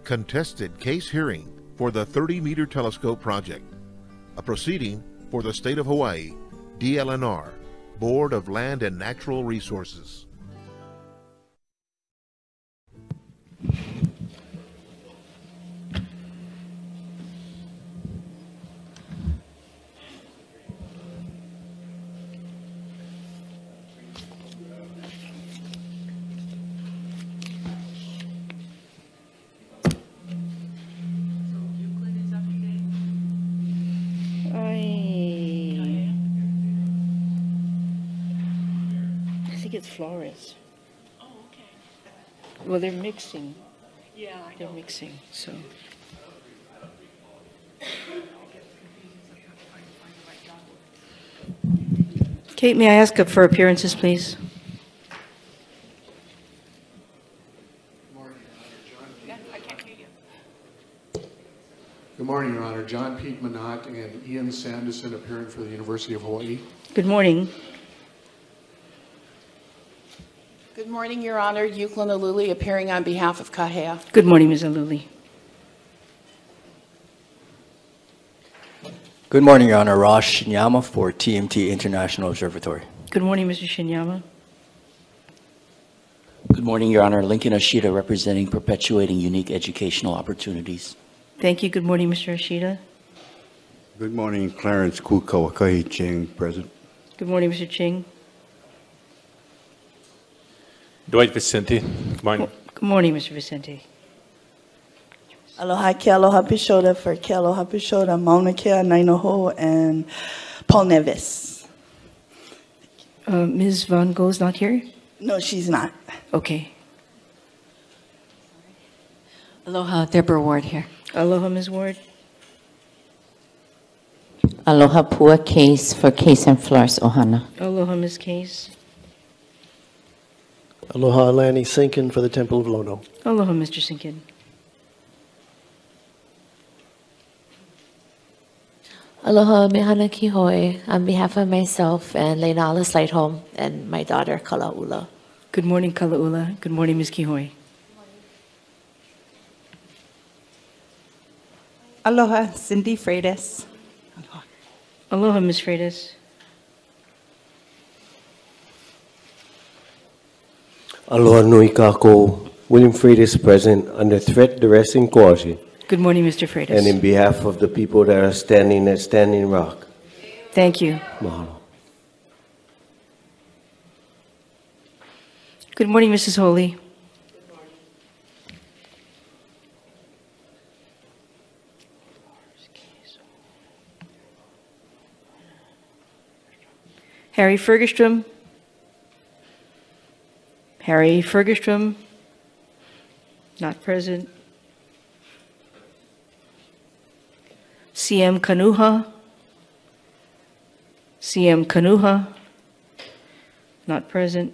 Contested case hearing for the 30-meter telescope project. A proceeding for the State of Hawaii, DLNR, Board of Land and Natural Resources. It's Flores. Oh, okay. Well, they're mixing. Yeah, I know. They're mixing, so. Kate, may I ask for appearances, please? Good morning, Your Honor. John Pete Minot and Ian Sanderson appearing for the University of Hawaii. Good morning. Good morning, Your Honor. Euclid Aluli appearing on behalf of Kahea. Good morning, Ms. Aluli. Good morning, Your Honor. Rosh Shinyama for TMT International Observatory. Good morning, Mr. Shinyama. Good morning, Your Honor. Lincoln Ashita representing Perpetuating Unique Educational Opportunities. Thank you. Good morning, Mr. Ashita. Good morning, Clarence, Kukaukahi, Ching, present. Good morning, Mr. Ching. Dwight Vicente. Good morning. Good morning, Mr. Vicente. Aloha ke aloha pishoda for ke aloha pishoda, MaunaKea, Nainoho, and Paul Nevis. Ms. Von Gogh's not here? No, she's not. Okay. Aloha, Deborah Ward here. Aloha, Ms. Ward. Aloha Pua Case for Case and Flores Ohana. Aloha, Ms. Case. Aloha, Lani Sinkin for the Temple of Lono. Aloha, Mr. Sinkin. Aloha, Mehana Kihoi, on behalf of myself and Leina Lightholm and my daughter, Kalaula. Good morning, Kalaula. Good morning, Ms. Kihoi. Aloha, Cindy Freitas. Aloha. Aloha, Ms. Freitas. Aloha nui kako, William Freitas present, under threat, duress, and coercion. Good morning, Mr. Freitas. And in behalf of the people that are standing at Standing Rock. Thank you. Mahalo. Good morning, Mrs. Holy. Harry Fergestrom. Harry Fergestrom, not present. CM Kanuha. CM Kanuha, not present.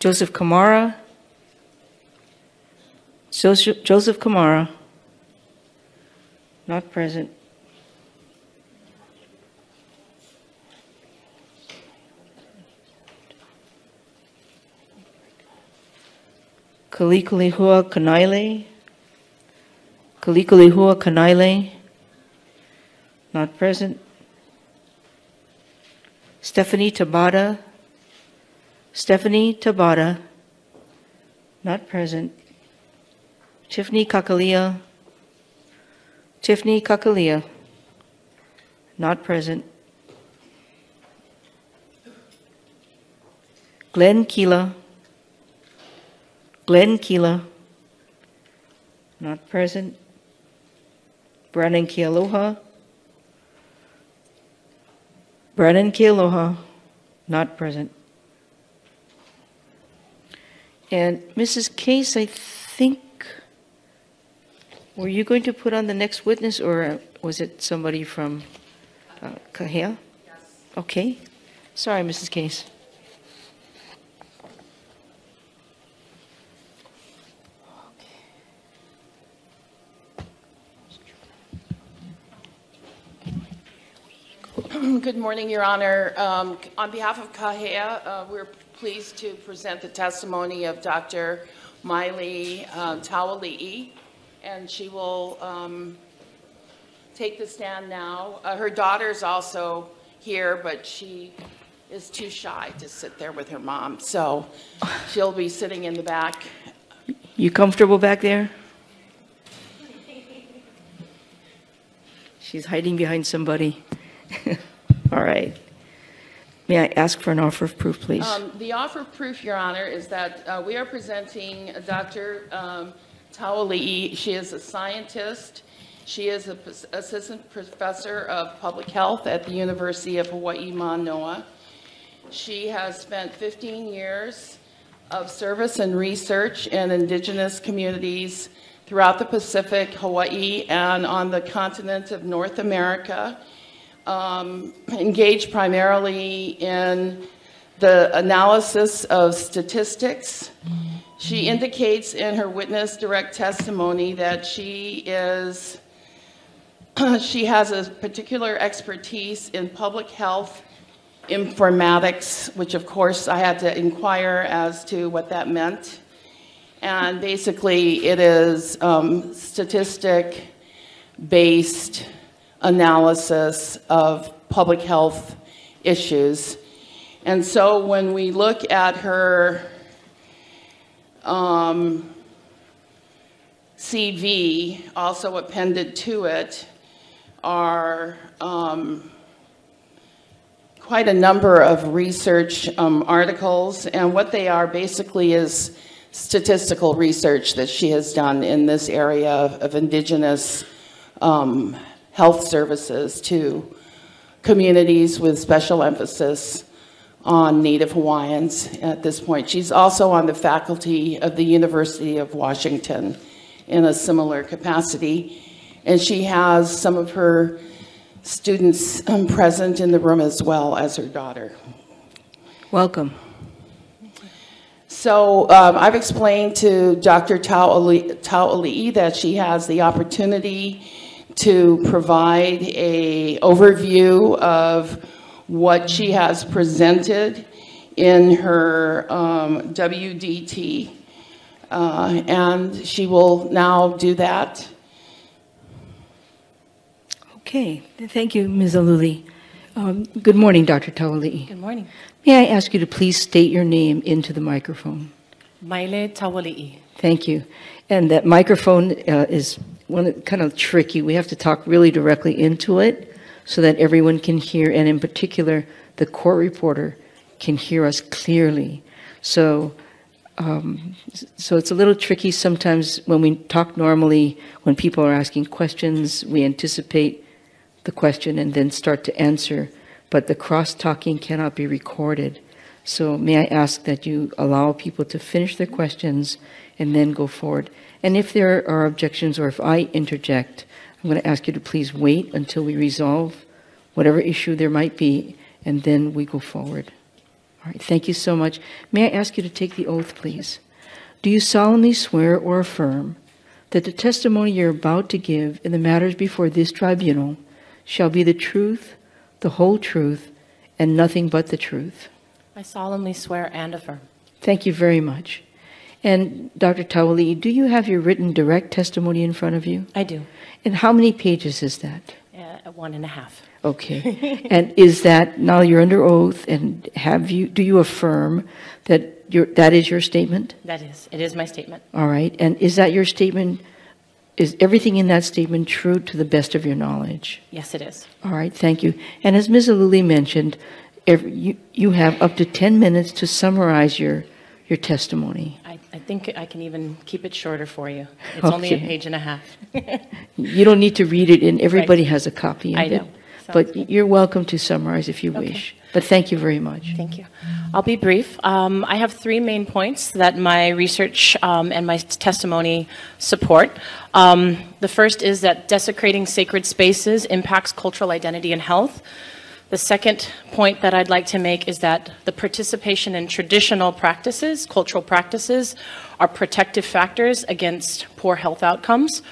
Joseph Kamara. Joseph Kamara, not present. Kuulei Kanahele. Kuulei Kanahele, not present. Stephanie Tabata. Stephanie Tabata, not present. Tiffany Kakalia. Tiffany Kakalia, not present. Glenn Keela. Glenn Keela, not present. Brandon Kealoha. Brandon Kealoha, not present. And Mrs. Case, I think, were you going to put on the next witness, or was it somebody from Kahea? Yes. Okay. Sorry, Mrs. Case. Good morning, Your Honor. On behalf of Kahea, we're pleased to present the testimony of Dr. Maile Taualii, and she will take the stand now. Her daughter's also here, but she is too shy to sit there with her mom, so she'll be sitting in the back. You comfortable back there? She's hiding behind somebody. All right. May I ask for an offer of proof, please? The offer of proof, Your Honor, is that we are presenting Dr. Taualii. She is a scientist. She is an assistant professor of public health at the University of Hawaii, Mauna. She has spent 15 years of service and research in indigenous communities throughout the Pacific, Hawaii, and on the continent of North America. Engaged primarily in the analysis of statistics. She indicates in her witness direct testimony that she has a particular expertise in public health informatics, which of course I had to inquire as to what that meant. And basically it is statistic-based analysis of public health issues. And so when we look at her CV, also appended to it are quite a number of research articles, and what they are basically is statistical research that she has done in this area of indigenous health services to communities with special emphasis on Native Hawaiians at this point. She's also on the faculty of the University of Washington in a similar capacity, and she has some of her students present in the room as well as her daughter. Welcome. So I've explained to Dr. Taualii that she has the opportunity to provide an overview of what she has presented in her WDT, and she will now do that. Okay, thank you, Ms. Aluli. Good morning, Dr. Taualii. Good morning. May I ask you to please state your name into the microphone? Maile Taualii. Thank you. And that microphone is kind of tricky. We have to talk really directly into it so that everyone can hear, and in particular, the court reporter can hear us clearly. So it's a little tricky sometimes when we talk normally, when people are asking questions, we anticipate the question and then start to answer, but the cross-talking cannot be recorded. So may I ask that you allow people to finish their questions and then go forward. And if there are objections or if I interject, I'm going to ask you to please wait until we resolve whatever issue there might be, and then we go forward. All right, thank you so much. May I ask you to take the oath, please? Do you solemnly swear or affirm that the testimony you're about to give in the matters before this tribunal shall be the truth, the whole truth, and nothing but the truth? I solemnly swear and affirm. Thank you very much. And Dr. Taualii, do you have your written direct testimony in front of you? I do. And how many pages is that? 1.5. Okay. And is that, now you're under oath, and do you affirm that that is your statement? That is. It is my statement. All right. And is that your statement? Is everything in that statement true to the best of your knowledge? Yes, it is. All right. Thank you. And as Ms. Aluli mentioned, you have up to 10 minutes to summarize your testimony. I think I can even keep it shorter for you. It's only a page and a half. You don't need to read it, and everybody Right. has a copy of I it. know. But you're welcome to summarize if you wish. But thank you very much. Thank you. I'll be brief. I have 3 main points that my research and my testimony support. The first is that desecrating sacred spaces impacts cultural identity and health. The second point that I'd like to make is that the participation in traditional practices, cultural practices, are protective factors against poor health outcomes.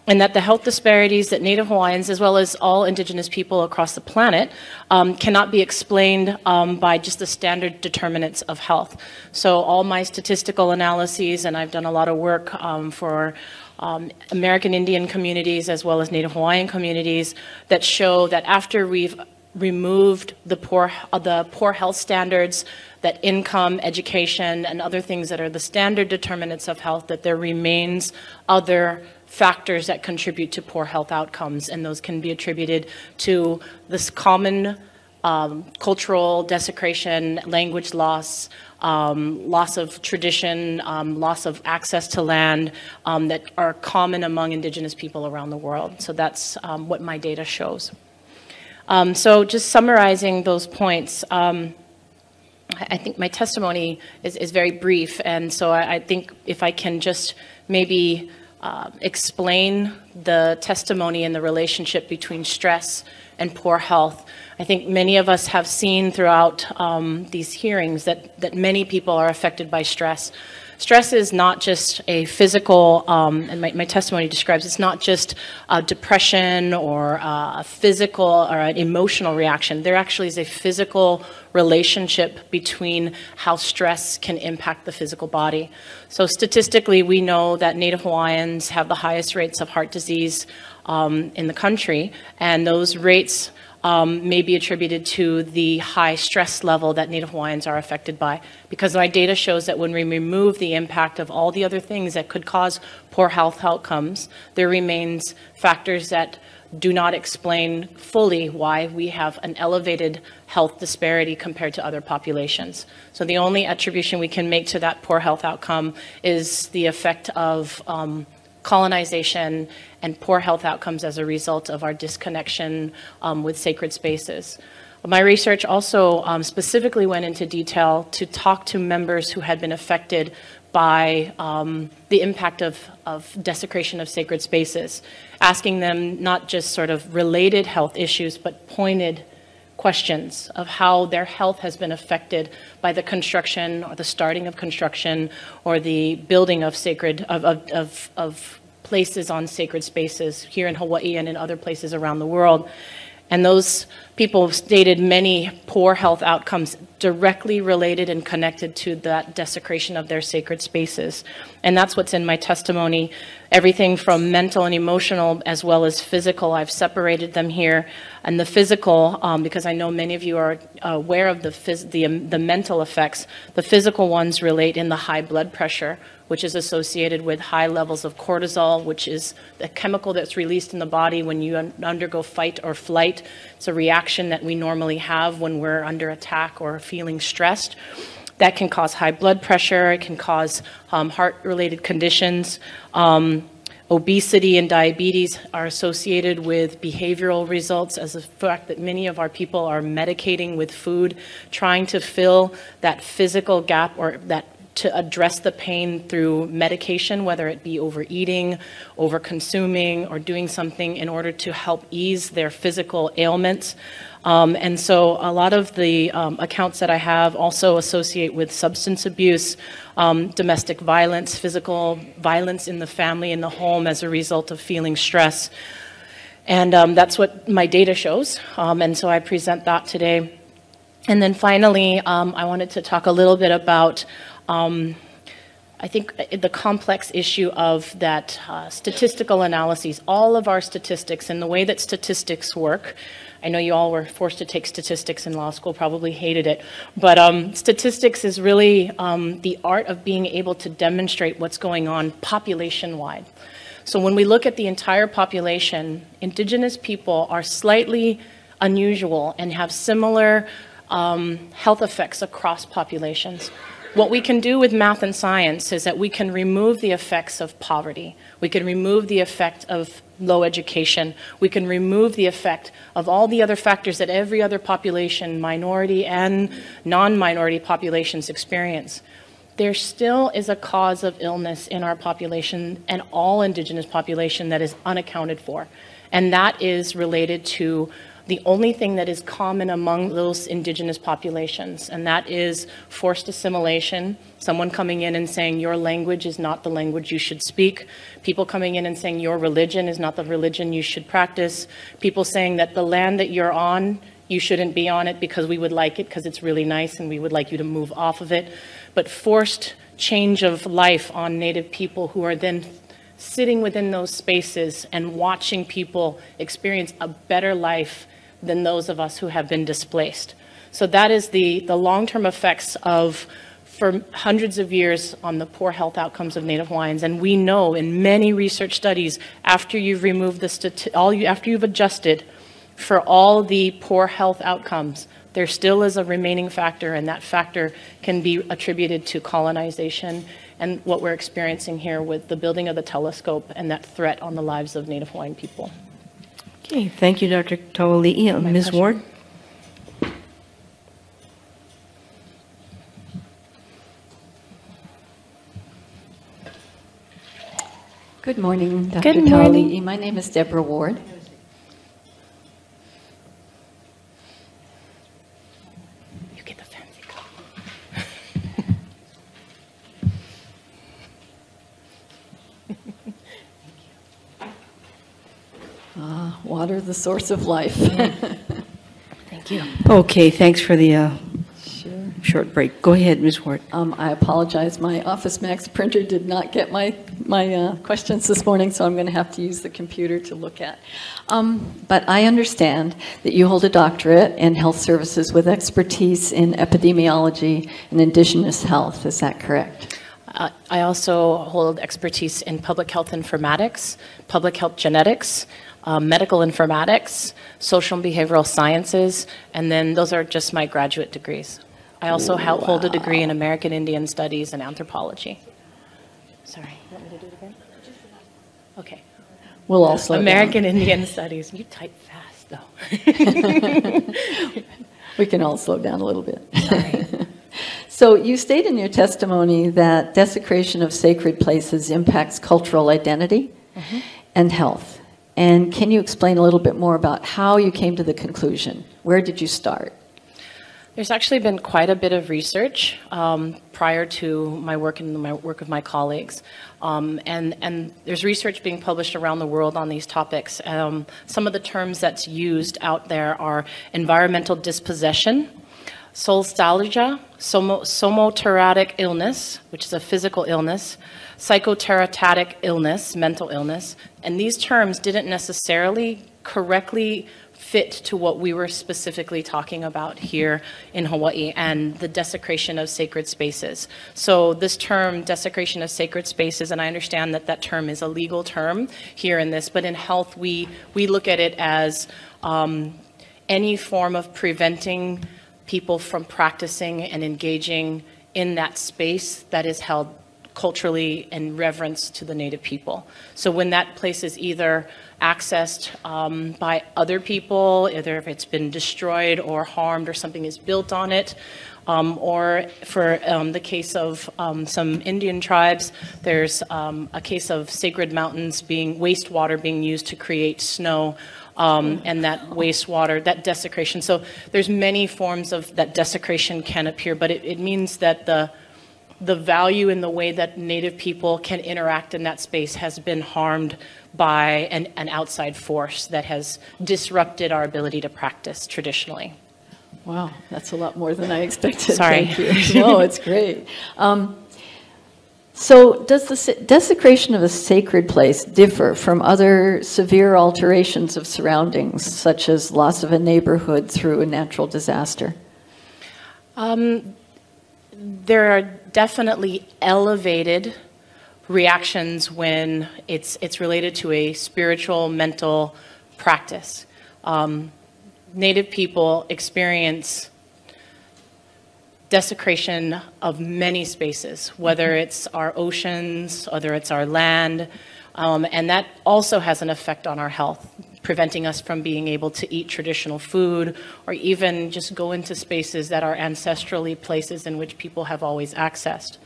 and that the health disparities that Native Hawaiians, as well as all Indigenous people across the planet, cannot be explained by just the standard determinants of health. So all my statistical analyses, and I've done a lot of work for American Indian communities as well as Native Hawaiian communities, that show that after we've removed the poor health standards, that income, education, and other things that are the standard determinants of health, that there remains other factors that contribute to poor health outcomes, and those can be attributed to this common cultural desecration, language loss, loss of tradition, loss of access to land that are common among Indigenous people around the world. So that's what my data shows. So just summarizing those points, I think my testimony is very brief, and so I think if I can just maybe explain the testimony and the relationship between stress and poor health. I think many of us have seen throughout these hearings that many people are affected by stress. Stress is not just a physical, and my testimony describes, it's not just depression or a physical or an emotional reaction. There actually is a physical relationship between how stress can impact the physical body. So statistically, we know that Native Hawaiians have the highest rates of heart disease in the country, and those rates may be attributed to the high stress level that Native Hawaiians are affected by. Because my data shows that when we remove the impact of all the other things that could cause poor health outcomes, there remains factors that do not explain fully why we have an elevated health disparity compared to other populations. So the only attribution we can make to that poor health outcome is the effect of colonization and poor health outcomes as a result of our disconnection with sacred spaces. My research also specifically went into detail to talk to members who had been affected by the impact of desecration of sacred spaces, asking them not just sort of related health issues, but pointed questions of how their health has been affected by the construction or the starting of construction or the building of sacred, of places on sacred spaces here in Hawaii and in other places around the world. And those people stated many poor health outcomes directly related and connected to that desecration of their sacred spaces. And that's what's in my testimony. Everything from mental and emotional as well as physical, I've separated them here. And the physical, because I know many of you are aware of the mental effects, the physical ones relate in the high blood pressure, which is associated with high levels of cortisol, which is the chemical that's released in the body when you undergo fight or flight. It's a reaction that we normally have when we're under attack or feeling stressed. That can cause high blood pressure. It can cause heart-related conditions. Obesity and diabetes are associated with behavioral results, as the fact that many of our people are medicating with food, trying to fill that physical gap or that to address the pain through medication, whether it be overeating, over-consuming, or doing something in order to help ease their physical ailments. And so a lot of the accounts that I have also associate with substance abuse, domestic violence, physical violence in the family, in the home as a result of feeling stress. And that's what my data shows. And so I present that today. And then finally, I wanted to talk a little bit about I think the complex issue of that statistical analyses, all of our statistics and the way that statistics work. I know you all were forced to take statistics in law school, probably hated it, but statistics is really the art of being able to demonstrate what's going on population-wide. So when we look at the entire population, Indigenous people are slightly unusual and have similar health effects across populations. What we can do with math and science is that we can remove the effects of poverty. We can remove the effect of low education. We can remove the effect of all the other factors that every other population, minority and non-minority populations, experience. There still is a cause of illness in our population and all Indigenous population that is unaccounted for. And that is related to the only thing that is common among those indigenous populations, and that is forced assimilation, someone coming in and saying your language is not the language you should speak, people coming in and saying your religion is not the religion you should practice, people saying that the land that you're on, you shouldn't be on it because we would like it because it's really nice and we would like you to move off of it, but forced change of life on Native people who are then sitting within those spaces and watching people experience a better life than those of us who have been displaced. So that is the long-term effects of, for hundreds of years, on the poor health outcomes of Native Hawaiians. And we know in many research studies, after you've removed after you've adjusted for all the poor health outcomes, there still is a remaining factor, and that factor can be attributed to colonization and what we're experiencing here with the building of the telescope and that threat on the lives of Native Hawaiian people. Okay, thank you, Dr. Taualii. Ms. pleasure. Ward? Good morning, Dr. Good morning. Taualii. My name is Deborah Ward. You get the fancy Water, the source of life. Thank you. Okay, thanks for the short break. Go ahead, Ms. Ward. I apologize. My Office Max printer did not get my questions this morning, so I'm going to have to use the computer to look at. But I understand that you hold a doctorate in health services with expertise in epidemiology and indigenous health. Is that correct? I also hold expertise in public health informatics, public health genetics, medical informatics, social and behavioral sciences, and then those are just my graduate degrees. I also hold a degree in American Indian Studies and anthropology. Sorry, you want me to do it again? Okay. We'll all slow American down. Indian Studies. You type fast, though. We can all slow down a little bit. So you state in your testimony that desecration of sacred places impacts cultural identity and health. And can you explain a little bit more about how you came to the conclusion? Where did you start? There's actually been quite a bit of research prior to my work and my work with my colleagues. And there's research being published around the world on these topics. Some of the terms that's used out there are environmental dispossession, solstalgia, somateratic illness, which is a physical illness, psychoteratatic illness, mental illness. And these terms didn't necessarily correctly fit to what we were specifically talking about here in Hawaii and the desecration of sacred spaces. So this term, desecration of sacred spaces, and I understand that that term is a legal term here in this, but in health we look at it as any form of preventing people from practicing and engaging in that space that is held culturally in reverence to the Native people. So when that place is either accessed by other people, either if it's been destroyed or harmed or something is built on it, or for the case of some Indian tribes, there's a case of sacred mountains wastewater being used to create snow, and that wastewater, that desecration. So there's many forms of that desecration can appear, but it means that the value in the way that Native people can interact in that space has been harmed by an outside force that has disrupted our ability to practice traditionally. Wow, that's a lot more than I expected. Sorry. Thank you. No, it's great. So does the desecration of a sacred place differ from other severe alterations of surroundings, such as loss of a neighborhood through a natural disaster? There are definitely elevated reactions when it's related to a spiritual, mental practice. Native people experience desecration of many spaces, whether it's our oceans, whether it's our land, and that also has an effect on our health, preventing us from being able to eat traditional food or even just go into spaces that are ancestrally places in which people have always accessed.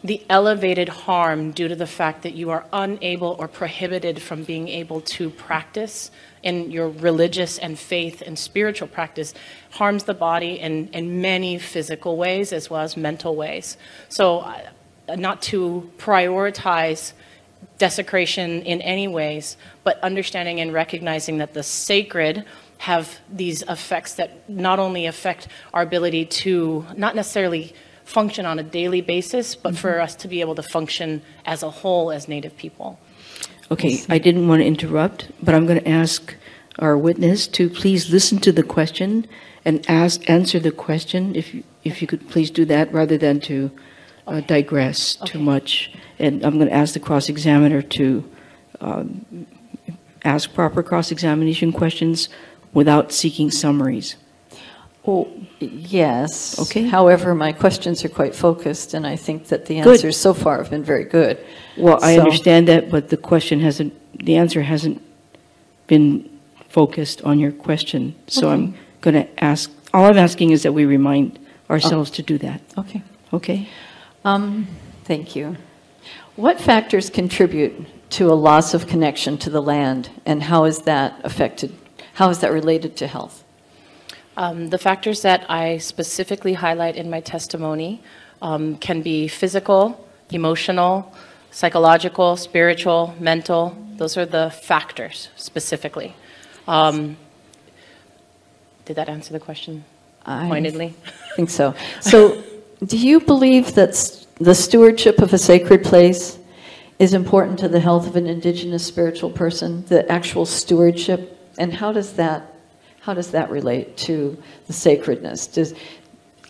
the elevated harm due to the fact that you are unable or prohibited from being able to practice in your religious and faith and spiritual practice harms the body in many physical ways as well as mental ways. So not to prioritize desecration in any ways, but understanding and recognizing that the sacred have these effects that not only affect our ability to not necessarily function on a daily basis, but for us to be able to function as a whole as Native people. Okay, I didn't want to interrupt, but I'm going to ask our witness to please listen to the question and answer the question, if you could please do that, rather than to digress too much. And I'm going to ask the cross-examiner to ask proper cross-examination questions without seeking summaries. Oh, yes. Okay. However, my questions are quite focused, and I think that the answers so far have been very good. Well, I understand that, but the answer hasn't been focused on your question. So I'm going to ask, all I'm asking is that we remind ourselves to do that. Okay. Okay? Thank you. What factors contribute to a loss of connection to the land, and how is that affected? How is that related to health? The factors that I specifically highlight in my testimony can be physical, emotional, psychological, spiritual, mental. Those are the factors specifically. Did that answer the question pointedly? I think so. So, do you believe that the stewardship of a sacred place is important to the health of an indigenous spiritual person, the actual stewardship? And how does that relate to the sacredness?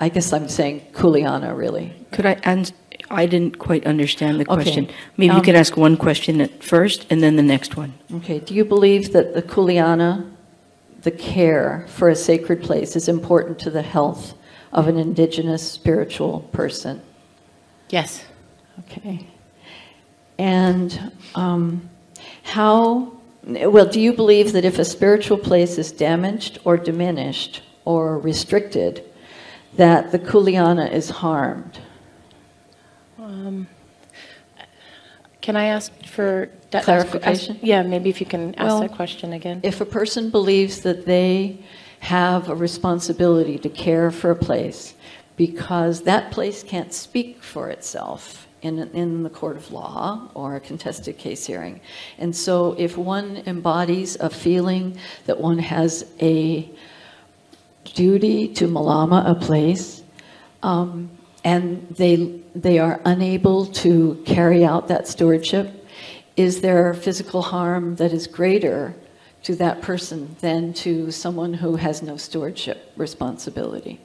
I guess I'm saying Kuleana, really. Could I didn't quite understand the question. Okay. Maybe you could ask one question at first and then the next one. Okay. Do you believe that the Kuleana, the care for a sacred place, is important to the health of an indigenous spiritual person? Yes. Okay. And do you believe that if a spiritual place is damaged or diminished or restricted, that the Kuleana is harmed? Can I ask for that clarification? Yeah, maybe if you can ask that question again. If a person believes that they have a responsibility to care for a place because that place can't speak for itself in the court of law or a contested case hearing. And so if one embodies a feeling that one has a duty to malama a place, and they are unable to carry out that stewardship, is there physical harm that is greater to that person than to someone who has no stewardship responsibility?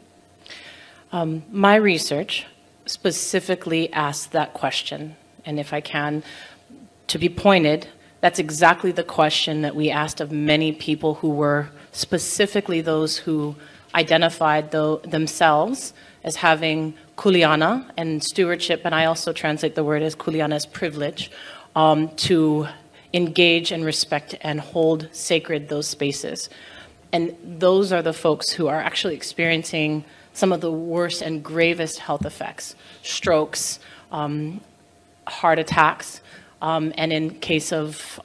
My research specifically asked that question, and if I can, to be pointed, that's exactly the question that we asked of many people who were specifically those who identified themselves as having kuleana and stewardship, and I also translate the word as kuleana as privilege, to engage and respect and hold sacred those spaces. And those are the folks who are actually experiencing some of the worst and gravest health effects, strokes, heart attacks, and in case of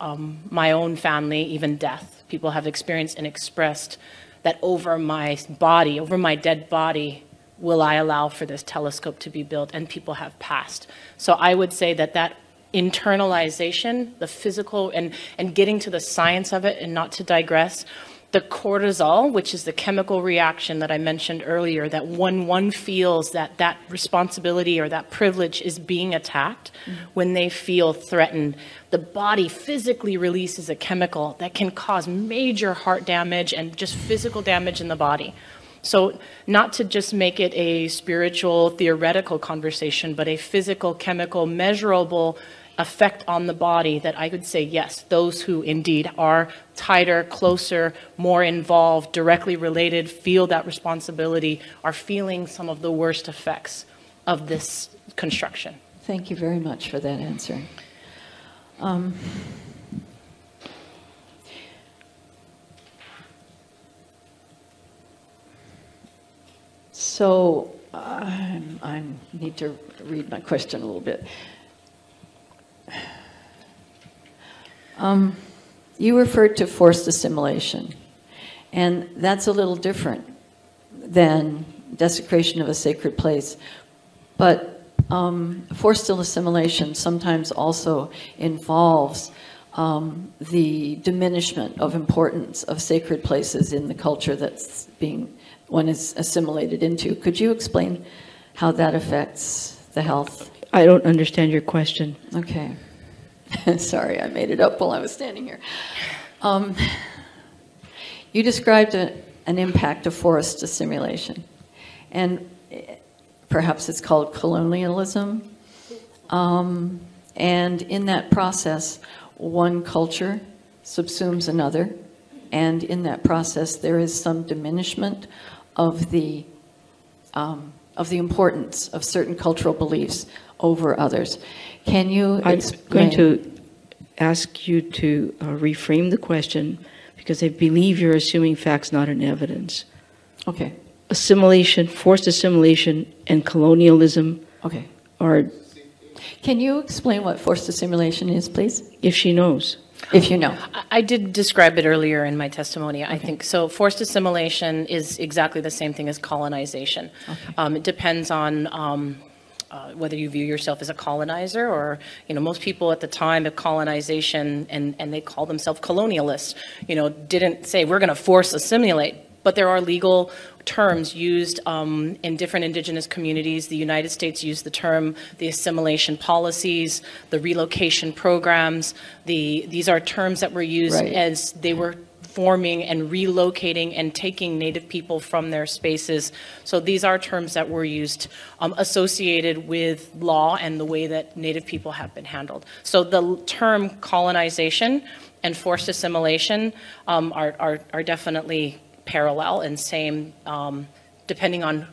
my own family, even death. People have experienced and expressed that over my body, over my dead body, will I allow for this telescope to be built, and people have passed. So I would say that internalization, the physical, and getting to the science of it, and not to digress, the cortisol, which is the chemical reaction that I mentioned earlier, that when one feels that responsibility or that privilege is being attacked, when they feel threatened, the body physically releases a chemical that can cause major heart damage and just physical damage in the body. So not to just make it a spiritual, theoretical conversation, but a physical, chemical, measurable effect on the body that I would say, yes, those who indeed are tighter, closer, more involved, directly related, feel that responsibility, are feeling some of the worst effects of this construction. Thank you very much for that answer. So I need to read my question a little bit. You referred to forced assimilation, and that's a little different than desecration of a sacred place. But forced assimilation sometimes also involves the diminishment of importance of sacred places in the culture that's one is assimilated into. Could you explain how that affects the health? I don't understand your question. Okay. Sorry, I made it up while I was standing here. You described an impact of forced assimilation, and perhaps it's called colonialism. And in that process, one culture subsumes another, and in that process, there is some diminishment of the importance of certain cultural beliefs over others. Can you explain? I'm going to ask you to reframe the question, because I believe you're assuming facts, not an evidence. Okay. Assimilation, forced assimilation, and colonialism are... Can you explain what forced assimilation is, please? If she knows. If you know. I did describe it earlier in my testimony, I think. So forced assimilation is exactly the same thing as colonization. It depends on whether you view yourself as a colonizer or, most people at the time of colonization, and they call themselves colonialists, didn't say we're going to force assimilate. But there are legal terms used in different indigenous communities. The United States used the term the assimilation policies, the relocation programs. These are terms that were used as they were forming and relocating and taking Native people from their spaces. So these are terms that were used associated with law and the way that Native people have been handled. So the term colonization and forced assimilation are definitely parallel and same, depending on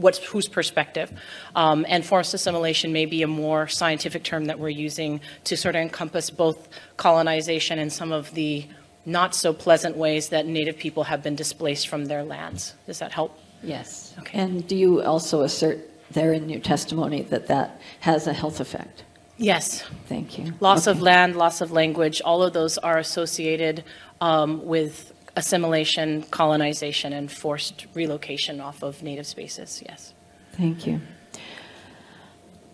whose perspective. And forced assimilation may be a more scientific term that we're using to sort of encompass both colonization and some of the not so pleasant ways that Native people have been displaced from their lands. Does that help? Yes. Okay. And do you also assert there in your testimony that that has a health effect? Yes. Thank you. Loss of land, loss of language, all of those are associated with assimilation, colonization, and forced relocation off of Native spaces, yes. Thank you.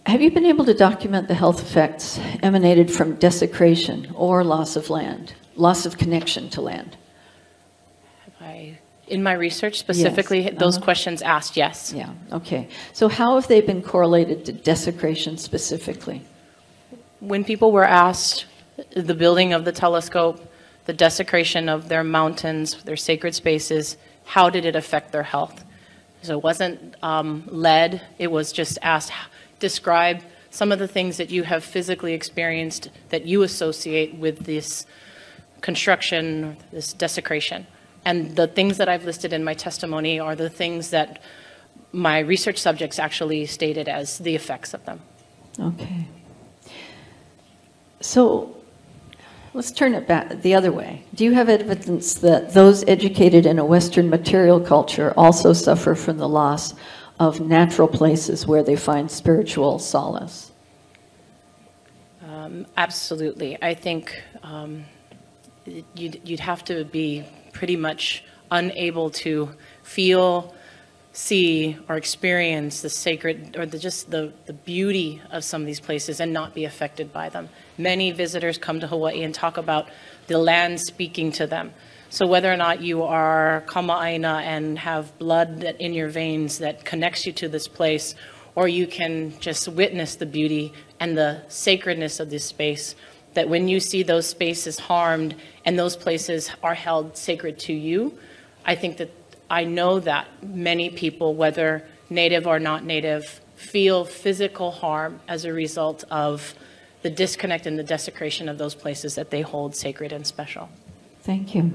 Have you been able to document the health effects emanated from desecration or loss of land, loss of connection to land? In my research specifically, Yes. those questions asked, yes. Yeah, okay. So how have they been correlated to desecration specifically? When people were asked the building of the telescope, the desecration of their mountains, their sacred spaces, how did it affect their health? So it wasn't led, it was just asked, describe some of the things that you have physically experienced that you associate with this construction, this desecration. And the things that I've listed in my testimony are the things that my research subjects actually stated as the effects of them. Okay. So let's turn it back the other way. Do you have evidence that those educated in a Western material culture also suffer from the loss of natural places where they find spiritual solace? Absolutely. I think you'd have to be pretty much unable to feel, see, or experience the sacred or just the beauty of some of these places and not be affected by them. Many visitors come to Hawaii and talk about the land speaking to them. So whether or not you are kama'aina and have blood in your veins that connects you to this place, or you can just witness the beauty and the sacredness of this space, that when you see those spaces harmed and those places are held sacred to you, I think that I know that many people, whether Native or not Native, feel physical harm as a result of the disconnect and the desecration of those places that they hold sacred and special. Thank you.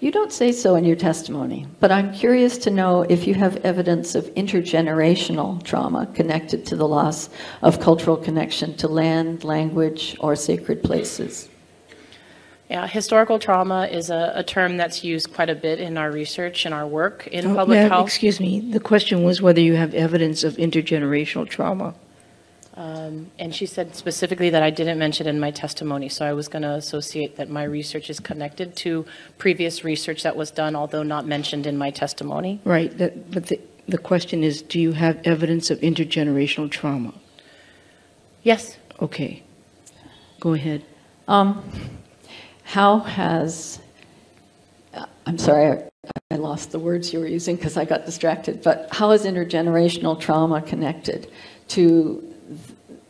You don't say so in your testimony, but I'm curious to know if you have evidence of intergenerational trauma connected to the loss of cultural connection to land, language, or sacred places. Yeah, historical trauma is a term that's used quite a bit in our research and our work in public Ma'am, health. excuse me, the question was whether you have evidence of intergenerational trauma. And she said specifically that I didn't mention in my testimony, so I was going to associate that my research is connected to previous research that was done, although not mentioned in my testimony. Right, but the question is, do you have evidence of intergenerational trauma? Yes. Okay, go ahead. How has, I'm sorry, I lost the words you were using because I got distracted, but how is intergenerational trauma connected to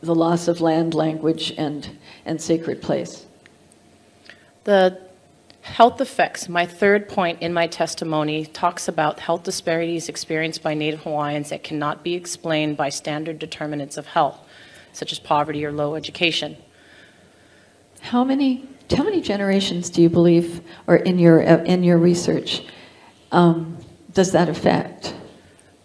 the loss of land, language, and sacred place? The health effects, my third point in my testimony, talks about health disparities experienced by Native Hawaiians that cannot be explained by standard determinants of health, such as poverty or low education. How many generations do you believe, or in your research, does that affect?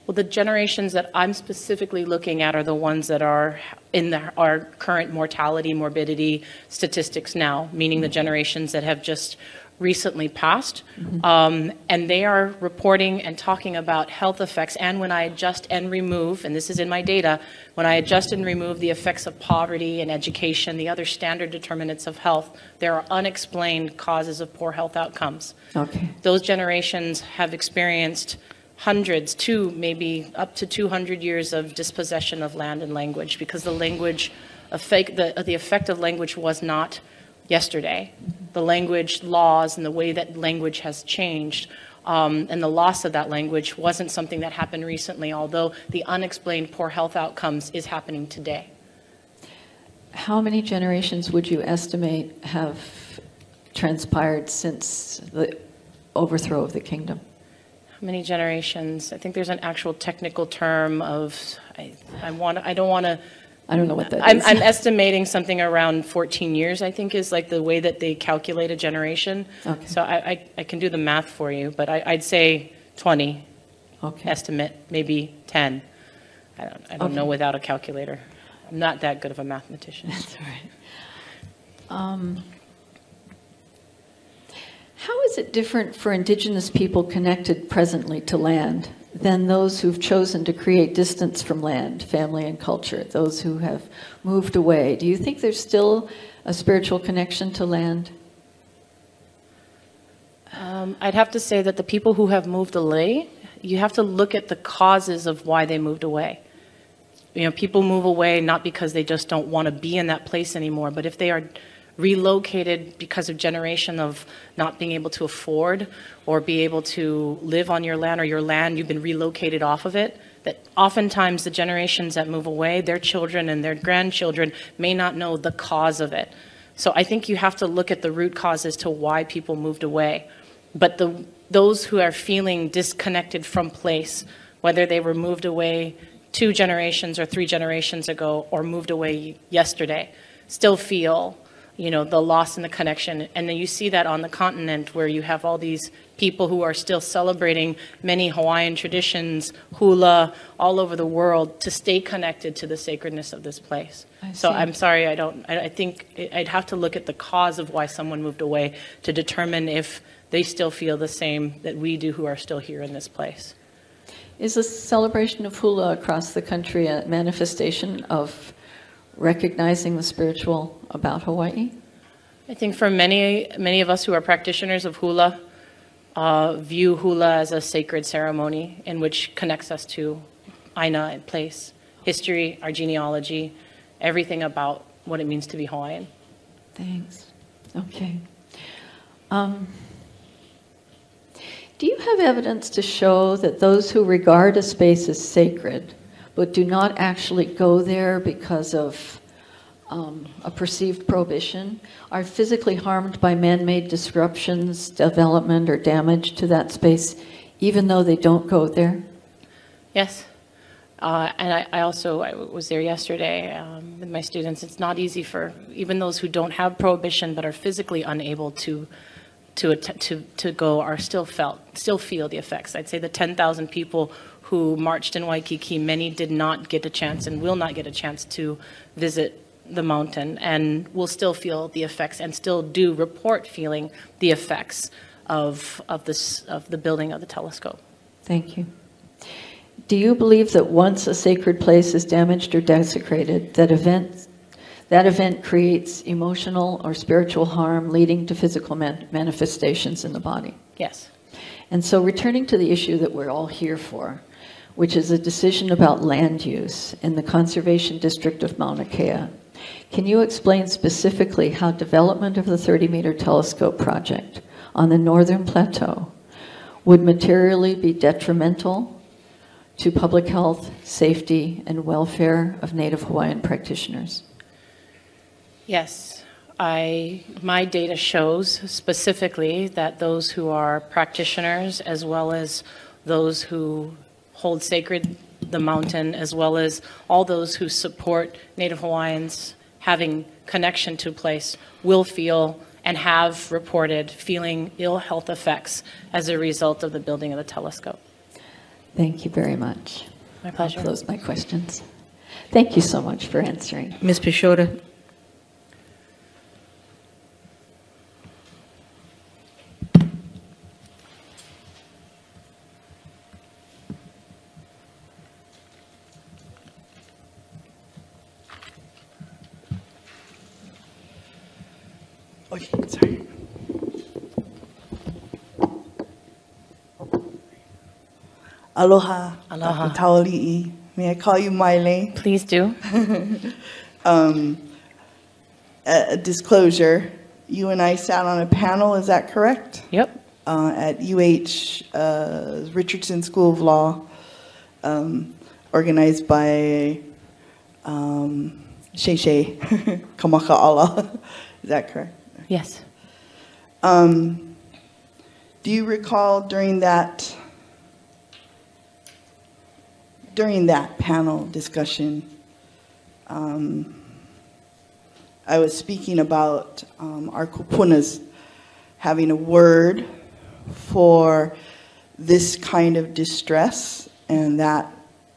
Well, the generations that I'm specifically looking at are the ones that are in our current mortality, morbidity statistics now, meaning the generations that have just recently passed. And they are reporting and talking about health effects. And when I adjust and remove, and this is in my data, when I adjust and remove the effects of poverty and education, the other standard determinants of health, there are unexplained causes of poor health outcomes. Okay. Those generations have experienced hundreds to maybe up to 200 years of dispossession of land and language, because the language, the effect of language was not yesterday. The language laws and the way that language has changed and the loss of that language wasn't something that happened recently, although the unexplained poor health outcomes is happening today. How many generations would you estimate have transpired since the overthrow of the kingdom? How many generations? I think there's an actual technical term of, I don't know what that is. I'm estimating something around 14 years, I think, is like the way that they calculate a generation. Okay. So I can do the math for you, but I'd say 20. Okay. Estimate, maybe 10. I don't know without a calculator. I'm not that good of a mathematician. That's all right. How is it different for Indigenous people connected presently to land than those who've chosen to create distance from land, family and culture, those who have moved away? Do you think there's still a spiritual connection to land? I'd have to say that the people who have moved away, you have to look at the causes of why they moved away. You know, people move away not because they just don't want to be in that place anymore, but if they are relocated because of generation of not being able to afford or be able to live on your land, or your land, you've been relocated off of it, that oftentimes the generations that move away, their children and their grandchildren may not know the cause of it. So I think you have to look at the root cause as to why people moved away. But those who are feeling disconnected from place, whether they were moved away 2 generations or 3 generations ago or moved away yesterday, still feel, you know, the loss in the connection. And then you see that on the continent where you have all these people who are still celebrating many Hawaiian traditions, hula, all over the world to stay connected to the sacredness of this place. So I'm sorry, I think I'd have to look at the cause of why someone moved away to determine if they still feel the same that we do who are still here in this place. Is the celebration of hula across the country a manifestation of recognizing the spiritual about Hawaii? I think for many of us who are practitioners of hula, view hula as a sacred ceremony in which connects us to Aina and place, history, our genealogy, everything about what it means to be Hawaiian. Thanks. Okay. Do you have evidence to show that those who regard a space as sacred but do not actually go there because of a perceived prohibition are physically harmed by man-made disruptions, development, or damage to that space, even though they don't go there? Yes. And I was there yesterday with my students. It's not easy for even those who don't have prohibition but are physically unable to go are still feel the effects. I'd say the 10,000 people who marched in Waikiki, many did not get a chance and will not get a chance to visit the mountain and will still feel the effects and still do report feeling the effects of the building of the telescope. Thank you. Do you believe that once a sacred place is damaged or desecrated, that event creates emotional or spiritual harm leading to physical manifestations in the body? Yes. And so returning to the issue that we're all here for, which is a decision about land use in the Conservation District of MaunaKea, can you explain specifically how development of the 30-meter telescope project on the northern plateau would materially be detrimental to public health, safety, and welfare of Native Hawaiian practitioners? Yes. My data shows specifically that those who are practitioners, as well as those who hold sacred the mountain, as well as all those who support Native Hawaiians having connection to a place, will feel and have reported feeling ill health effects as a result of the building of the telescope. Thank you very much. My pleasure. I'll close my questions. Thank you so much for answering. Ms. Peixoto. Okay, sorry. Aloha. Aloha. Maile Taualii. May I call you Maile? Please do. A disclosure, you and I sat on a panel, is that correct? Yep. At Richardson School of Law, organized by Sheshe Kamaka'ala. Is that correct? Yes. Do you recall during that panel discussion, I was speaking about our kupunas having a word for this kind of distress, and that,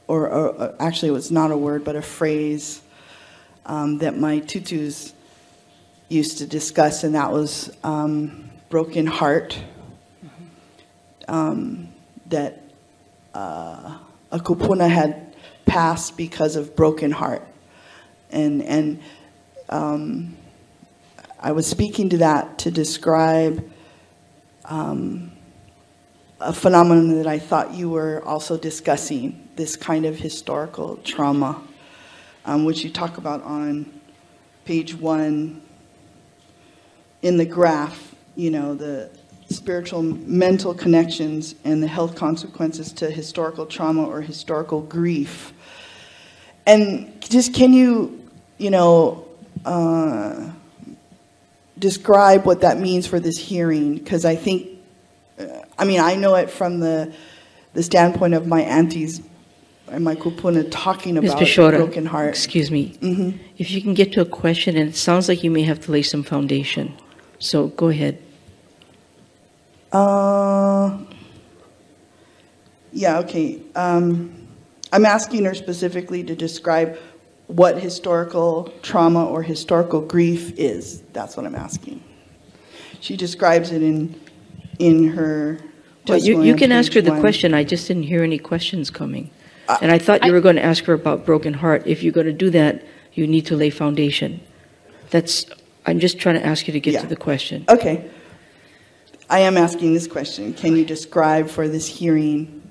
or actually it was not a word, but a phrase that my tutus used to discuss, and that was broken heart. That a kupuna had passed because of broken heart, and I was speaking to that to describe a phenomenon that I thought you were also discussing, this kind of historical trauma, which you talk about on page 1 in the graph, you know, the spiritual mental connections and the health consequences to historical trauma or historical grief. And just can you, describe what that means for this hearing? Because I think, I know it from the standpoint of my aunties and my kupuna talking about broken heart. Excuse me. Mm-hmm. If you can get to a question, and it sounds like you may have to lay some foundation. So go ahead. Yeah, okay. I'm asking her specifically to describe what historical trauma or historical grief is. That's what I'm asking. She describes it in her testimony. You can ask her the 1. question. I just didn't hear any questions coming. And I thought you were going to ask her about broken heart. If you're going to do that, you need to lay foundation. I'm just trying to ask you to get to the question. Okay. I am asking this question. Can you describe for this hearing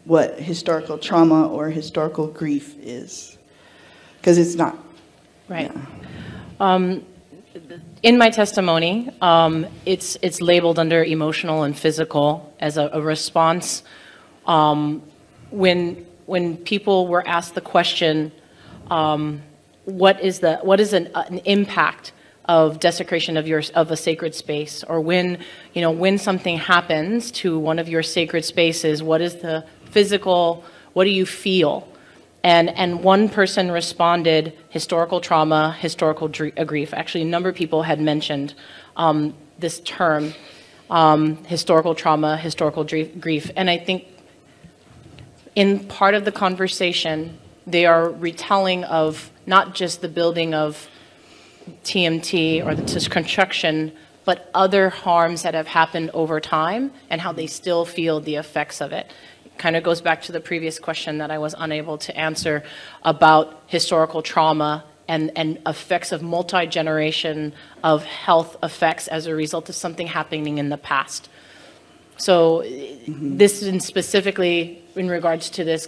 what historical trauma or historical grief is? Because it's not. Right. Yeah. In my testimony, it's labeled under emotional and physical as a response. When people were asked the question, what is an impact of desecration of a sacred space, or when something happens to one of your sacred spaces, what is the physical, what do you feel? And one person responded, historical trauma, historical grief. Actually, a number of people had mentioned this term, historical trauma, historical grief. And I think in part of the conversation, they are retelling of not just the building of TMT or the construction, but other harms that have happened over time and how they still feel the effects of it. It kind of goes back to the previous question that I was unable to answer about historical trauma and effects of multi-generation of health effects as a result of something happening in the past. So this is specifically in regards to this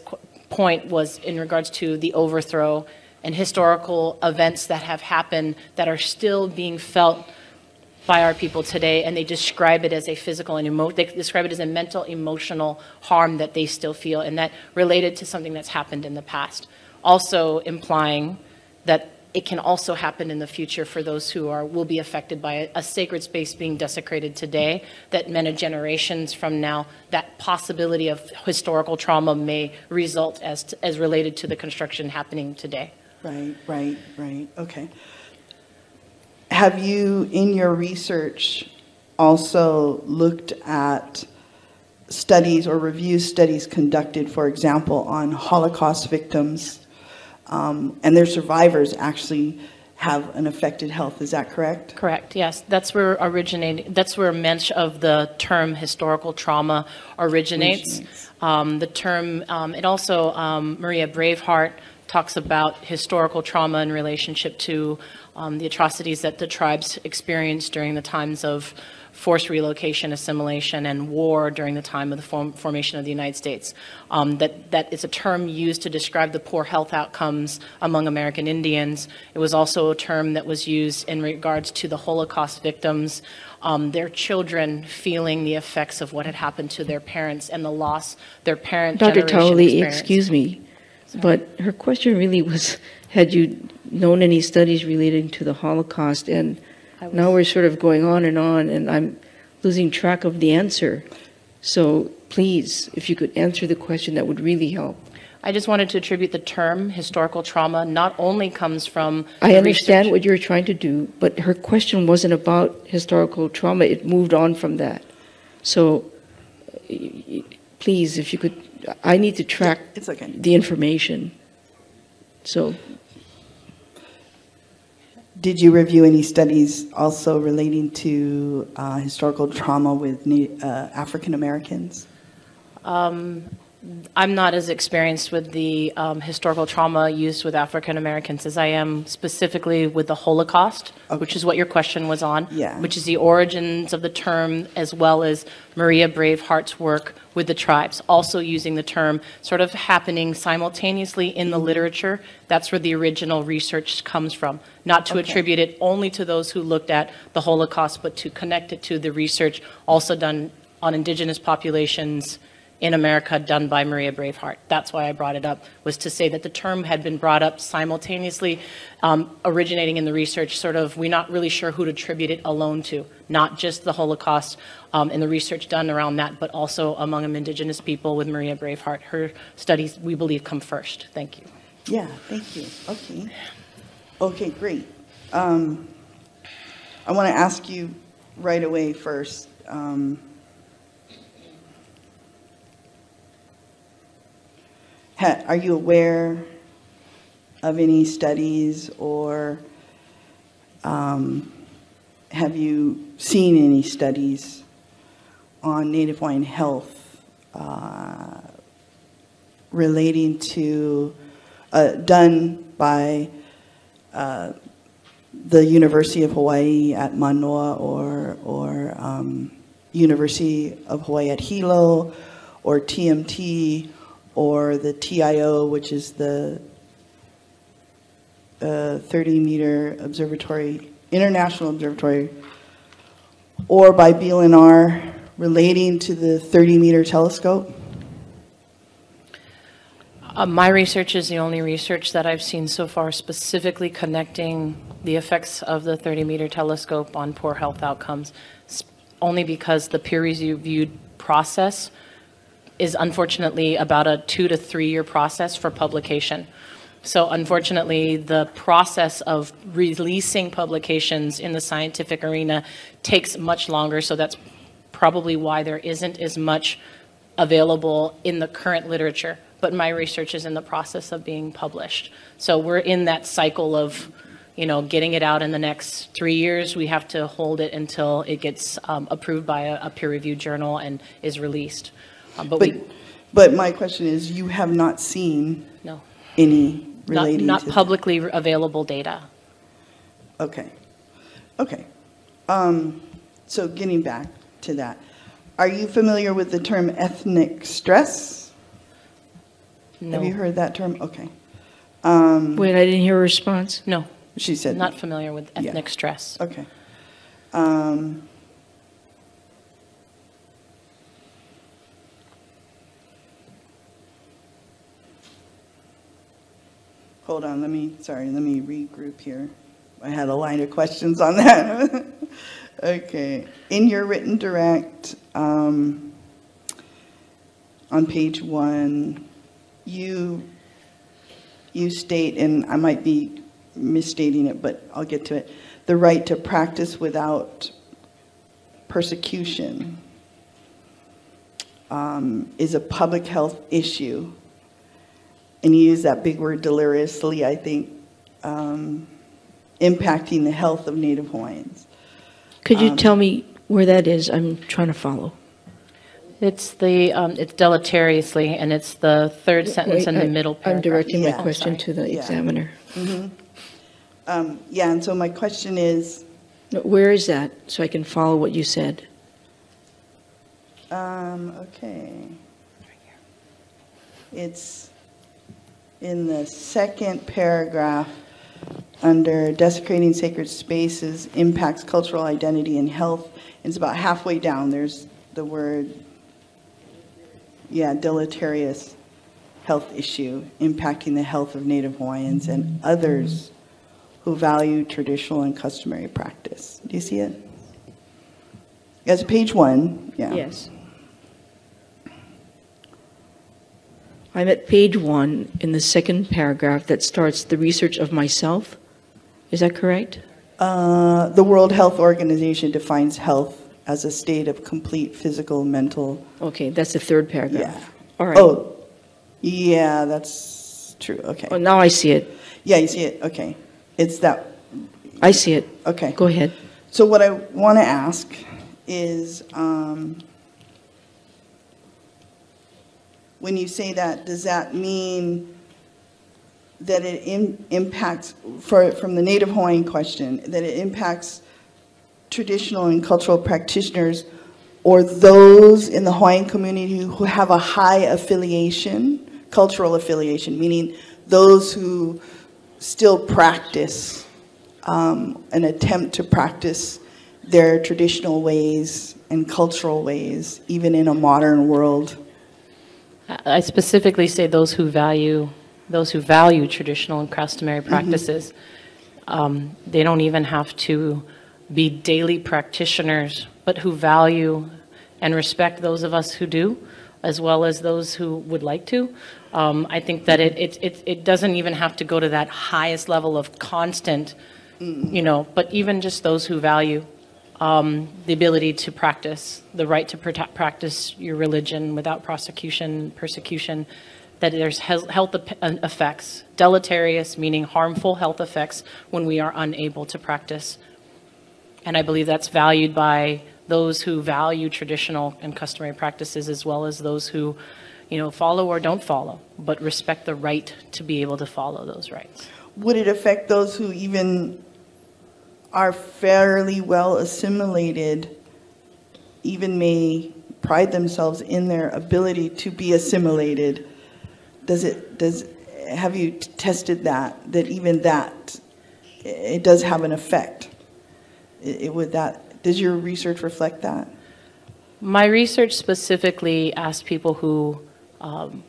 point was in regards to the overthrow and historical events that have happened that are still being felt by our people today, and they describe it as a physical and they describe it as a mental, emotional harm that they still feel, and that related to something that's happened in the past. Also implying that it can also happen in the future for those who will be affected by a sacred space being desecrated today, that many generations from now, that possibility of historical trauma may result as related to the construction happening today. Right. Okay. Have you, in your research, also looked at studies or reviewed studies conducted, for example, on Holocaust victims, and their survivors actually have an affected health? Is that correct? Correct, yes. That's where much of the term historical trauma originates. The term, it also, Maria Braveheart talks about historical trauma in relationship to the atrocities that the tribes experienced during the times of forced relocation, assimilation, and war during the time of the formation of the United States. That is a term used to describe the poor health outcomes among American Indians. It was also a term that was used in regards to the Holocaust victims, their children feeling the effects of what had happened to their parents and the loss their parent Dr. generation Taualii, experienced. excuse me, but her question really was, had you known any studies relating to the Holocaust? And now we're sort of going on, and I'm losing track of the answer. So please, if you could answer the question, that would really help. I just wanted to attribute the term historical trauma not only comes from I understand what you're trying to do, but her question wasn't about historical trauma. It moved on from that. So please, if you could, I need to track the information. So, did you review any studies also relating to historical trauma with African Americans? I'm not as experienced with the historical trauma used with African Americans as I am specifically with the Holocaust, which is what your question was on, which is the origins of the term, as well as Maria Braveheart's work with the tribes, also using the term sort of happening simultaneously in the literature. That's where the original research comes from, not to attribute it only to those who looked at the Holocaust, but to connect it to the research also done on indigenous populations in America done by Maria Braveheart. That's why I brought it up, was to say that the term had been brought up simultaneously, originating in the research, sort of, we're not really sure who to attribute it alone to, not just the Holocaust and the research done around that, but also among indigenous people with Maria Braveheart. Her studies, we believe, come first. Thank you. Yeah, thank you. Okay, great. I want to ask you right away first, are you aware of any studies, or have you seen any studies on Native Hawaiian health relating to, done by the University of Hawaii at Manoa, or University of Hawaii at Hilo, or TMT, or the TIO, which is the 30-meter observatory, international observatory, or by BLNR relating to the 30-meter telescope? My research is the only research that I've seen so far specifically connecting the effects of the 30-meter telescope on poor health outcomes, only because the peer-reviewed process is unfortunately about a 2 to 3 year process for publication. So unfortunately, the process of releasing publications in the scientific arena takes much longer, so that's probably why there isn't as much available in the current literature, but my research is in the process of being published. So we're in that cycle of getting it out in the next 3 years. We have to hold it until it gets approved by a peer-reviewed journal and is released. But my question is, you have not seen No. any relating not to publicly available data. Okay. Okay. So getting back to that, are you familiar with the term ethnic stress? No. Have you heard that term? Okay. Wait, I didn't hear a response. No. She said Not familiar with ethnic stress. Okay. Hold on, let me regroup here. I had a line of questions on that. Okay. In your written direct, on page 1, you state, and I might be misstating it, but I'll get to it, the right to practice without persecution is a public health issue. And you use that big word deliriously, I think, impacting the health of Native Hawaiians. Could you tell me where that is? I'm trying to follow. It's deleteriously, and it's the third sentence in the middle paragraph. I'm directing my Yeah, question sorry. to the Yeah. examiner. Yeah, and so my question is, No, where is that, so I can follow what you said? okay. It's in the second paragraph under desecrating sacred spaces impacts cultural identity and health. It's about halfway down. There's the word, deleterious health issue impacting the health of Native Hawaiians and others who value traditional and customary practice. Do you see it? Yes, page 1. Yeah. Yes. I'm at page 1 in the second paragraph that starts the research of myself. Is that correct? The World Health Organization defines health as a state of complete physical, mental. Okay, that's the third paragraph. Yeah. All right. Oh, yeah, that's true. Okay. Oh, now I see it. Yeah, you see it. Okay. It's that. I see it. Okay. Go ahead. So what I want to ask is, when you say that, does that mean that it impacts, from the Native Hawaiian question, that it impacts traditional and cultural practitioners or those in the Hawaiian community who have a high affiliation, cultural affiliation, meaning those who still practice, an attempt to practice their traditional ways and cultural ways, even in a modern world? I specifically say those who value traditional and customary practices. They don't even have to be daily practitioners, but who value and respect those of us who do, as well as those who would like to. I think that it doesn't even have to go to that highest level of constant, but even just those who value the ability to practice, the right to practice your religion without persecution, that there's health effects, deleterious, meaning harmful health effects when we are unable to practice. And I believe that's valued by those who value traditional and customary practices, as well as those who, follow or don't follow, but respect the right to be able to follow those rights. Would it affect those who even are fairly well assimilated, even may pride themselves in their ability to be assimilated? Have you tested that even that, it does have an effect? Does your research reflect that? My research specifically asked people who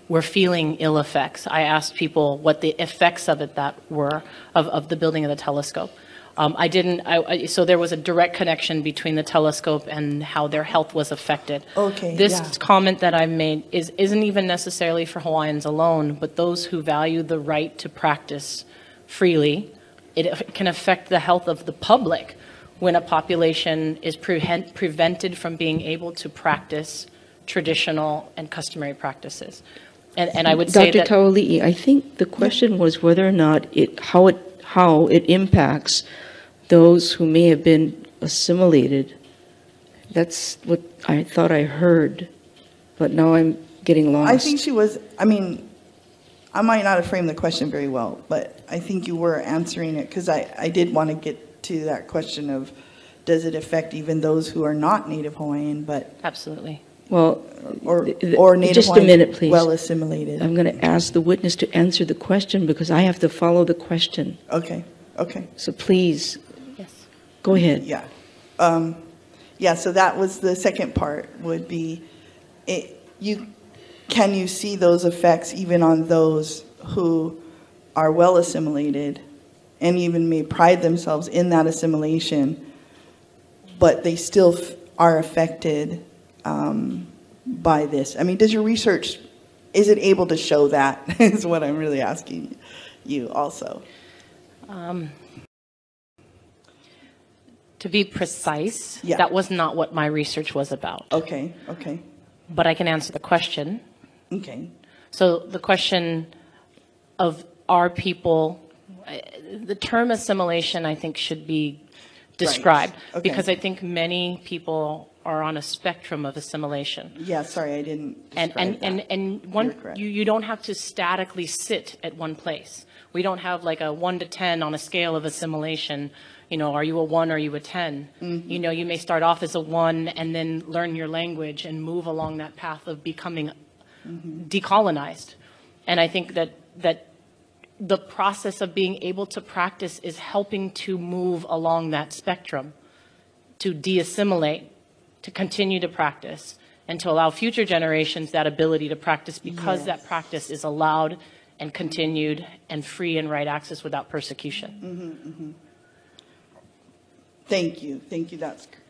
were feeling ill effects. I asked people what the effects of it were, of the building of the telescope. So there was a direct connection between the telescope and how their health was affected. Okay. This comment that I've made isn't even necessarily for Hawaiians alone, but those who value the right to practice freely. It can affect the health of the public when a population is prevented from being able to practice traditional and customary practices. And I would say Dr. that— Taualii, I think the question was whether or not how how it impacts those who may have been assimilated. That's what I thought I heard, but now I'm getting lost. I think she was, I mean, I might not have framed the question very well, but I think you were answering it, because I did want to get to that question of, does it affect even those who are not Native Hawaiian, but... Absolutely. Well, or Native just Hawaiian, a minute, please. Well assimilated. I'm going to ask the witness to answer the question because I have to follow the question. Okay, okay. So please, yes, go ahead. Yeah. Yeah, so that was the second part, would be, can you see those effects even on those who are well assimilated and even may pride themselves in that assimilation, but they still are affected by this? I mean, does your research, is it able to show that, is what I'm really asking you also. To be precise, Yeah. that was not what my research was about. Okay, okay. But I can answer the question. Okay. So the question of are people, the term assimilation I think should be described, Right. Okay. because I think many people are on a spectrum of assimilation. Yeah, sorry, I didn't describe that. And You're one, correct. you don't have to statically sit at one place. We don't have like a 1 to 10 on a scale of assimilation. You know, are you a 1, are you a 10? Mm-hmm. You know, you may start off as a 1 and then learn your language and move along that path of becoming decolonized. And I think that the process of being able to practice is helping to move along that spectrum, to de-assimilate, to continue to practice, and to allow future generations that ability to practice, because Yes. that practice is allowed and continued and free and right access without persecution. Mm-hmm, mm-hmm. Thank you,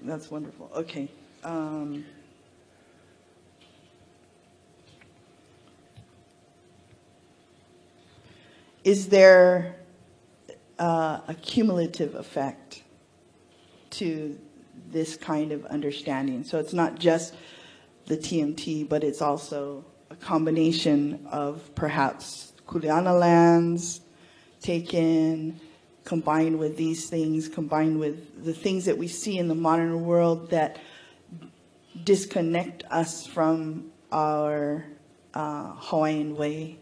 that's wonderful. Okay. Is there a cumulative effect to this kind of understanding? So it's not just the TMT, but it's also a combination of perhaps Kuleana lands taken, combined with these things, combined with the things that we see in the modern world that disconnect us from our Hawaiian way.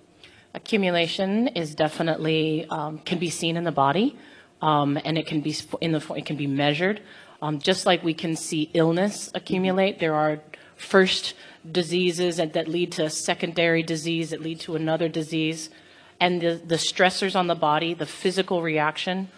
Accumulation is definitely can be seen in the body, and it can be it can be measured. Just like we can see illness accumulate, there are first diseases that lead to a secondary disease that lead to another disease, and the stressors on the body, the physical reaction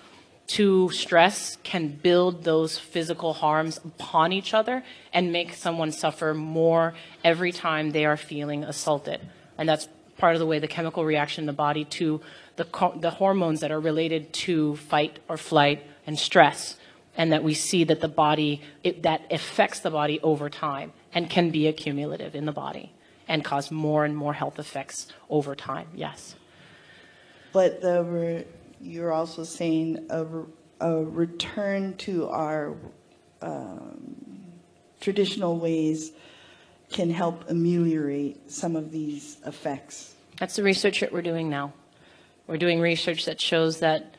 to stress, can build those physical harms upon each other and make someone suffer more every time they are feeling assaulted, and that's part of the way the chemical reaction in the body to the hormones that are related to fight or flight and stress, and that we see that the body, that affects the body over time and can be accumulative in the body and cause more and more health effects over time, yes. But you're also saying a return to our traditional ways can help ameliorate some of these effects. That's the research that we're doing now. We're doing research that shows that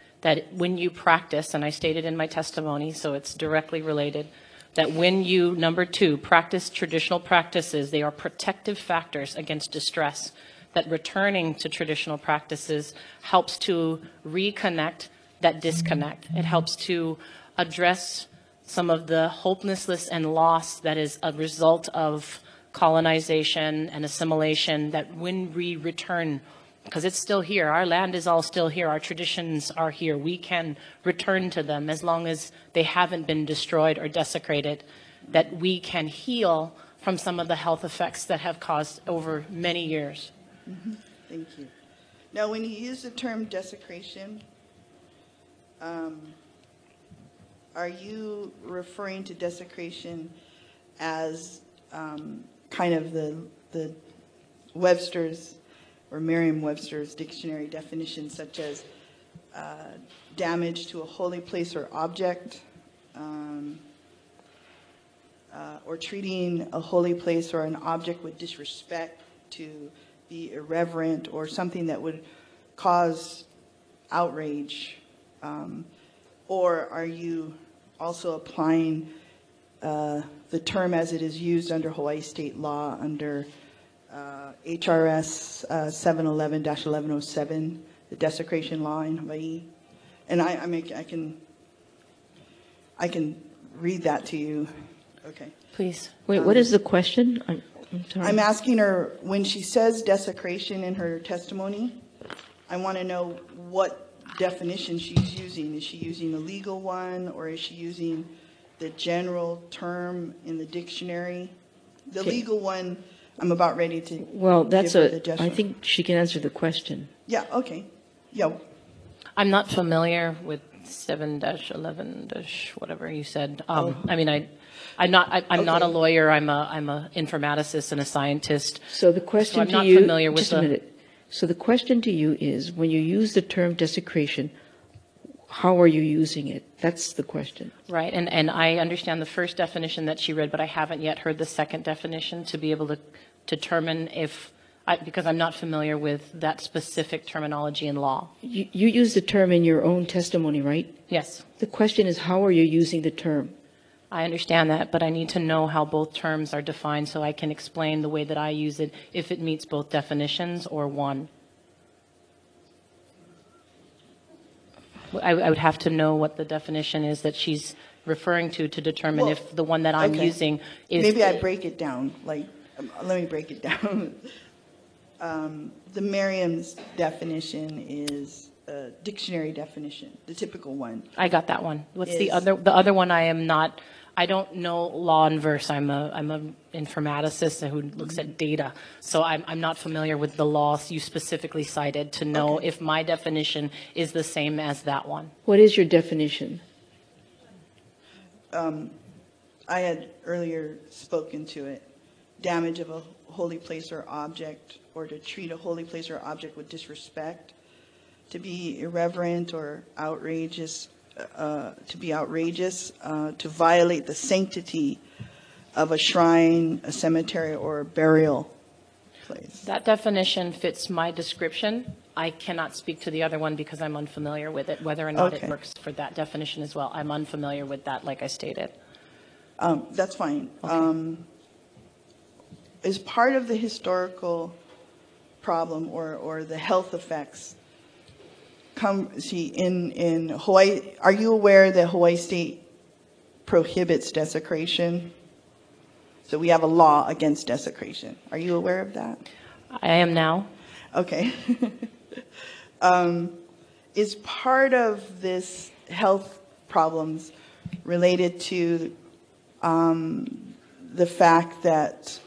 when you practice, and I stated in my testimony, so it's directly related, that when you, number 2, practice traditional practices, they are protective factors against distress, that returning to traditional practices helps to reconnect that disconnect. It helps to address some of the hopelessness and loss that is a result of colonization and assimilation, that when we return, because it's still here, our land is all still here, our traditions are here, we can return to them as long as they haven't been destroyed or desecrated, that we can heal from some of the health effects that have caused over many years. Mm-hmm. Thank you. Now, when you use the term desecration, are you referring to desecration as kind of the Webster's or Merriam-Webster's dictionary definition, such as damage to a holy place or object, or treating a holy place or an object with disrespect, to be irreverent, or something that would cause outrage Or are you also applying the term as it is used under Hawaii state law under HRS 711-1107, the desecration law in Hawaii? And I can read that to you. Okay. Please. Wait, what is the question? I'm sorry. I'm asking her, when she says desecration in her testimony, I want to know what definition she's using. Is she using a legal one, or is she using the general term in the dictionary? The Okay. legal one, I'm about ready to Well, that's give her the I definition. think she can answer the question. Yeah, okay. Yeah, I'm not familiar with 7-11- whatever you said. I mean, I'm not a lawyer. I'm a informaticist and a scientist. So the question I'm to not you, familiar with just a minute. So the question to you is, when you use the term desecration, how are you using it? That's the question. Right, and I understand the first definition that she read, but I haven't yet heard the second definition to be able to determine if, because I'm not familiar with that specific terminology in law. You use the term in your own testimony, right? Yes. The question is, how are you using the term? I understand that, but I need to know how both terms are defined so I can explain the way that I use it, if it meets both definitions or one. I would have to know what the definition is that she's referring to determine if the one that I'm using is... Maybe I break it down. Like, let me break it down. The Merriam's definition is a dictionary definition, the typical one. I got that one. What's the other? The other one I am not. I don't know law and verse. I'm a informaticist who looks at data. So I'm not familiar with the law you specifically cited to know if my definition is the same as that one. What is your definition? I had earlier spoken to it. Damage of a holy place or object, or to treat a holy place or object with disrespect, to be irreverent or outrageous, to violate the sanctity of a shrine, a cemetery, or a burial place. That definition fits my description. I cannot speak to the other one because I'm unfamiliar with it, whether or not it works for that definition as well. I'm unfamiliar with that, like I stated. That's fine. As part of the historical problem or the health effects, in Hawaii, are you aware that Hawaii state prohibits desecration? So we have a law against desecration. Are you aware of that? I am now. Okay. Is part of this health problems related to the fact that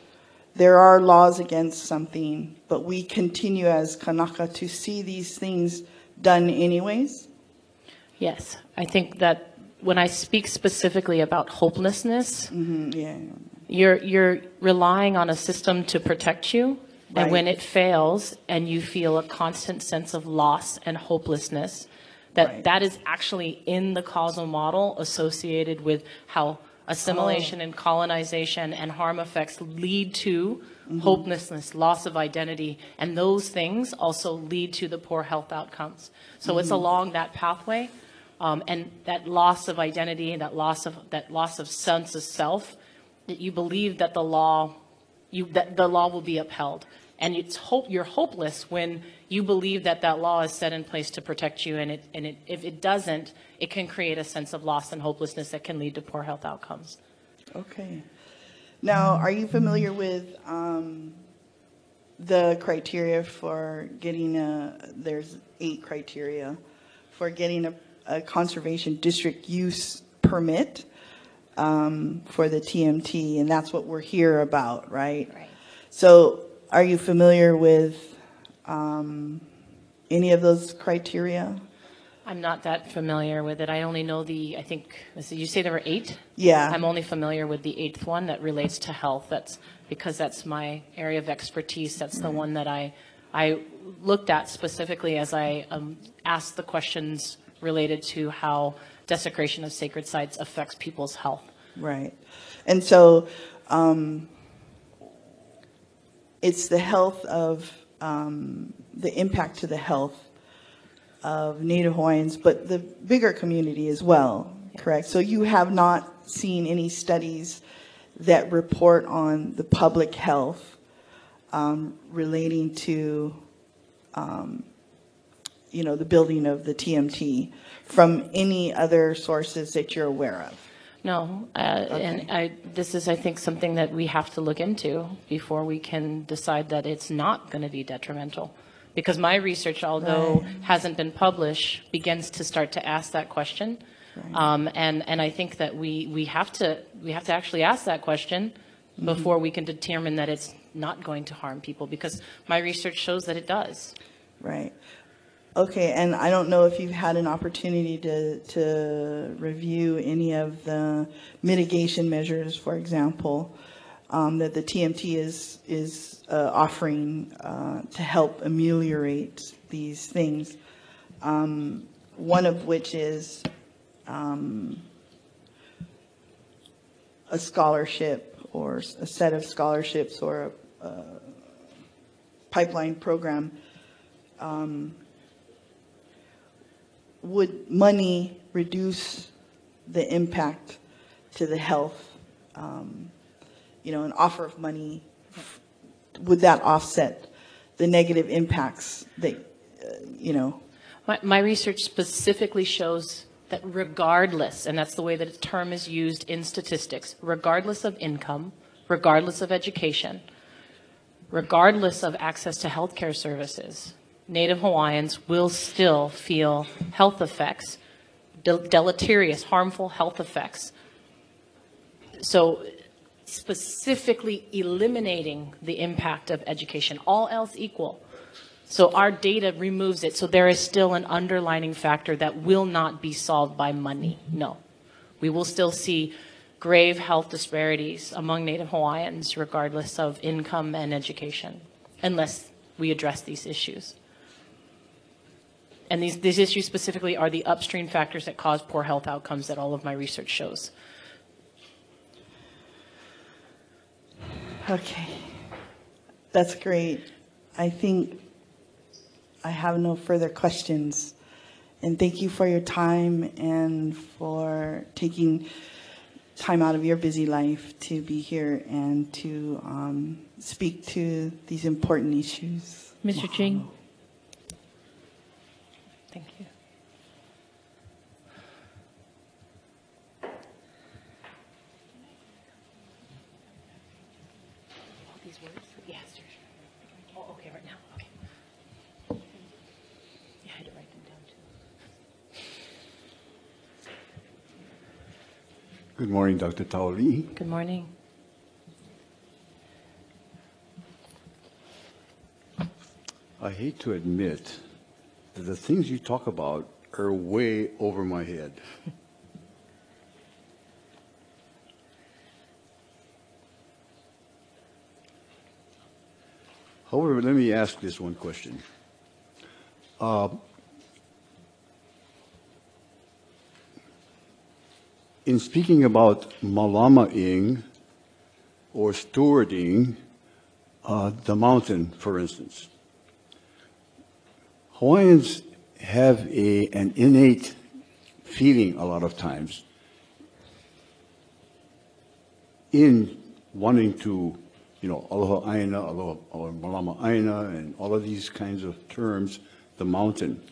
there are laws against something, but we continue as Kanaka to see these things done anyways? Yes. I think that when I speak specifically about hopelessness, you're relying on a system to protect you. Right. And when it fails and you feel a constant sense of loss and hopelessness, that is actually in the causal model associated with how assimilation and colonization and harm effects lead to hopelessness, loss of identity, and those things also lead to the poor health outcomes. So it's along that pathway, and that loss of identity, that loss of sense of self, that you believe that the law will be upheld, and you're hopeless when you believe that law is set in place to protect you, and if it doesn't, it can create a sense of loss and hopelessness that can lead to poor health outcomes. Okay. Now, are you familiar with the criteria for getting there's 8 criteria for getting a conservation district use permit for the TMT, and that's what we're here about, right? Right. So are you familiar with any of those criteria? I'm not that familiar with it. I only know I think, you say there were 8? Yeah. I'm only familiar with the 8th one that relates to health. That's because that's my area of expertise. That's the one that I looked at specifically as I asked the questions related to how desecration of sacred sites affects people's health. Right. And so it's the health of, the impact to the health of Native Hawaiians, but the bigger community as well, correct? So you have not seen any studies that report on the public health relating to, the building of the TMT from any other sources that you're aware of? No, and this is, I think, something that we have to look into before we can decide that it's not going to be detrimental. Because my research, although hasn't been published, begins to start to ask that question. And I think that we have to actually ask that question before we can determine that it's not going to harm people, because my research shows that it does. Right. Okay, and I don't know if you've had an opportunity to review any of the mitigation measures, for example, that the TMT is offering to help ameliorate these things. One of which is a scholarship or a set of scholarships or a pipeline program. Would money reduce the impact to the health? An offer of money, would that offset the negative impacts that, My research specifically shows that regardless, and that's the way that the term is used in statistics, regardless of income, regardless of education, regardless of access to healthcare services, Native Hawaiians will still feel health effects, deleterious, harmful health effects. So specifically eliminating the impact of education, all else equal. So our data removes it. So there is still an underlining factor that will not be solved by money. No. We will still see grave health disparities among Native Hawaiians regardless of income and education, unless we address these issues. And these issues specifically are the upstream factors that cause poor health outcomes that all of my research shows. Okay, that's great. I think I have no further questions. And thank you for your time and for taking time out of your busy life to be here and to speak to these important issues. Mr. Ching. Thank you. All these words? Yes. Oh, okay, right now. Okay. Yeah, I had to write them down too. Good morning, Dr. Taualii. Good morning. I hate to admit that the things you talk about are way over my head. However, let me ask this one question. In speaking about malamaing or stewarding the mountain, for instance, Hawaiians have an innate feeling a lot of times in wanting to, aloha aina, aloha or malama aina, and all of these kinds of terms, the mountain.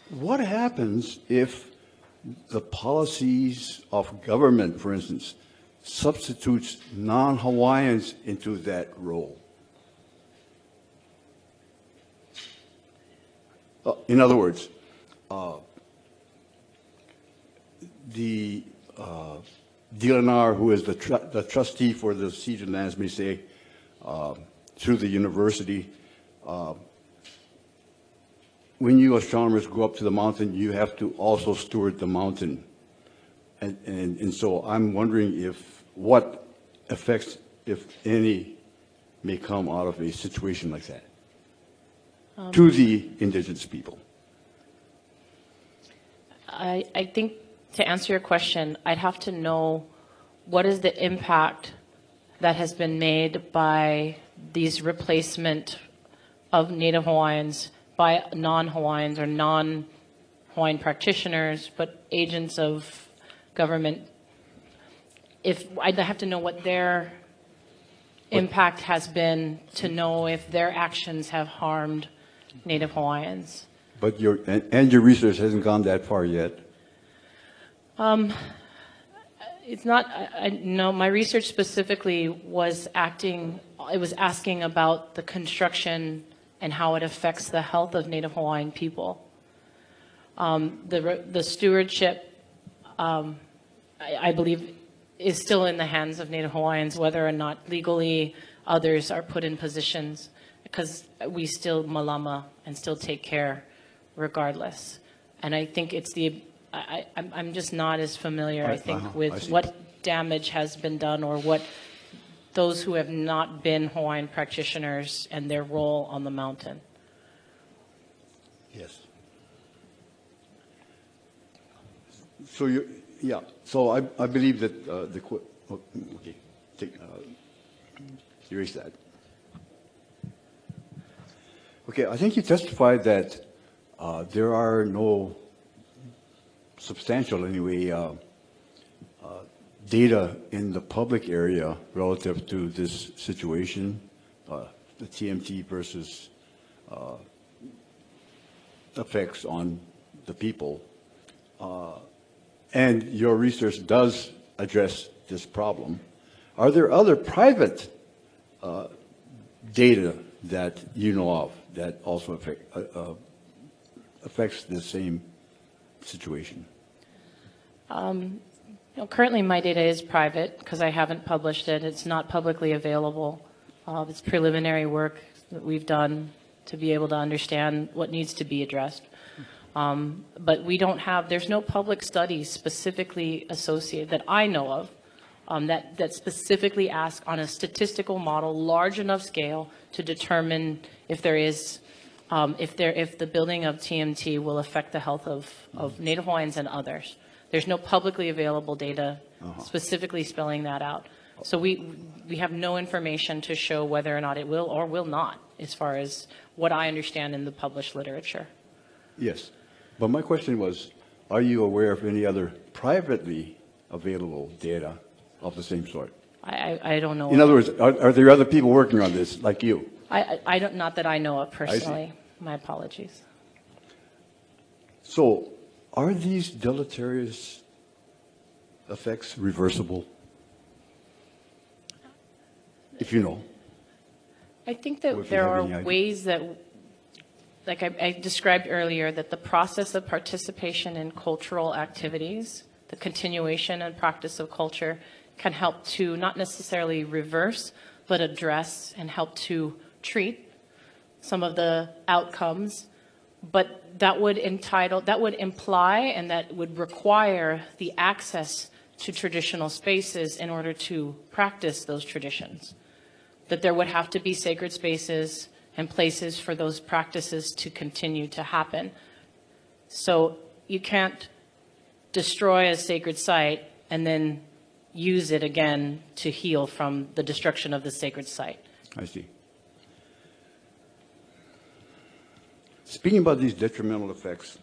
What happens if the policies of government, for instance, substitutes non-Hawaiians into that role? In other words, the DLNR, who is the trustee for the ceded lands, may say, through the university, when you astronomers go up to the mountain, you have to also steward the mountain. And so I'm wondering what effects, if any, may come out of a situation like that to the indigenous people. I think to answer your question, I'd have to know what is the impact that has been made by these replacement of Native Hawaiians by non-Hawaiians or non-Hawaiian practitioners, but agents of government. If I'd have to know what their impact has been to know if their actions have harmed Native Hawaiians. But your research hasn't gone that far yet. It's not, no, my research specifically was asking about the construction and how it affects the health of Native Hawaiian people. The stewardship, I believe, is still in the hands of Native Hawaiians, whether or not legally others are put in positions, because we still malama and still take care regardless. And I think it's I'm just not as familiar, I think, with what damage has been done or what those who have not been Hawaiian practitioners and their role on the mountain. Yes. So so I believe that okay, erase that. Okay, I think you testified that there are no substantial, anyway, data in the public area relative to this situation, the TMT versus effects on the people. And your research does address this problem. Are there other private data that you know of that also affects the same situation? Currently my data is private because I haven't published it. It's not publicly available. It's preliminary work that we've done to be able to understand what needs to be addressed. But we don't have, there's no public studies specifically associated that I know of that specifically ask on a statistical model, large enough scale to determine if there is, if the building of TMT will affect the health of Native Hawaiians and others. There's no publicly available data specifically spelling that out. So we have no information to show whether or not it will or will not, as far as what I understand in the published literature. Yes, but my question was, are you aware of any other privately available data of the same sort? I don't know. In other words, are there other people working on this like you? I don't, not that I know of personally. My apologies. So, are these deleterious effects reversible? If you know. I think that there are ways that, like I described earlier, that the process of participation in cultural activities, the continuation and practice of culture, can help to not necessarily reverse, but address and help to treat some of the outcomes. But that would imply and that would require the access to traditional spaces in order to practice those traditions. That there would have to be sacred spaces and places for those practices to continue to happen. So you can't destroy a sacred site and then use it again to heal from the destruction of the sacred site. I see. Speaking about these detrimental effects,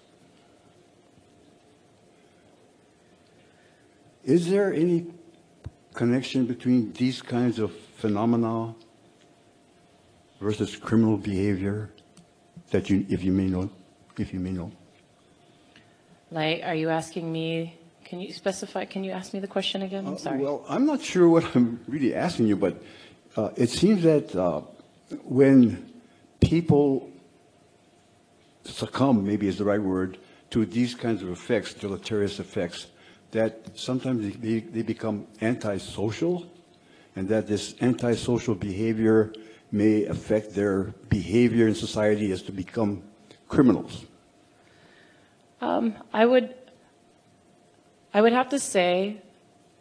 is there any connection between these kinds of phenomena versus criminal behavior that if you may know? Like, are you asking me, can you specify, can you ask me the question again? I'm sorry. Well, I'm not sure what I'm really asking you, but it seems that when people succumb, maybe is the right word, to these kinds of effects, deleterious effects, that sometimes they become antisocial, and that this antisocial behavior may affect their behavior in society as to become criminals. I would have to say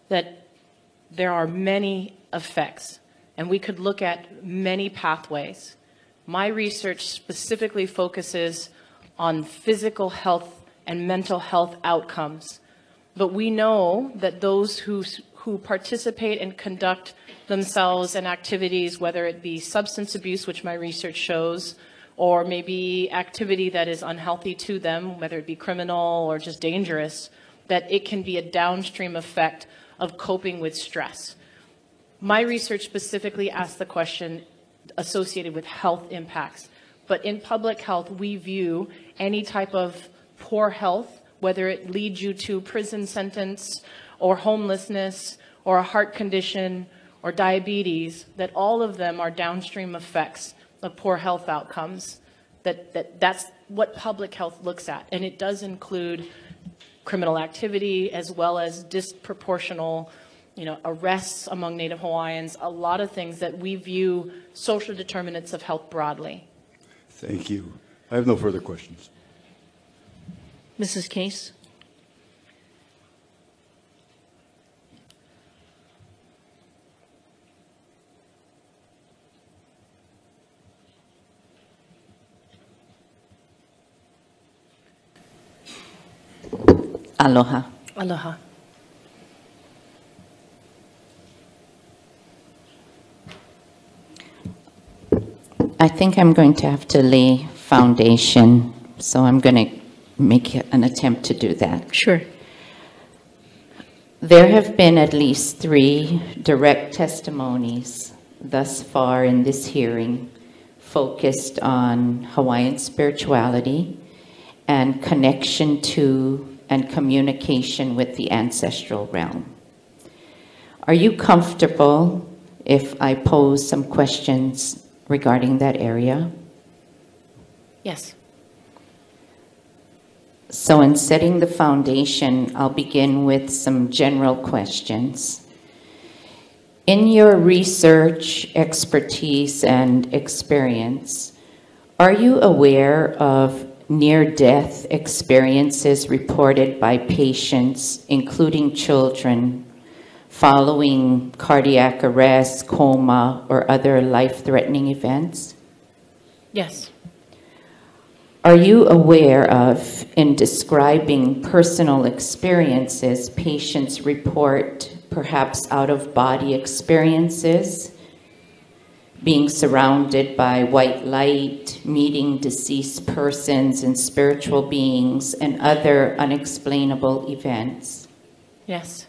that there are many effects, and we could look at many pathways. My research specifically focuses on physical health and mental health outcomes. But we know that those who participate and conduct themselves in activities, whether it be substance abuse, which my research shows, or maybe activity that is unhealthy to them, whether it be criminal or just dangerous, that it can be a downstream effect of coping with stress. My research specifically asked the question associated with health impacts. But in public health, we view any type of poor health, whether it leads you to prison sentence or homelessness or a heart condition or diabetes, that all of them are downstream effects of poor health outcomes. That's what public health looks at. And it does include criminal activity as well as disproportional arrests among Native Hawaiians, a lot of things that we view social determinants of health broadly. Thank you. I have no further questions. Mrs. Case? Aloha. Aloha. I think I'm going to have to lay foundation, so I'm going to make an attempt to do that. Sure. There have been at least 3 direct testimonies thus far in this hearing focused on Hawaiian spirituality and connection to and communication with the ancestral realm. Are you comfortable if I pose some questions regarding that area? Yes. So in setting the foundation, I'll begin with some general questions. In your research, expertise, and experience, are you aware of near-death experiences reported by patients, including children, following cardiac arrest, coma, or other life-threatening events? Yes. Are you aware of, in describing personal experiences, patients report perhaps out-of-body experiences, being surrounded by white light, meeting deceased persons and spiritual beings, and other unexplainable events? Yes.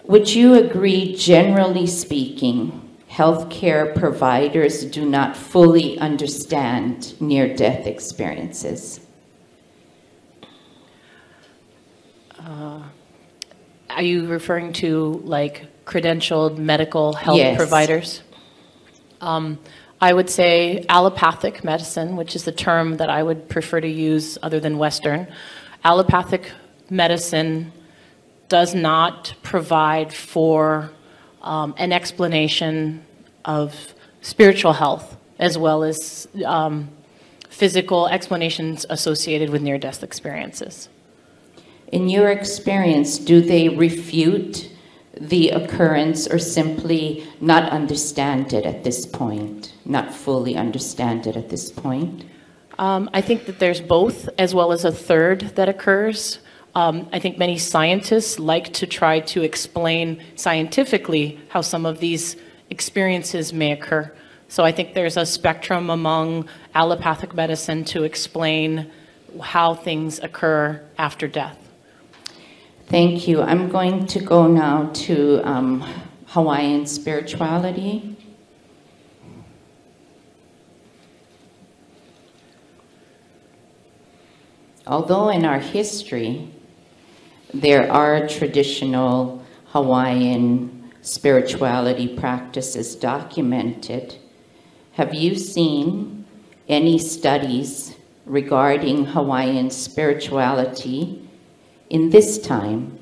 Would you agree, generally speaking, healthcare providers do not fully understand near-death experiences? Are you referring to like credentialed medical health Yes. providers? I would say allopathic medicine, which is the term that I would prefer to use other than Western. Allopathic medicine does not provide for an explanation of spiritual health as well as physical explanations associated with near-death experiences. In your experience, do they refute the occurrence or simply not understand it at this point, not fully understand it at this point? I think that there's both, as well as a third that occurs. I think many scientists like to try to explain scientifically how some of these experiences may occur. So I think there's a spectrum among allopathic medicine to explain how things occur after death. Thank you. I'm going to go now to Hawaiian spirituality. Although in our history, there are traditional Hawaiian spirituality practices documented, have you seen any studies regarding Hawaiian spirituality in this time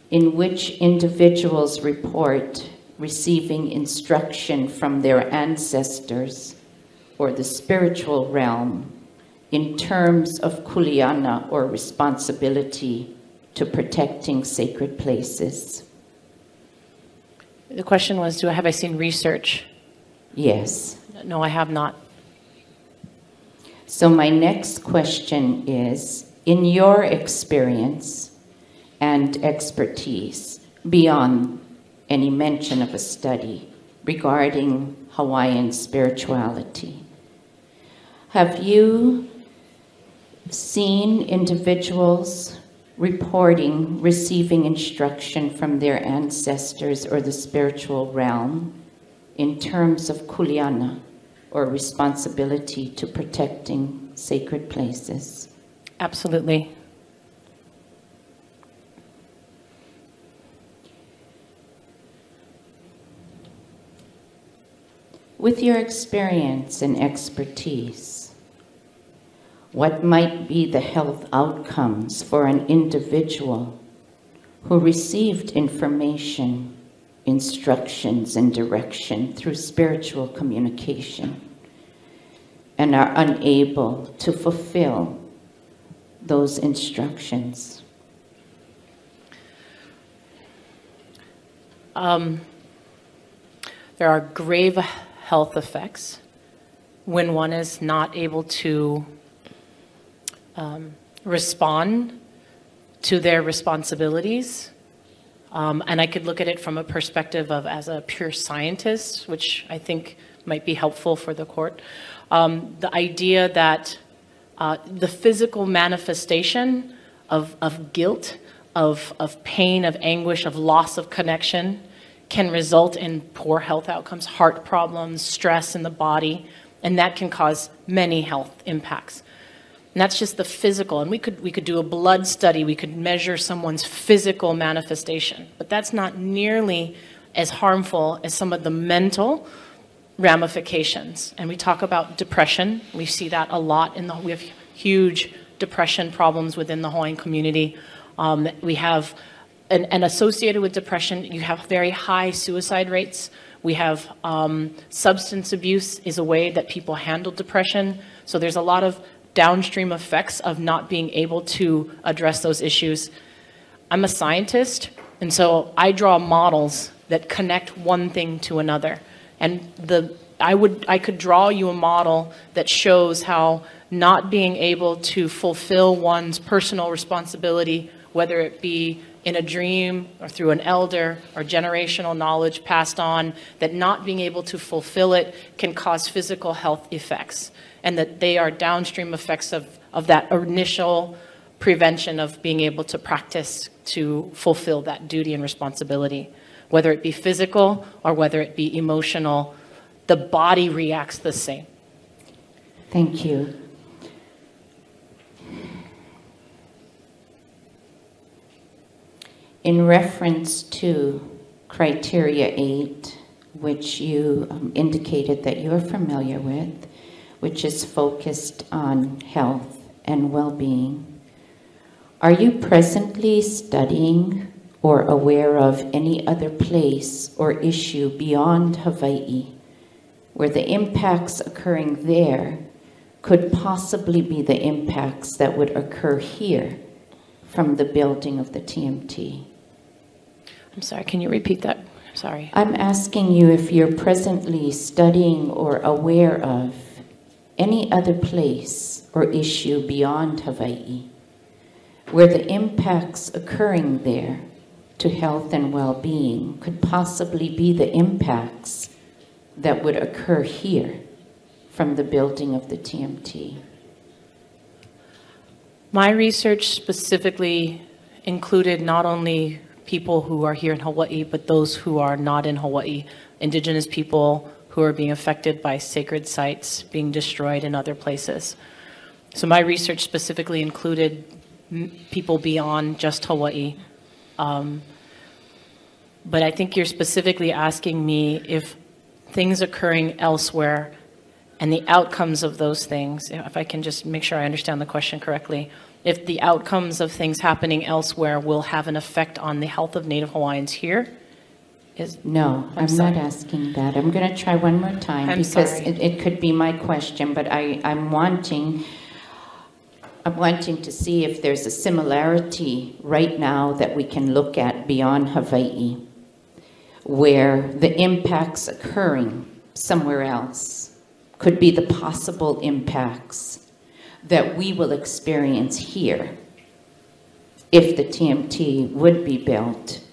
in which individuals report receiving instruction from their ancestors or the spiritual realm in terms of kuleana or responsibility to protecting sacred places? The question was, have I seen research? Yes. No, I have not. So my next question is, in your experience and expertise, beyond any mention of a study regarding Hawaiian spirituality, Have you seen individuals reporting receiving instruction from their ancestors or the spiritual realm in terms of kuleana, or responsibility to protecting sacred places? Absolutely. With your experience and expertise, what might be the health outcomes for an individual who received information, instructions, and direction through spiritual communication and are unable to fulfill those instructions? There are grave health effects when one is not able to respond to their responsibilities. And I could look at it from a perspective of as a pure scientist, which I think might be helpful for the court. The idea that the physical manifestation of guilt, of pain, of anguish, of loss of connection can result in poor health outcomes, heart problems, stress in the body, and that can cause many health impacts. And that's just the physical. And we could do a blood study, we could measure someone's physical manifestation, but that's not nearly as harmful as some of the mental ramifications. And we talk about depression. We see that a lot we have huge depression problems within the Hawaiian community. We have, and associated with depression, you have very high suicide rates. We have substance abuse is a way that people handle depression. So there's a lot of downstream effects of not being able to address those issues. I'm a scientist, and so I draw models that connect one thing to another. And I could draw you a model that shows how not being able to fulfill one's personal responsibility, whether it be in a dream or through an elder or generational knowledge passed on, that not being able to fulfill it can cause physical health effects, and that they are downstream effects of that initial prevention of being able to practice to fulfill that duty and responsibility. Whether it be physical or whether it be emotional, the body reacts the same. Thank you. In reference to criteria 8, which you indicated that you're familiar with, which is focused on health and well-being, are you presently studying or aware of any other place or issue beyond Hawaii where the impacts occurring there could possibly be the impacts that would occur here from the building of the TMT? I'm sorry, can you repeat that? I'm sorry. I'm asking you if you're presently studying or aware of any other place or issue beyond Hawaii where the impacts occurring there to health and well-being could possibly be the impacts that would occur here from the building of the TMT. My research specifically included not only people who are here in Hawaii, but those who are not in Hawaii, indigenous people who are being affected by sacred sites being destroyed in other places. So my research specifically included people beyond just Hawaii. But I think you're specifically asking me if things occurring elsewhere and the outcomes of those things, if I can just make sure I understand the question correctly, if the outcomes of things happening elsewhere will have an effect on the health of Native Hawaiians here? No, I'm not asking that. I'm going to try one more time because it could be my question, but I'm wanting to see if there's a similarity right now that we can look at beyond Hawaii, where the impacts occurring somewhere else could be the possible impacts that we will experience here if the TMT would be built.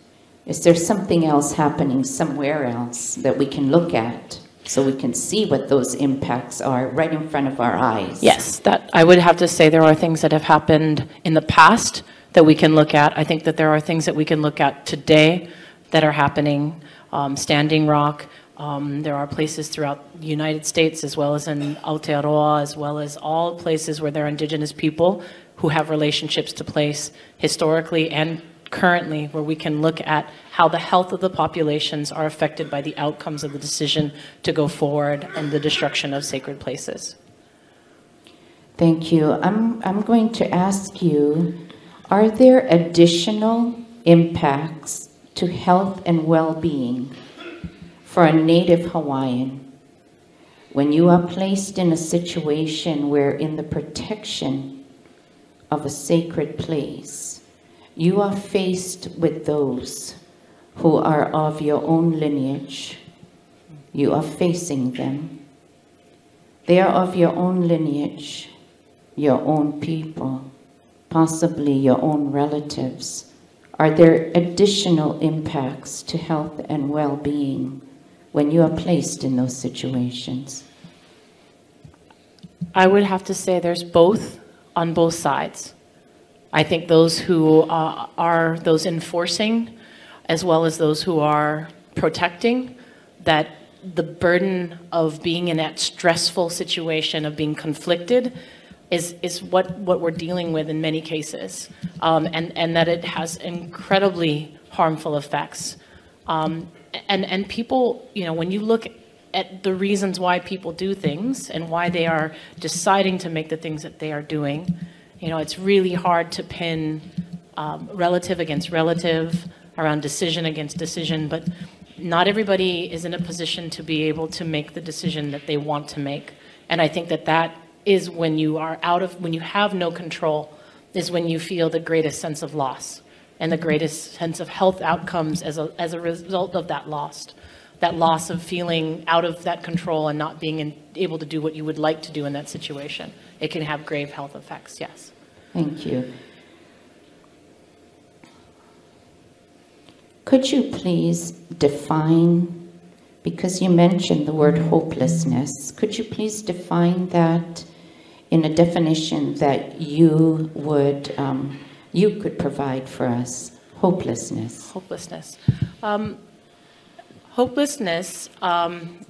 Is there something else happening somewhere else that we can look at so we can see what those impacts are right in front of our eyes. Yes, that I would have to say there are things that have happened in the past that we can look at. I think that there are things that we can look at today that are happening. Standing Rock, there are places throughout the United States, as well as in Aotearoa, as well as all places where there are indigenous people who have relationships to place historically and currently, where we can look at how the health of the populations are affected by the outcomes of the decision to go forward and the destruction of sacred places. Thank you. I'm going to ask you, are there additional impacts to health and well-being for a native Hawaiian when you are placed in a situation where in the protection of a sacred place, you are faced with those who are of your own lineage. You are facing them. They are of your own lineage, your own people, possibly your own relatives. Are there additional impacts to health and well-being when you are placed in those situations? I would have to say there's both on both sides. I think those who are those enforcing, as well as those who are protecting, that the burden of being in that stressful situation of being conflicted is what we're dealing with in many cases, and that it has incredibly harmful effects. And people, you know, when you look at the reasons why people do things and why they are deciding to make the things that they are doing, you know, it's really hard to pin relative against relative, around decision against decision, but not everybody is in a position to be able to make the decision that they want to make. And I think that that is when you are when you have no control, is when you feel the greatest sense of loss and the greatest sense of health outcomes as a result of that loss of feeling out of that control and not being able to do what you would like to do in that situation. It can have grave health effects, yes. Thank you. Could you please define, because you mentioned the word hopelessness, could you please define that in a definition that you would, you could provide for us? Hopelessness. Hopelessness. Hopelessness,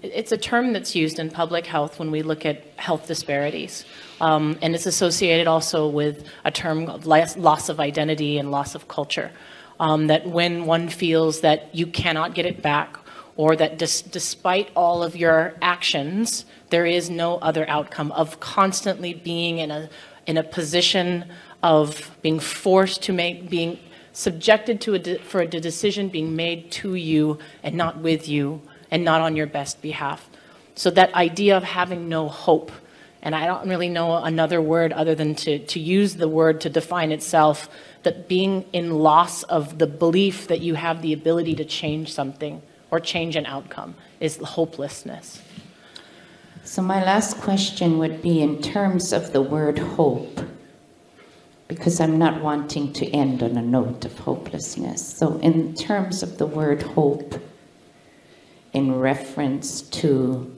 it's a term that's used in public health when we look at health disparities. And it's associated also with a term of loss of identity and loss of culture. That when one feels that you cannot get it back, or that despite all of your actions, there is no other outcome, of constantly being in a position of being forced to being subjected to for a decision being made to you and not with you and not on your best behalf. So that idea of having no hope, and I don't really know another word other than to use the word to define itself, that being in loss of the belief that you have the ability to change something or change an outcome is hopelessness. So my last question would be in terms of the word hope, because I'm not wanting to end on a note of hopelessness. So in terms of the word hope, in reference to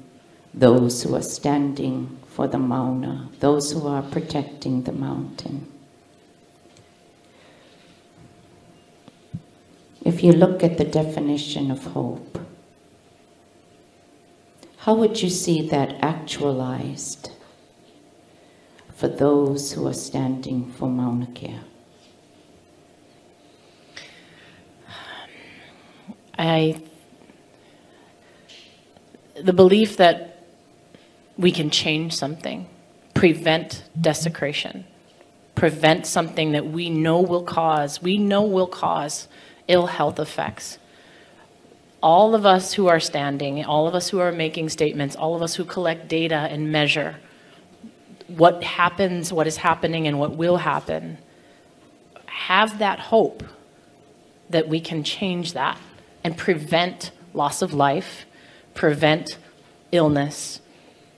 those who are standing for the Mauna, those who are protecting the mountain. If you look at the definition of hope, how would you see that actualized for those who are standing for MaunaKea? The belief that we can change something, prevent desecration, prevent something that we know will cause ill health effects. All of us who are standing, all of us who are making statements, all of us who collect data and measure what happens, what is happening, and what will happen, have that hope that we can change that and prevent loss of life, prevent illness,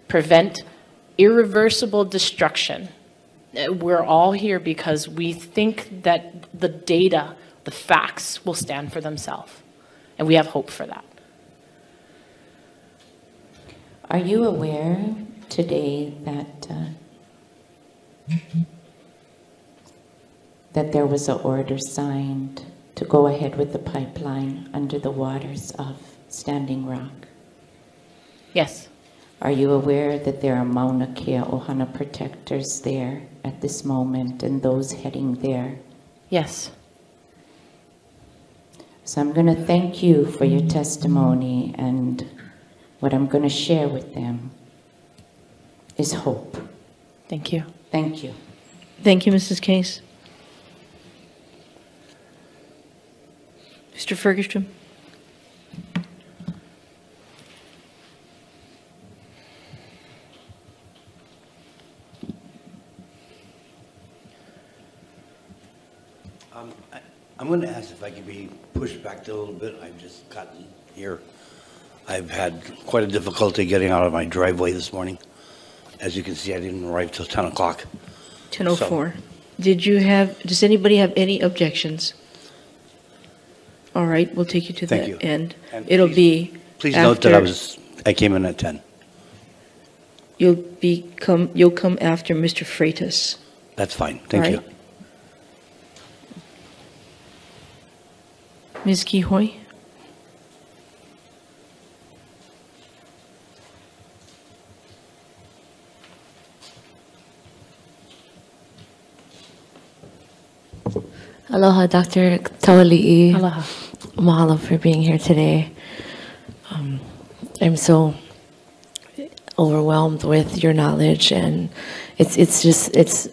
prevent irreversible destruction. We're all here because we think that the data, the facts will stand for themselves. And we have hope for that. Are you aware today that that there was an order signed to go ahead with the pipeline under the waters of Standing Rock? Yes. Are you aware that there are MaunaKea Ohana protectors there at this moment and those heading there? Yes. So I'm going to thank you for your testimony, and what I'm going to share with them is hope. Thank you. Thank you. Thank you, Mrs. Case. Mr. Fergestrom. I'm going to ask if I could be pushed back a little bit. I've just gotten here. I've had quite a difficulty getting out of my driveway this morning. As you can see, I didn't arrive till 10 o'clock. 10:04. Does anybody have any objections? All right, we'll take you to Thank the you. end. And It'll be Please note that after- I came in at 10. You'll come after Mr. Freitas. That's fine. Thank All you. right. Ms. Kihoy? Aloha, Dr. Taualii. Aloha. Mahalo for being here today. I'm so overwhelmed with your knowledge, and it's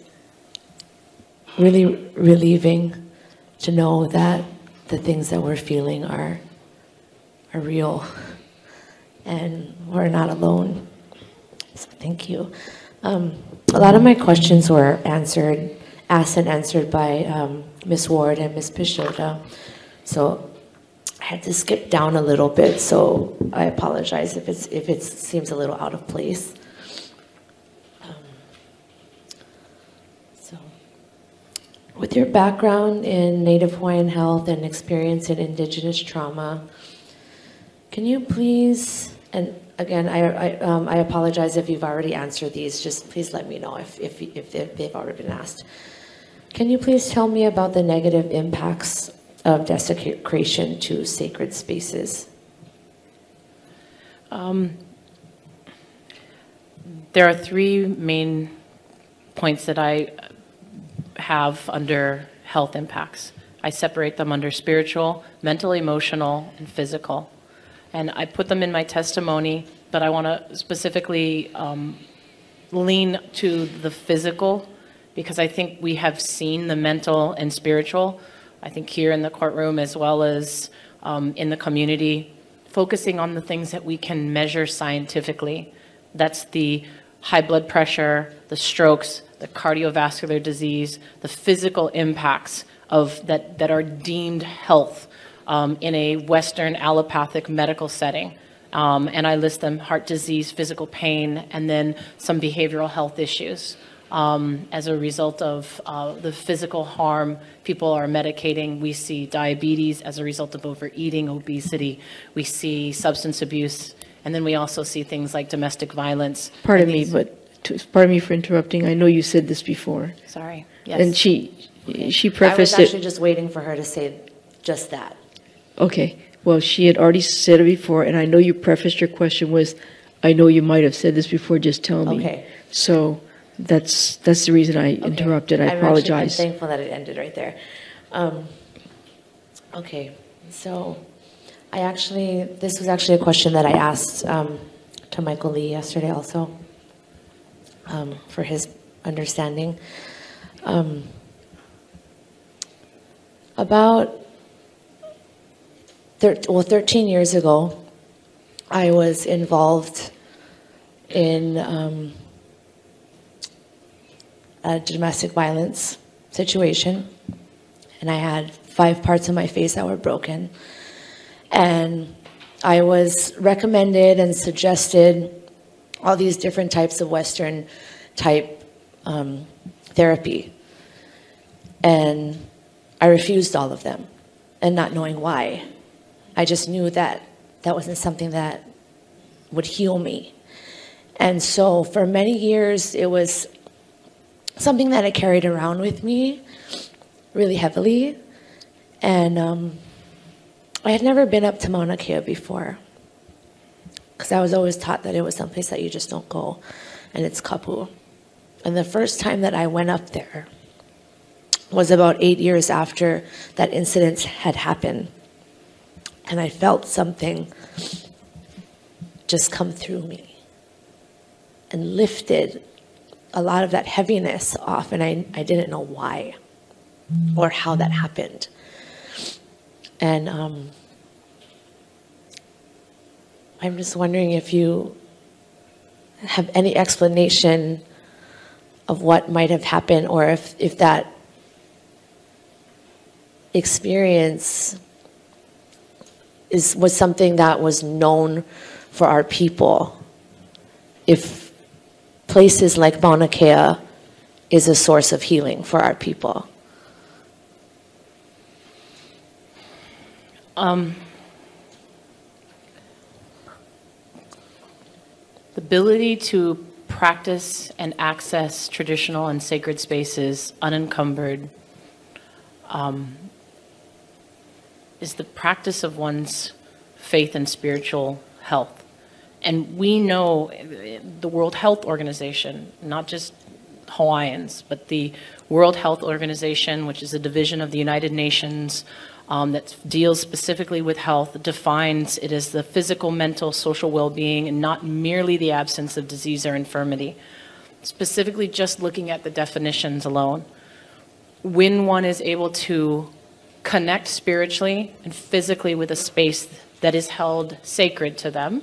really relieving to know that the things that we're feeling are real, and we're not alone. So thank you. A lot of my questions were asked and answered by Ms. Ward and Ms. Pishota. So I had to skip down a little bit, so I apologize if it seems a little out of place. With your background in Native Hawaiian health and experience in indigenous trauma, can you please, and again, I apologize if you've already answered these, just please let me know if they've already been asked. Can you please tell me about the negative impacts of desecration to sacred spaces? There are three main points that I have under health impacts. I separate them under spiritual, mental, emotional, and physical. And I put them in my testimony, but I want to specifically lean to the physical, because I think we have seen the mental and spiritual, I think here in the courtroom as well as in the community, focusing on the things that we can measure scientifically. That's the high blood pressure, the strokes, the cardiovascular disease, the physical impacts of that are deemed health in a Western allopathic medical setting. And I list them: heart disease, physical pain, and then some behavioral health issues. As a result of the physical harm, people are medicating. We see diabetes as a result of overeating, obesity. We see substance abuse. And then we also see things like domestic violence. Pardon me for interrupting. I know you said this before. Sorry. Yes. And she prefaced I was actually it. just waiting for her to say just that. Okay. Well, she had already said it before, and I know you prefaced your question with, I know you might have said this before, just tell me. Okay. So that's the reason I interrupted. I apologize. I'm thankful that it ended right there. Okay. So this was actually a question that I asked to Michael Lee yesterday also, for his understanding. About 13 years ago, I was involved in a domestic violence situation, and I had 5 parts of my face that were broken. And I was recommended and suggested all these different types of Western type therapy. And I refused all of them, and not knowing why. I just knew that that wasn't something that would heal me. And so for many years, it was something that I carried around with me really heavily. And I had never been up to MaunaKea before, because I was always taught that it was someplace that you just don't go, and it's kapu. And the first time that I went up there was about 8 years after that incident had happened. And I felt something just come through me and lifted a lot of that heaviness off, and I didn't know why or how that happened. And I'm just wondering if you have any explanation of what might have happened, or if that experience was something that was known for our people. If places like MaunaKea is a source of healing for our people. The ability to practice and access traditional and sacred spaces unencumbered is the practice of one's faith and spiritual health. And we know the World Health Organization, not just Hawaiians, but the World Health Organization, which is a division of the United Nations that deals specifically with health, defines it as the physical, mental, social well-being, and not merely the absence of disease or infirmity. Specifically just looking at the definitions alone. When one is able to connect spiritually and physically with a space that is held sacred to them,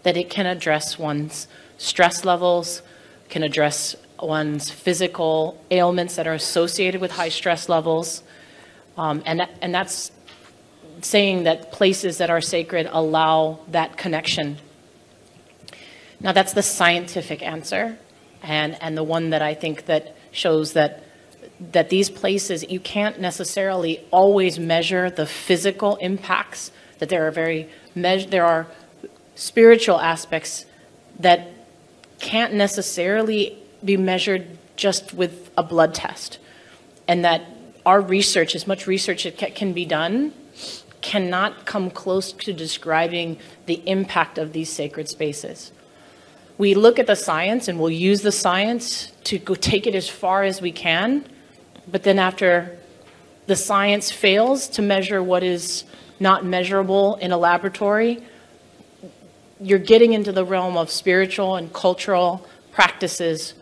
that it can address one's stress levels, can address one's physical ailments that are associated with high stress levels. And that's saying that places that are sacred allow that connection. Now that's the scientific answer, and the one that I think that shows that these places, you can't necessarily always measure the physical impacts, that there are spiritual aspects that can't necessarily be measured just with a blood test, and that our research, as much research as can be done, cannot come close to describing the impact of these sacred spaces. We look at the science and we'll use the science to go take it as far as we can, but then after the science fails to measure what is not measurable in a laboratory, you're getting into the realm of spiritual and cultural practices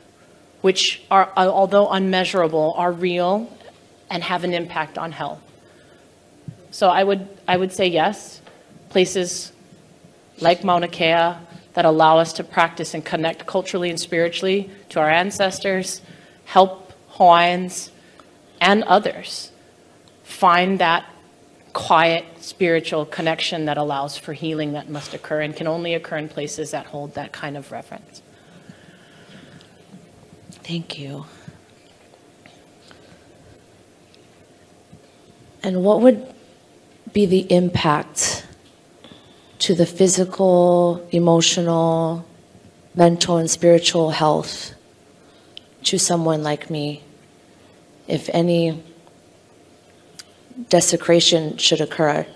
which are, although unmeasurable, are real and have an impact on health. So I would say yes, places like MaunaKea that allow us to practice and connect culturally and spiritually to our ancestors, help Hawaiians and others find that quiet spiritual connection that allows for healing that must occur and can only occur in places that hold that kind of reverence. Thank you. And what would be the impact to the physical, emotional, mental, and spiritual health to someone like me if any desecration should occur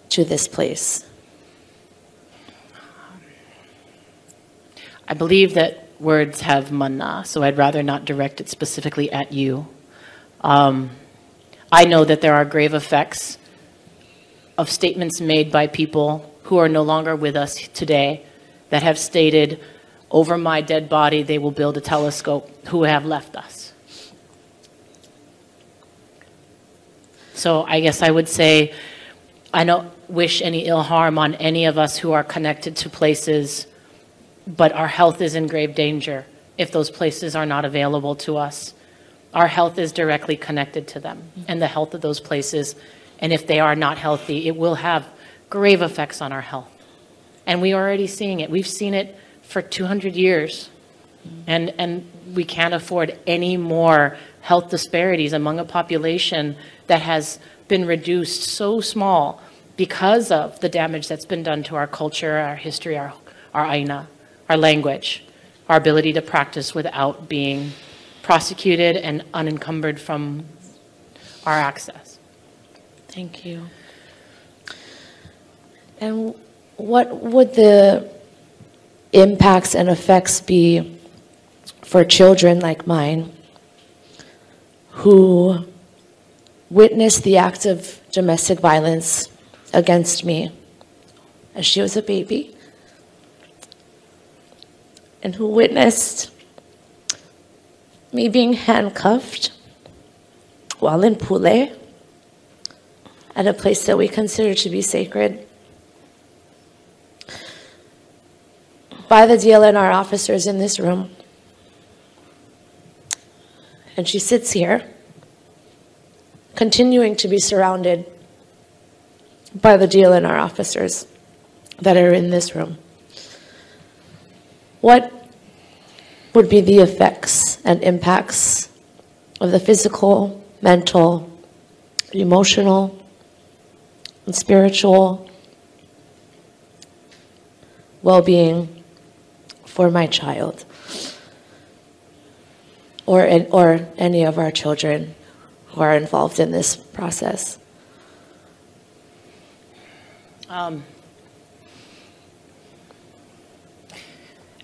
to this place? I believe that words have mana, so I'd rather not direct it specifically at you. I know that there are grave effects of statements made by people who are no longer with us today that have stated, over my dead body they will build a telescope, who have left us. So I guess I would say, I don't wish any ill harm on any of us who are connected to places, but our health is in grave danger if those places are not available to us. Our health is directly connected to them and the health of those places. And if they are not healthy, it will have grave effects on our health. And we're already seeing it. We've seen it for 200 years. And we can't afford any more health disparities among a population that has been reduced so small because of the damage that's been done to our culture, our history, our aina. our language, our ability to practice without being prosecuted and unencumbered from our access. Thank you. And what would the impacts and effects be for children like mine who witnessed the act of domestic violence against me as she was a baby, and who witnessed me being handcuffed while in Pule at a place that we consider to be sacred by the DLNR officers in this room. And she sits here, continuing to be surrounded by the DLNR officers that are in this room. What would be the effects and impacts of the physical, mental, emotional, and spiritual well-being for my child or any of our children who are involved in this process? I've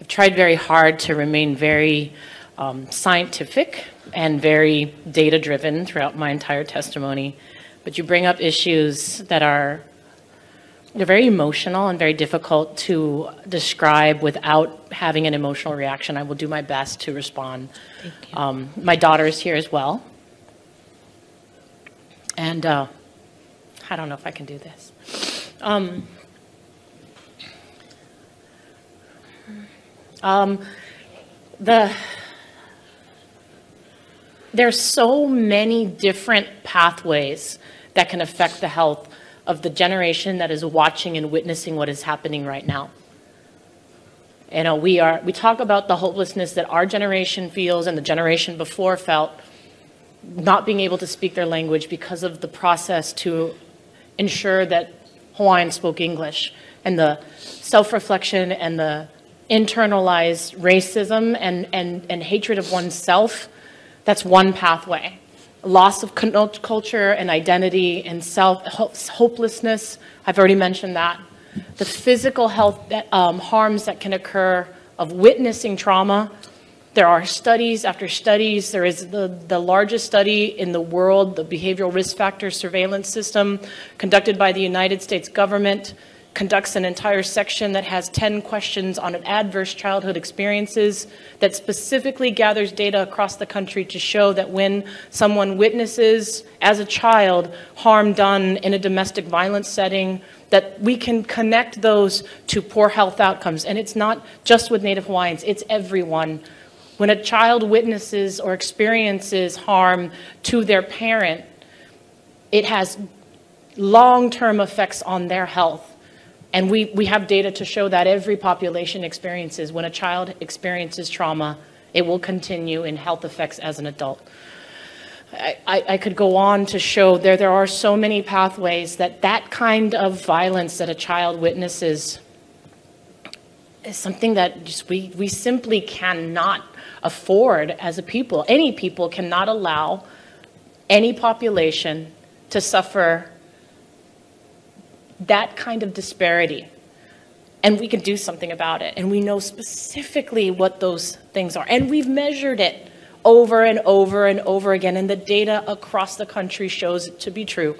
tried very hard to remain very scientific and very data-driven throughout my entire testimony, but you bring up issues that are they're very emotional and very difficult to describe without having an emotional reaction. I will do my best to respond. Thank you. My daughter is here as well. And I don't know if I can do this. There's so many different pathways that can affect the health of the generation that is watching and witnessing what is happening right now. You know, we talk about the hopelessness that our generation feels and the generation before felt, not being able to speak their language because of the process to ensure that Hawaiian spoke English, and the self-reflection and the internalized racism and hatred of oneself. That's one pathway. Loss of culture and identity and hopelessness, I've already mentioned that. The physical health harms that can occur of witnessing trauma. There are studies after studies. There is the largest study in the world, the Behavioral Risk Factor Surveillance System, conducted by the United States government, conducts an entire section that has 10 questions on adverse childhood experiences that specifically gathers data across the country to show that when someone witnesses, as a child, harm done in a domestic violence setting, that we can connect those to poor health outcomes. And it's not just with Native Hawaiians, it's everyone. When a child witnesses or experiences harm to their parent, it has long-term effects on their health. And we have data to show that every population experiences. When a child experiences trauma, it will continue in health effects as an adult. I could go on to show there are so many pathways that kind of violence that a child witnesses is something that just we simply cannot afford as a people. Any people cannot allow any population to suffer that kind of disparity. And we can do something about it. And we know specifically what those things are. And we've measured it over and over and over again. And the data across the country shows it to be true,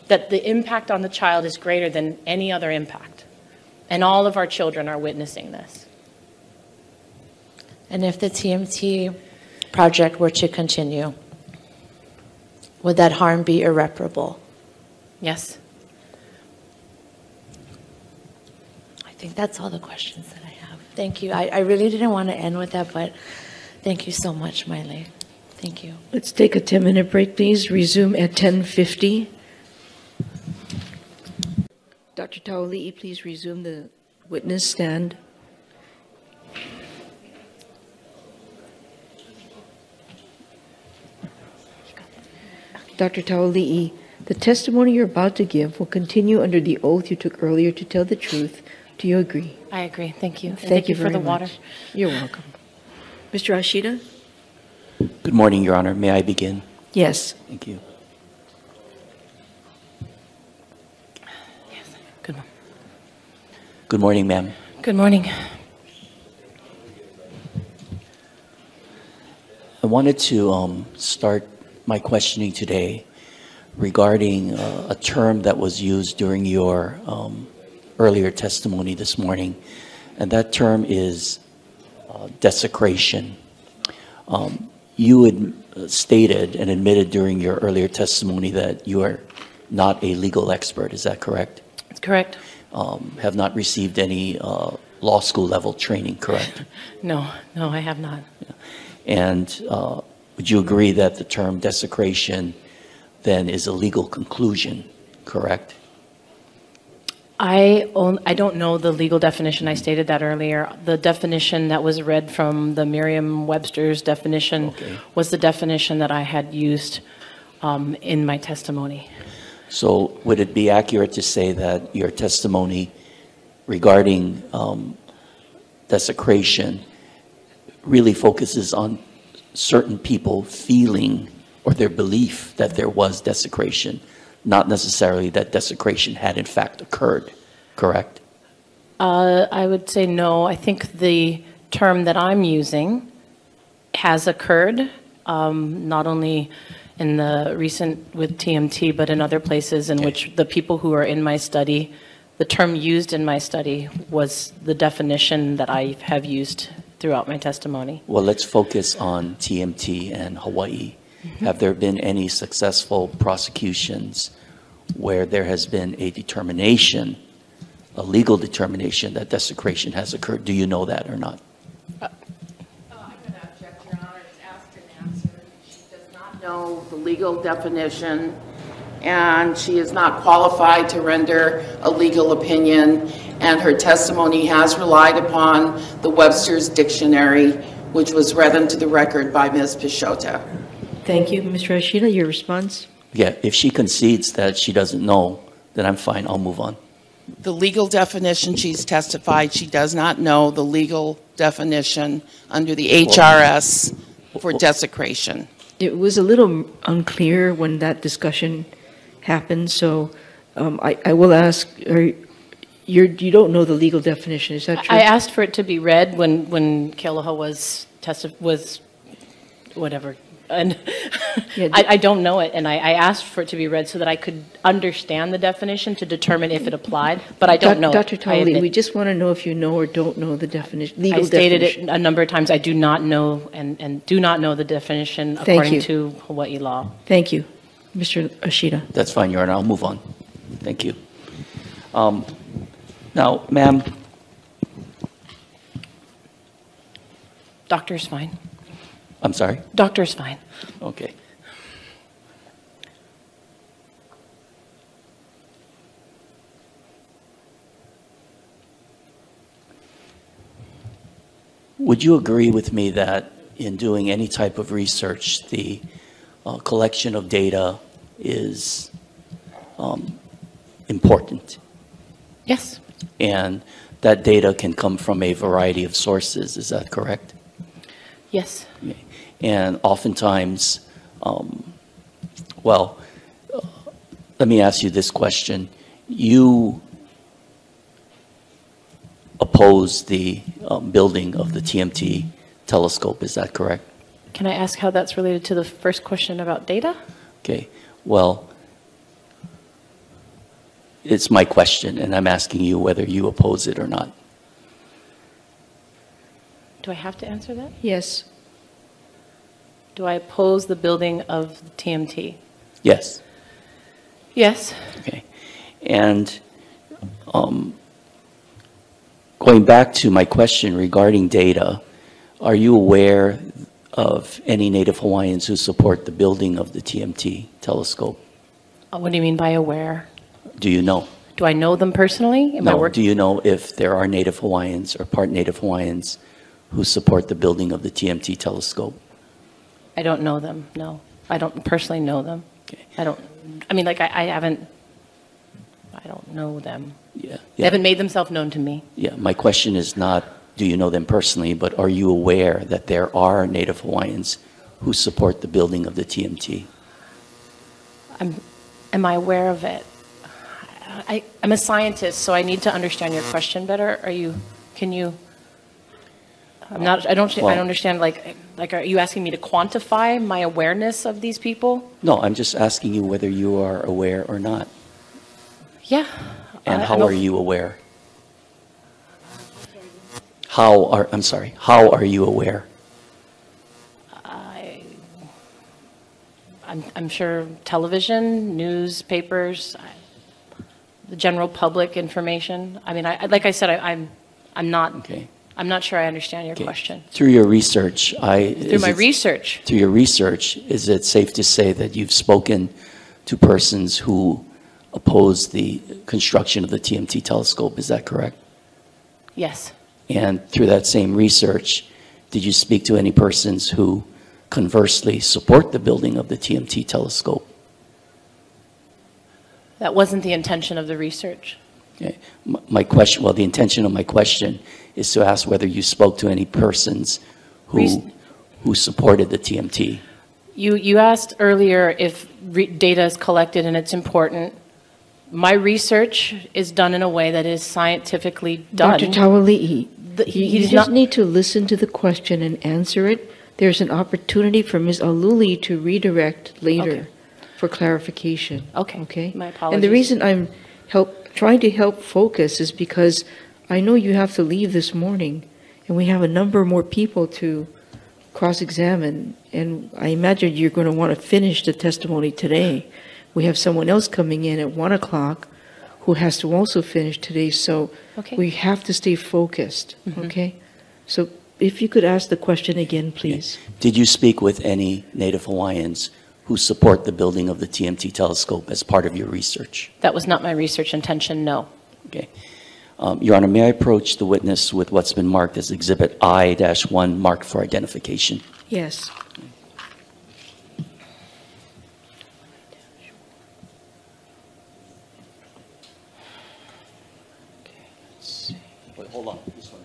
that the impact on the child is greater than any other impact. And all of our children are witnessing this. And if the TMT project were to continue, would that harm be irreparable? Yes. I think that's all the questions that I have. Thank you. I really didn't want to end with that, but thank you so much, Maile. Thank you. Let's take a 10-minute break, please. Resume at 10:50. Dr. Taualii, please resume the witness stand. Dr. Taualii, the testimony you're about to give will continue under the oath you took earlier to tell the truth, Do you agree? I agree. Thank you. And Thank you for very the water. much. You're welcome. Mr. Ashida? Good morning, Your Honor. May I begin? Yes. Thank you. Good one. Good morning, ma'am. Good morning. I wanted to start my questioning today regarding a term that was used during your earlier testimony this morning, and that term is desecration. You had stated and admitted during your earlier testimony that you are not a legal expert. Is that correct? That's correct. Have not received any law school level training, correct? No, I have not. And would you agree that the term desecration then is a legal conclusion, correct? I don't know the legal definition. I stated that earlier. The definition that was read from the Merriam-Webster's definition was the definition that I had used in my testimony. So would it be accurate to say that your testimony regarding desecration really focuses on certain people feeling or their belief that there was desecration, not necessarily that desecration had in fact occurred, correct? I would say no. I think the term that I'm using has occurred, not only in the recent with TMT, but in other places in which the people who are in my study, the term used in my study was the definition that I have used throughout my testimony. Well, let's focus on TMT and Hawaii. Have there been any successful prosecutions where there has been a determination, a legal determination that desecration has occurred? Do you know that or not? I'm going to object, Your Honor. It's asked and answered. She does not know the legal definition, and she is not qualified to render a legal opinion, and her testimony has relied upon the Webster's Dictionary, which was read into the record by Ms. Peixoto. Thank you. Mr. Ashida, your response? Yeah, if she concedes that she doesn't know, then I'm fine. I'll move on. The legal definition she's testified, she does not know the legal definition under the HRS for desecration. It was a little unclear when that discussion happened, so I will ask, you don't know the legal definition, is that true? I asked for it to be read when Kealoha was whatever. And I don't know it, and I asked for it to be read so that I could understand the definition to determine if it applied, but I don't know. Dr. Taualii, we just want to know if you know or don't know the definition, legal I stated definition. it a number of times. I do not know and do not know the definition according to Hawaii law. Thank you. Mr. Ashida. That's fine, Your Honor. I'll move on. Thank you. Now, ma'am. Doctor's fine. I'm sorry? Doctor's fine. Okay. Would you agree with me that in doing any type of research, the collection of data is important? Yes. And that data can come from a variety of sources, is that correct? Yes. And oftentimes, let me ask you this question. You oppose the building of the TMT telescope, is that correct? Can I ask how that's related to the first question about data? Okay, well, it's my question, and I'm asking you whether you oppose it or not. Do I have to answer that? Yes. Do I oppose the building of the TMT? Yes. Yes. Okay. And going back to my question regarding data, are you aware of any Native Hawaiians who support the building of the TMT telescope? What do you mean by aware? Do you know? Do I know them personally? No. Do you know if there are Native Hawaiians or part Native Hawaiians who support the building of the TMT telescope? I don't know them, no. I don't personally know them. Okay. I haven't, I don't know them. Yeah. They haven't made themselves known to me. Yeah, my question is not, do you know them personally, but are you aware that there are Native Hawaiians who support the building of the TMT? Am I aware of it? I'm a scientist, so I need to understand your question better. Can you? I don't understand. Like, are you asking me to quantify my awareness of these people? No, I'm just asking you whether you are aware or not. Yeah. And how are you aware? How are you aware? I'm sure television, newspapers, the general public information. I mean, like I said, I'm not. Okay. I'm not sure I understand your question. Through your research, Through your research, is it safe to say that you've spoken to persons who oppose the construction of the TMT telescope? Is that correct? Yes. And through that same research, did you speak to any persons who conversely support the building of the TMT telescope? That wasn't the intention of the research. Okay. My question, well, the intention of my question is to ask whether you spoke to any persons who supported the TMT. You asked earlier if data is collected and it's important. My research is done in a way that is scientifically done. Dr. Taualii, you does just not need to listen to the question and answer it. There's an opportunity for Ms. Aluli to redirect later for clarification. Okay. My apologies. And the reason I'm trying to help focus is because I know you have to leave this morning, and we have a number more people to cross-examine, and I imagine you're going to want to finish the testimony today. We have someone else coming in at 1 o'clock who has to also finish today, so we have to stay focused, okay? So if you could ask the question again, please. Did you speak with any Native Hawaiians who support the building of the TMT telescope as part of your research? That was not my research intention, no. Okay. Your Honor, may I approach the witness with what's been marked as Exhibit I-1 marked for identification? Yes. Wait, hold on. This one.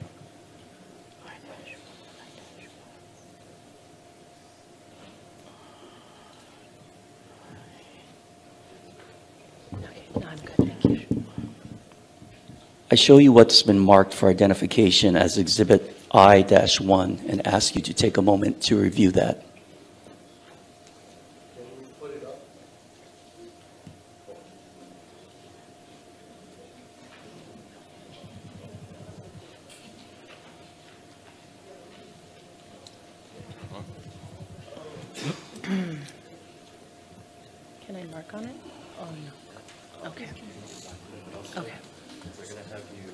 I show you what's been marked for identification as Exhibit I-1 and ask you to take a moment to review that. Can I mark on it? Oh, no. Okay. Okay. We're going to have you.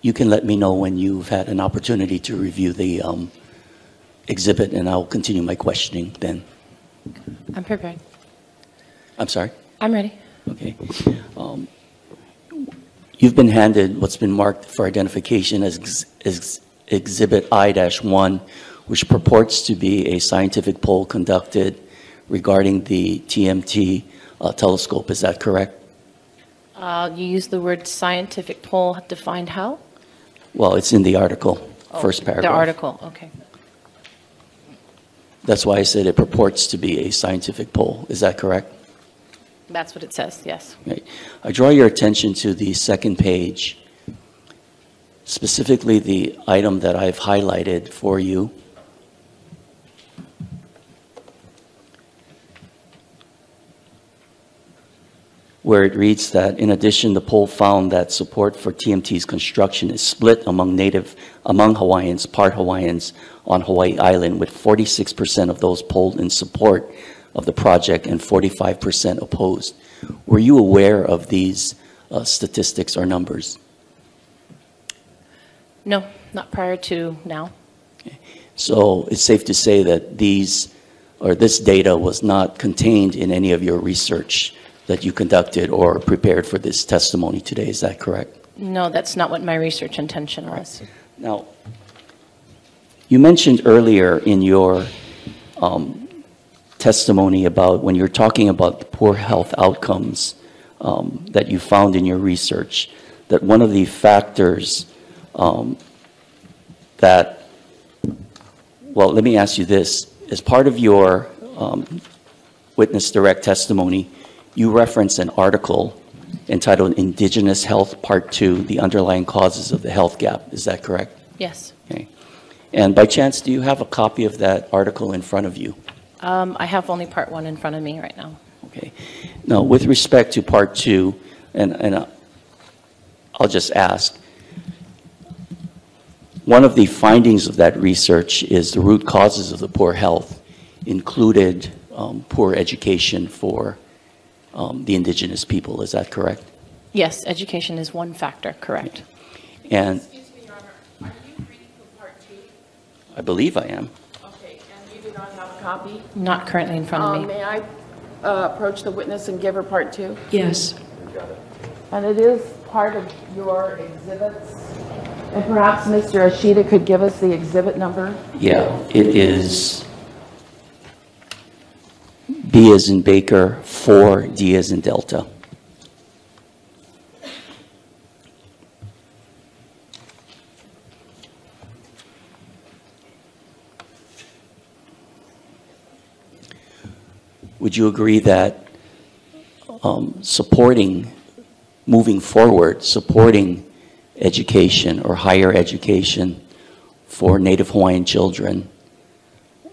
You can let me know when you've had an opportunity to review the exhibit, and I'll continue my questioning then. I'm prepared. I'm sorry? I'm ready. Okay. You've been handed what's been marked for identification as Exhibit I-1, which purports to be a scientific poll conducted regarding the TMT telescope. Is that correct? You used the word scientific poll, defined how? Well, it's in the article, first paragraph. The article, okay. That's why I said it purports to be a scientific poll. Is that correct? That's what it says, yes. Right. I draw your attention to the second page, specifically the item that I've highlighted for you. where it reads that, in addition, the poll found that support for TMT's construction is split among Hawaiians, part Hawaiians on Hawaii Island, with 46% of those polled in support of the project and 45% opposed. Were you aware of these statistics or numbers? No, not prior to now. So it's safe to say that this data was not contained in any of your research that you conducted or prepared for this testimony today. Is that correct? No, that's not what my research intention was. Now, you mentioned earlier in your testimony about when you're talking about the poor health outcomes that you found in your research, that one of the factors well, let me ask you this. As part of your witness direct testimony, you referenced an article entitled Indigenous Health Part 2, The Underlying Causes of the Health Gap. Is that correct? Yes. Okay. And by chance, do you have a copy of that article in front of you? I have only part 1 in front of me right now. Okay. Now, with respect to Part 2, and I'll just ask, one of the findings of that research is the root causes of the poor health included poor education for the indigenous people. Is that correct? Yes, education is one factor, correct. And Excuse me, Your Honor, are you reading from Part 2? I believe I am. Okay, and you do not have a copy? Not currently in front of me. May I approach the witness and give her Part 2? Yes. And it is part of your exhibits. And perhaps Mr. Ashita could give us the exhibit number? Yeah, it is B as in Baker, 4, D as in Delta. Would you agree that moving forward, supporting education or higher education for Native Hawaiian children,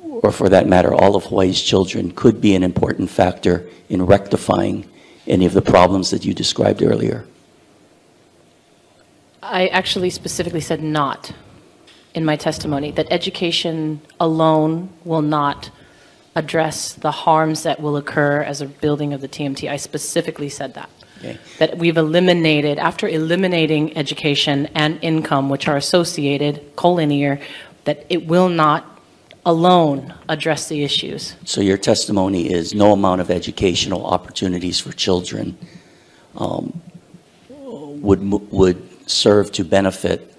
or for that matter, all of Hawaii's children, could be an important factor in rectifying any of the problems that you described earlier? I actually specifically said not in my testimony, that education alone will not address the harms that will occur as a building of the TMT. I specifically said that. Okay. That we've eliminated, after eliminating education and income, which are associated, collinear, that it will not alone address the issues. So your testimony is no amount of educational opportunities for children would serve to benefit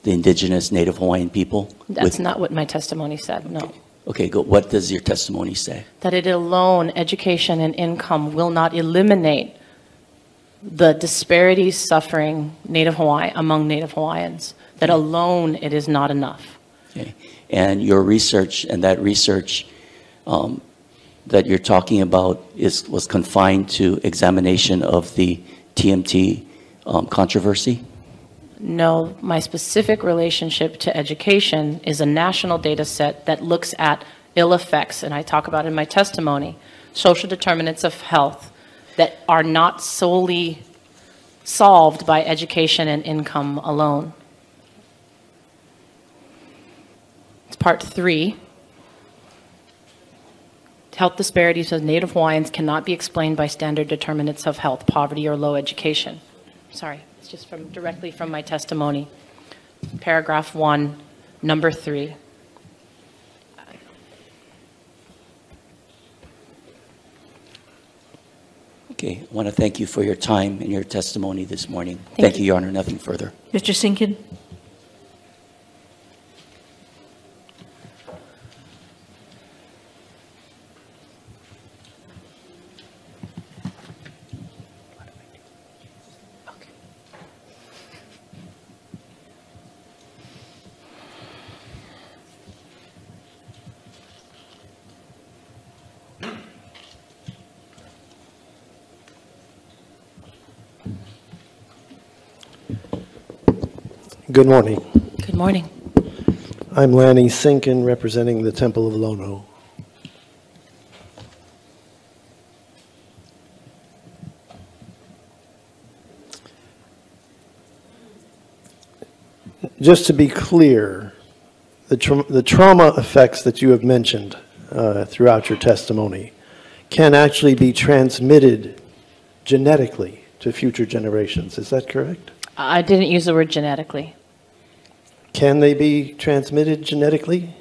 the indigenous Native Hawaiian people? That's not what my testimony said, no. Okay, good. What does your testimony say? That it alone, education and income, will not eliminate the disparities suffering among Native Hawaiians. That alone, it is not enough. Okay. And your research, and that research that you're talking about was confined to examination of the TMT controversy? No, my specific relationship to education is a national data set that looks at ill effects, and I talk about in my testimony, social determinants of health that are not solely solved by education and income alone. It's part 3. Health disparities of Native Hawaiians cannot be explained by standard determinants of health, poverty, or low education. Sorry, it's just directly from my testimony. Paragraph 1, number 3. Okay, I want to thank you for your time and your testimony this morning. Thank you, Your Honor. Nothing further. Mr. Sinkin? Good morning. Good morning. I'm Lanny Sinkin, representing the Temple of Lono. just to be clear, the trauma effects that you have mentioned throughout your testimony can actually be transmitted genetically to future generations. Is that correct? I didn't use the word genetically. Can they be transmitted genetically?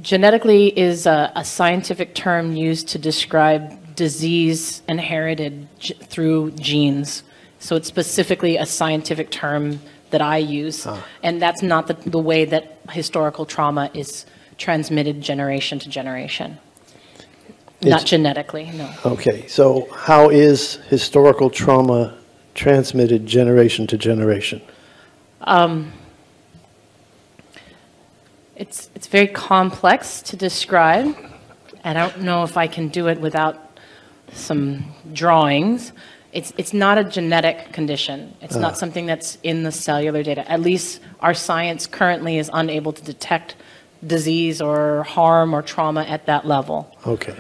Genetically is a scientific term used to describe disease inherited through genes. So it's specifically a scientific term that I use. And that's not the way that historical trauma is transmitted generation to generation. Not genetically, no. Okay, so how is historical trauma transmitted generation to generation? It's very complex to describe. I don't know if I can do it without some drawings. It's not a genetic condition. It's not something that's in the cellular data. At least our science currently is unable to detect disease or harm or trauma at that level. Okay.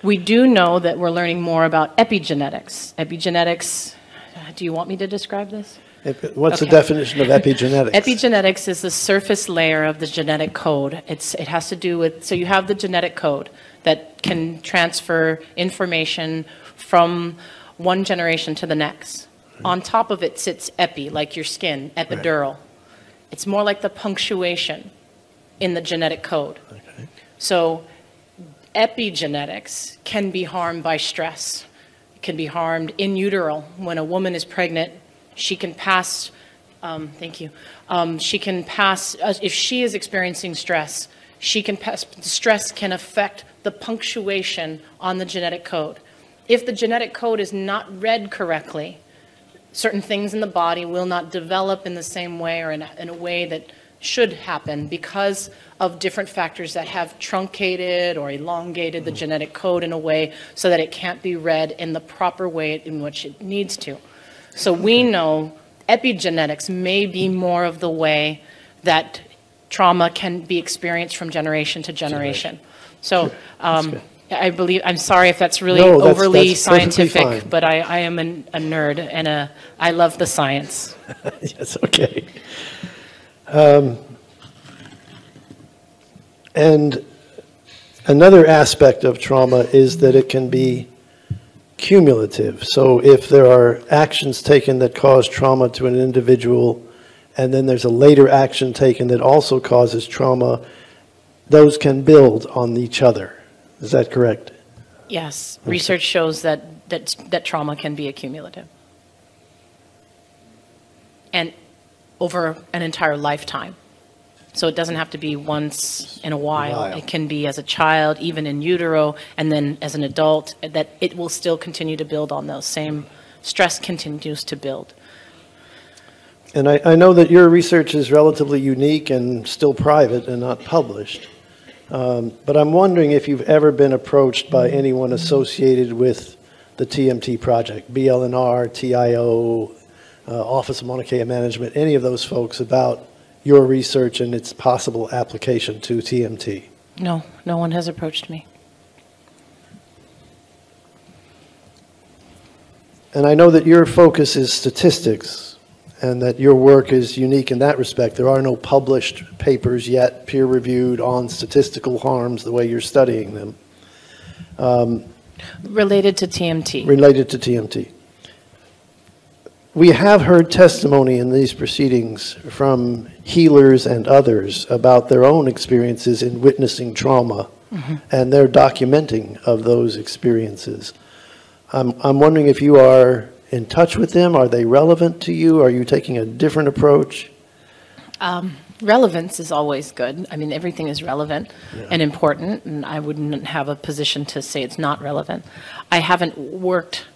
We do know that we're learning more about epigenetics. Epigenetics, do you want me to describe this? What's the definition of epigenetics? Epigenetics is the surface layer of the genetic code. It has to do with, so you have the genetic code that can transfer information from one generation to the next. On top of it sits epi, like your skin, epidural. It's more like the punctuation in the genetic code. So epigenetics can be harmed by stress. It can be harmed in utero. When a woman is pregnant, she can pass, thank you, she can pass, if she is experiencing stress, she can pass, stress can affect the punctuation on the genetic code. If the genetic code is not read correctly, certain things in the body will not develop in the same way or in a way that should happen because of different factors that have truncated or elongated the genetic code in a way so that it can't be read in the proper way in which it needs to. So we know epigenetics may be more of the way that trauma can be experienced from generation to generation. So I believe, I'm sorry if that's really overly scientific, but I am a nerd and I love the science. Yes, okay. And another aspect of trauma is that it can be cumulative. So if there are actions taken that cause trauma to an individual, and then there's a later action taken that also causes trauma, those can build on each other. Is that correct? Yes, research shows that trauma can be accumulative. And over an entire lifetime. So it doesn't have to be once in a while. It can be as a child, even in utero, and then as an adult, that it will still continue to build on those same stress continues to build. And I know that your research is relatively unique and still private and not published. But I'm wondering if you've ever been approached by anyone associated with the TMT project, BLNR, TIO, Office of MaunaKea Management, any of those folks about your research and its possible application to TMT? No, no one has approached me. And I know that your focus is statistics and that your work is unique in that respect. There are no published papers yet, peer-reviewed, on statistical harms the way you're studying them. Related to TMT. Related to TMT. We have heard testimony in these proceedings from healers and others about their own experiences in witnessing trauma and their documenting of those experiences. I'm wondering if you are in touch with them. Are they relevant to you? Are you taking a different approach? Relevance is always good. I mean, everything is relevant and important, and I wouldn't have a position to say it's not relevant. I haven't worked,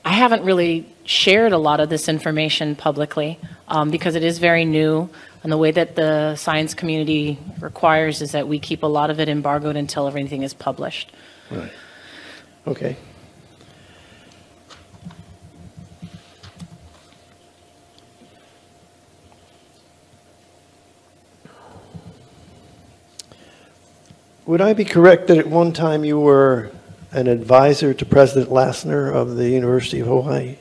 I haven't really shared a lot of this information publicly because it is very new, and the way that the science community requires is that we keep a lot of it embargoed until everything is published. Right. Okay. Would I be correct that at one time you were an advisor to President Lassner of the University of Hawaii?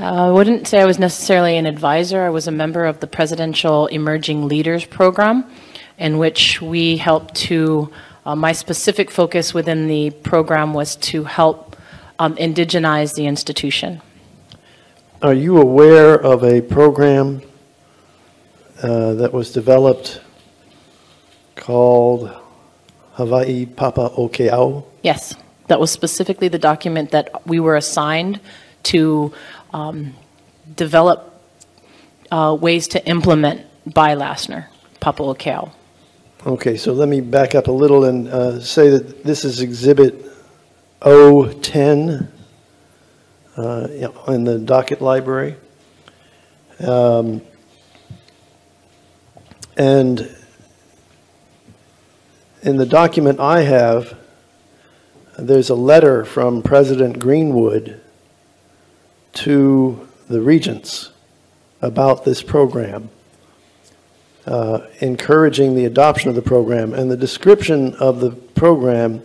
I wouldn't say I was necessarily an advisor. I was a member of the Presidential Emerging Leaders Program, in which we helped to, my specific focus within the program was to help indigenize the institution. Are you aware of a program that was developed called Hawaii Papa'okeau? Yes, that was specifically the document that we were assigned to develop ways to implement by Lassner, Papa'okeau. Okay, so let me back up a little and say that this is Exhibit O10 in the docket library. And in the document I have, there's a letter from President Greenwood to the regents about this program, encouraging the adoption of the program. And the description of the program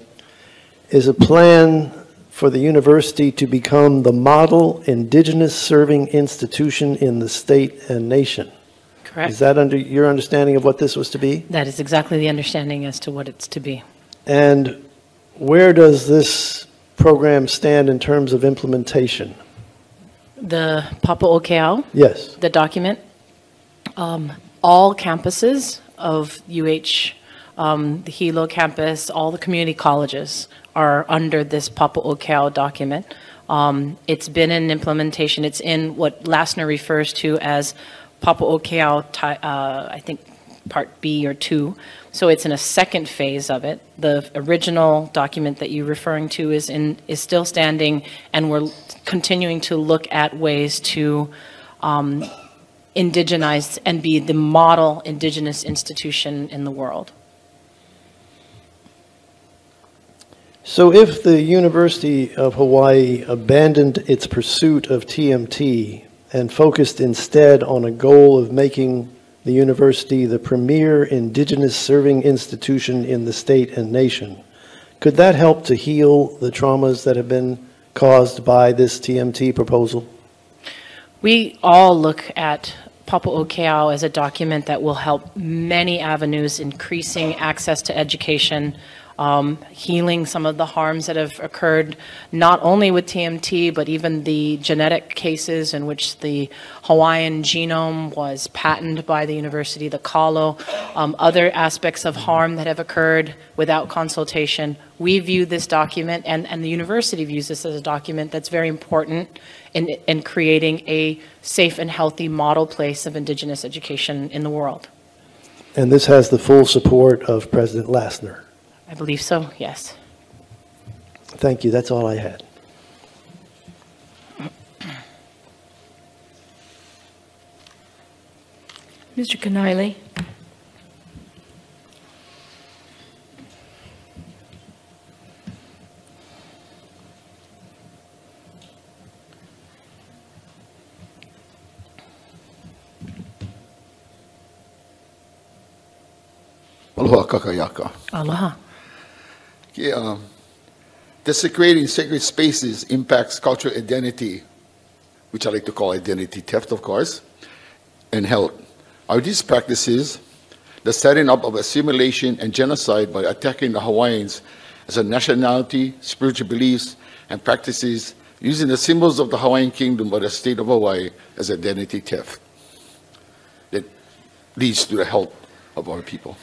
is a plan for the university to become the model indigenous serving institution in the state and nation. Correct. Is that under your understanding of what this was to be? That is exactly the understanding as to what it's to be. And where does this program stand in terms of implementation? The Papa'okeau, Yes. the document, all campuses of UH, the Hilo campus, all the community colleges are under this Papa'okeau document. It's been in implementation. It's in what Lassner refers to as Papa'okeau, I think part B or 2. So it's in a second phase of it. The original document that you're referring to is still standing, and we're continuing to look at ways to indigenize and be the model indigenous institution in the world. So if the University of Hawaii abandoned its pursuit of TMT and focused instead on a goal of making the university the premier indigenous serving institution in the state and nation, could that help to heal the traumas that have been caused by this TMT proposal? We all look at Papa'okeau as a document that will help many avenues, increasing access to education, healing some of the harms that have occurred, not only with TMT, but even the genetic cases in which the Hawaiian genome was patented by the university, the Kalo, other aspects of harm that have occurred without consultation. We view this document, and the university views this as a document that's very important in creating a safe and healthy model place of indigenous education in the world. And this has the full support of President Lassner. I believe so, yes. Thank you. That's all I had. Mr. Kanahele. Aloha kakayaka. Aloha. Yeah, desecrating sacred spaces impacts cultural identity, which I like to call identity theft, of course, and health. Are these practices the setting up of assimilation and genocide by attacking the Hawaiians as a nationality, spiritual beliefs, and practices using the symbols of the Hawaiian kingdom by the state of Hawaii as identity theft that leads to the health of our people?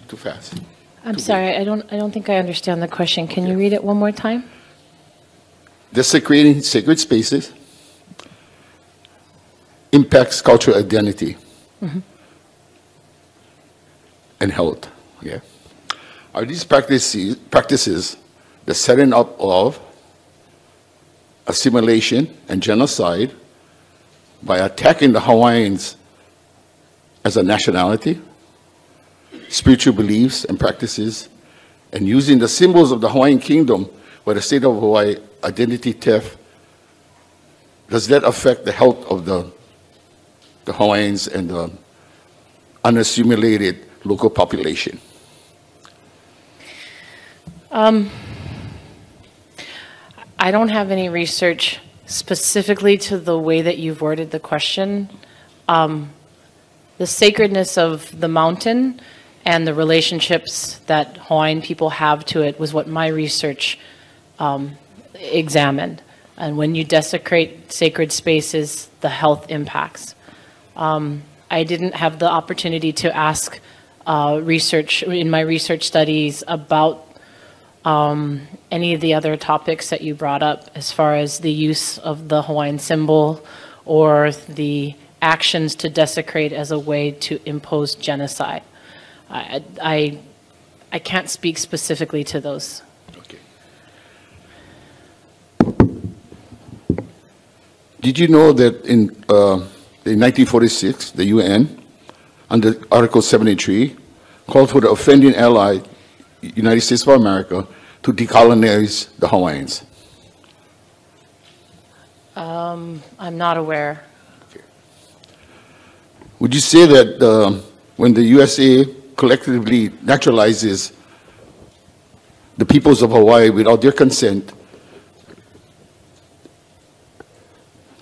Too fast. I'm sorry, I don't think I understand the question. Can you read it one more time? Desecrating sacred spaces impacts cultural identity and health. Yeah. Are these practices the setting up of assimilation and genocide by attacking the Hawaiians as a nationality, spiritual beliefs and practices, and using the symbols of the Hawaiian kingdom by the state of Hawaii, identity theft? Does that affect the health of the Hawaiians and the unassimilated local population? I don't have any research specifically to the way that you've worded the question, the sacredness of the mountain and the relationships that Hawaiian people have to it was what my research examined. And when you desecrate sacred spaces, the health impacts. I didn't have the opportunity to ask research in my research studies about any of the other topics that you brought up as far as the use of the Hawaiian symbol or the actions to desecrate as a way to impose genocide. I can't speak specifically to those. Okay. Did you know that in 1946, the UN, under Article 73, called for the offending ally, United States of America, to decolonize the Hawaiians? I'm not aware. Okay. Would you say that when the USA collectively naturalizes the peoples of Hawaii without their consent,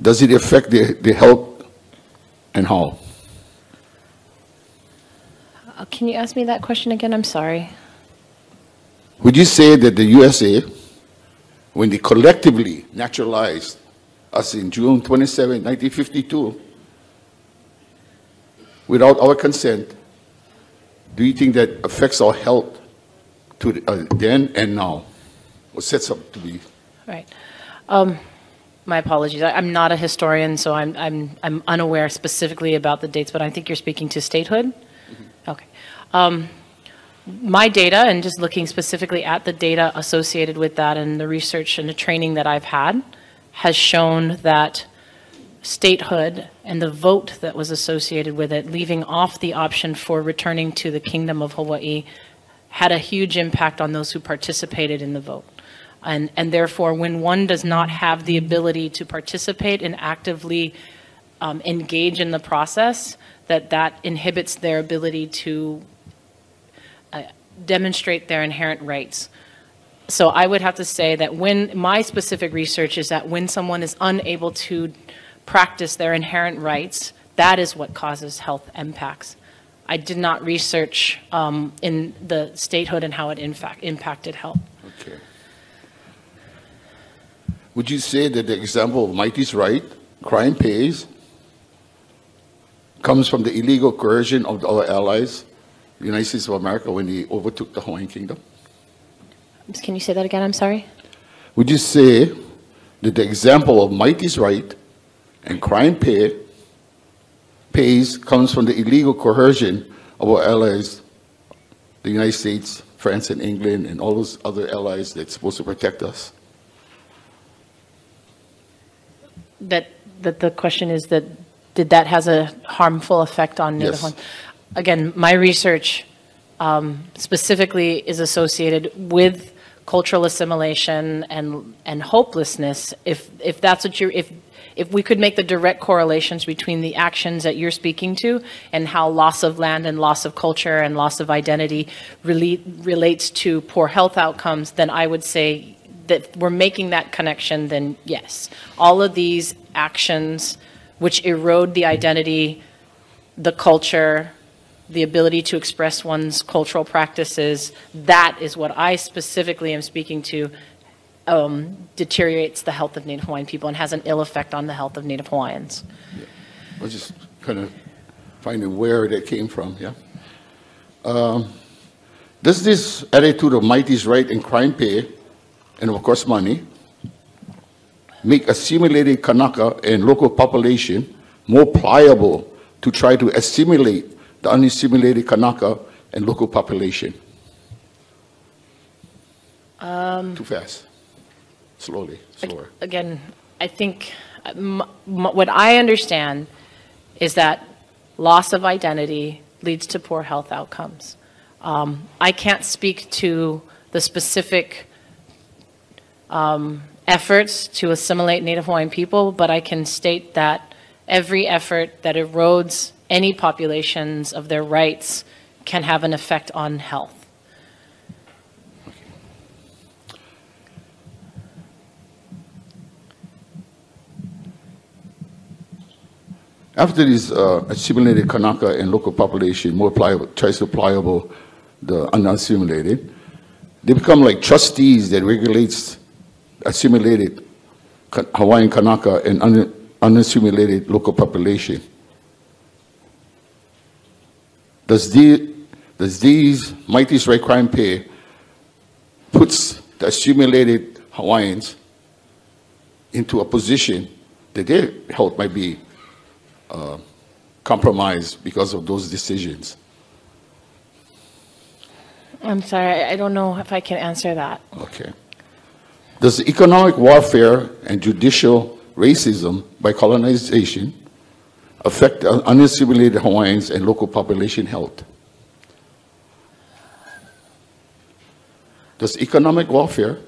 does it affect their health, and how? Can you ask me that question again? I'm sorry. Would you say that the USA, when they collectively naturalized us in June 27, 1952, without our consent, do you think that affects our health to then and now, or sets up to be? Right. My apologies. I'm not a historian, so I'm unaware specifically about the dates, but I think you're speaking to statehood. Mm-hmm. Okay. My data, and just looking specifically at the data associated with that and the research and the training that I've had, has shown that statehood and the vote that was associated with it, leaving off the option for returning to the Kingdom of Hawaii, had a huge impact on those who participated in the vote. And therefore, when one does not have the ability to participate and actively engage in the process, that inhibits their ability to demonstrate their inherent rights. So I would have to say that when my specific research is that when someone is unable to practice their inherent rights, that is what causes health impacts. I did not research in the statehood and how it in fact impacted health. Okay. Would you say that the example of Mighty's right, crime pays, comes from the illegal coercion of our allies, the United States of America, when they overtook the Hawaiian Kingdom? Can you say that again? I'm sorry? Would you say that the example of Mighty's right and crime pays comes from the illegal coercion of our allies, the United States, France and England, and all those other allies that's supposed to protect us? That the question is that did that has a harmful effect on Native Hawaiians? Again, my research specifically is associated with cultural assimilation and hopelessness. If that's what you're, if we could make the direct correlations between the actions that you're speaking to and how loss of land and loss of culture and loss of identity relates to poor health outcomes, then I would say that we're making that connection, then yes. All of these actions which erode the identity, the culture, the ability to express one's cultural practices, that is what I specifically am speaking to, deteriorates the health of Native Hawaiian people and has an ill effect on the health of Native Hawaiians. Yeah. I was just kind of finding where that came from, yeah? Does this attitude of Mighty's right and crime pay, and of course money, make assimilated Kanaka and local population more pliable to try to assimilate the unassimilated Kanaka and local population? Too fast. Slowly, slower. Again, I think what I understand is that loss of identity leads to poor health outcomes. I can't speak to the specific efforts to assimilate Native Hawaiian people, but I can state that every effort that erodes any populations of their rights can have an effect on health. after this assimilated Kanaka and local population, more pliable, twice the pliable, the unassimilated, they become like trustees that regulates assimilated Hawaiian Kanaka and unassimilated local population. Does these mighty right crime pay puts the assimilated Hawaiians into a position that their health might be compromised because of those decisions? I'm sorry, I don't know if I can answer that. Okay. Does economic warfare and judicial racism by colonization affect unassimilated Hawaiians and local population health? Does economic warfare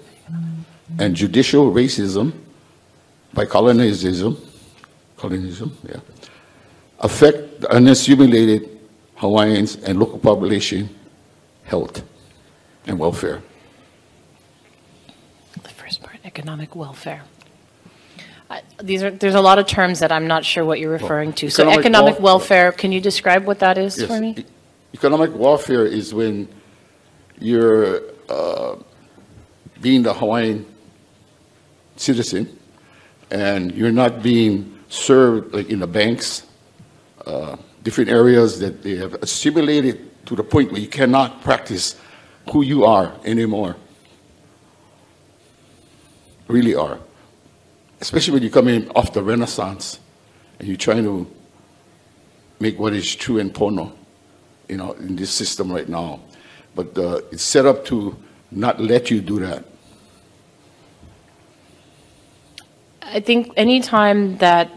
and judicial racism by colonialism, affect the unassimilated Hawaiians and local population health and welfare? The first part, economic welfare. There's a lot of terms that I'm not sure what you're referring to. So economic welfare, can you describe what that is for me? Economic warfare is when you're being the Hawaiian citizen and you're not being served like in the banks, different areas that they have assimilated to the point where you cannot practice who you are anymore. Really are. Especially when you come in off the Renaissance and you're trying to make what is true and pono, you know, in this system right now. But it's set up to not let you do that. I think anytime that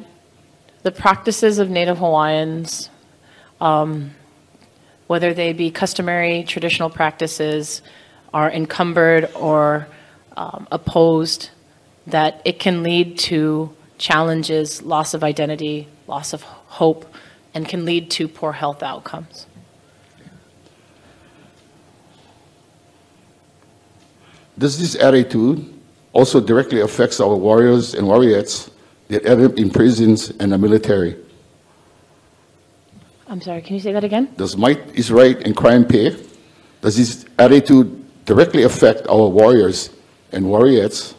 the practices of Native Hawaiians, whether they be customary traditional practices, are encumbered or opposed, that it can lead to challenges, loss of identity, loss of hope, and can lead to poor health outcomes. Does this attitude also directly affects our warriors and warriorettes that end up in prisons and the military? I'm sorry, can you say that again? Does might is right and crime pay? Does this attitude directly affect our warriors and warriorettes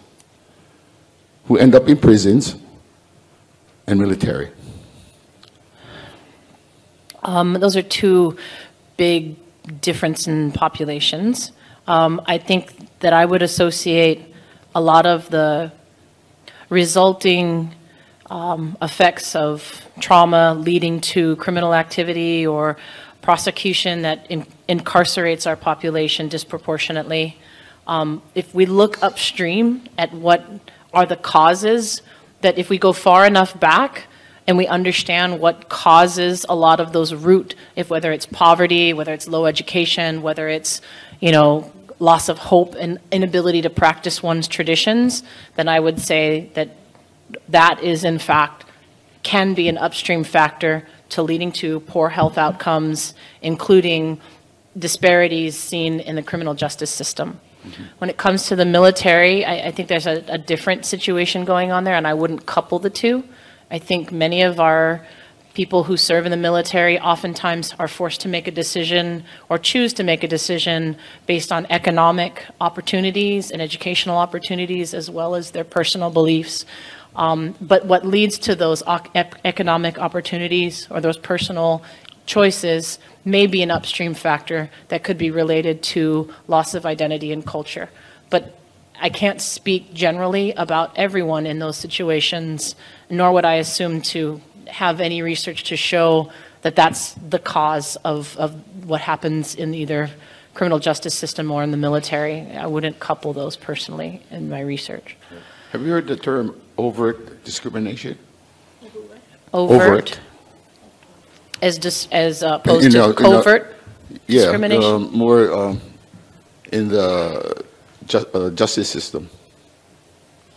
who end up in prisons and military? Those are two big differences in populations. I think that I would associate a lot of the resulting effects of trauma leading to criminal activity or prosecution that incarcerates our population disproportionately. If we look upstream at what are the causes, that if we go far enough back and we understand what causes a lot of those root, whether it's poverty, whether it's low education, whether it's, you know, loss of hope and inability to practice one's traditions, then I would say that that is in fact can be an upstream factor to leading to poor health outcomes, including disparities seen in the criminal justice system. When it comes to the military, I think there's a different situation going on there, and I wouldn't couple the two. I think many of our people who serve in the military oftentimes are forced to make a decision or choose to make a decision based on economic opportunities and educational opportunities as well as their personal beliefs. But what leads to those economic opportunities or those personal choices may be an upstream factor that could be related to loss of identity and culture. But I can't speak generally about everyone in those situations, nor would I assume to have any research to show that that's the cause of what happens in either criminal justice system or in the military. I wouldn't couple those personally in my research. Have you heard the term overt discrimination? Overt? As opposed to covert discrimination? More in the justice system.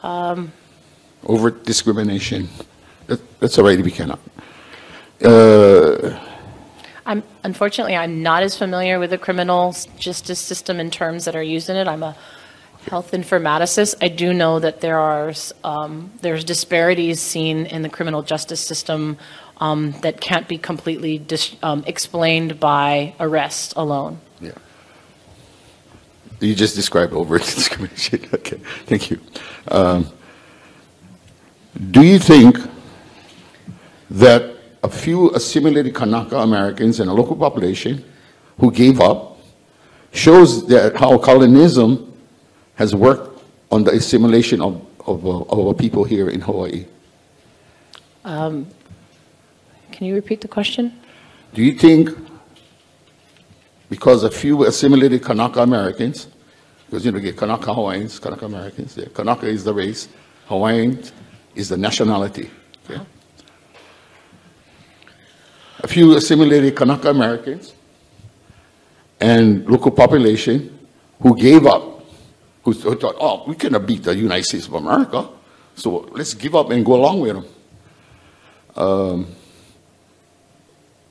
Overt discrimination. That's already we cannot. Unfortunately, I'm not as familiar with the criminal justice system in terms that are used in it. I'm a health informaticist. I do know that there's disparities seen in the criminal justice system that can't be completely explained by arrest alone. Yeah. You just described overt discrimination. Okay, thank you. Do you think that a few assimilated Kanaka Americans and a local population who gave up shows that how colonialism has worked on the assimilation of our people here in Hawaii? Can you repeat the question? Do you think because a few assimilated Kanaka Americans, because you get Kanaka Hawaiians, Kanaka Americans, yeah, Kanaka is the race, Hawaiian is the nationality. Okay? A few assimilated Kanaka Americans and local population who gave up, who thought, oh, we cannot beat the United States of America, so let's give up and go along with them.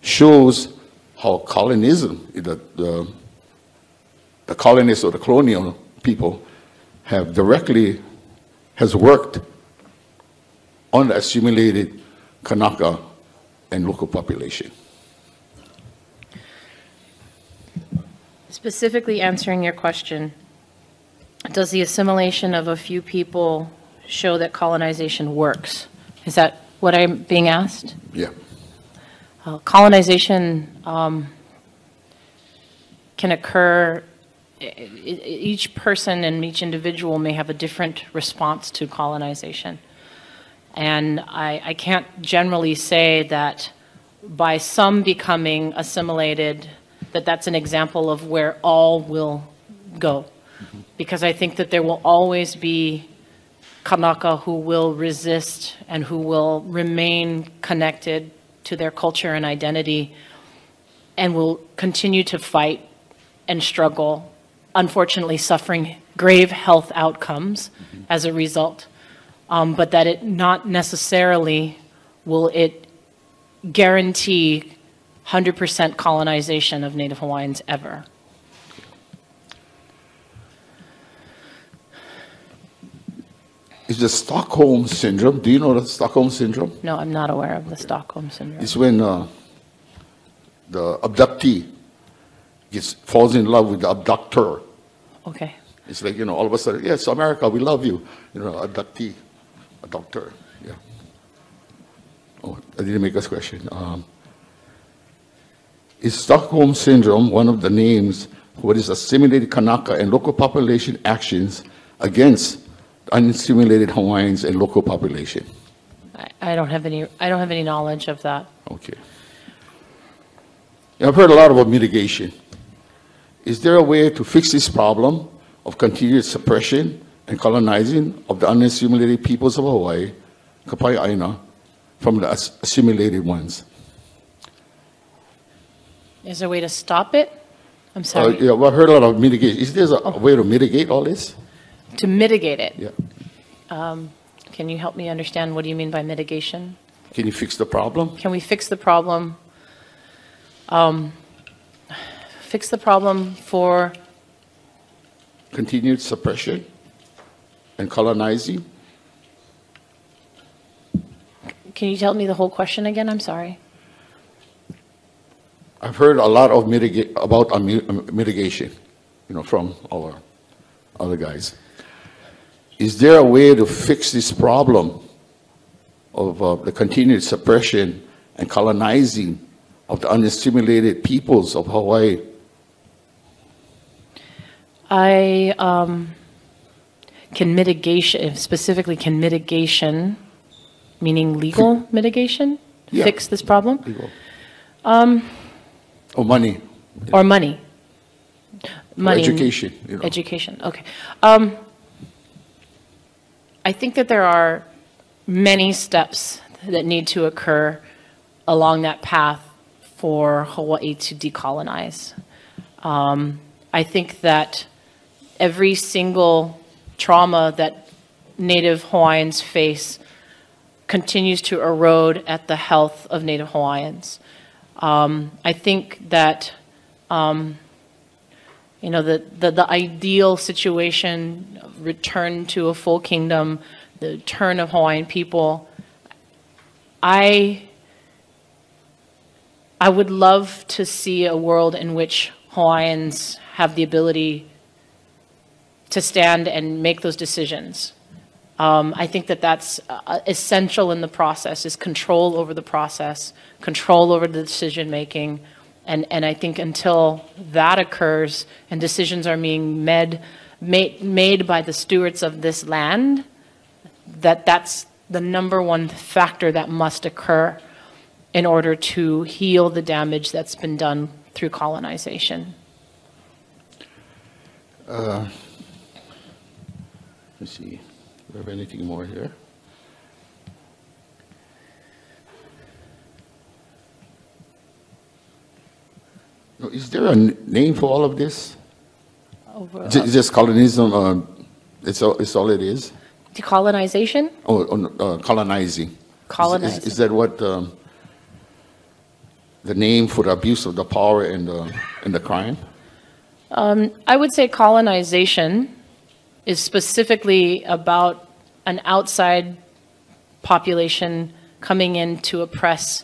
Shows how colonialism, the colonists or the colonial people has worked on the assimilated Kanaka and local population. Specifically answering your question, does the assimilation of a few people show that colonization works? Is that what I'm being asked? Yeah. Colonization can occur, each person and each individual may have a different response to colonization. And I can't generally say that by some becoming assimilated, that that's an example of where all will go. Because I think that there will always be Kanaka who will resist and who will remain connected to their culture and identity and will continue to fight and struggle, unfortunately suffering grave health outcomes as a result, but that it not necessarily will it guarantee 100% colonization of Native Hawaiians ever. Is the Stockholm Syndrome, do you know the Stockholm Syndrome? No, I'm not aware of the Stockholm Syndrome. It's when the abductee falls in love with the abductor. Okay. It's like, all of a sudden, yes, America, we love you. Abductee, abductor, yeah. Oh, I didn't make a question. Is Stockholm Syndrome one of the names for what is assimilated Kanaka and local population actions against unassimilated Hawaiians and local population? I don't have any knowledge of that. Okay. I've heard a lot about mitigation. Is there a way to fix this problem of continued suppression and colonizing of the unassimilated peoples of Hawaii, Kapai Aina, from the assimilated ones? Is there a way to stop it? I'm sorry. Yeah, well, I've heard a lot of mitigation. Is there a way to mitigate all this? To mitigate it? Yeah. Can you help me understand what do you mean by mitigation? Can you fix the problem? Can we fix the problem? Fix the problem for continued suppression and colonizing? Can you tell me the whole question again? I'm sorry. I've heard a lot of about mitigation, from our other guys. Is there a way to fix this problem of the continued suppression and colonizing of the unassimilated peoples of Hawaii? Can mitigation, meaning legal mitigation, yeah. Fix this problem? Legal. Or money. Or money. Money. Education. Education, okay. I think that there are many steps that need to occur along that path for Hawaii to decolonize. I think that every single trauma that Native Hawaiians face continues to erode at the health of Native Hawaiians. I think that the ideal situation, return to a full kingdom, the turn of Hawaiian people, I I would love to see a world in which Hawaiians have the ability to stand and make those decisions. I think that that's essential in the process, is control over the process, control over the decision making. And I think until that occurs and decisions are being made by the stewards of this land, that's the number one factor that must occur in order to heal the damage that's been done through colonization. Let's see, do we have anything more here? No, is there a name for all of this? Just colonism, it's all it is? Decolonization? Colonizing. Colonizing. Is that what the name for the abuse of the power and the crime? I would say colonization is specifically about an outside population coming in to oppress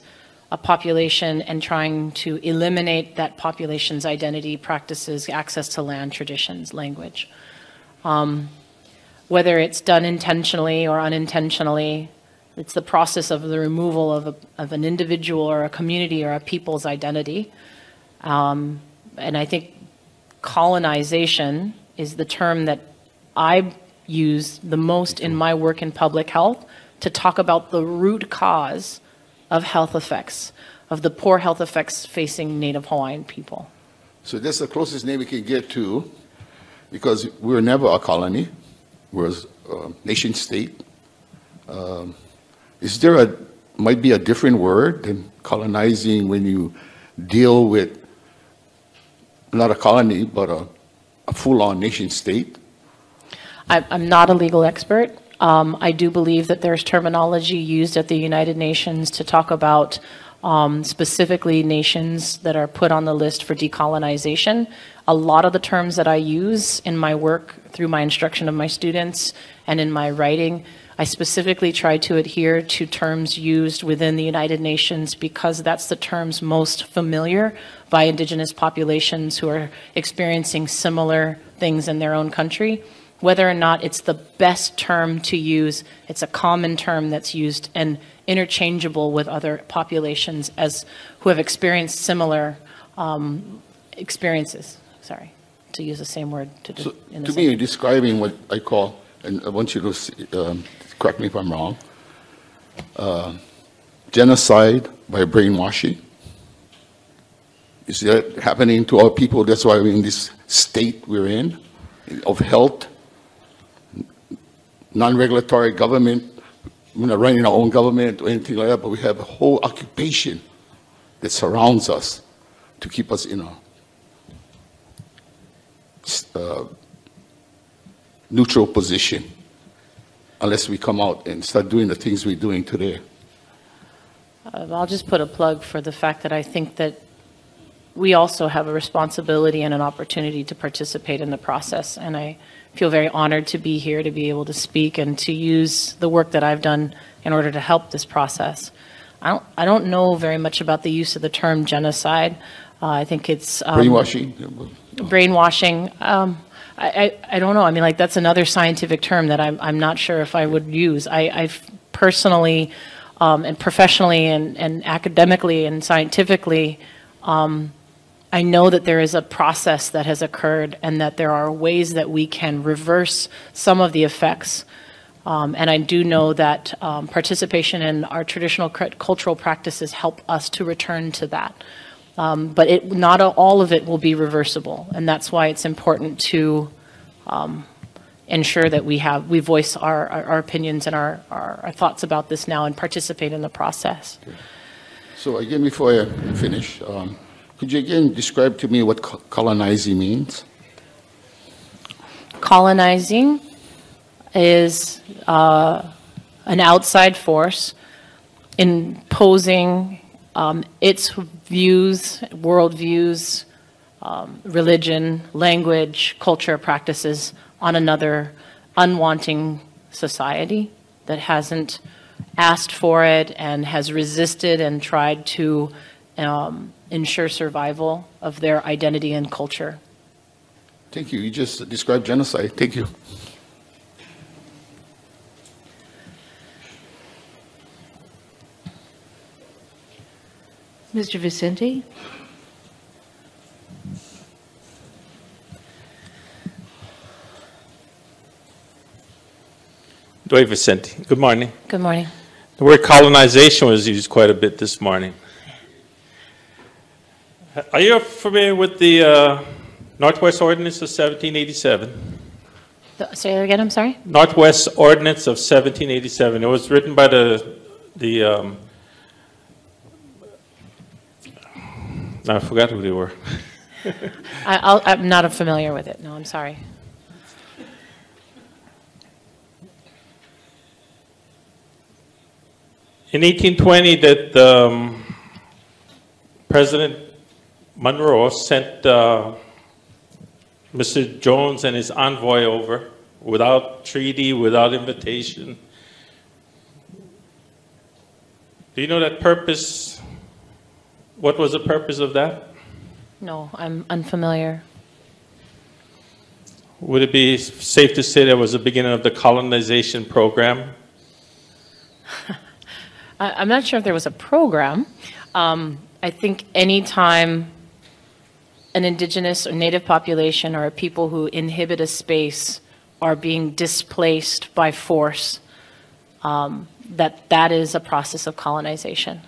a population and trying to eliminate that population's identity, practices, access to land, traditions, language. Whether it's done intentionally or unintentionally, it's the process of the removal of an individual or a community or a people's identity. And I think colonization is the term that I use the most in my work in public health to talk about the root cause of health effects, of the poor health effects facing Native Hawaiian people. So that's the closest name we can get to, because we were never a colony, we were a nation state. Is there might be a different word than colonizing when you deal with not a colony, but a full-on nation state? I'm not a legal expert. I do believe that there's terminology used at the United Nations to talk about specifically nations that are put on the list for decolonization. A lot of the terms that I use in my work through my instruction of my students and in my writing, I specifically try to adhere to terms used within the United Nations because that's the terms most familiar by indigenous populations who are experiencing similar things in their own country. Whether or not it's the best term to use, it's a common term that's used and interchangeable with other populations as who have experienced similar experiences. Sorry, to use the same word. To me, you're describing what I call, and I want you to correct me if I'm wrong, genocide by brainwashing. Is that happening to our people? That's why we're in this state we're in, of health, non-regulatory government. We're not running our own government or anything like that, but we have a whole occupation that surrounds us to keep us in a neutral position unless we come out and start doing the things we're doing today. I'll just put a plug for the fact that I think that we also have a responsibility and an opportunity to participate in the process, and I feel very honored to be here, to be able to speak and to use the work that I've done in order to help this process. I don't know very much about the use of the term genocide. I think it's brainwashing. Brainwashing. I don't know. I mean, like, that's another scientific term that I'm not sure if I would use. I've personally and professionally and academically and scientifically, I know that there is a process that has occurred and that there are ways that we can reverse some of the effects. And I do know that participation in our traditional cultural practices help us to return to that. But not all of it will be reversible. And that's why it's important to ensure that we voice our opinions and our thoughts about this now and participate in the process. Okay. So again, before I finish, could you again describe to me what colonizing means? Colonizing is an outside force imposing its views, worldviews, religion, language, culture, practices on another unwanting society that hasn't asked for it and has resisted and tried to ensure survival of their identity and culture. Thank you. You just described genocide. Thank you. Mr. Vicente? Dwayne Vicente. Good morning. Good morning. The word colonization was used quite a bit this morning. Are you familiar with the Northwest Ordinance of 1787? Say that again, I'm sorry? Northwest Ordinance of 1787. It was written by I forgot who they were. I'm not familiar with it. No, I'm sorry. In 1820, that President Monroe sent Mr. Jones and his envoy over without treaty, without invitation. Do you know that purpose? What was the purpose of that? No, I'm unfamiliar. Would it be safe to say that was the beginning of the colonization program? I'm not sure if there was a program. I think anytime an indigenous or native population or a people who inhabit a space are being displaced by force, that is a process of colonization.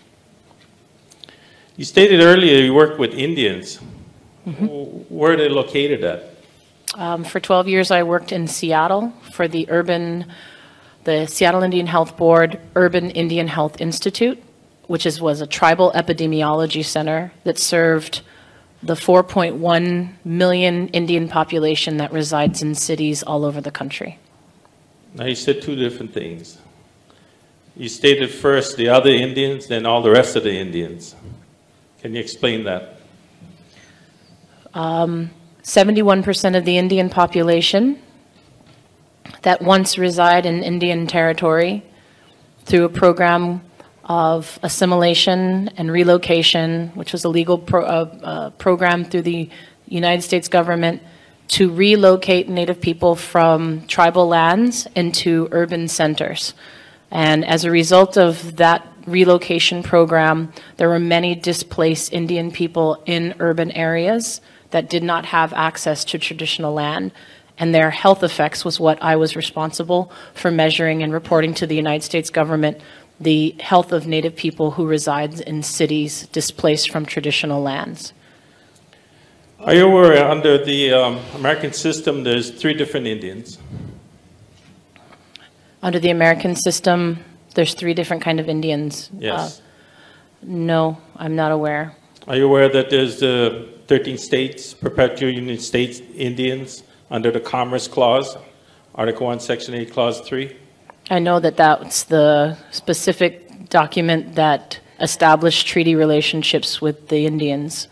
You stated earlier you work with Indians. Mm-hmm. Where are they located at? For 12 years, I worked in Seattle for the Seattle Indian Health Board Urban Indian Health Institute, which was a tribal epidemiology center that served the 4.1 million Indian population that resides in cities all over the country. Now you said two different things. You stated first the other Indians, then all the rest of the Indians. Can you explain that? 71% of the Indian population that once reside in Indian territory through a program of assimilation and relocation, which was a legal program through the United States government to relocate Native people from tribal lands into urban centers. And as a result of that relocation program, there were many displaced Indian people in urban areas that did not have access to traditional land. And their health effects was what I was responsible for measuring and reporting to the United States government the health of Native people who reside in cities displaced from traditional lands. Are you aware under the American system there's 3 different Indians? Under the American system, there's 3 different kind of Indians. Yes. No, I'm not aware. Are you aware that there's the 13 states, perpetual Union States Indians under the Commerce Clause, Article 1, Section 8, Clause 3? I know that that's the specific document that established treaty relationships with the Indians.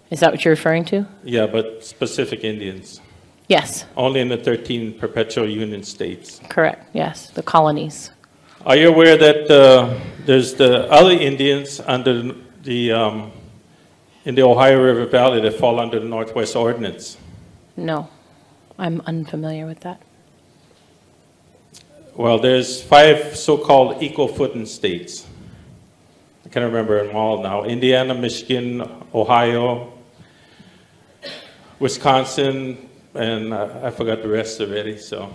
Is that what you're referring to? Yeah, but specific Indians. Yes. Only in the 13 perpetual Union states. Correct, yes, the colonies. Are you aware that there's the other Indians under the in the Ohio River Valley that fall under the Northwest Ordinance? No, I'm unfamiliar with that. Well, there's 5 so-called equal footing states. I can't remember them all now. Indiana, Michigan, Ohio, Wisconsin, and I forgot the rest already, so.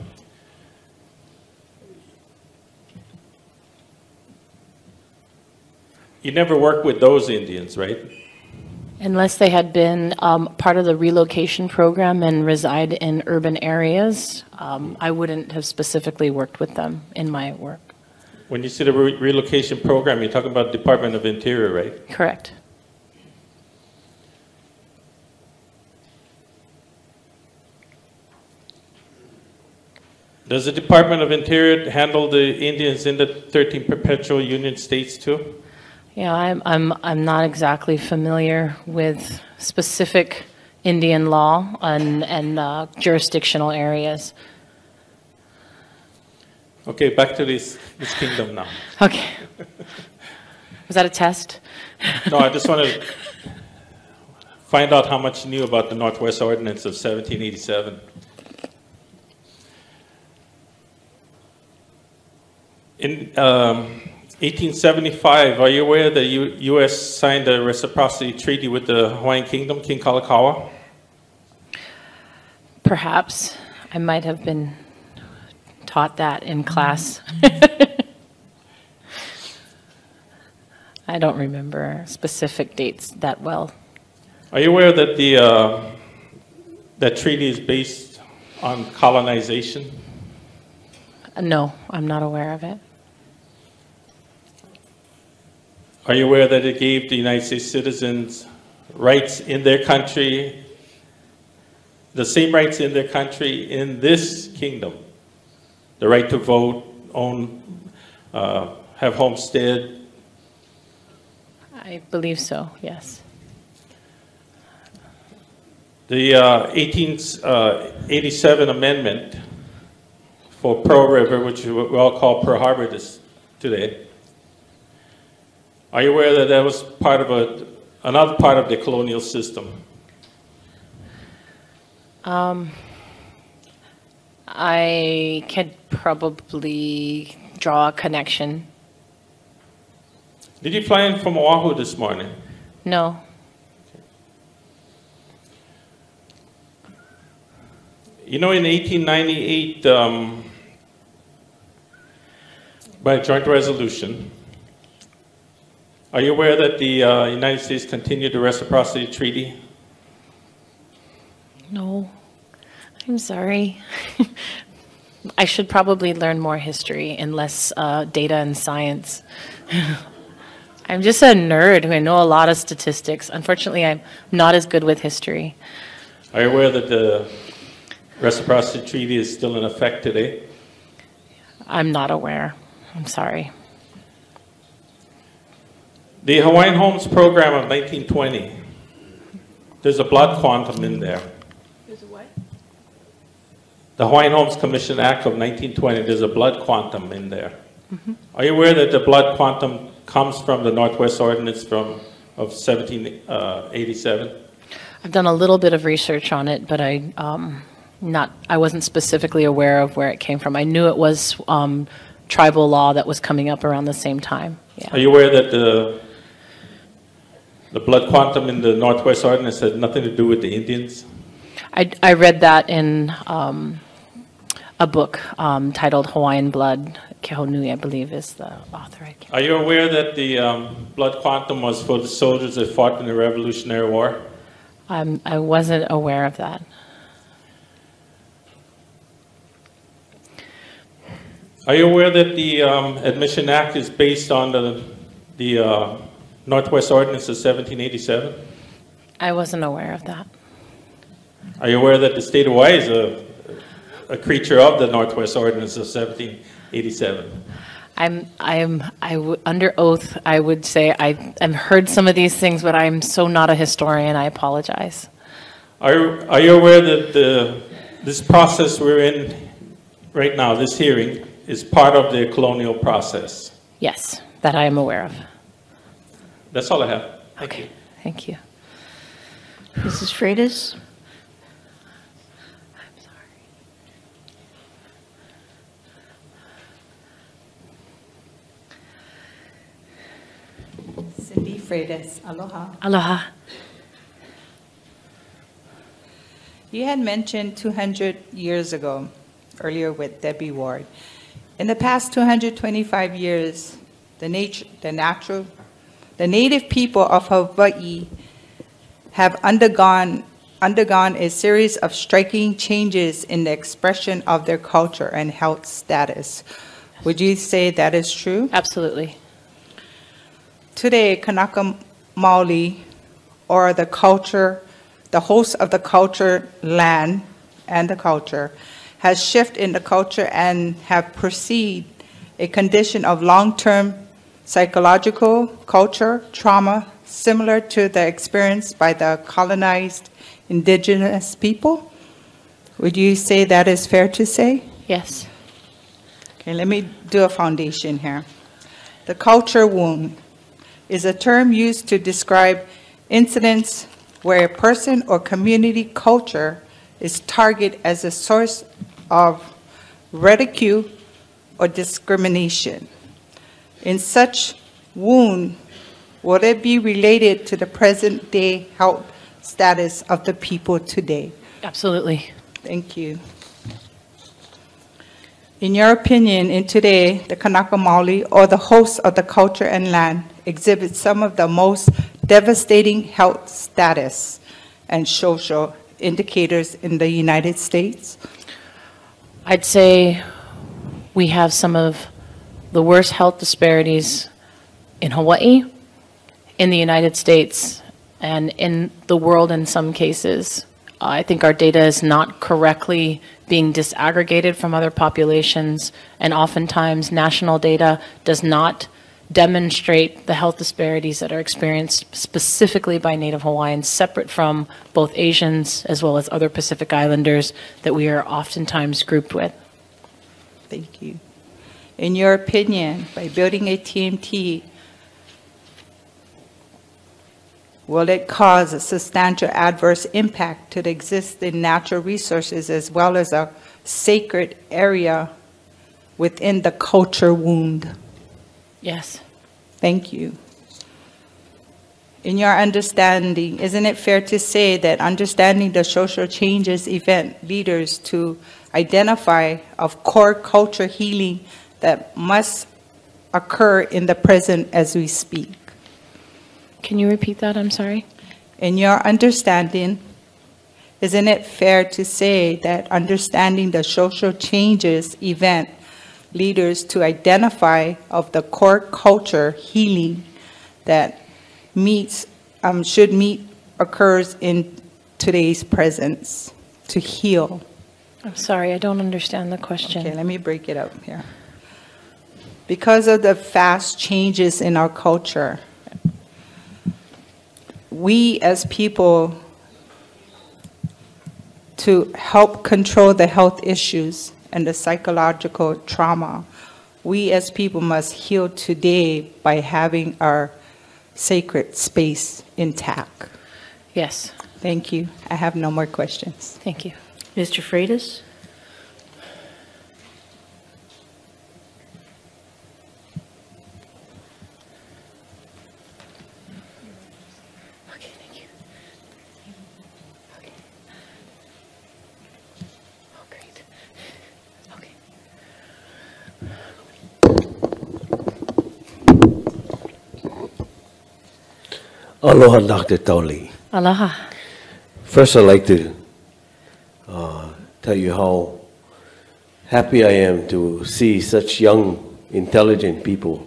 You never worked with those Indians, right? Unless they had been part of the relocation program and reside in urban areas, I wouldn't have specifically worked with them in my work. When you say the relocation program, you're talking about Department of Interior, right? Correct. Does the Department of Interior handle the Indians in the 13 perpetual Union states too? Yeah, I'm not exactly familiar with specific Indian law and jurisdictional areas. Okay, back to this kingdom now. Okay. Was that a test? No, I just want to find out how much you knew about the Northwest Ordinance of 1787. In 1875, are you aware that U.S. signed a reciprocity treaty with the Hawaiian Kingdom, King Kalakaua? Perhaps. I might have been taught that in class. I don't remember specific dates that well. Are you aware that that treaty is based on colonization? No, I'm not aware of it. Are you aware that it gave the United States citizens rights in their country, the same rights in their country in this kingdom? The right to vote, own, have homestead. I believe so, yes. The 1887 amendment for Pearl River, which we all call Pearl Harbor today. Are you aware that that was part of another part of the colonial system? I could probably draw a connection. Did you fly in from Oahu this morning? No. You know, in 1898, by joint resolution, are you aware that the United States continued the reciprocity treaty? No. I'm sorry. I should probably learn more history and less data and science. I'm just a nerd who I know a lot of statistics. Unfortunately, I'm not as good with history. Are you aware that the reciprocity treaty is still in effect today? I'm not aware. I'm sorry. The Hawaiian Homes Program of 1920, there's a blood quantum in there. There's a what? The Hawaiian Homes Commission Act of 1920, there's a blood quantum in there. Mm-hmm. Are you aware that the blood quantum comes from the Northwest Ordinance of 1787? I've done a little bit of research on it, but I wasn't specifically aware of where it came from. I knew it was tribal law that was coming up around the same time. Yeah. Are you aware that the blood quantum in the Northwest Ordinance had nothing to do with the Indians? I read that in a book titled Hawaiian Blood. Kehonui, I believe, is the author. Are you aware that the blood quantum was for the soldiers that fought in the Revolutionary War? I wasn't aware of that. Are you aware that the Admission Act is based on the Northwest Ordinance of 1787? I wasn't aware of that. Are you aware that the state of Hawaii is a creature of the Northwest Ordinance of 1787? Under oath, I would say I've heard some of these things, but I'm so not a historian. I apologize. Are you aware that this process we're in right now, this hearing, is part of the colonial process? Yes, that I am aware of. That's all I have. Thank you. Thank you. Mrs. Freitas? Cindy Freitas, aloha. Aloha. You had mentioned 200 years ago, earlier with Debbie Ward. In the past 225 years, the native people of Hawaii have undergone a series of striking changes in the expression of their culture and health status. Would you say that is true? Absolutely. Today, Kanaka Maoli, or the host of the culture land and the culture, has shifted in the culture and have perceived a condition of long-term psychological culture trauma similar to the experience by the colonized indigenous people. Would you say that is fair to say? Yes. Okay, let me do a foundation here. The culture wound. is a term used to describe incidents where a person or community culture is targeted as a source of ridicule or discrimination. In such wound, would it be related to the present-day health status of the people today? Absolutely. Thank you. In your opinion, in today, the Kanaka Maoli, or the host of the culture and land, exhibits some of the most devastating health status and social indicators in the United States? I'd say we have some of the worst health disparities in Hawaii, in the United States, and in the world in some cases. I think our data is not correctly being disaggregated from other populations, and oftentimes national data does not demonstrate the health disparities that are experienced specifically by Native Hawaiians, separate from both Asians as well as other Pacific Islanders that we are oftentimes grouped with. Thank you. In your opinion, by building a TMT, will it cause a substantial adverse impact to the existing natural resources as well as a sacred area within the culture wound? Yes. Thank you. In your understanding, isn't it fair to say that understanding the social changes event leaders to identify of core culture healing that must occur in the present as we speak? Can you repeat that? I'm sorry. In your understanding, isn't it fair to say that understanding the social changes event leaders to identify of the core culture healing that should meet occurs in today's presence to heal? I'm sorry, I don't understand the question. Okay, let me break it up here. Because of the fast changes in our culture, we as people, to help control the health issues and the psychological trauma, we as people must heal today by having our sacred space intact. Yes. Thank you. I have no more questions. Thank you. Mr. Freitas? Aloha, Dr. Taualii. Aloha. First, I'd like to tell you how happy I am to see such young, intelligent people,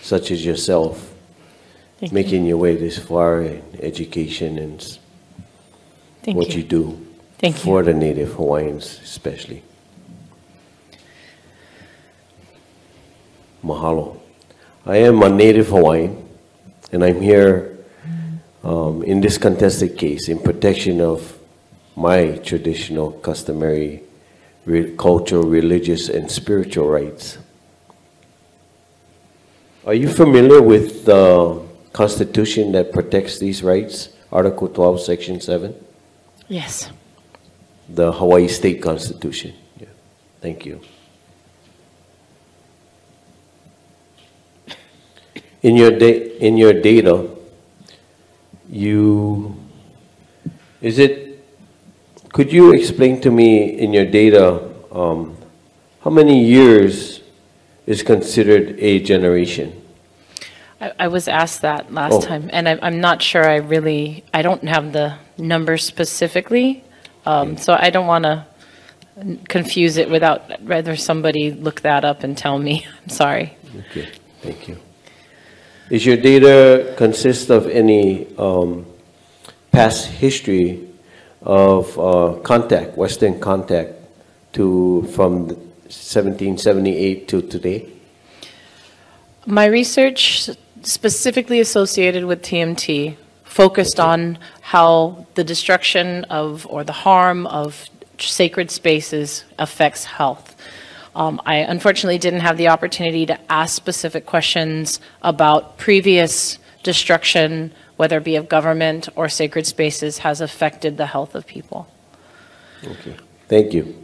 such as yourself, making your way this far in education and what you do for the Native Hawaiians especially. Mahalo. I am a Native Hawaiian, and I'm here in this contested case in protection of my traditional, customary, cultural, religious, and spiritual rights. Are you familiar with the Constitution that protects these rights? Article 12, Section 7? Yes. The Hawaii State Constitution. Yeah. Thank you. In your data, could you explain to me in your data how many years is considered a generation? I was asked that last time, and I'm not sure I don't have the number specifically, so I don't want to confuse it without rather somebody look that up and tell me. I'm sorry. Okay, thank you. Is your data consist of any past history of contact, Western contact, from 1778 to today? My research specifically associated with TMT focused on how the destruction of or the harm of sacred spaces affects health. I unfortunately didn't have the opportunity to ask specific questions about previous destruction, whether it be of government or sacred spaces, has affected the health of people. Okay, thank you.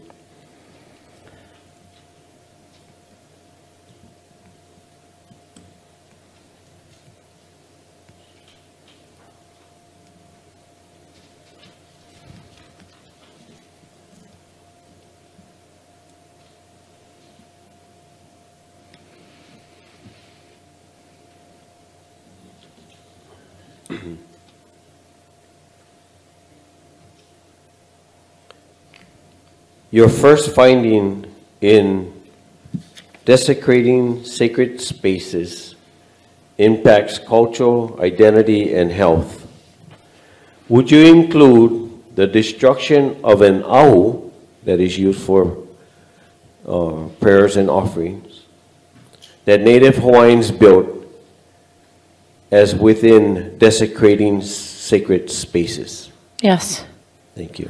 Your first finding in desecrating sacred spaces impacts cultural identity and health. Would you include the destruction of an ahu that is used for prayers and offerings that Native Hawaiians built as within desecrating sacred spaces? Yes. Thank you.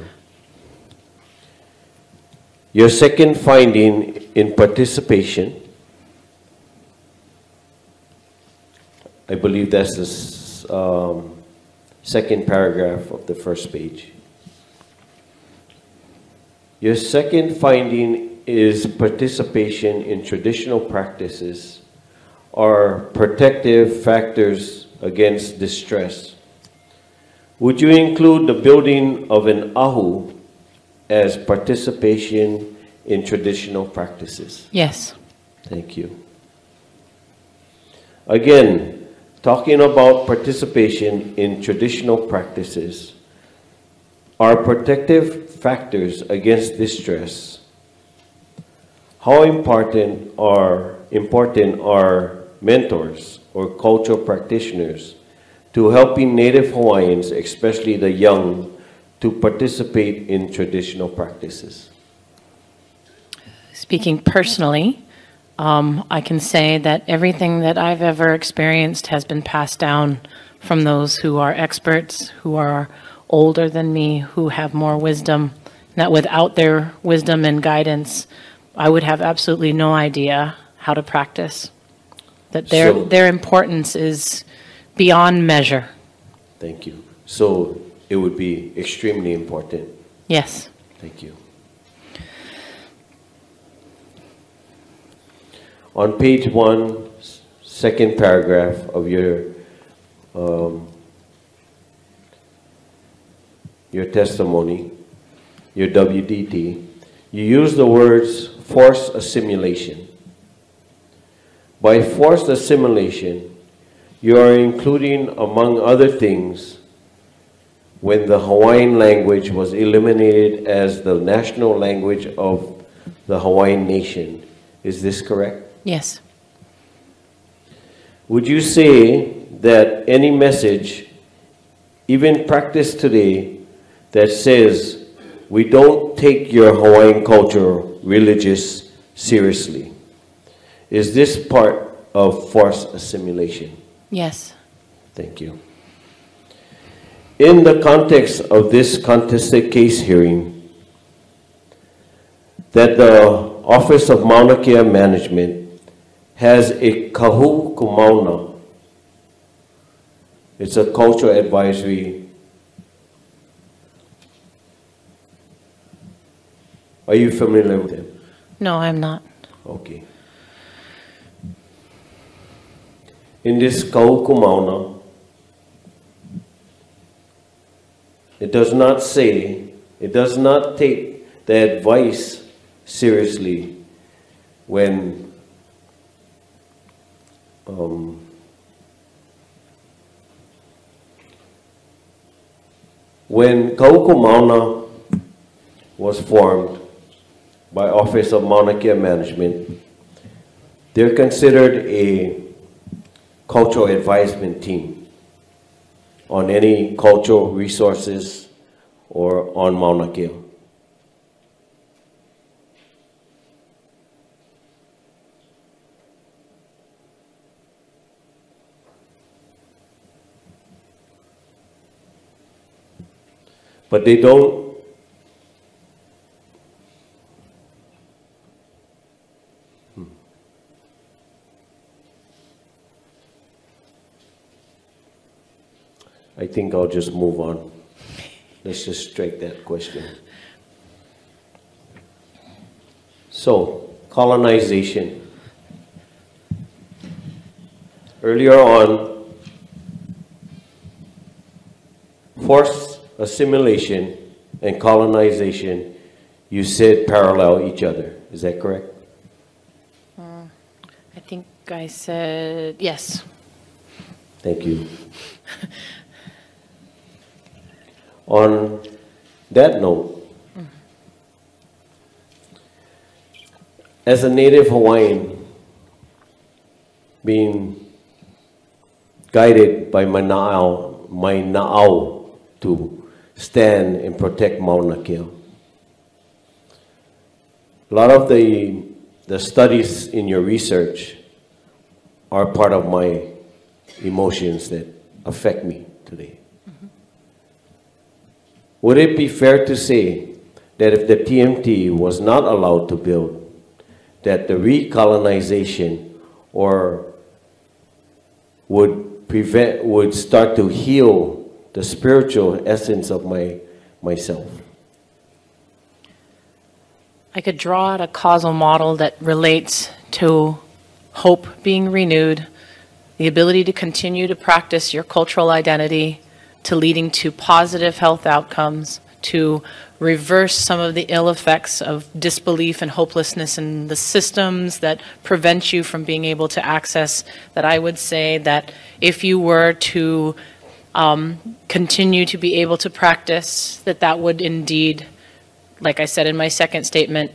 Your second finding in participation, I believe that's the second paragraph of the first page. Your second finding is participation in traditional practices are protective factors against distress. Would you include the building of an ahu as participation in traditional practices? Yes. Thank you. Again, talking about participation in traditional practices are protective factors against distress. How important are mentors or cultural practitioners to helping Native Hawaiians, especially the young, to participate in traditional practices? Speaking personally, I can say that everything that I've ever experienced has been passed down from those who are experts, who are older than me, who have more wisdom, that without their wisdom and guidance, I would have absolutely no idea how to practice. That their importance is beyond measure. Thank you. So it would be extremely important. Yes. Thank you. On page 1, second paragraph of your testimony, your WDT, you use the words forced assimilation. By forced assimilation, you are including, among other things, when the Hawaiian language was eliminated as the national language of the Hawaiian nation. Is this correct? Yes. Would you say that any message, even practiced today, that says we don't take your Hawaiian culture, religious, seriously, is this part of forced assimilation? Yes. Thank you. In the context of this contested case hearing, that the Office of MaunaKea Management has a kahu kumauna. It's a cultural advisory. Are you familiar with it? No, I'm not. Okay. In this kahu kumauna, it does not take the advice seriously when Kauku Mauna was formed by Office of MaunaKea Management, they're considered a cultural advisement team on any cultural resources or on Mauna Kea. But they don't I think I'll just move on. Let's just strike that question. So, colonization. Earlier on, forced assimilation and colonization, you said parallel each other. Is that correct? I think I said yes. Thank you. On that note, as a native Hawaiian, being guided by my na'au to stand and protect MaunaKea, a lot of the studies in your research are part of my emotions that affect me today. Would it be fair to say that if the TMT was not allowed to build, that the recolonization would start to heal the spiritual essence of myself? I could draw out a causal model that relates to hope being renewed, the ability to continue to practice your cultural identity, to leading to positive health outcomes, to reverse some of the ill effects of disbelief and hopelessness in the systems that prevent you from being able to access, that I would say that if you were to continue to be able to practice, that would indeed, like I said in my second statement,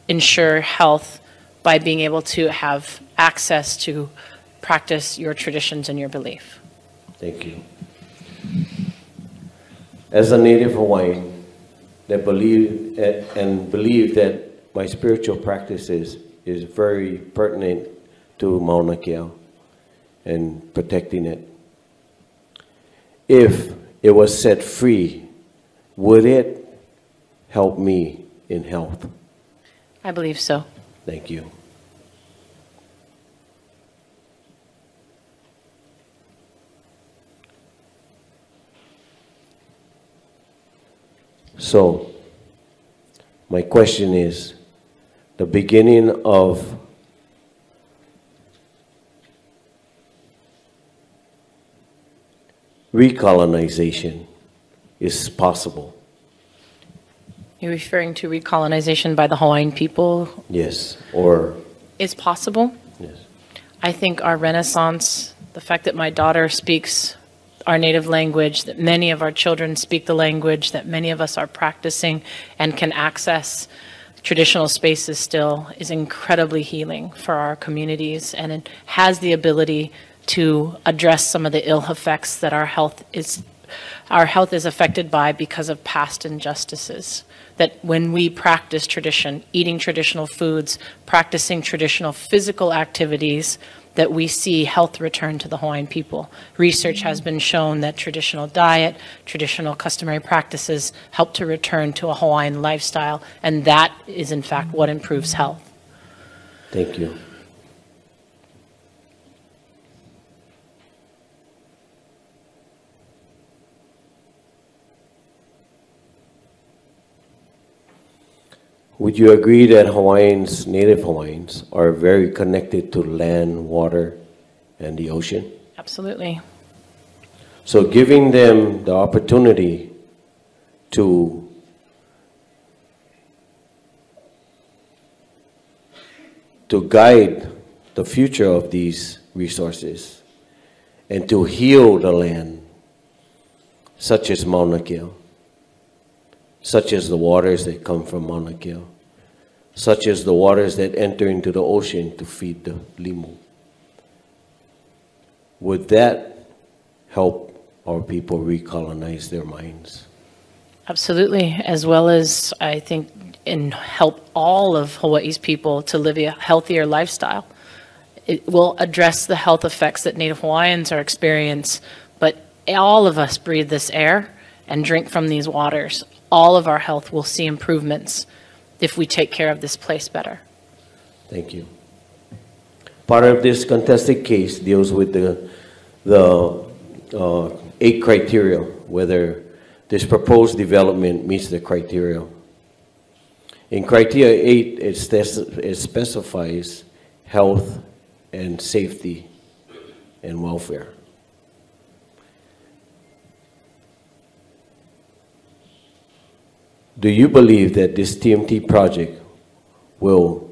ensure health by being able to have access to practice your traditions and your belief. Thank you. As a native Hawaiian that believe that my spiritual practices is very pertinent to MaunaKea and protecting it, if it was set free, would it help me in health? I believe so. Thank you. So, my question is, the beginning of recolonization is possible. You're referring to recolonization by the Hawaiian people? Yes, or... Is possible? Yes. I think our Renaissance, the fact that my daughter speaks our native language, that many of our children speak the language, that many of us are practicing and can access traditional spaces still, is incredibly healing for our communities, and it has the ability to address some of the ill effects that our health is affected by because of past injustices. That when we practice tradition, eating traditional foods, practicing traditional physical activities, that we see health return to the Hawaiian people. Research has been shown that traditional diet, traditional customary practices help to return to a Hawaiian lifestyle, and that is in fact what improves health. Thank you. Would you agree that Hawaiians, native Hawaiians, are very connected to land, water, and the ocean? Absolutely. So giving them the opportunity to guide the future of these resources and to heal the land, such as MaunaKea, such as the waters that come from MaunaKea, such as the waters that enter into the ocean to feed the limu. Would that help our people recolonize their minds? Absolutely, as well as I think help all of Hawaii's people to live a healthier lifestyle. It will address the health effects that Native Hawaiians are experiencing, but all of us breathe this air and drink from these waters. All of our health will see improvements if we take care of this place better. Thank you. Part of this contested case deals with the 8 criteria, whether this proposed development meets the criteria. In criteria 8, it specifies health and safety and welfare. Do you believe that this TMT project will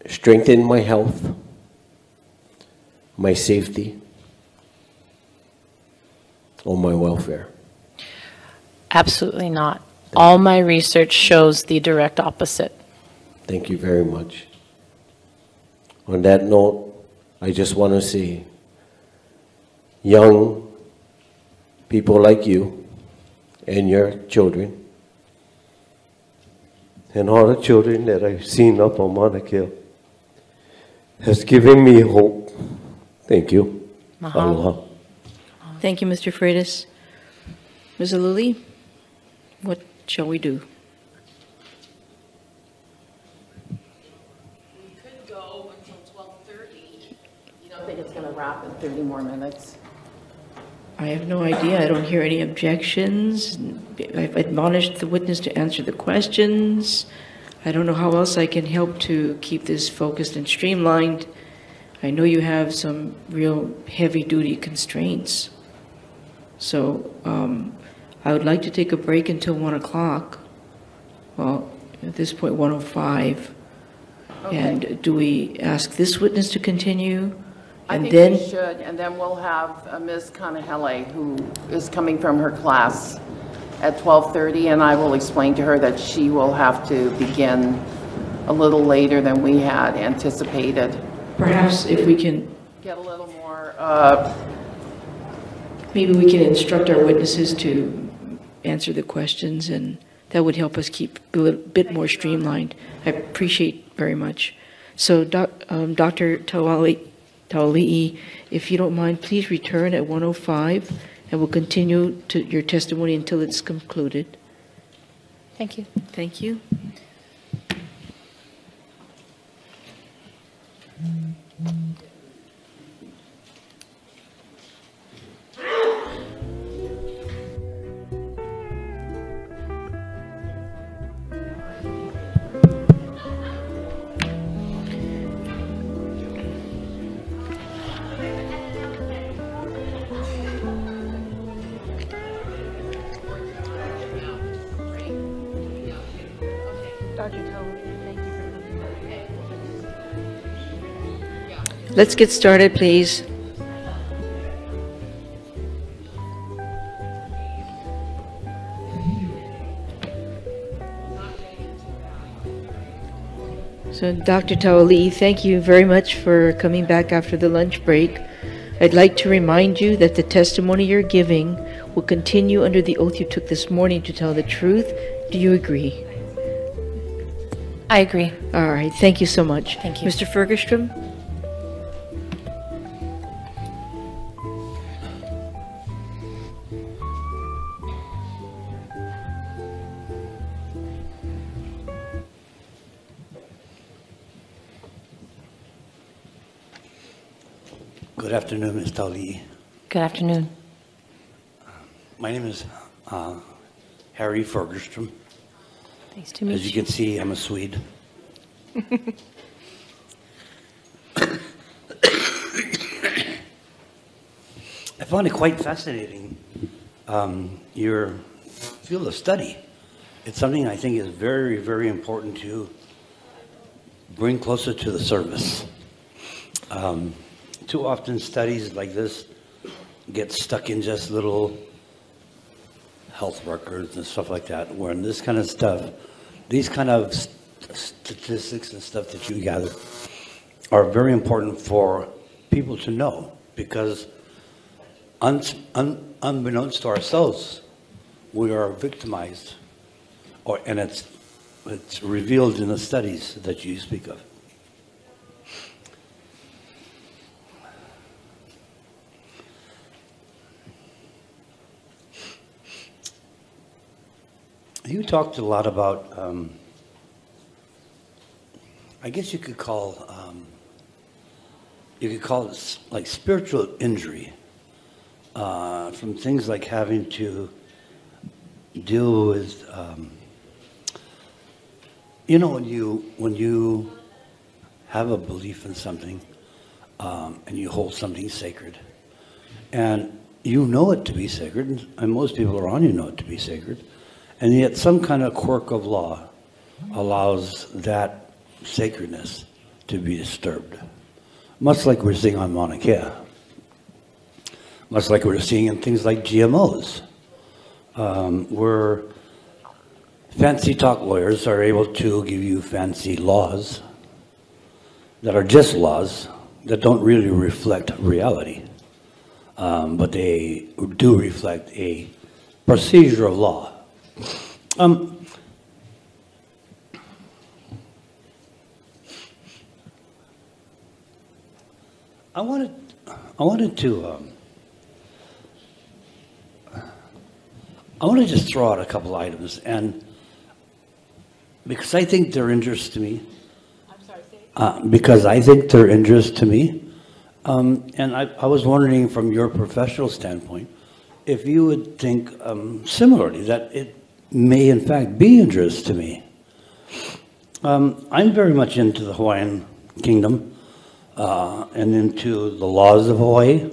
strengthen my health, my safety, or my welfare? Absolutely not. All my research shows the direct opposite. Thank you very much. On that note, I just want to say, young people like you and your children, and all the children that I've seen up on MaunaKea, has given me hope. Thank you. Mahalo. Aloha. Thank you, Mr. Freitas. Ms. Aluli, what shall we do? We could go until 12:30. You don't think it's going to wrap in 30 more minutes? I have no idea. I don't hear any objections. I've admonished the witness to answer the questions. I don't know how else I can help to keep this focused and streamlined. I know you have some real heavy-duty constraints. So I would like to take a break until 1 o'clock. Well, at this point, 1:05. Okay. And do we ask this witness to continue? I And think then, we should, and then we'll have Ms. Kanahele, who is coming from her class at 12:30, and I will explain to her that she will have to begin a little later than we had anticipated. perhaps if we can, Get a little more, maybe we can instruct our witnesses to answer the questions, and that would help us keep a little bit more streamlined. I appreciate very much. So Dr. Taualii, if you don't mind, please return at 1:05, and we'll continue to your testimony until it's concluded. Thank you. Thank you. Let's get started, please. So, Dr. Taualii, thank you very much for coming back after the lunch break. I'd like to remind you that the testimony you're giving will continue under the oath you took this morning to tell the truth. Do you agree? I agree. All right, thank you so much. Thank you. Mr. Fergerstrom? Good afternoon, Ms. Taualii. Good afternoon. My name is Harry Fergerstrom. Nice to meet you. As you can see, I'm a Swede. I found it quite fascinating, your field of study. It's something I think is very, very important to bring closer to the service. Too often studies like this get stuck in just little health records and stuff like that, where in this kind of stuff, these kind of statistics and stuff that you gather are very important for people to know, because unbeknownst to ourselves, we are victimized, and it's revealed in the studies that you speak of. You talked a lot about, I guess you could call you could call it like spiritual injury, from things like having to deal with, you know, when you have a belief in something, and you hold something sacred, and you know it to be sacred, and most people around you know it to be sacred, and yet some kind of quirk of law allows that sacredness to be disturbed. Much like we're seeing on MaunaKea. Much like we're seeing in things like GMOs. Where fancy talk lawyers are able to give you fancy laws that are just laws that don't really reflect reality. But they do reflect a procedure of law. I wanted to just throw out a couple items, and because I think they're interest to me. I'm sorry, because I think they're interest to me, and I was wondering from your professional standpoint if you would think similarly that it may in fact be interest to me. I'm very much into the Hawaiian Kingdom. And into the laws of Hawaii,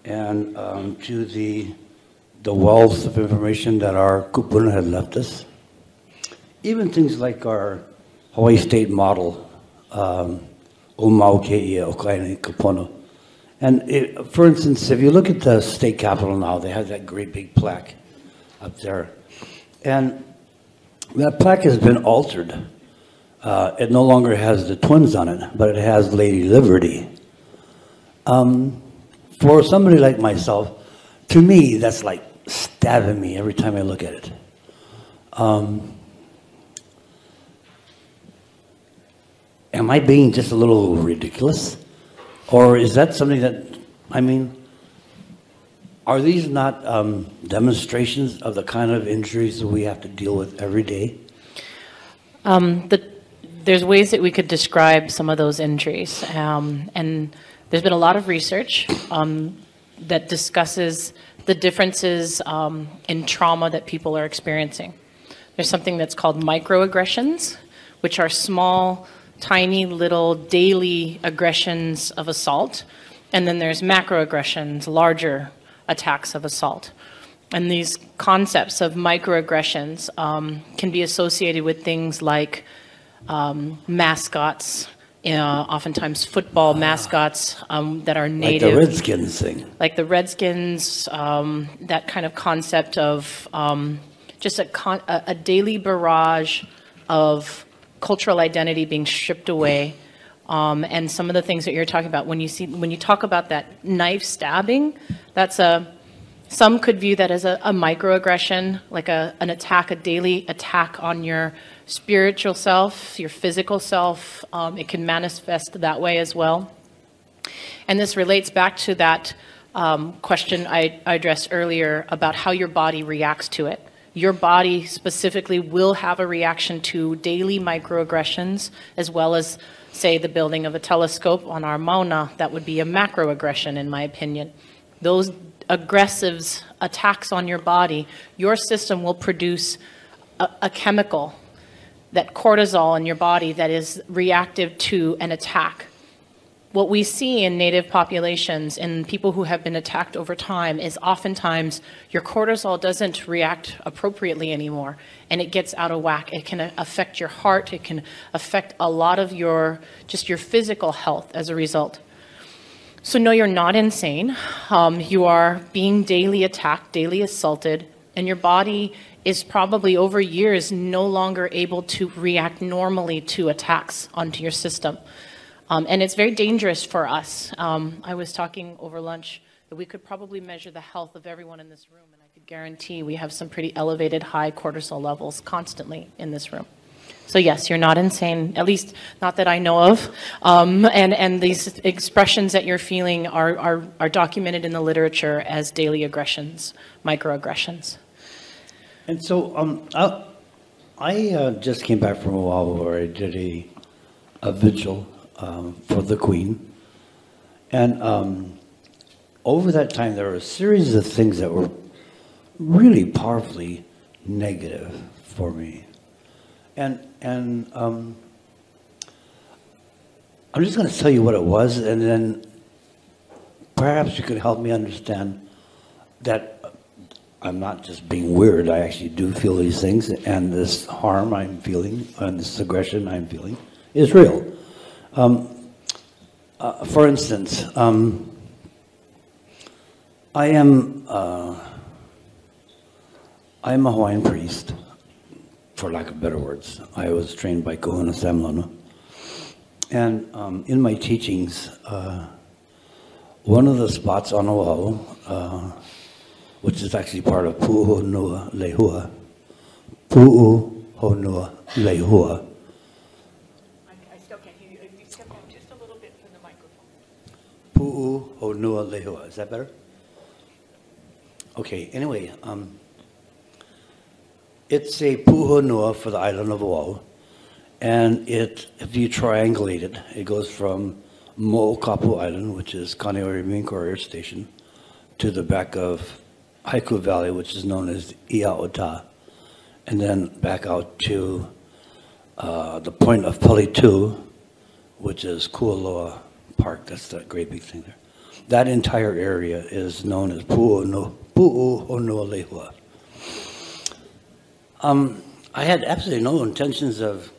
and to the wealth of information that our kupuna had left us. Even things like our Hawaii state model, MaunaKea, Okaini, Kapono. And for instance, if you look at the state capitol now, they have that great big plaque up there. And that plaque has been altered. It no longer has the twins on it, but it has Lady Liberty. For somebody like myself, to me, that's like stabbing me every time I look at it. Am I being just a little ridiculous? Or is that something that, I mean, are these not demonstrations of the kind of injuries that we have to deal with every day? There's ways that we could describe some of those injuries. And there's been a lot of research that discusses the differences in trauma that people are experiencing. There's something that's called microaggressions, which are small, tiny little daily aggressions of assault. And then there's macroaggressions, larger attacks of assault. And these concepts of microaggressions can be associated with things like mascots, oftentimes football mascots that are native. Like the Redskins thing. Like the Redskins, that kind of concept of just a daily barrage of cultural identity being stripped away. And some of the things that you're talking about, when you talk about that knife stabbing, that's some could view that as a microaggression, like an attack, a daily attack on your spiritual self, your physical self. It can manifest that way as well. And this relates back to that question I addressed earlier about how your body reacts to it. Your body specifically will have a reaction to daily microaggressions, as well as, say, the building of a telescope on our Mauna. That would be a macroaggression, in my opinion. Those aggressive attacks on your body, your system will produce a chemical, that cortisol in your body, that is reactive to an attack. What we see in native populations and people who have been attacked over time is oftentimes your cortisol doesn't react appropriately anymore, and it gets out of whack. It can affect your heart. It can affect a lot of your physical health as a result. So no, you're not insane. You are being daily attacked, daily assaulted, and your body is probably over years no longer able to react normally to attacks onto your system. And it's very dangerous for us. I was talking over lunch that we could probably measure the health of everyone in this room, and I could guarantee we have some pretty elevated high cortisol levels constantly in this room. So yes, you're not insane, at least not that I know of. And these expressions that you're feeling are documented in the literature as daily aggressions, microaggressions. And so I just came back from a while where I did a vigil for the Queen. And over that time, there were a series of things that were really powerfully negative for me. And I'm just going to tell you what it was, and then perhaps you could help me understand that I'm not just being weird. I actually do feel these things, and this harm I'm feeling, and this aggression I'm feeling is real. For instance, I am a Hawaiian priest, for lack of better words. I was trained by Kahuna Samlona. And in my teachings, one of the spots on Oahu, which is actually part of Pu'uhonua Lehua, Pu'uhonua Lehua. I still can't hear you. If you step out just a little bit from the microphone. Pu'uhonua Lehua. Is that better? Okay, anyway, it's a pu'uhonua for the island of Oahu. And if you triangulate it, it goes from Mo'okapu Island, which is Kaneohe Marine Corps Air Station, to the back of Haiku Valley, which is known as I'aota, and then back out to the point of Palitu, which is Kualoa Park. That's that great big thing there. That entire area is known as Pu'uhonua Lehua. I had absolutely no intentions of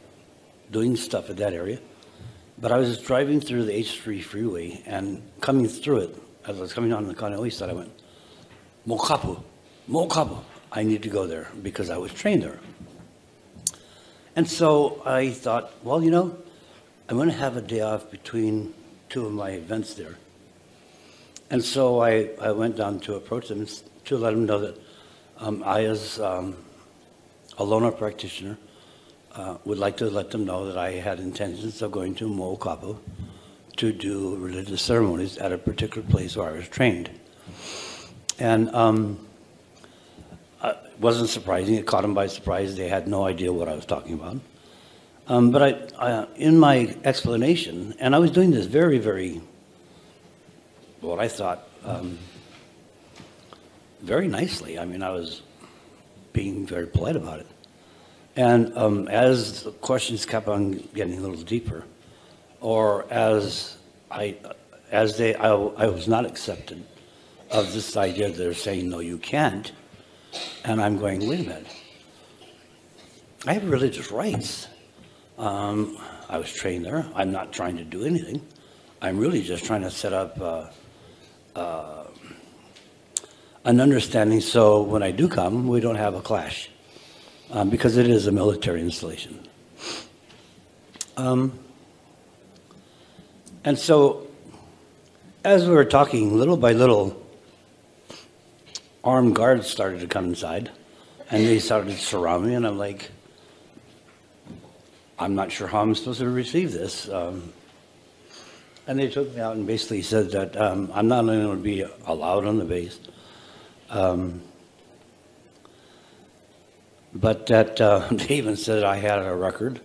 doing stuff at that area, but I was driving through the H3 freeway and coming through it, as I was coming on the Kaneohe side, I went, Mo'okapu, Mo'okapu. I need to go there because I was trained there. And so I thought, well, you know, I'm going to have a day off between two of my events there. And so I went down to approach them to let them know that I, as a loner practitioner, would like to let them know that I had intentions of going to Mo'okapu to do religious ceremonies at a particular place where I was trained. And it wasn't surprising. It caught them by surprise. They had no idea what I was talking about. But in my explanation, and I was doing this very, very, what I thought, very nicely. I mean, I was being very polite about it. And as the questions kept on getting a little deeper, or as I was not accepted of this idea that they're saying, no, you can't. And I'm going, wait a minute. I have religious rights. I was trained there. I'm not trying to do anything. I'm really just trying to set up an understanding so when I do come, we don't have a clash. Because it is a military installation. And so, as we were talking, little by little, armed guards started to come inside, and they started to surround me, and I'm like, I'm not sure how I'm supposed to receive this. And they took me out and basically said that I'm not only going to be allowed on the base, but that they even said I had a record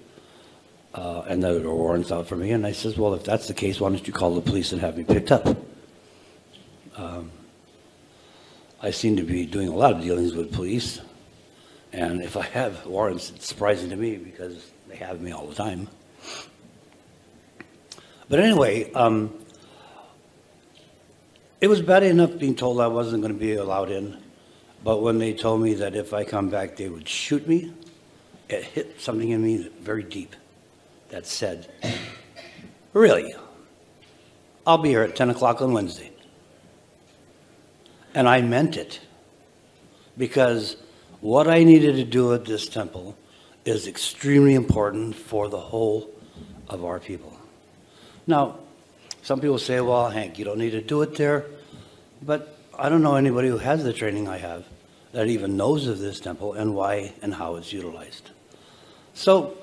and that there were warrants out for me. And I says, well, if that's the case, why don't you call the police and have me picked up? I seem to be doing a lot of dealings with police. And if I have warrants, it's surprising to me because they have me all the time. But anyway, it was bad enough being told I wasn't going to be allowed in. But when they told me that if I come back, they would shoot me, it hit something in me very deep that said, really, I'll be here at 10 o'clock on Wednesday. And I meant it, because what I needed to do at this temple is extremely important for the whole of our people. Now, some people say, well, Hank, you don't need to do it there. But I don't know anybody who has the training I have that even knows of this temple and why and how it's utilized. So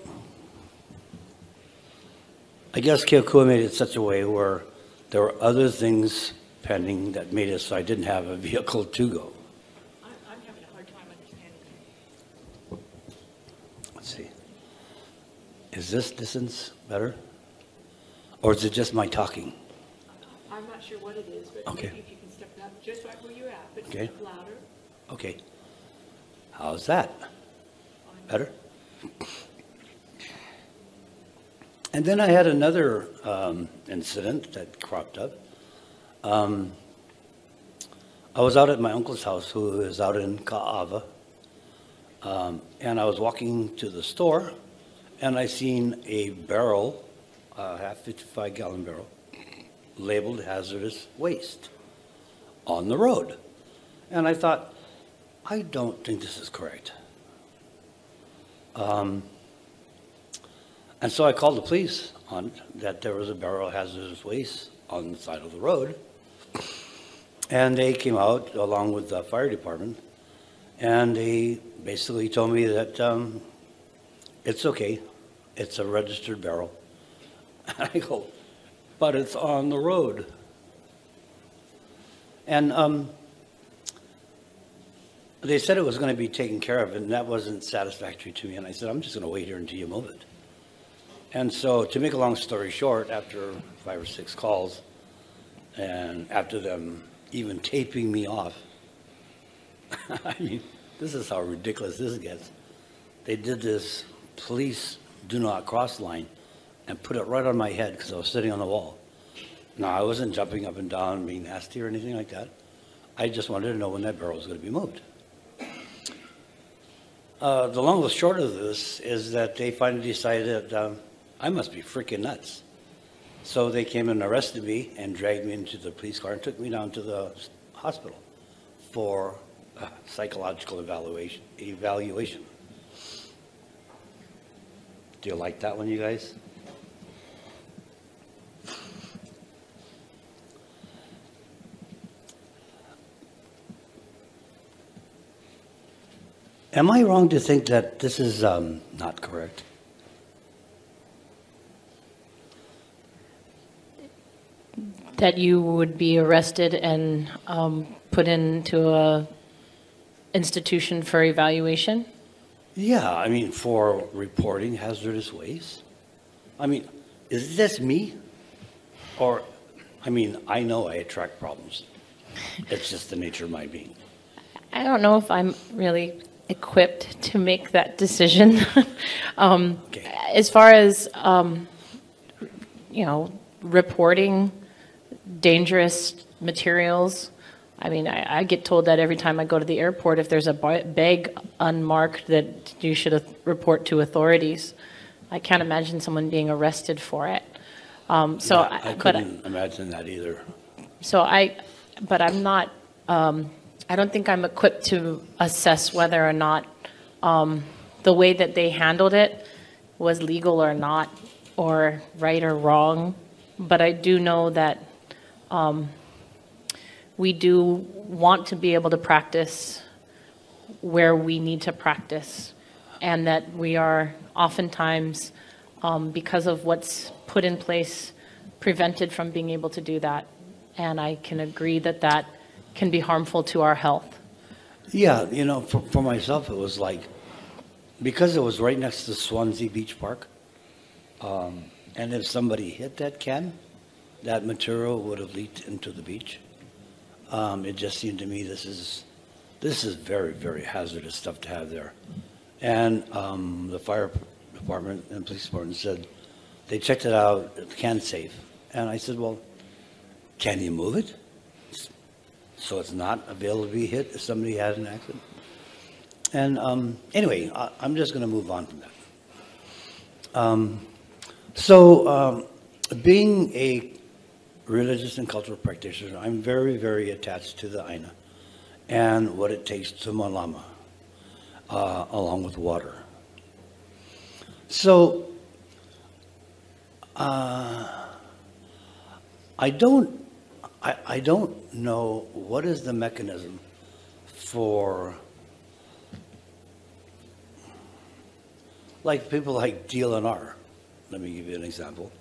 I guess Keokua made it such a way where there were other things pending that made it so I didn't have a vehicle to go. I'm having a hard time understanding. Let's see. Is this distance better? Or is it just my talking? I'm not not sure what it is, but Okay. maybe if you can step it up just right where you're at, but Okay. step louder. Okay. How's that? Better? And then I had another incident that cropped up. I was out at my uncle's house, who is out in Ka'ava, and I was walking to the store, and I seen a barrel, a half 55-gallon barrel, labeled hazardous waste on the road. And I thought, I don't think this is correct. And so I called the police on that there was a barrel of hazardous waste on the side of the road. And they came out along with the fire department, and they basically told me that it's okay, it's a registered barrel. And I go, but it's on the road. And they said it was going to be taken care of, and that wasn't satisfactory to me. And I said, I'm just going to wait here until you move it. And so, to make a long story short, after 5 or 6 calls, and after them even taping me off, I mean, this is how ridiculous this gets. They did this police do not cross line and put it right on my head because I was sitting on the wall. Now, I wasn't jumping up and down, being nasty or anything like that. I just wanted to know when that barrel was going to be moved. The long and the short of this is that they finally decided I must be freaking nuts. So they came and arrested me and dragged me into the police car and took me down to the hospital for a psychological evaluation. Do you like that one, you guys? Am I wrong to think that this is not correct? That you would be arrested and put into a institution for evaluation? Yeah, I mean, for reporting hazardous waste. I mean, is this me? Or, I mean, I know I attract problems. It's just the nature of my being. I don't know if I'm really equipped to make that decision. As far as, you know, reporting dangerous materials, I mean, I get told that every time I go to the airport, if there's a bag unmarked, that you should report to authorities. I can't imagine someone being arrested for it. I couldn't imagine that either. But I'm not, I don't think I'm equipped to assess whether or not the way that they handled it was legal or not, or right or wrong. But I do know that we do want to be able to practice where we need to practice, and that we are oftentimes, because of what's put in place, prevented from being able to do that. And I can agree that that can be harmful to our health. Yeah, you know, for myself, it was like, because it was right next to Swansea Beach Park, and if somebody hit that can, that material would have leaked into the beach. It just seemed to me this is very, very hazardous stuff to have there. And the fire department and police department said they checked it out, it can't safe. And I said, well, can you move it so it's not available to be hit if somebody had an accident? And anyway, I'm just going to move on from that. Being a religious and cultural practitioner, I'm very, very attached to the Aina and what it takes to malama, along with water. So, I don't know what is the mechanism for, like, people like DLNR, let me give you an example,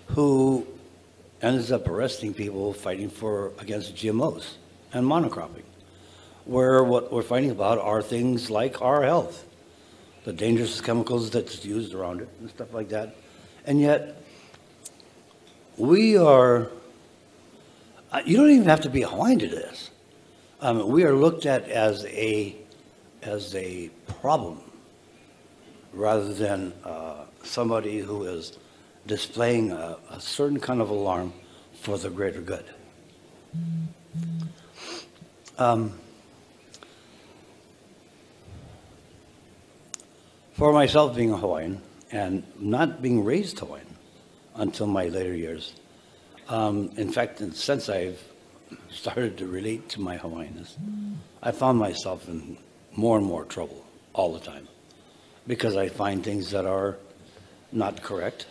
who ends up arresting people fighting against GMOs and monocropping, where what we're fighting about are things like our health, the dangerous chemicals that's used around it and stuff like that. And yet, we are You don't even have to be a Hawaiian to do this. We are looked at as a problem rather than somebody who is displaying a certain kind of alarm for the greater good. For myself, being a Hawaiian and not being raised Hawaiian until my later years, in fact, since I've started to relate to my Hawaiianness, I found myself in more and more trouble all the time because I find things that are not correct.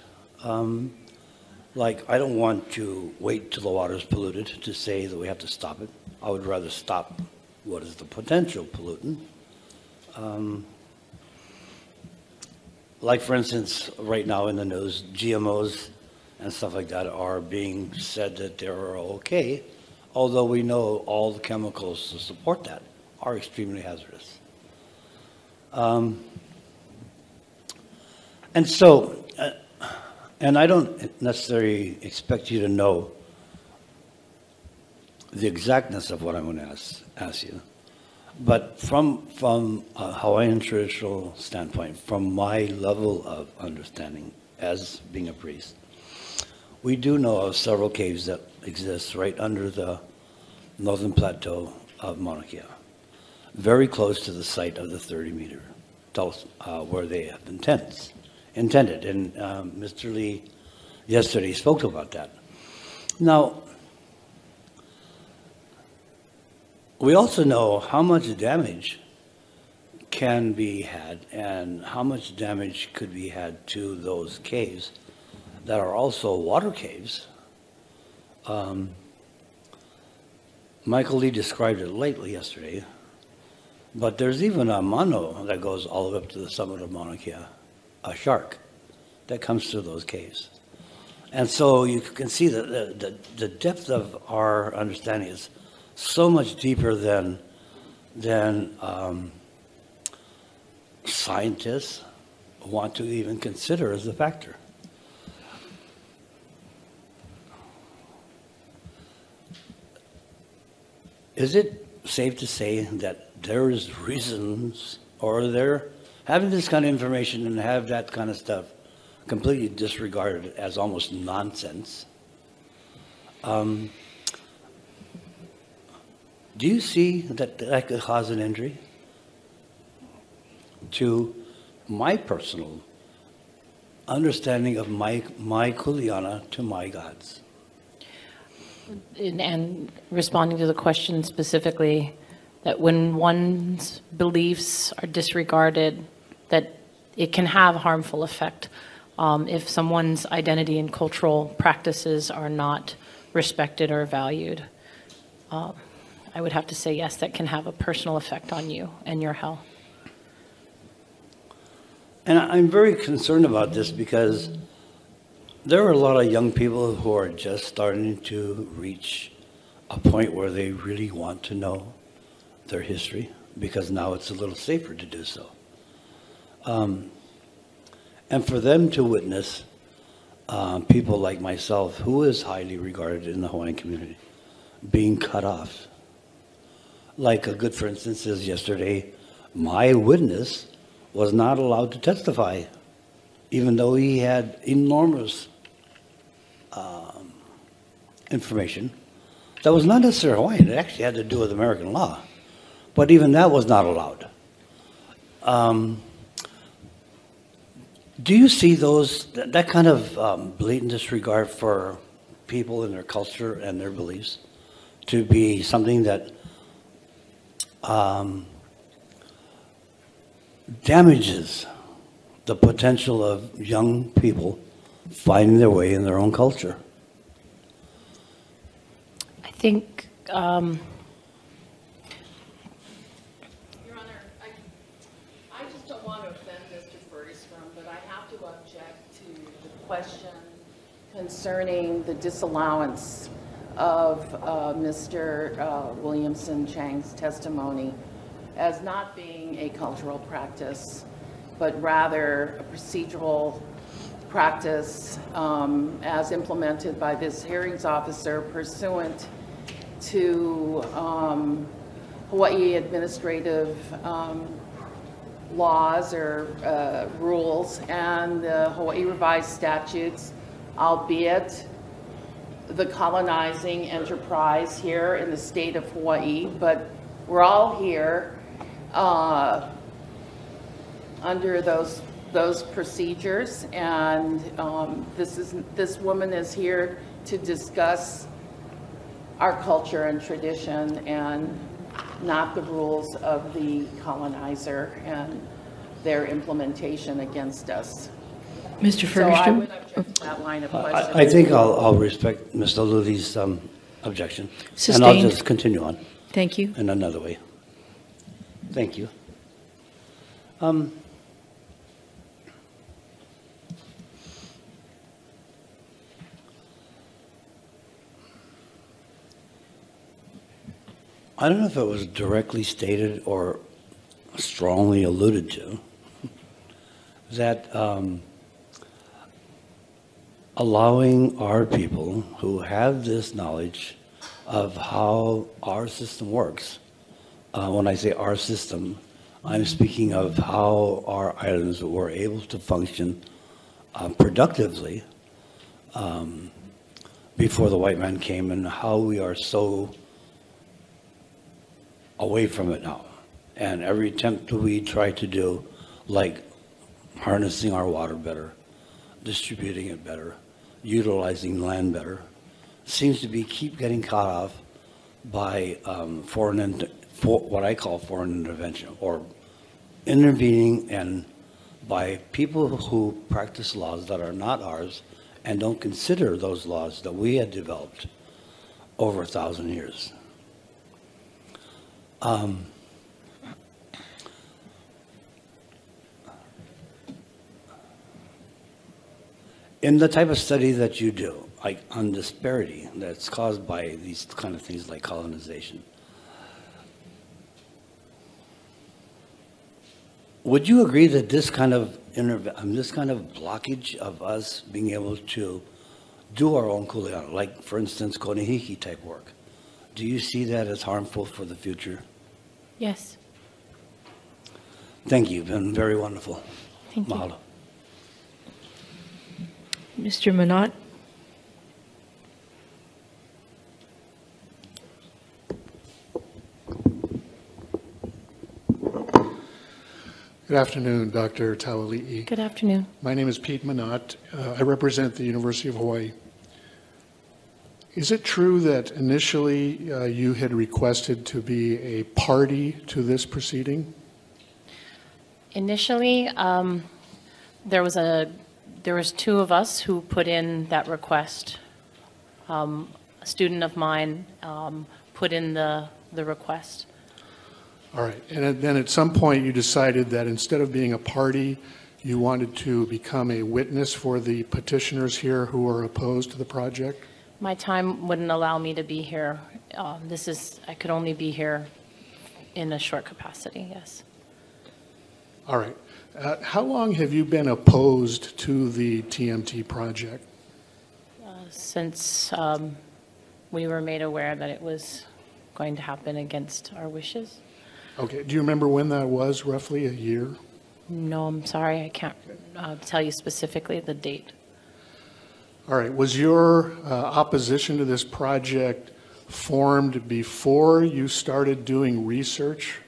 Like, I don't want to wait till the water's polluted to say that we have to stop it. I would rather stop what is the potential pollutant. Like, for instance, right now in the news, GMOs and stuff like that are being said that they're okay, although we know all the chemicals to support that are extremely hazardous. And so, and I don't necessarily expect you to know the exactness of what I'm going to ask you, but from a Hawaiian traditional standpoint, from my level of understanding as being a priest, we do know of several caves that exist right under the northern plateau of MaunaKea, very close to the site of the 30-meter where they have intended. And Mr. Lee yesterday spoke about that. Now, we also know how much damage can be had and how much damage could be had to those caves that are also water caves. Michael Lee described it lately yesterday, but there's even a mano that goes all the way up to the summit of MaunaKea, a shark that comes through those caves. And so you can see that the depth of our understanding is so much deeper than scientists want to even consider as a factor. Is it safe to say that there's reasons, or they're having this kind of information and have that kind of stuff completely disregarded as almost nonsense? Do you see that that could cause an injury to my personal understanding of my kuleana to my gods? And responding to the question specifically, that when one's beliefs are disregarded, that it can have a harmful effect if someone's identity and cultural practices are not respected or valued. I would have to say yes, that can have a personal effect on you and your health. And I'm very concerned about this because there are a lot of young people who are just starting to reach a point where they really want to know their history, because now it's a little safer to do so. And for them to witness people like myself, who is highly regarded in the Hawaiian community, being cut off. Like a good, for instance, is yesterday, my witness was not allowed to testify, even though he had enormous information that was not necessarily Hawaiian. It actually had to do with American law, but even that was not allowed. Do you see that kind of blatant disregard for people and their culture and their beliefs to be something that damages the potential of young people finding their way in their own culture? I think, Your Honor, I just don't want to offend Mr. Bergstrom, but I have to object to the question concerning the disallowance of Mr. Williamson Chang's testimony as not being a cultural practice, but rather a procedural practice as implemented by this hearings officer pursuant to Hawaii administrative laws or rules and the Hawaii revised statutes, albeit the colonizing enterprise here in the state of Hawaii, but we're all here under those procedures, and this woman is here to discuss our culture and tradition and not the rules of the colonizer and their implementation against us. Mr. So I Ferguson? would object to that line of questioning. I think I'll respect Ms. Taluli's objection. Sustained. And I'll just continue on. Thank you. In another way. Thank you. I don't know if it was directly stated or strongly alluded to that allowing our people who have this knowledge of how our system works, when I say our system, I'm speaking of how our islands were able to function productively before the white man came, and how we are so away from it now. And every attempt that we try to do, like harnessing our water better, distributing it better, utilizing land better, seems to be keep getting caught off by what I call foreign intervention, or intervening, and by people who practice laws that are not ours and don't consider those laws that we had developed over 1,000 years. In the type of study that you do, like on disparity that's caused by these kind of things like colonization, would you agree that this kind of blockage of us being able to do our own kuleana, like for instance konehiki type work, do you see that as harmful for the future? Yes. Thank you. Been very wonderful. Thank you. Mahalo. Mr. Manat? Good afternoon, Dr. Taualii. Good afternoon. My name is Pete Manat. I represent the University of Hawaii. Is it true that initially you had requested to be a party to this proceeding? Initially, there was two of us who put in that request. A student of mine put in the request. All right. And then at some point you decided that instead of being a party, you wanted to become a witness for the petitioners here who are opposed to the project? My time wouldn't allow me to be here. I could only be here in a short capacity, yes. All right. How long have you been opposed to the TMT project? Since we were made aware that it was going to happen against our wishes. Okay. Do you remember when that was, roughly a year? No, I'm sorry. I can't tell you specifically the date. All right. Was your opposition to this project formed before you started doing research?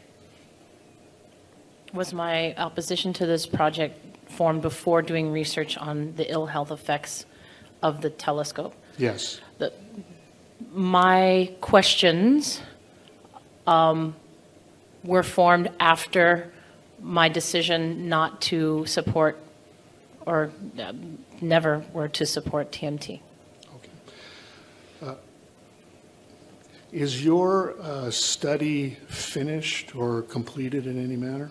Was my opposition to this project formed before doing research on the ill health effects of the telescope? Yes. My questions were formed after my decision not to support, or never were to support TMT. Is your study finished or completed in any manner?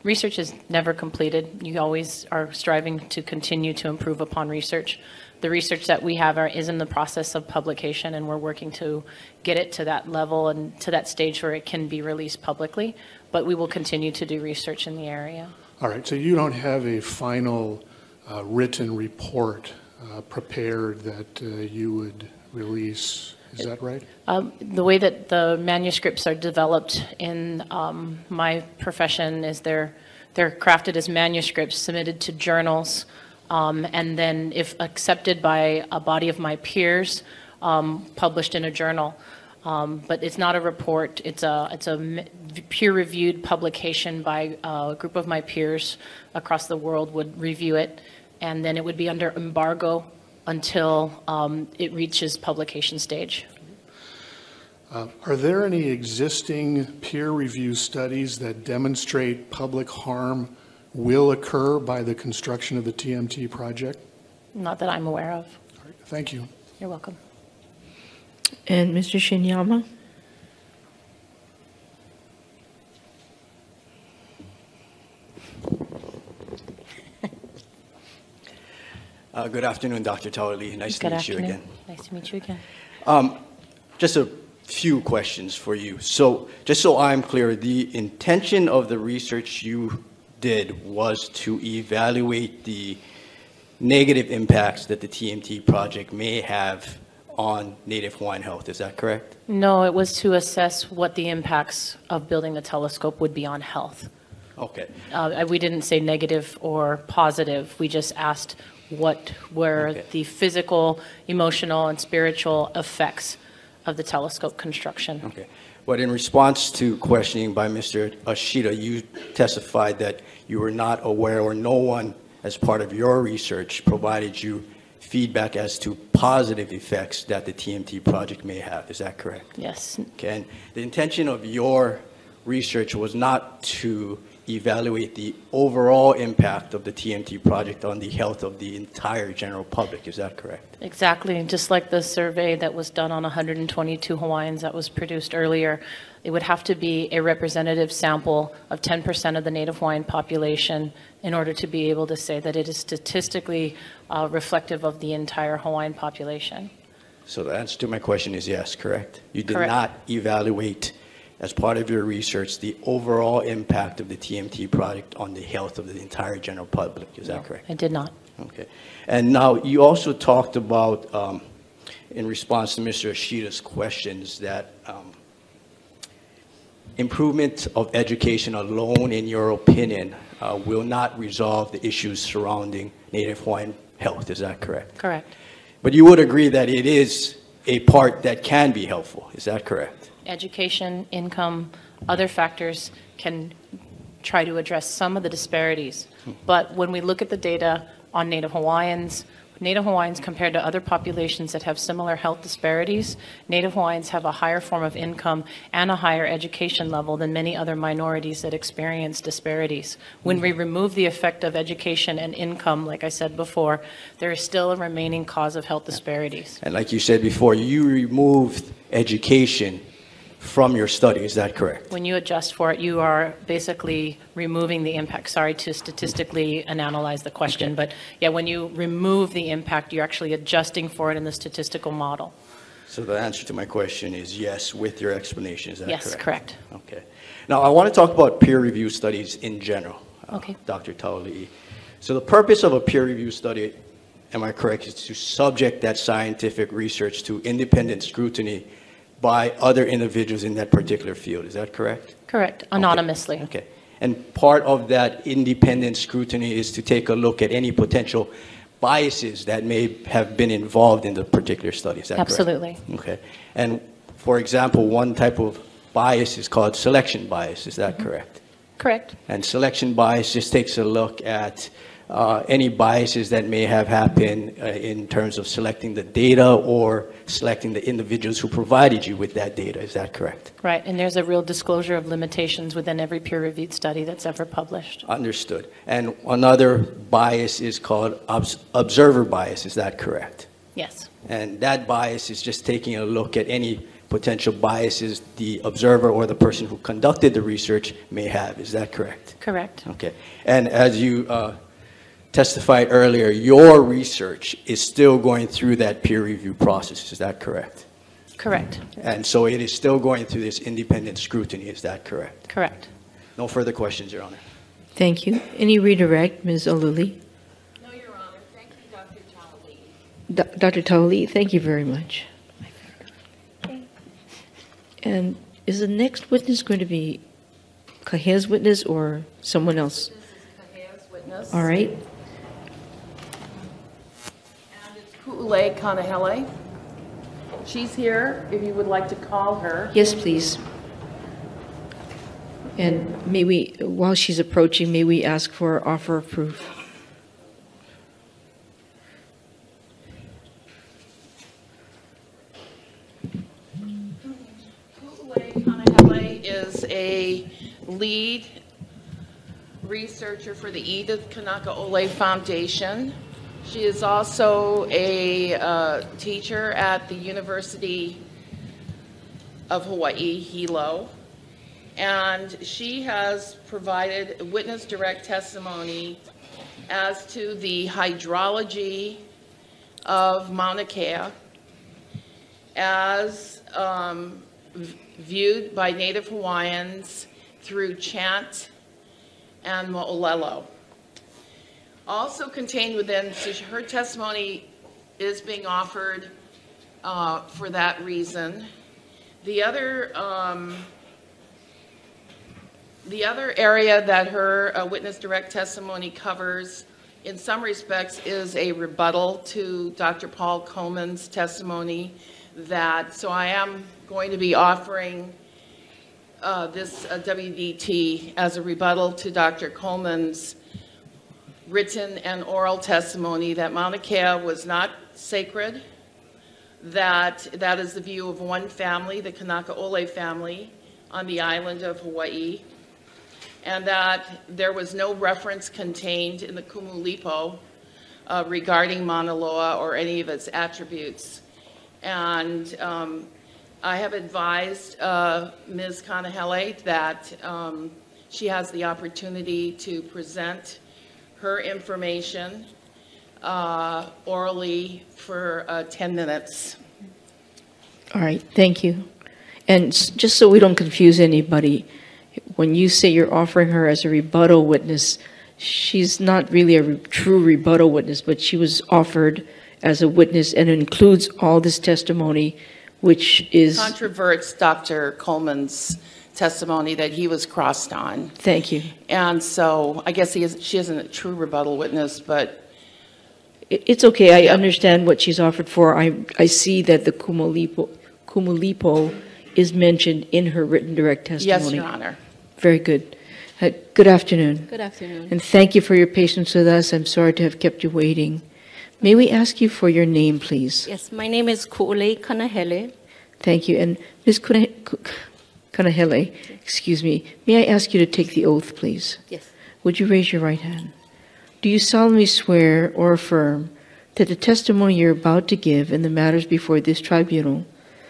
Research is never completed. You always are striving to continue to improve upon research. The research that we have is in the process of publication, and we're working to get it to that level and to that stage where it can be released publicly. But we will continue to do research in the area. All right, so you don't have a final written report prepared that you would release Is that right? The way that the manuscripts are developed in my profession is they're crafted as manuscripts submitted to journals, and then if accepted by a body of my peers, published in a journal. But it's not a report, it's a peer-reviewed publication by a group of my peers across the world would review it, and then it would be under embargo until it reaches publication stage. Are there any existing peer review studies that demonstrate public harm will occur by the construction of the TMT project? Not that I'm aware of. All right, thank you. You're welcome. And Mr. Shinyama? Good afternoon, Dr. Taualii. Nice to meet you again. Nice to meet you again. Just a few questions for you. So, just so I'm clear, the intention of the research you did was to evaluate the negative impacts that the TMT project may have on Native Hawaiian health. Is that correct? No, it was to assess what the impacts of building the telescope would be on health. Okay. We didn't say negative or positive. We just asked what were the physical, emotional, and spiritual effects of the telescope construction. Okay. But in response to questioning by Mr. Ashita, you testified that you were not aware, or no one as part of your research provided you feedback as to positive effects that the TMT project may have. Is that correct? Yes. Okay. And the intention of your research was not to evaluate the overall impact of the TMT project on the health of the entire general public. Is that correct? Exactly. Just like the survey that was done on 122 Hawaiians that was produced earlier, it would have to be a representative sample of 10% of the Native Hawaiian population in order to be able to say that it is statistically reflective of the entire Hawaiian population. So the answer to my question is yes, correct? You did Correct. not evaluate, as part of your research, the overall impact of the TMT project on the health of the entire general public. Is that correct? I did not. Okay. And now you also talked about, in response to Mr. Ashita's questions, that improvement of education alone, in your opinion, will not resolve the issues surrounding Native Hawaiian health. Is that correct? Correct. But you would agree that it is a part that can be helpful. Is that correct? Education, income, other factors can try to address some of the disparities. But when we look at the data on Native Hawaiians compared to other populations that have similar health disparities, Native Hawaiians have a higher form of income and a higher education level than many other minorities that experience disparities. When we remove the effect of education and income, like I said before, there is still a remaining cause of health disparities. And like you said before, you removed education from your study. Is that correct? When you adjust for it, you are basically removing the impact. Sorry to statistically analyze the question, but yeah, when you remove the impact, you're actually adjusting for it in the statistical model. So the answer to my question is yes, with your explanation. Is that correct? Yes, correct. Okay. Now I want to talk about peer review studies in general, Dr. Taualii. So the purpose of a peer review study, am I correct, is to subject that scientific research to independent scrutiny by other individuals in that particular field. Is that correct? Correct, anonymously. Okay. And part of that independent scrutiny is to take a look at any potential biases that may have been involved in the particular study. Is that Absolutely. correct? Okay. And for example, one type of bias is called selection bias. Is that correct? Correct. And selection bias just takes a look at any biases that may have happened in terms of selecting the data or selecting the individuals who provided you with that data. Is that correct? Right, and there's a real disclosure of limitations within every peer-reviewed study that's ever published. Understood. And another bias is called observer bias. Is that correct? Yes. And that bias is just taking a look at any potential biases the observer or the person who conducted the research may have. Is that correct? Correct. Okay. And as you testified earlier, your research is still going through that peer review process. Is that correct? Correct. And so it is still going through this independent scrutiny. Is that correct? Correct. No further questions, Your Honor. Thank you. Any redirect, Ms. Oluli? No, Your Honor. Thank you, Dr. Taualii. Dr. Taualii, thank you very much. And is the next witness going to be Kahea's witness or someone else? This is Kahea's witness. All right. And it's Kuulei Kanahele. She's here, if you would like to call her. Yes, please. And may we, while she's approaching, may we ask for offer of proof? Kuulei Kanahele is a lead researcher for the Edith Kanakaole Foundation. She is also a teacher at the University of Hawaii, Hilo. And she has provided witness direct testimony as to the hydrology of MaunaKea as viewed by Native Hawaiians through chant and mo'olelo. Also contained within, so her testimony is being offered for that reason. The other area that her witness direct testimony covers in some respects is a rebuttal to Dr. Paul Coleman's testimony so I am going to be offering this WDT as a rebuttal to Dr. Coleman's written and oral testimony that MaunaKea was not sacred, that is the view of one family, the Kanakaole family, on the island of Hawaii, and that there was no reference contained in the Kumulipo regarding Mauna Loa or any of its attributes. And I have advised Ms. Kanahele that she has the opportunity to present her information orally for 10 minutes. All right, thank you. And just so we don't confuse anybody, when you say you're offering her as a rebuttal witness, she's not really a true rebuttal witness, but she was offered as a witness and includes all this testimony, which is... Controverts Dr. Coleman's testimony that he was crossed on. Thank you. And so I guess she isn't a true rebuttal witness, but... It's okay. I understand what she's offered for. I see that the Kumulipo is mentioned in her written direct testimony. Yes, Your Honor. Very good. Good afternoon. Good afternoon. And thank you for your patience with us. I'm sorry to have kept you waiting. May we ask you for your name, please? Yes, my name is Kuulei Kanahele. Thank you. And Ms. Kanahele, excuse me, may I ask you to take the oath, please? Yes. Would you raise your right hand? Do you solemnly swear or affirm that the testimony you're about to give in the matters before this tribunal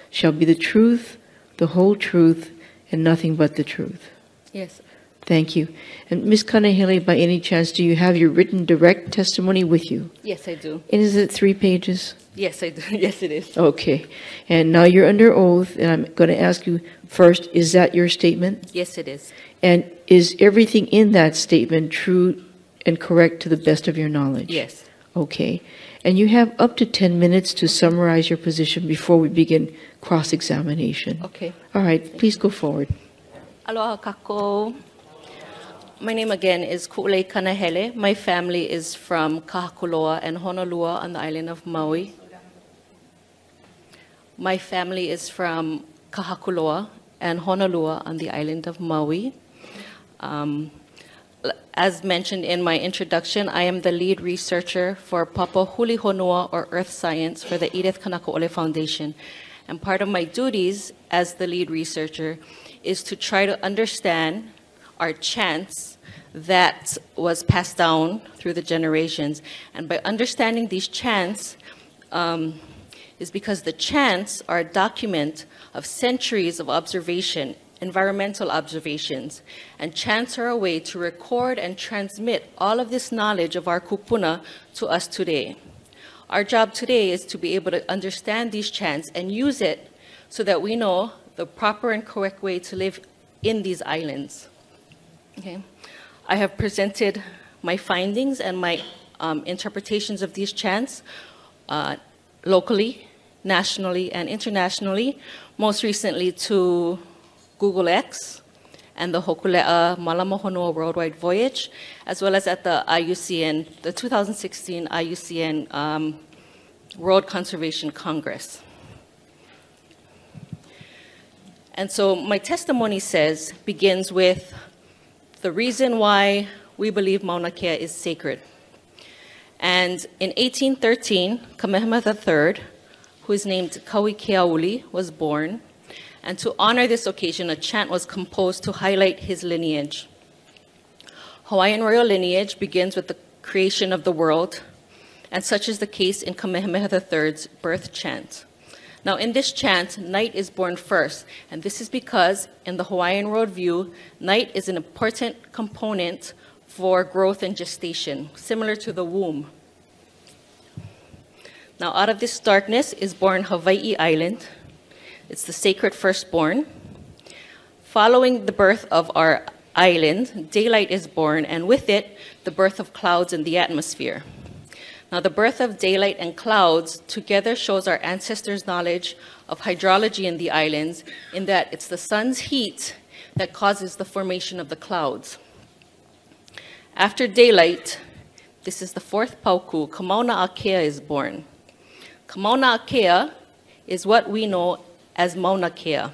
shall be the truth, the whole truth, and nothing but the truth? Yes. Thank you. And Ms. Kanahele, by any chance, do you have your written direct testimony with you? Yes, I do. And is it 3 pages? Yes, I do. Yes, it is. Okay. And now you're under oath, and I'm going to ask you first, is that your statement? Yes, it is. And is everything in that statement true and correct to the best of your knowledge? Yes. Okay. And you have up to 10 minutes to summarize your position before we begin cross-examination. Okay. All right. Please go forward. Aloha kako. My name again is Kuulei Kanahele. My family is from Kahakuloa and Honolulu on the island of Maui. My family is from Kahakuloa and Honolulu on the island of Maui. As mentioned in my introduction, I am the lead researcher for Papahuli Honua, or Earth Science, for the Edith Kanakaole Foundation. And part of my duties as the lead researcher is to try to understand our chants that was passed down through the generations. And by understanding these chants is because the chants are a document of centuries of observation, environmental observations. And chants are a way to record and transmit all of this knowledge of our kupuna to us today. Our job today is to be able to understand these chants and use it so that we know the proper and correct way to live in these islands. Okay. I have presented my findings and my interpretations of these chants locally, nationally and internationally, most recently to Google X and the Hokulea Malama Honua Worldwide Voyage, as well as at the IUCN, the 2016 IUCN World Conservation Congress. And so my testimony begins with the reason why we believe MaunaKea is sacred. And in 1813, Kamehameha III, who is named Maile Taualii, was born. And to honor this occasion, a chant was composed to highlight his lineage. Hawaiian royal lineage begins with the creation of the world, and such is the case in Kamehameha III's birth chant. Now, in this chant, night is born first, and this is because, in the Hawaiian worldview, night is an important component for growth and gestation, similar to the womb. Now, out of this darkness is born Hawaii Island. It's the sacred firstborn. Following the birth of our island, daylight is born, and with it, the birth of clouds in the atmosphere. Now, the birth of daylight and clouds together shows our ancestors' knowledge of hydrology in the islands, in that it's the sun's heat that causes the formation of the clouds. After daylight, this is the fourth pauku, MaunaKea is born. MaunaKea is what we know as MaunaKea.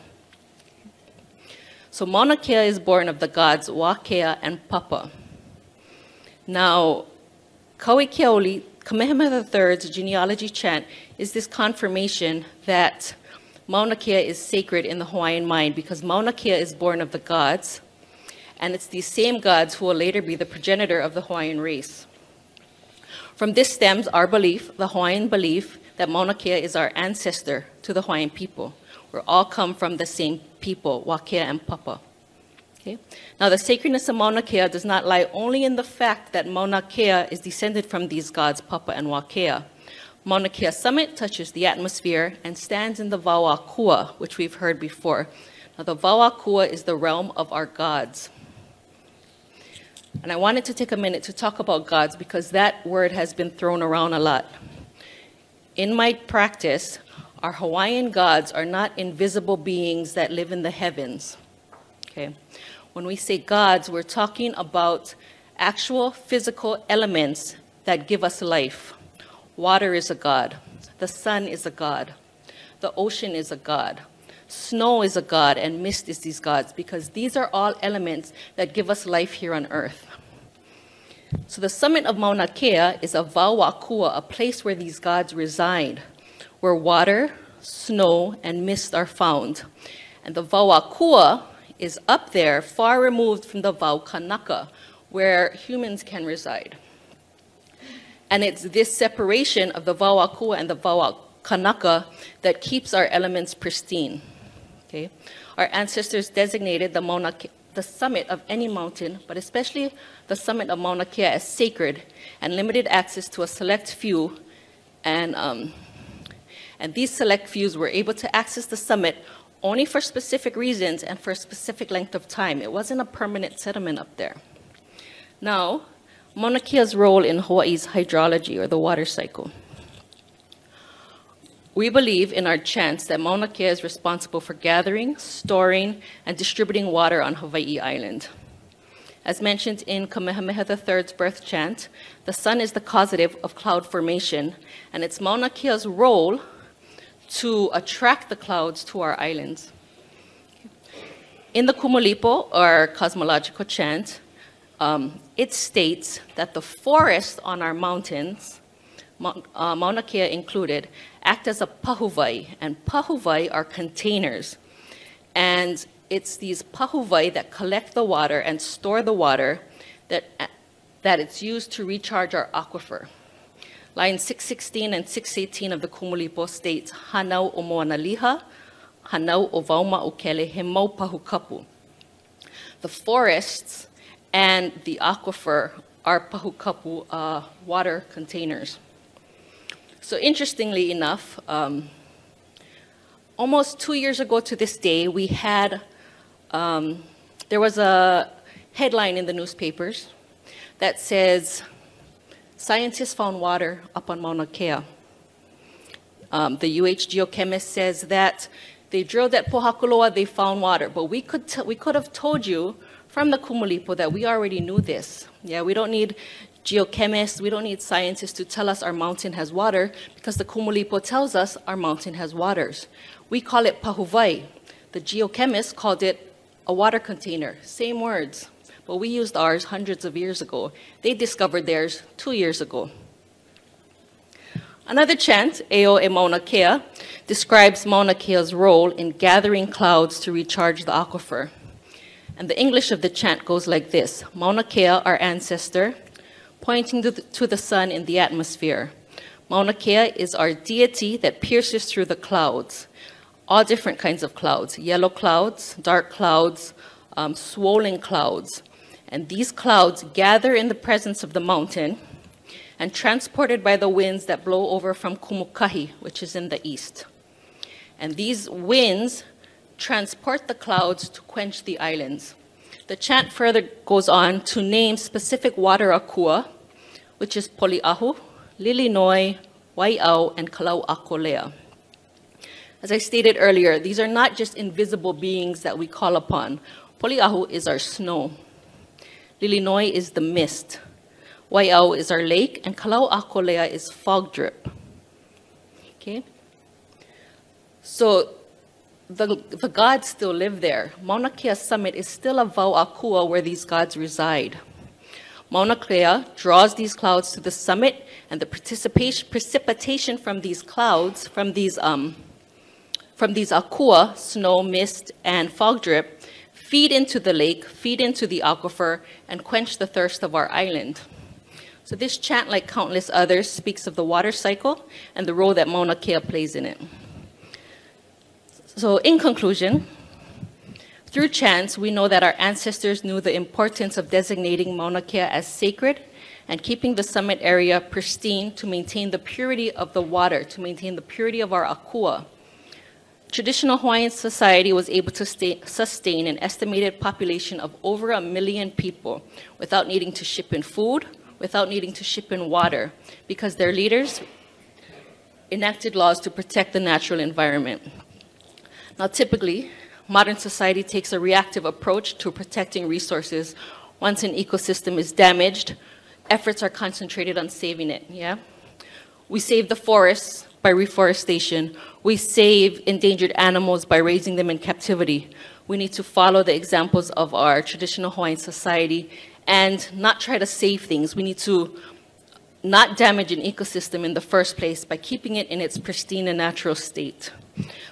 So MaunaKea is born of the gods Wakea and Papa. Now, Kamehameha III's genealogy chant is this confirmation that MaunaKea is sacred in the Hawaiian mind, because MaunaKea is born of the gods, and it's these same gods who will later be the progenitor of the Hawaiian race. From this stems our belief, the Hawaiian belief, that MaunaKea is our ancestor to the Hawaiian people. We all come from the same people, Wakea and Papa. Okay? Now, the sacredness of MaunaKea does not lie only in the fact that MaunaKea is descended from these gods, Papa and Wakea. MaunaKea summit touches the atmosphere and stands in the Vauakua, which we've heard before. Now, the Vauakua is the realm of our gods. And I wanted to take a minute to talk about gods, because that word has been thrown around a lot. In my practice, our Hawaiian gods are not invisible beings that live in the heavens. Okay? When we say gods, we're talking about actual physical elements that give us life. Water is a god. The sun is a god. The ocean is a god. Snow is a god, and mist is these gods, because these are all elements that give us life here on earth. So the summit of Mauna Kea is a Vauakua, a place where these gods reside, where water, snow, and mist are found. And the Vauakua is up there, far removed from the Vaukanaka, where humans can reside. And it's this separation of the Vauakua and the Vaukanaka that keeps our elements pristine. Okay? Our ancestors designated the summit of any mountain, but especially the summit of Mauna Kea, as sacred, and limited access to a select few. And these select fews were able to access the summit only for specific reasons and for a specific length of time. It wasn't a permanent settlement up there. Now, Mauna Kea's role in Hawaii's hydrology, or the water cycle. We believe in our chants that Mauna Kea is responsible for gathering, storing, and distributing water on Hawaii Island. As mentioned in Kamehameha III's birth chant, the sun is the causative of cloud formation, and it's Mauna Kea's role to attract the clouds to our islands. In the Kumulipo, or cosmological chant, it states that the forests on our mountains, Mauna Kea included, act as a pahuvai, and pahuvai are containers. And it's these pahuvai that collect the water and store the water that it's used to recharge our aquifer. Line 616 and 618 of the Kumulipo states, Hanau o moana liha, hanau o vauma o kele he mau pahukapu. The forests and the aquifer are pahukapu, water containers. So interestingly enough, almost 2 years ago to this day, we had, there was a headline in the newspapers that says, scientists found water up on Mauna Kea. The UH geochemist says that they drilled at Pohakuloa, they found water. But we could have told you from the Kumulipo that we already knew this. Yeah, we don't need geochemists, we don't need scientists to tell us our mountain has water, because the Kumulipo tells us our mountain has waters. We call it pahuvai. The geochemist called it a water container, same words. But we used ours hundreds of years ago. They discovered theirs 2 years ago. Another chant, Eo e MaunaKea, describes MaunaKea's role in gathering clouds to recharge the aquifer. And the English of the chant goes like this: MaunaKea, our ancestor, pointing to the sun in the atmosphere. MaunaKea is our deity that pierces through the clouds, all different kinds of clouds, yellow clouds, dark clouds, swollen clouds. And these clouds gather in the presence of the mountain and transported by the winds that blow over from Kukaukahi, which is in the east. And these winds transport the clouds to quench the islands. The chant further goes on to name specific water akua, which is Poliahu, Lilinoi, Waiau, and Kalauakolea. As I stated earlier, these are not just invisible beings that we call upon. Poliahu is our snow. Lilinoi is the mist. Waiau is our lake, and Kalauakolea is fog drip. Okay? So the gods still live there. MaunaKea summit is still a Vau'akua where these gods reside. MaunaKea draws these clouds to the summit, and the precipitation from these clouds, from these akua, snow, mist, and fog drip, feed into the lake, feed into the aquifer, and quench the thirst of our island. So this chant, like countless others, speaks of the water cycle and the role that MaunaKea plays in it. So in conclusion, through chants, we know that our ancestors knew the importance of designating MaunaKea as sacred and keeping the summit area pristine to maintain the purity of the water, to maintain the purity of our akua. Traditional Hawaiian society was able to sustain an estimated population of over 1 million people without needing to ship in food, without needing to ship in water, because their leaders enacted laws to protect the natural environment. Now, typically, modern society takes a reactive approach to protecting resources. Once an ecosystem is damaged, efforts are concentrated on saving it, yeah? We save the forests by reforestation. We save endangered animals by raising them in captivity. We need to follow the examples of our traditional Hawaiian society and not try to save things. We need to not damage an ecosystem in the first place by keeping it in its pristine and natural state.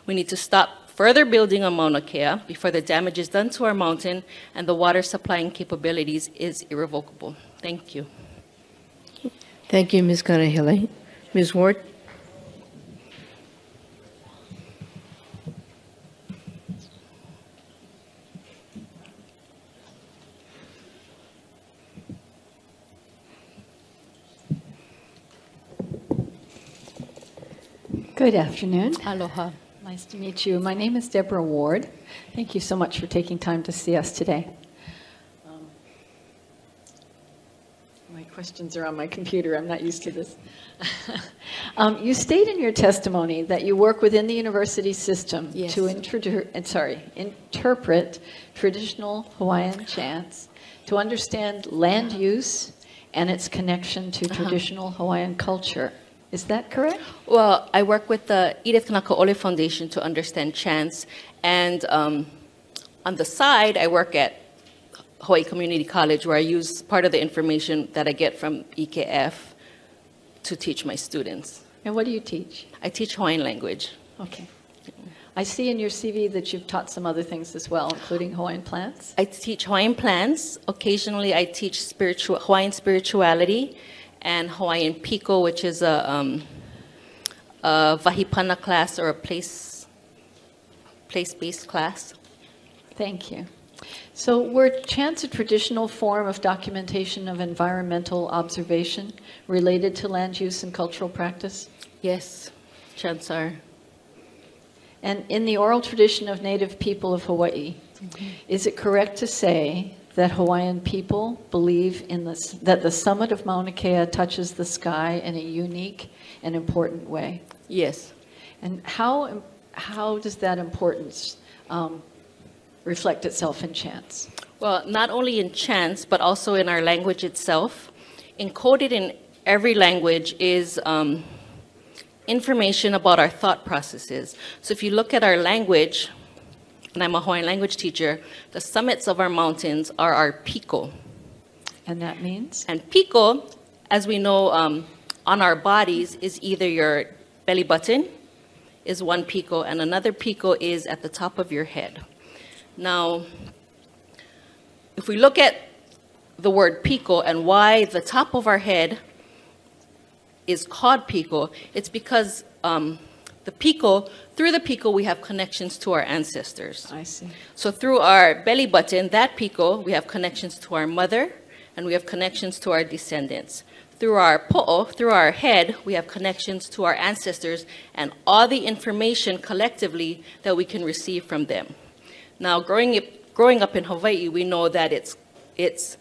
We need to stop further building on MaunaKea before the damage is done to our mountain and the water supplying capabilities is irrevocable. Thank you. Thank you, Ms. Kanahele. Ms. Ward? Good afternoon. Aloha. Nice to meet you. My name is Deborah Ward. Thank you so much for taking time to see us today. My questions are on my computer. I'm not used to this. You state in your testimony that you work within the university system to interpret traditional Hawaiian chants, to understand land use and its connection to traditional Hawaiian culture. Is that correct? Well, I work with the Edith Kanahele Foundation to understand chants, and on the side, I work at Hawaii Community College, where I use part of the information that I get from EKF to teach my students. And what do you teach? I teach Hawaiian language. Okay. I see in your CV that you've taught some other things as well, including Hawaiian plants. I teach Hawaiian plants. Occasionally, I teach Hawaiian spirituality and Hawaiian Piko, which is a Vahipana class or a place-based class. Thank you. So were chants a traditional form of documentation of environmental observation related to land use and cultural practice? Yes, chants are. And in the oral tradition of Native people of Hawaii, is it correct to say that Hawaiian people believe in this, that the summit of Mauna Kea touches the sky in a unique and important way? Yes. And how does that importance reflect itself in chants? Well, not only in chants, but also in our language itself. Encoded in every language is information about our thought processes. So if you look at our language, and I'm a Hawaiian language teacher, the summits of our mountains are our piko. And that means? And piko, as we know, on our bodies is either your belly button is one piko, and another piko is at the top of your head. Now, if we look at the word piko and why the top of our head is called piko, it's because the piko, through the piko, we have connections to our ancestors. I see. So through our belly button, that piko, we have connections to our mother, and we have connections to our descendants. Through our po'o, through our head, we have connections to our ancestors and all the information collectively that we can receive from them. Now, growing up in Hawaii, we know that it's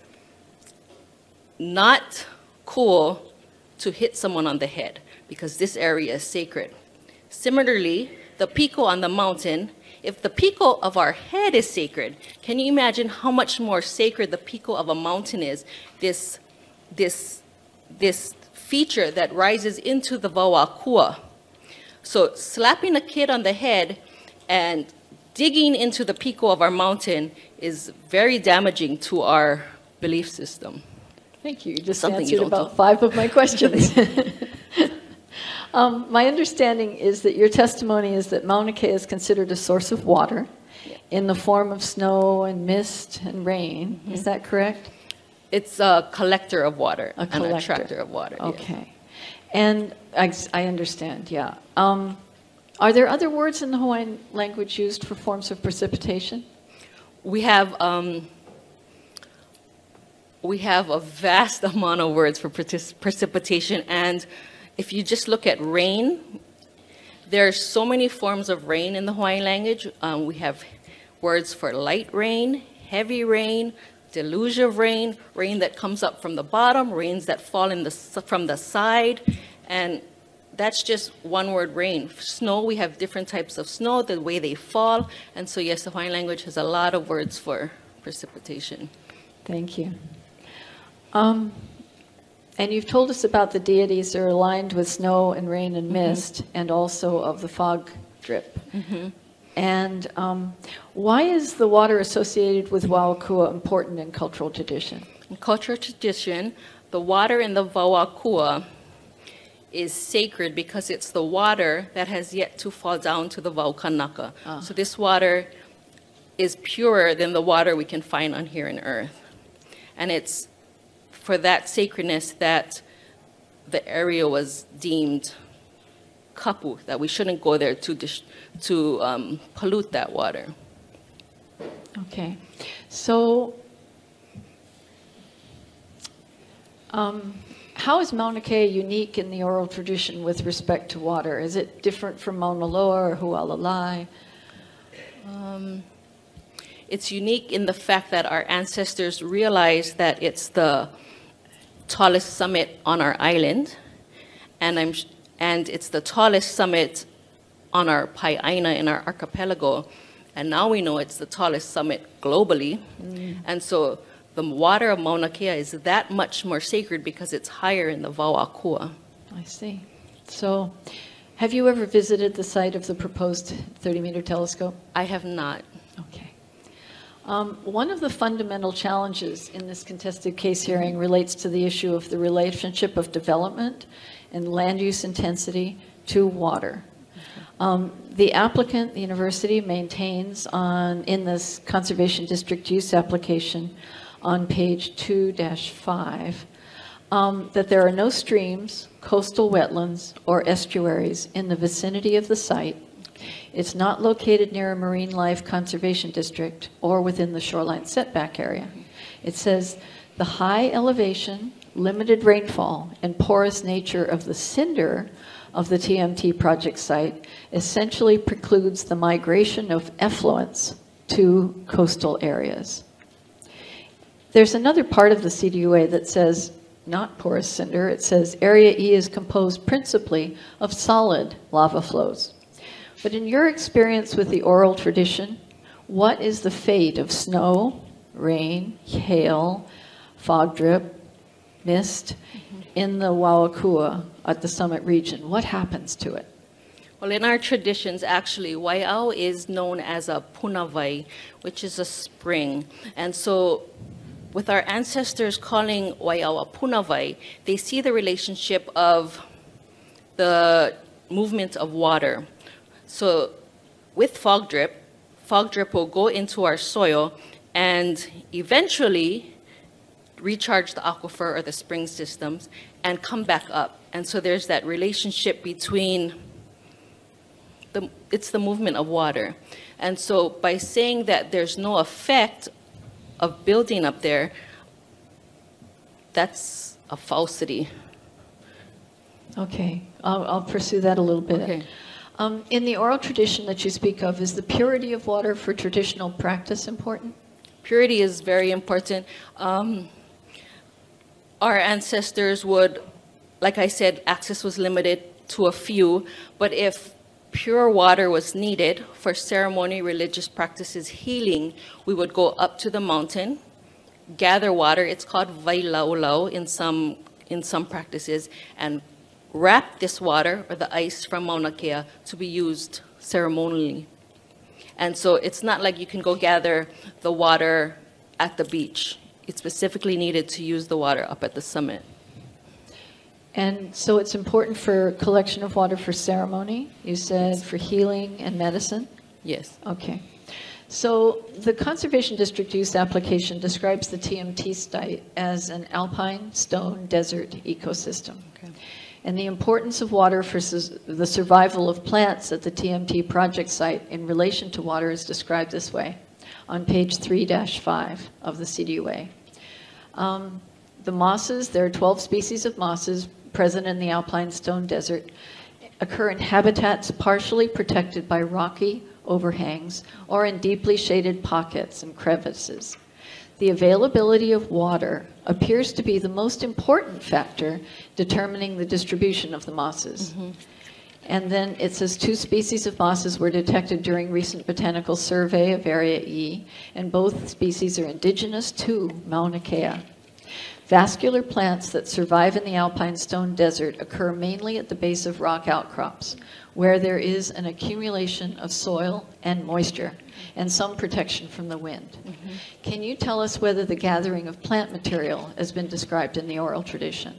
not cool to hit someone on the head because this area is sacred. Similarly, the piko on the mountain, if the piko of our head is sacred, can you imagine how much more sacred the piko of a mountain is? This feature that rises into the wauakua. So slapping a kid on the head and digging into the piko of our mountain is very damaging to our belief system. Thank you. You just Something answered you don't about 5 of my questions. My understanding is that your testimony is that MaunaKea is considered a source of water in the form of snow and mist and rain. Is that correct? It's a collector of water, A an collector. attractor of water. yes. Okay. And I understand, yeah. Are there other words in the Hawaiian language used for forms of precipitation? We have a vast amount of words for precipitation, and if you just look at rain, there are so many forms of rain in the Hawaiian language. We have words for light rain, heavy rain, deluge of rain, rain that comes up from the bottom, rains that fall from the side, and that's just one word, rain. Snow, we have different types of snow, the way they fall, and so yes, the Hawaiian language has a lot of words for precipitation. Thank you. And you've told us about the deities that are aligned with snow and rain and mist, and also of the fog drip. And why is the water associated with Wauakua important in cultural tradition? In cultural tradition, the water in the Wauakua is sacred because it's the water that has yet to fall down to the Waukanaka. So this water is purer than the water we can find on here in Earth. And it's for that sacredness that the area was deemed kapu, that we shouldn't go there to pollute that water. Okay. So how is MaunaKea unique in the oral tradition with respect to water? Is it different from Mauna Loa or Hualalai? It's unique in the fact that our ancestors realized that it's the tallest summit on our island, and it's the tallest summit on our Pai'aina in our archipelago, and now we know it's the tallest summit globally, and so the water of MaunaKea is that much more sacred because it's higher in the Wauakua. I see. So have you ever visited the site of the proposed 30-meter telescope? I have not. Okay. One of the fundamental challenges in this contested case hearing relates to the issue of the relationship of development and land use intensity to water. The applicant, the university, maintains in this conservation district use application on page 2-5 that there are no streams, coastal wetlands, or estuaries in the vicinity of the site. It's not located near a marine life conservation district or within the shoreline setback area. It says the high elevation, limited rainfall, and porous nature of the cinder of the TMT project site essentially precludes the migration of effluents to coastal areas. There's another part of the CDUA that says not porous cinder. It says Area E is composed principally of solid lava flows. But in your experience with the oral tradition, what is the fate of snow, rain, hail, fog drip, mist in the Wauakua at the summit region? What happens to it? Well, in our traditions, actually, Waiau is known as a punawai, which is a spring. And so with our ancestors calling Waiau a punawai, they see the relationship of the movement of water. So with fog drip will go into our soil and eventually recharge the aquifer or the spring systems and come back up. And so there's that relationship between it's the movement of water. And so by saying that there's no effect of building up there, that's a falsity. Okay, I'll pursue that a little bit. Okay. In the oral tradition that you speak of, is the purity of water for traditional practice important? Purity is very important. Our ancestors would, like I said, access was limited to a few, but if pure water was needed for ceremony, religious practices, healing, we would go up to the mountain, gather water, it's called vailaulau in some practices, and wrap this water or the ice from MaunaKea to be used ceremonially. And so it's not like you can go gather the water at the beach. It's specifically needed to use the water up at the summit. And so it's important for collection of water for ceremony, you said, for healing and medicine? Yes. Okay. So the Conservation District Use application describes the TMT site as an alpine stone desert ecosystem. Okay. And the importance of water for the survival of plants at the TMT project site in relation to water is described this way on page 3-5 of the CDUA. The mosses, there are 12 species of mosses present in the alpine stone desert, occur in habitats partially protected by rocky overhangs or in deeply shaded pockets and crevices. The availability of water appears to be the most important factor determining the distribution of the mosses. Mm-hmm. And then it says 2 species of mosses were detected during recent botanical survey of Area E, and both species are indigenous to MaunaKea. Vascular plants that survive in the alpine stone desert occur mainly at the base of rock outcrops, where there is an accumulation of soil and moisture, and some protection from the wind. Mm-hmm. Can you tell us whether the gathering of plant material has been described in the oral tradition?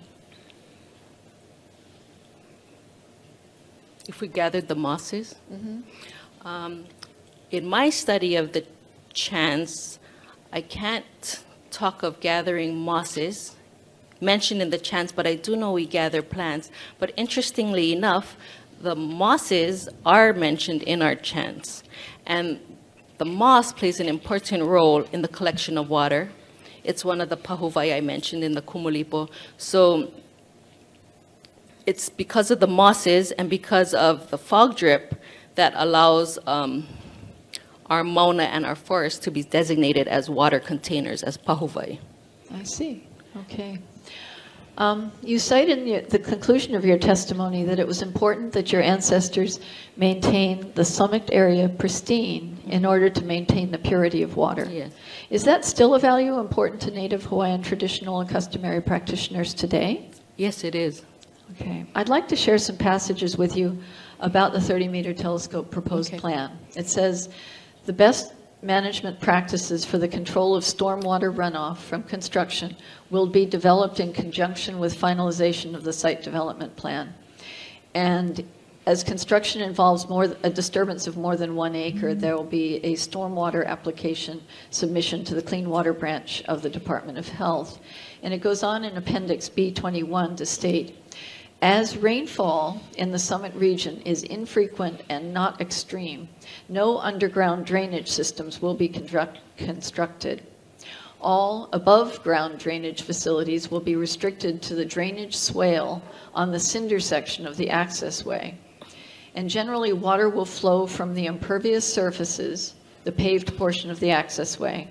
If we gathered the mosses? Mm-hmm. In my study of the chants, I can't talk of gathering mosses mentioned in the chants, but I do know we gather plants. But interestingly enough, the mosses are mentioned in our chants. And the moss plays an important role in the collection of water. It's one of the pahuvai I mentioned in the kumulipo. So it's because of the mosses and because of the fog drip that allows our Mauna and our forests to be designated as water containers, as pahuvai. I see. Okay. You cite in the conclusion of your testimony that it was important that your ancestors maintain the summit area pristine in order to maintain the purity of water. Yes. Is that still a value important to Native Hawaiian traditional and customary practitioners today? Yes, it is. Okay. I'd like to share some passages with you about the 30-meter telescope proposed plan. It says, the best management practices for the control of stormwater runoff from construction will be developed in conjunction with finalization of the site development plan. And as construction involves a disturbance of more than 1 acre, there will be a stormwater application submission to the Clean Water Branch of the Department of Health. And it goes on in Appendix B21 to state, as rainfall in the summit region is infrequent and not extreme, no underground drainage systems will be constructed. All above-ground drainage facilities will be restricted to the drainage swale on the cinder section of the access way. And generally, water will flow from the impervious surfaces, the paved portion of the access way,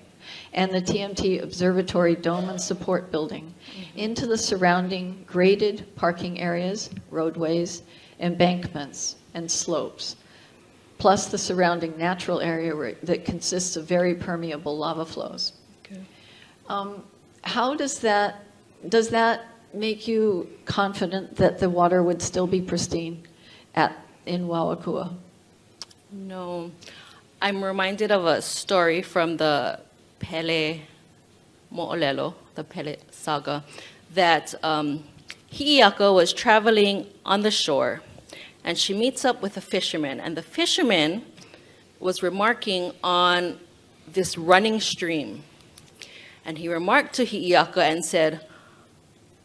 and the TMT Observatory Dome and Support Building into the surrounding graded parking areas, roadways, embankments, and slopes. plus the surrounding natural area that consists of very permeable lava flows. Okay. How does that make you confident that the water would still be pristine in Wauakua? No. I'm reminded of a story from the Pele Mo'olelo, the Pele saga, that Hi'iaka was traveling on the shore, and she meets up with a fisherman, and the fisherman was remarking on this running stream. And he remarked to Hi'iaka and said,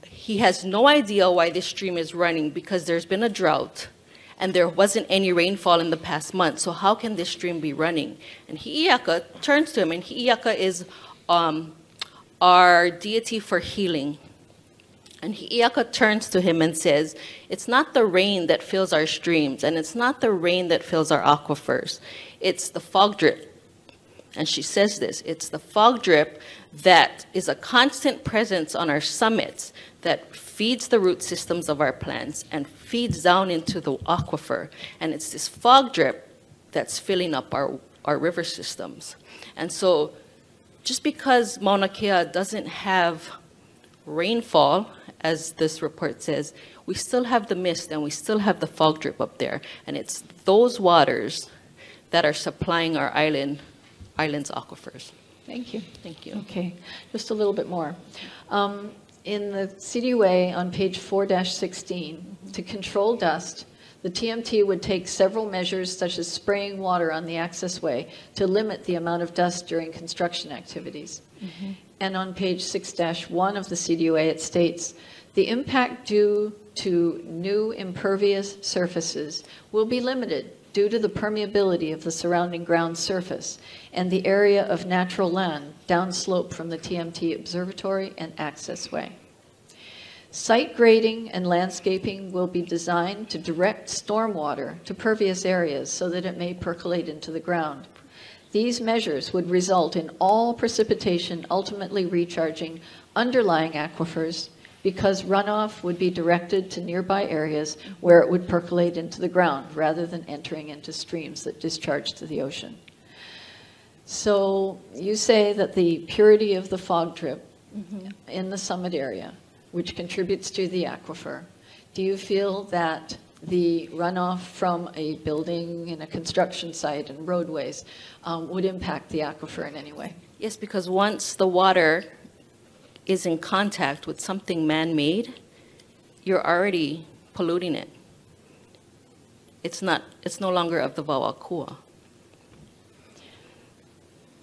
he has no idea why this stream is running because there's been a drought and there wasn't any rainfall in the past month, so how can this stream be running? And Hi'iaka turns to him, and Hi'iaka is our deity for healing. And Hi'iaka turns to him and says, it's not the rain that fills our streams, and it's not the rain that fills our aquifers. It's the fog drip. And she says this, it's the fog drip that is a constant presence on our summits that feeds the root systems of our plants and feeds down into the aquifer. And it's this fog drip that's filling up our river systems. And so just because MaunaKea doesn't have rainfall, as this report says, we still have the mist and we still have the fog drip up there. And it's those waters that are supplying our island's aquifers. Thank you. Thank you. Okay, just a little bit more. In the CDUA on page 4-16, to control dust, the TMT would take several measures such as spraying water on the access way to limit the amount of dust during construction activities. Mm-hmm. And on page 6-1 of the CDUA, it states, the impact due to new impervious surfaces will be limited due to the permeability of the surrounding ground surface and the area of natural land downslope from the TMT observatory and access way. Site grading and landscaping will be designed to direct stormwater to pervious areas so that it may percolate into the ground. These measures would result in all precipitation ultimately recharging underlying aquifers because runoff would be directed to nearby areas where it would percolate into the ground rather than entering into streams that discharge to the ocean. So you say that the purity of the fog drip in the summit area, which contributes to the aquifer, do you feel that the runoff from a building and a construction site and roadways would impact the aquifer in any way? Yes, because once the water is in contact with something man-made, you're already polluting it. It's no longer of the Wauakua.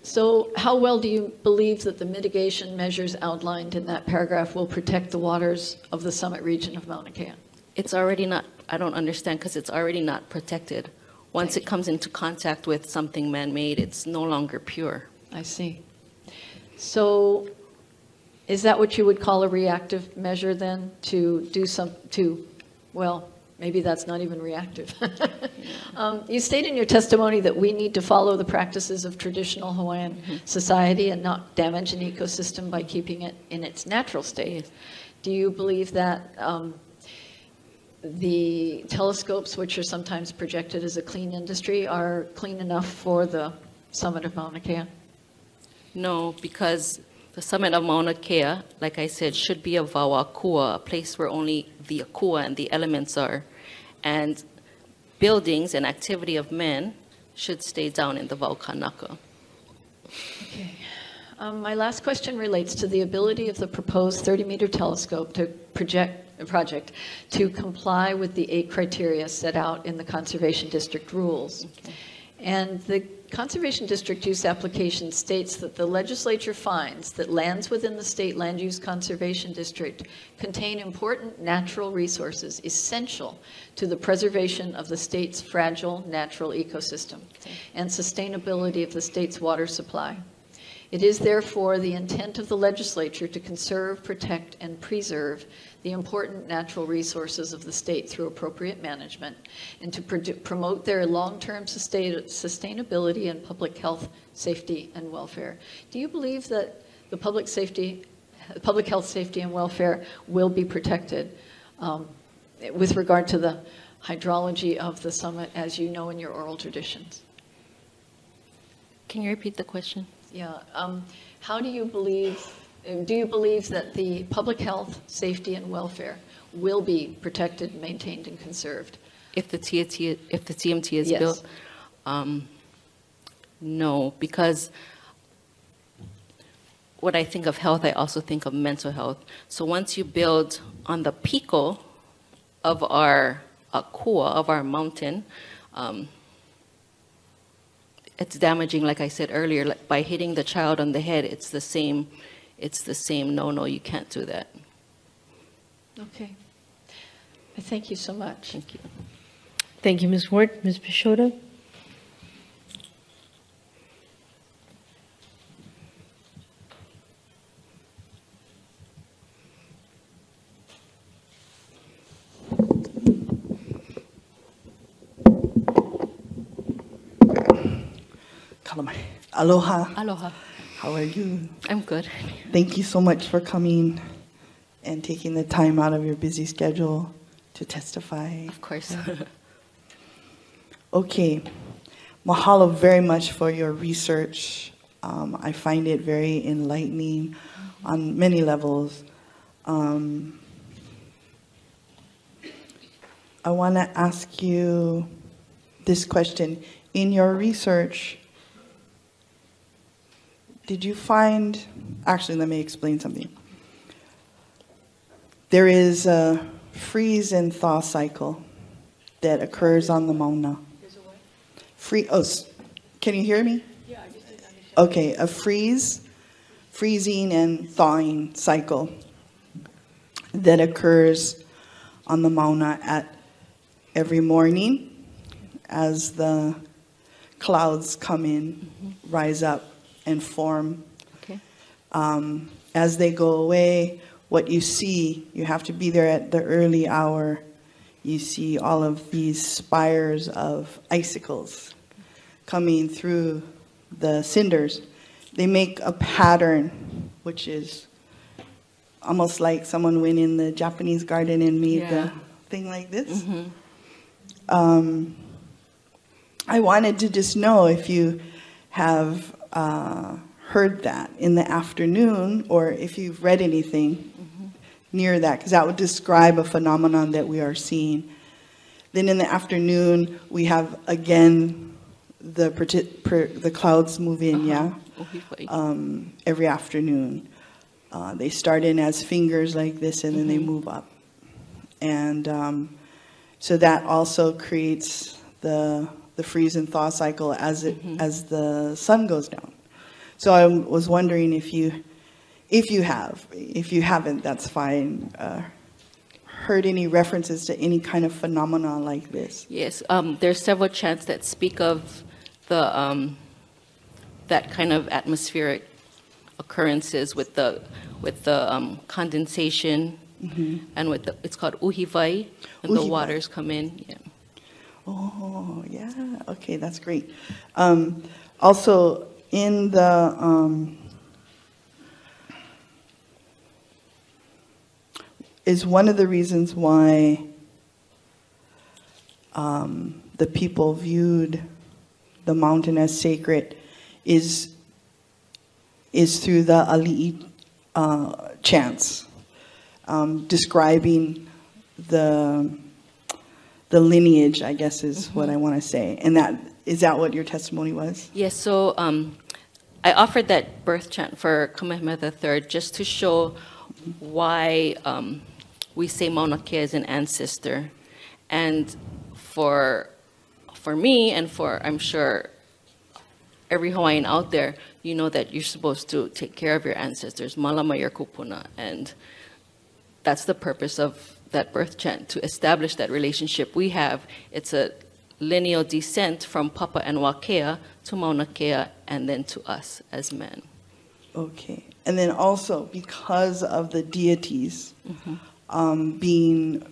So how well do you believe that the mitigation measures outlined in that paragraph will protect the waters of the summit region of Mauna Kea? It's already not, I don't understand, because it's already not protected. Once it comes into contact with something man-made, it's no longer pure. I see. So is that what you would call a reactive measure then, to do well, maybe that's not even reactive. You state in your testimony that we need to follow the practices of traditional Hawaiian society and not damage an ecosystem by keeping it in its natural state. Yes. Do you believe that the telescopes, which are sometimes projected as a clean industry, are clean enough for the summit of Mauna Kea? No, because the summit of Mauna Kea, like I said, should be a Wauakua, a place where only the akua and the elements are. And buildings and activity of men should stay down in the Waukanaka. Okay. My last question relates to the ability of the proposed 30-meter telescope to project to comply with the 8 criteria set out in the Conservation District rules. Okay. And the Conservation District Use Application states that the legislature finds that lands within the State Land Use Conservation District contain important natural resources essential to the preservation of the state's fragile natural ecosystem and sustainability of the state's water supply. It is therefore the intent of the legislature to conserve, protect, and preserve the important natural resources of the state through appropriate management and to promote their long-term sustainability and public health, safety, and welfare. Do you believe that the public health, safety, and welfare will be protected with regard to the hydrology of the summit as you know in your oral traditions? Can you repeat the question? Yeah. How do you believe that the public health, safety, and welfare will be protected, maintained, and conserved? If the TMT is Yes. built? No, because when I think of health, I also think of mental health. So once you build on the pico of our kua, of our mountain, it's damaging, like I said earlier, like by hitting the child on the head, it's the same no, you can't do that. Okay. Thank you so much. Thank you. Thank you, Ms. Ward. Ms. Peixoto? Aloha. Aloha. How are you? I'm good. Thank you so much for coming and taking the time out of your busy schedule to testify. Of course. Okay. Mahalo very much for your research. I find it very enlightening on many levels. I want to ask you this question. In your research, did you find, actually let me explain something. There is a freeze and thaw cycle that occurs on the Mauna. Can you hear me? Yeah, I just didn't understand. Okay, a freezing and thawing cycle that occurs on the Mauna at every morning as the clouds come in, rise up, and form. Okay. As they go away, what you see, you have to be there at the early hour. You see all of these spires of icicles coming through the cinders. They make a pattern, which is almost like someone went in the Japanese garden and made the thing like this. I wanted to just know if you have heard that in the afternoon, or if you've read anything near that, because that would describe a phenomenon that we are seeing. Then in the afternoon, we have again the clouds move in, every afternoon. They start in as fingers like this, and then they move up. And so that also creates the freeze and thaw cycle as the sun goes down. So I was wondering if you have, if you haven't, that's fine, heard any references to any kind of phenomenon like this. Yes, there's several chants that speak of the that kind of atmospheric occurrences with the condensation and with the, it's called uhivai, and the waters come in. Yeah. Oh, yeah. Okay, that's great. Also, in the is one of the reasons why the people viewed the mountain as sacred is through the ali'i chants, describing the lineage, I guess is what I want to say. And is that what your testimony was? Yes, so I offered that birth chant for Kamehameha III just to show why we say MaunaKea is an ancestor. And for me, and for, I'm sure, every Hawaiian out there, you know that you're supposed to take care of your ancestors, malama your kupuna. And that's the purpose of that birth chant, to establish that relationship we have. It's a lineal descent from Papa and Wakea to MaunaKea, and then to us as men. Okay. And then also, because of the deities being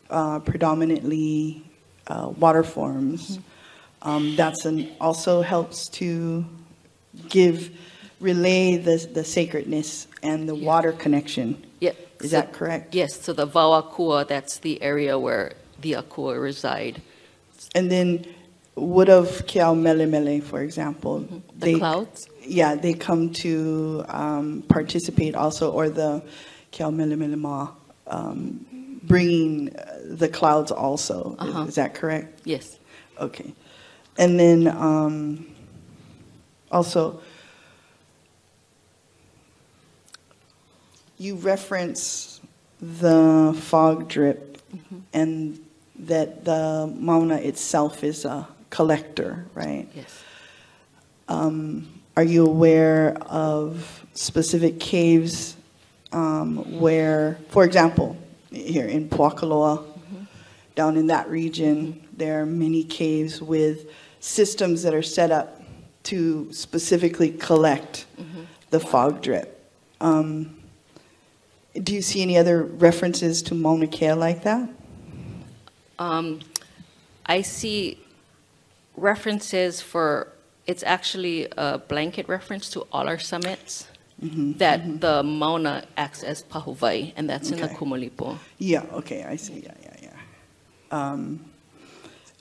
predominantly water forms, that's also helps to relay the sacredness and the water connection. Yep. Is that correct? Yes, so the Vawakua, that's the area where the Akua reside. And then what of Keao Mele Mele, for example? The clouds? Yeah, they come to participate also, or the Keao Mele Mele Ma, bringing the clouds also. Is that correct? Yes. Okay. And then also, you reference the fog drip and that the Mauna itself is a collector, right? Yes. Are you aware of specific caves where, for example, here in Puakaloa, down in that region, there are many caves with systems that are set up to specifically collect the fog drip. Do you see any other references to MaunaKea like that? I see references for, it's actually a blanket reference to all our summits, that the Mauna acts as Pahuvai, and that's in the Kumulipo. Yeah, okay, I see, yeah.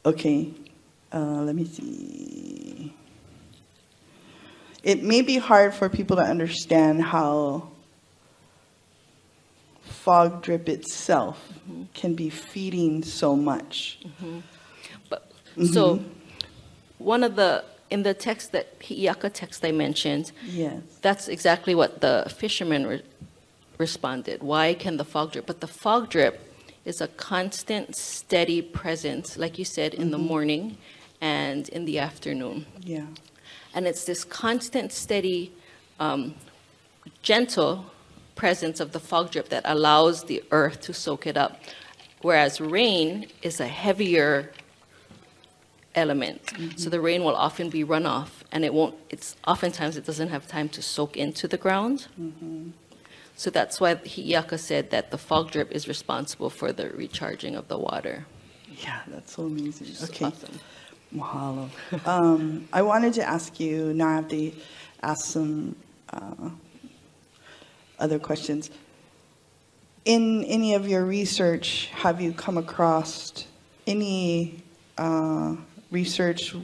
Okay, let me see. It may be hard for people to understand how fog drip itself can be feeding so much. But so one of the, in the text that Hi'iaka text I mentioned, Yes. that's exactly what the fishermen responded. Why can the fog drip? But the fog drip is a constant, steady presence, like you said, in the morning and in the afternoon. Yeah. And it's this constant, steady, gentle presence of the fog drip that allows the earth to soak it up. Whereas rain is a heavier element. So the rain will often be runoff, and it won't, it's oftentimes it doesn't have time to soak into the ground. So that's why Hi'iaka said that the fog drip is responsible for the recharging of the water. Yeah, that's so amazing. Okay. Mahalo. I wanted to ask you, now I have to ask some other questions. In any of your research, have you come across any research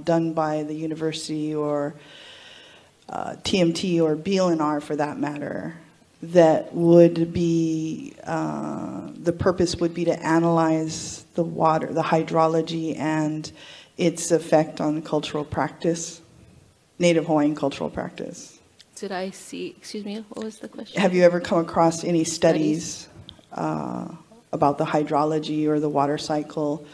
done by the university or TMT or BLNR for that matter, that would be, the purpose would be to analyze the water, the hydrology and its effect on cultural practice, Native Hawaiian cultural practice? Did I see, excuse me, what was the question? Have you ever come across any studies about the hydrology or the water cycle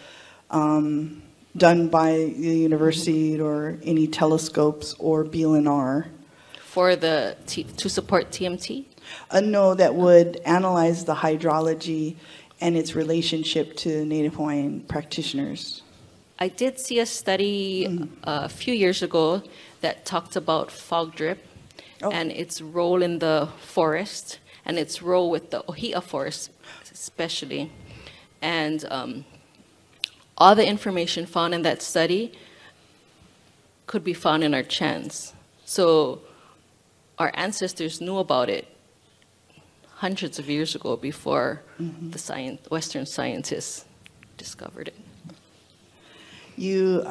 done by the university or any telescopes or BLNR? For the, to support TMT? No, that would analyze the hydrology and its relationship to Native Hawaiian practitioners. I did see a study a few years ago that talked about fog drip and its role in the forest and its role with the Ohia forest especially. And all the information found in that study could be found in our chants. So our ancestors knew about it hundreds of years ago before the Western scientists discovered it. You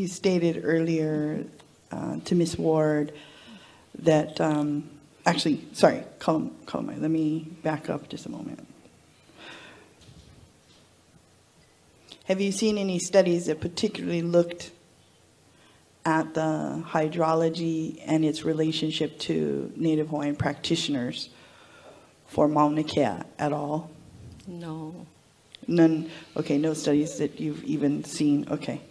stated earlier to Ms. Ward that, actually, sorry, let me back up just a moment. Have you seen any studies that particularly looked at the hydrology and its relationship to Native Hawaiian practitioners for MaunaKea at all? No. None, okay, no studies that you've even seen, okay.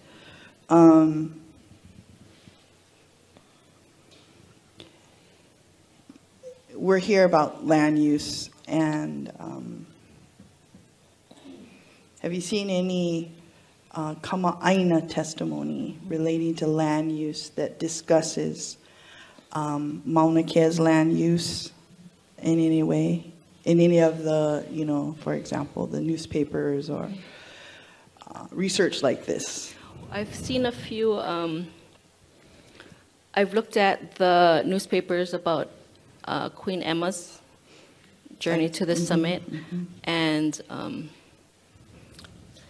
We're here about land use, and have you seen any kama'aina testimony relating to land use that discusses MaunaKea's land use in any way? In any of the, you know, for example, the newspapers or research like this? I've seen a few, I've looked at the newspapers about Queen Emma's journey to the summit, and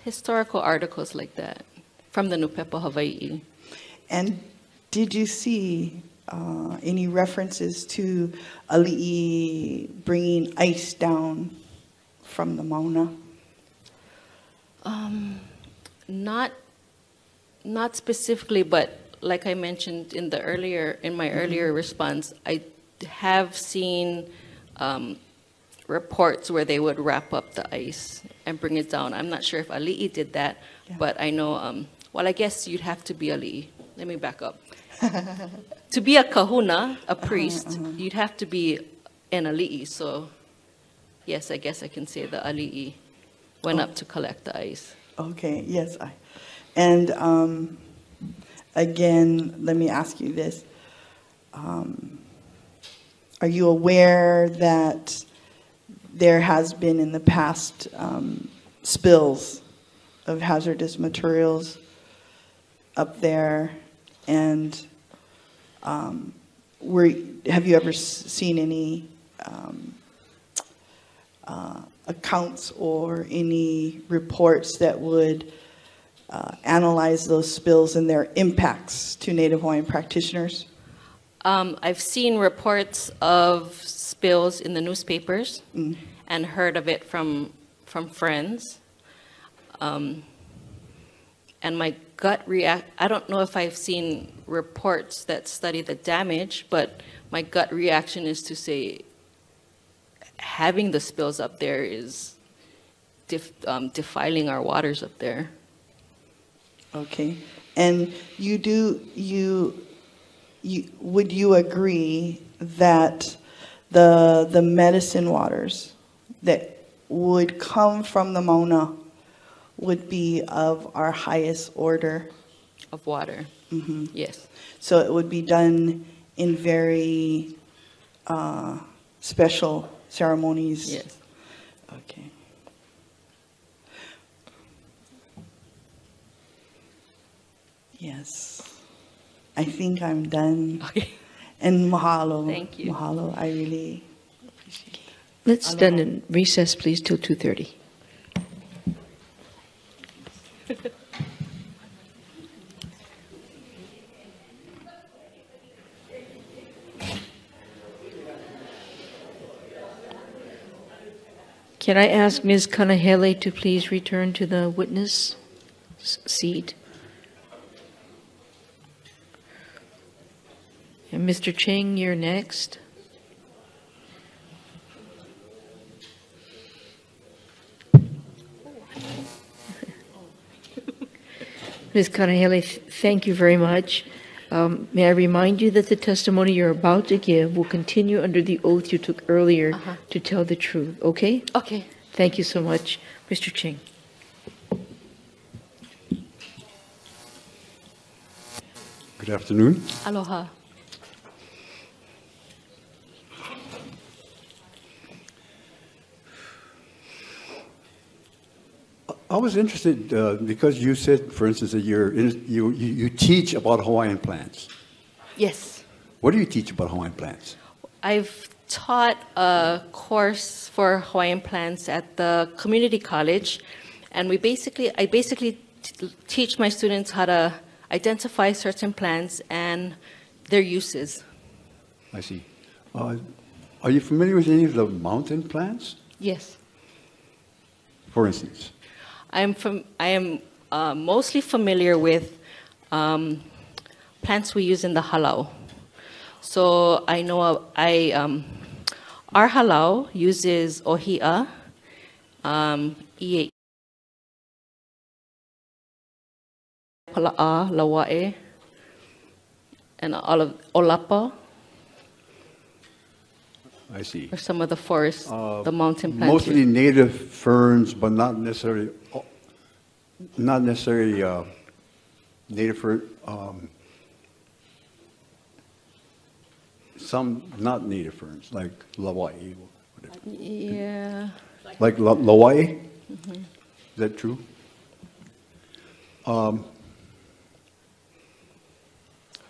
historical articles like that from the Nupepa, Hawaii. And did you see any references to Ali'i bringing ice down from the Mauna? Not specifically, but like I mentioned in my earlier response, I have seen reports where they would wrap up the ice and bring it down. I'm not sure if Ali'i did that, but I know, well, I guess you'd have to be Ali'i. Let me back up. To be a kahuna, a priest, you'd have to be an Ali'i. So yes, I guess I can say the Ali'i went up to collect the ice. Okay, yes. And again, let me ask you this. Are you aware that there has been in the past spills of hazardous materials up there? And have you ever seen any accounts or any reports that would analyze those spills and their impacts to Native Hawaiian practitioners? I've seen reports of spills in the newspapers and heard of it from friends. And my gut I don't know if I've seen reports that study the damage, but my gut reaction is to say having the spills up there is defiling our waters up there. Okay. And would you agree that the medicine waters that would come from the Mauna would be of our highest order? Of water. Mm-hmm. Yes. So it would be done in very special ceremonies? Yes. Okay. Yes. I think I'm done. Okay. And mahalo. Thank you. Mahalo. I really appreciate it. Let's stand in recess, please, till 2:30. Can I ask Ms. Kanahele to please return to the witness seat? And Mr. Ching, you're next. Ms. Kanahele, thank you very much. May I remind you that the testimony you're about to give will continue under the oath you took earlier to tell the truth, okay? Okay. Thank you so much. Mr. Ching. Good afternoon. Aloha. I was interested because you said, for instance, that you teach about Hawaiian plants. Yes. What do you teach about Hawaiian plants? I've taught a course for Hawaiian plants at the community college, and I basically teach my students how to identify certain plants and their uses. I see. Are you familiar with any of the mountain plants, Yes. for instance? I am mostly familiar with plants we use in the halau. So I know our halau uses ohia, ie, pala'a, lawa'e, and all of olapa. I see. Or some of the forest, the mountain plants. Mostly native ferns, but not necessarily native fern. Some not native ferns, like lawai. Yeah. Like lawai? Mm-hmm. Is that true? How's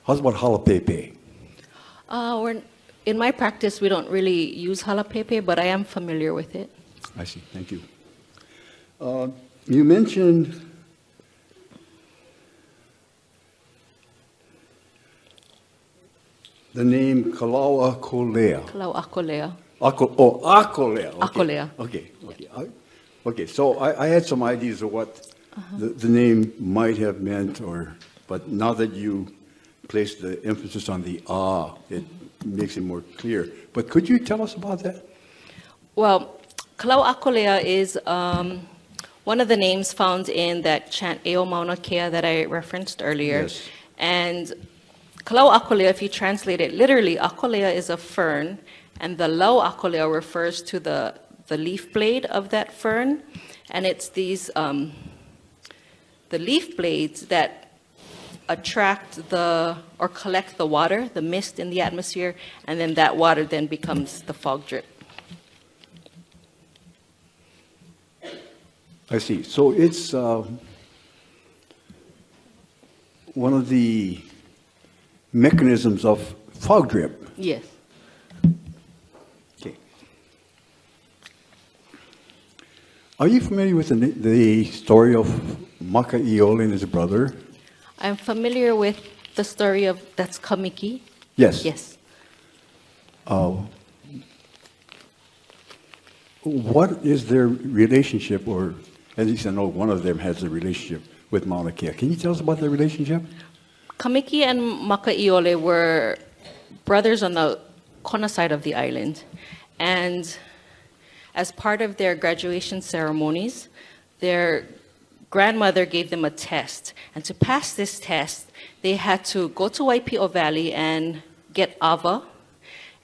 about halapepe? In my practice, we don't really use halapepe, but I am familiar with it. I see. Thank you. You mentioned the name Kukaukahi. Kukaukahi. Akolea. Okay. Akolea. Okay. So I had some ideas of what the name might have meant, but now that you placed the emphasis on the it makes it more clear. But could you tell us about that? Well, Kukaukahi is one of the names found in that chant Eo MaunaKea that I referenced earlier. Yes. And Kukaukahi, if you translate it literally, akolea is a fern, and the lau akolea refers to the leaf blade of that fern, and it's these the leaf blades that attract or collect the water, the mist in the atmosphere, and then that water then becomes the fog drip. I see. So it's one of the mechanisms of fog drip. Yes. Okay. Are you familiar with the story of Makaiole and his brother? I'm familiar with the story of, that's Kamiki? Yes. Yes. What is their relationship, or at least I know one of them has a relationship with MaunaKea. Can you tell us about their relationship? Kamiki and Makaiole were brothers on the Kona side of the island. And as part of their graduation ceremonies, their grandmother gave them a test. And to pass this test, they had to go to Waipio Valley and get ava,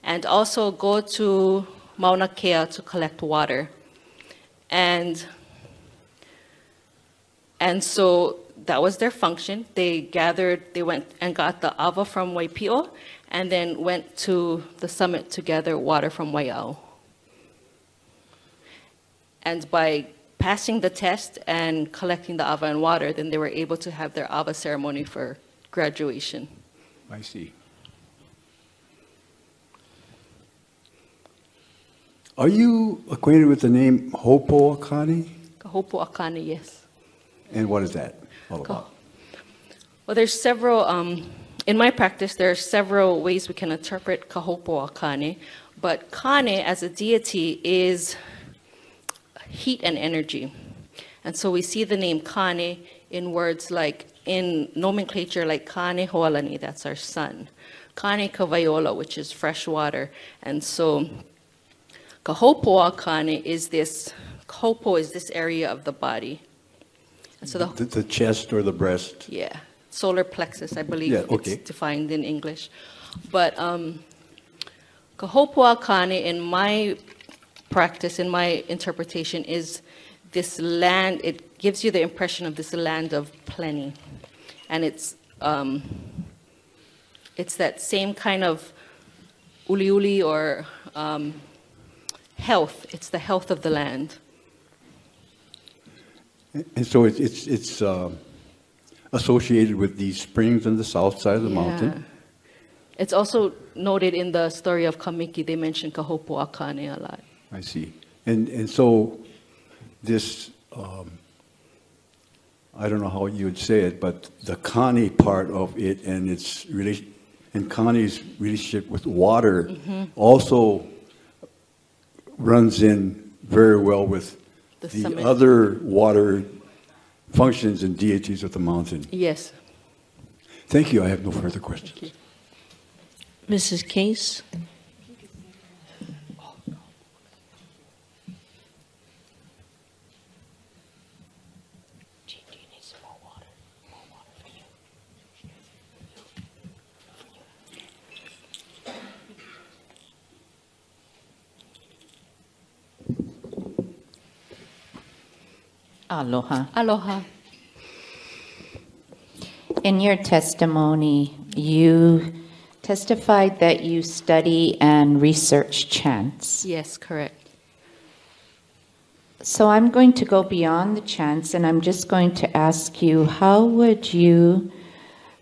and also go to MaunaKea to collect water. And so that was their function. They went and got the ava from Waipio, and then went to the summit to gather water from Waiau. And by passing the test and collecting the ava and water, then they were able to have their ava ceremony for graduation. I see. Are you acquainted with the name Hopo'akani? Hopo'akani, yes. And what is that all about? Well, there's several, in my practice, there are several ways we can interpret Kahopo'akane, but Kane as a deity is heat and energy. And so we see the name Kane in words like, in nomenclature like Kane Hoalani, that's our sun. Kane Kavaiola, which is fresh water. And so Kahopo'akane is this, Kahopo is this area of the body. And so the chest or the breast? Yeah, solar plexus, I believe it's defined in English. But Kahopo'akane, in my practice, in my interpretation, is this land, it gives you the impression of this land of plenty. And it's that same kind of uliuli or health. It's the health of the land. And so it's associated with these springs on the south side of the mountain? It's also noted in the story of Kamiki, they mention Kahopo'akane a lot. I see. And so this, I don't know how you would say it, but the Kani part of it and its relation, and Kani's relationship with water also runs in very well with the other water functions and deities of the mountain. Yes. Thank you. I have no further questions. Mrs. Case? Aloha. Aloha. In your testimony, you testified that you study and research chants. Yes, correct. So I'm going to go beyond the chants, and I'm just going to ask you, how would you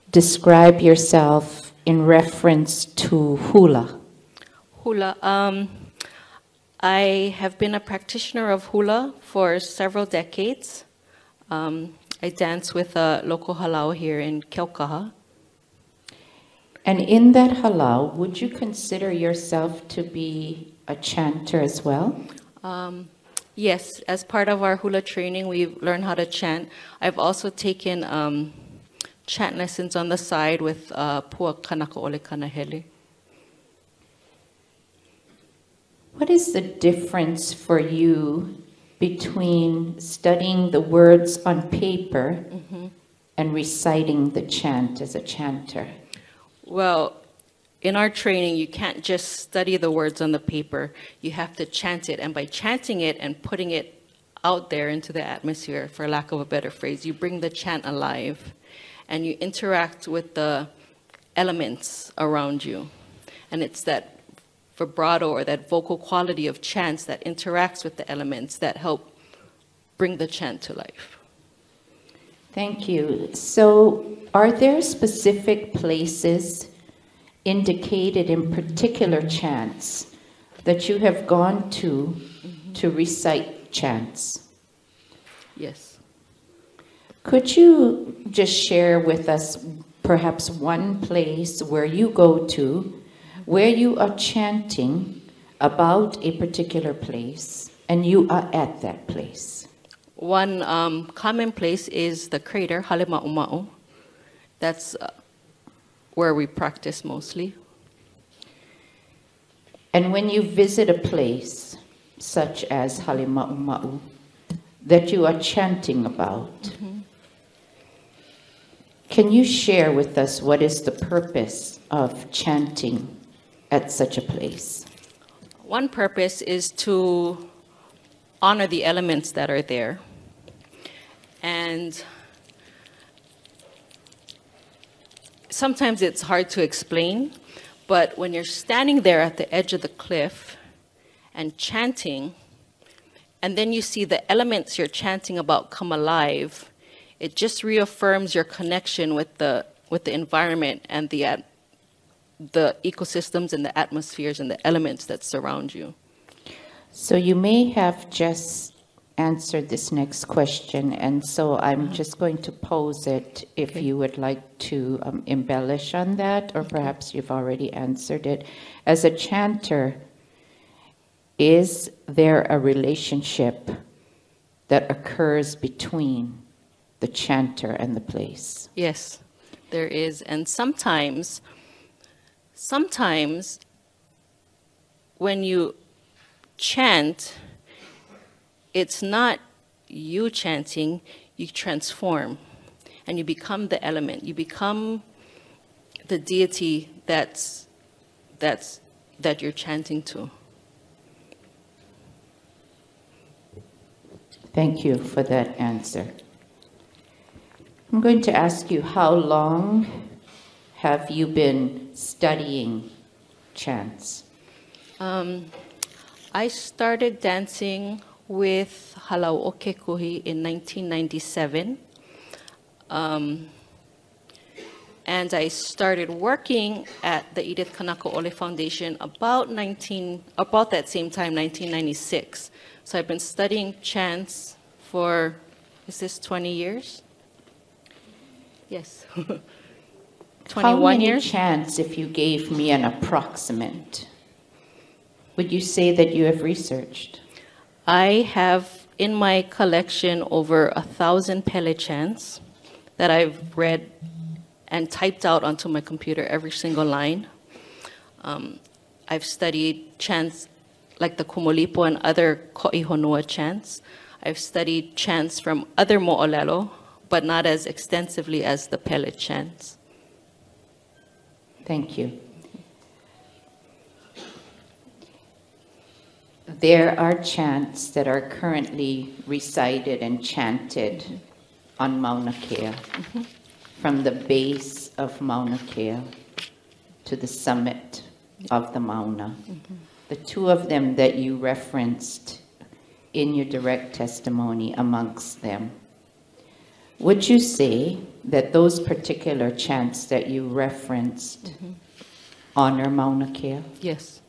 describe yourself in reference to hula? Hula. I have been a practitioner of hula for several decades. I dance with a local halau here in Kukaukahi. And in that halau, would you consider yourself to be a chanter as well? Yes, as part of our hula training, we've learned how to chant. I've also taken chant lessons on the side with Kuulei Kanahele. What is the difference for you between studying the words on paper and reciting the chant as a chanter? Well, in our training, you can't just study the words on the paper. You have to chant it. And by chanting it and putting it out there into the atmosphere, for lack of a better phrase, you bring the chant alive. And you interact with the elements around you. And it's that vibrato or that vocal quality of chants that interacts with the elements that help bring the chant to life. Thank you. So, are there specific places indicated in particular chants that you have gone to recite chants? Yes. Could you just share with us perhaps one place where you go to where you are chanting about a particular place and you are at that place? One common place is the crater, Hale Ma'uma'u. That's where we practice mostly. And when you visit a place such as Hale Ma'uma'u that you are chanting about, can you share with us what is the purpose of chanting at such a place? One purpose is to honor the elements that are there. And sometimes it's hard to explain, but when you're standing there at the edge of the cliff and chanting, and then you see the elements you're chanting about come alive, it just reaffirms your connection with the environment and the ecosystems and the atmospheres and the elements that surround you. So you may have just answered this next question, and so I'm just going to pose it if you would like to embellish on that, or perhaps you've already answered it. As a chanter, is there a relationship that occurs between the chanter and the place? Yes, there is. And sometimes when you chant, it's not you chanting, you transform and you become the element. You become the deity that you're chanting to. Thank you for that answer. I'm going to ask you, how long have you been studying chants? I started dancing with Halau Okekuhi in 1997. And I started working at the Edith Kanakaole Foundation about that same time, 1996. So I've been studying chants for, is this 20 years? Yes. 21 How many years? chants, if you gave me an approximate, would you say that you have researched? I have in my collection over 1,000 Pele chants that I've read and typed out onto my computer every single line. I've studied chants like the Kumulipo and other Ko'ihonua chants. I've studied chants from other mo'olelo, but not as extensively as the Pele chants. Thank you. There are chants that are currently recited and chanted on MaunaKea, from the base of MaunaKea to the summit of the Mauna. The two of them that you referenced in your direct testimony amongst them. Would you say that those particular chants that you referenced honor MaunaKea? Yes.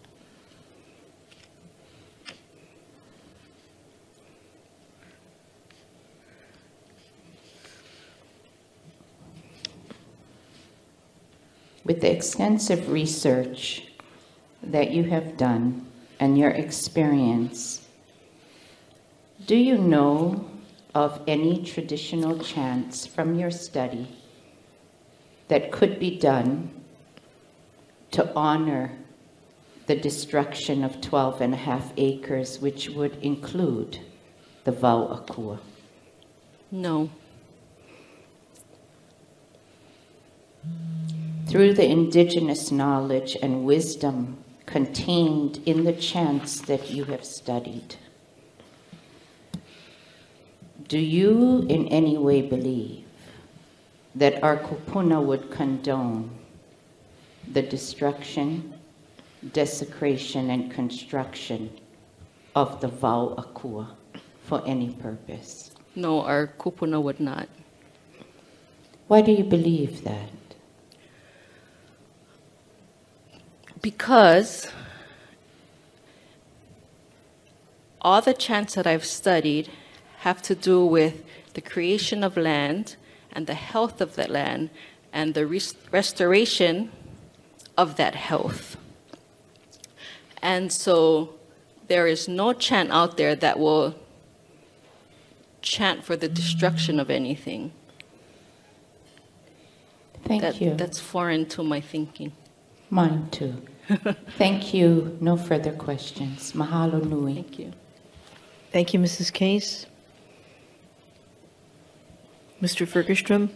with the extensive research that you have done and your experience, do you know of any traditional chants from your study that could be done to honor the destruction of 12.5 acres, which would include the Vau'akua? No. Through the indigenous knowledge and wisdom contained in the chants that you have studied, do you in any way believe that our kupuna would condone the destruction, desecration, and construction of the Vau'akua for any purpose? No, our kupuna would not. Why do you believe that? Because all the chants that I've studied have to do with the creation of land and the health of that land and the restoration of that health. And so there is no chant out there that will chant for the destruction of anything. Thank you. That's foreign to my thinking. Mine too. Thank you. No further questions. Mahalo nui. Thank you. Thank you, Mrs. Case. Mr. Fergerstrom?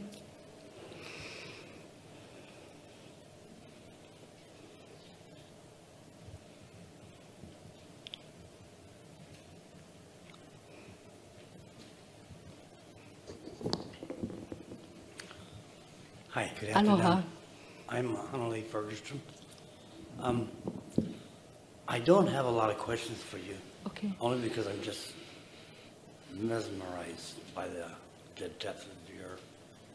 Hi, good afternoon. Aloha. I'm Hanalei Ferguson. I don't have a lot of questions for you. Okay. Only because I'm just mesmerized by the depth of your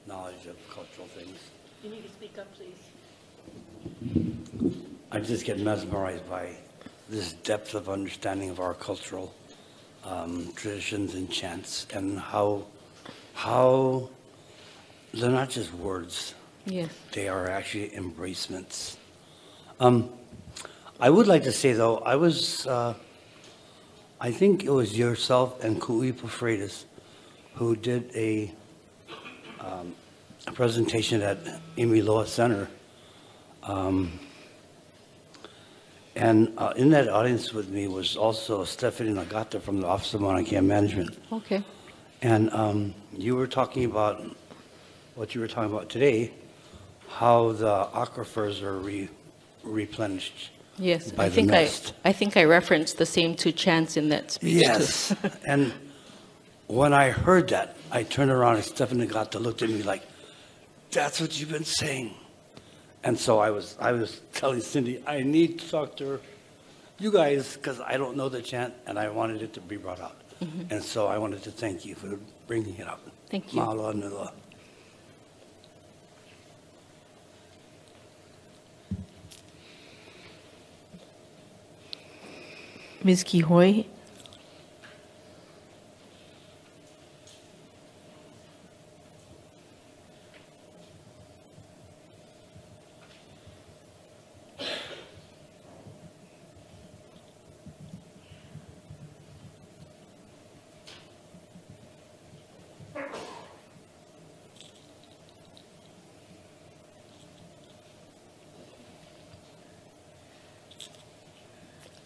knowledge of cultural things. You need to speak up, please. I just get mesmerized by this depth of understanding of our cultural traditions and chants, and how they're not just words. Yes. They are actually embracements. I would like to say, though, I think it was yourself and Ku'ipa Freitas who did a presentation at Imiloa Center. And in that audience with me was also Stephanie Nagata from the Office of MaunaKea Management. Okay. And you were talking about what you were talking about today, how the aquifers are replenished. Yes, by I the think nest. I think I referenced the same two chants in that speech. Yes. Too. And when I heard that, I turned around and Stephanie Nagata looked at me like, "That's what you've been saying." And so I was telling Cindy, I need to talk to her, you guys, because I don't know the chant, and I wanted it to be brought out. Mhm. And so I wanted to thank you for bringing it up. Thank you. Mahalo nui. Ms. Kihoi?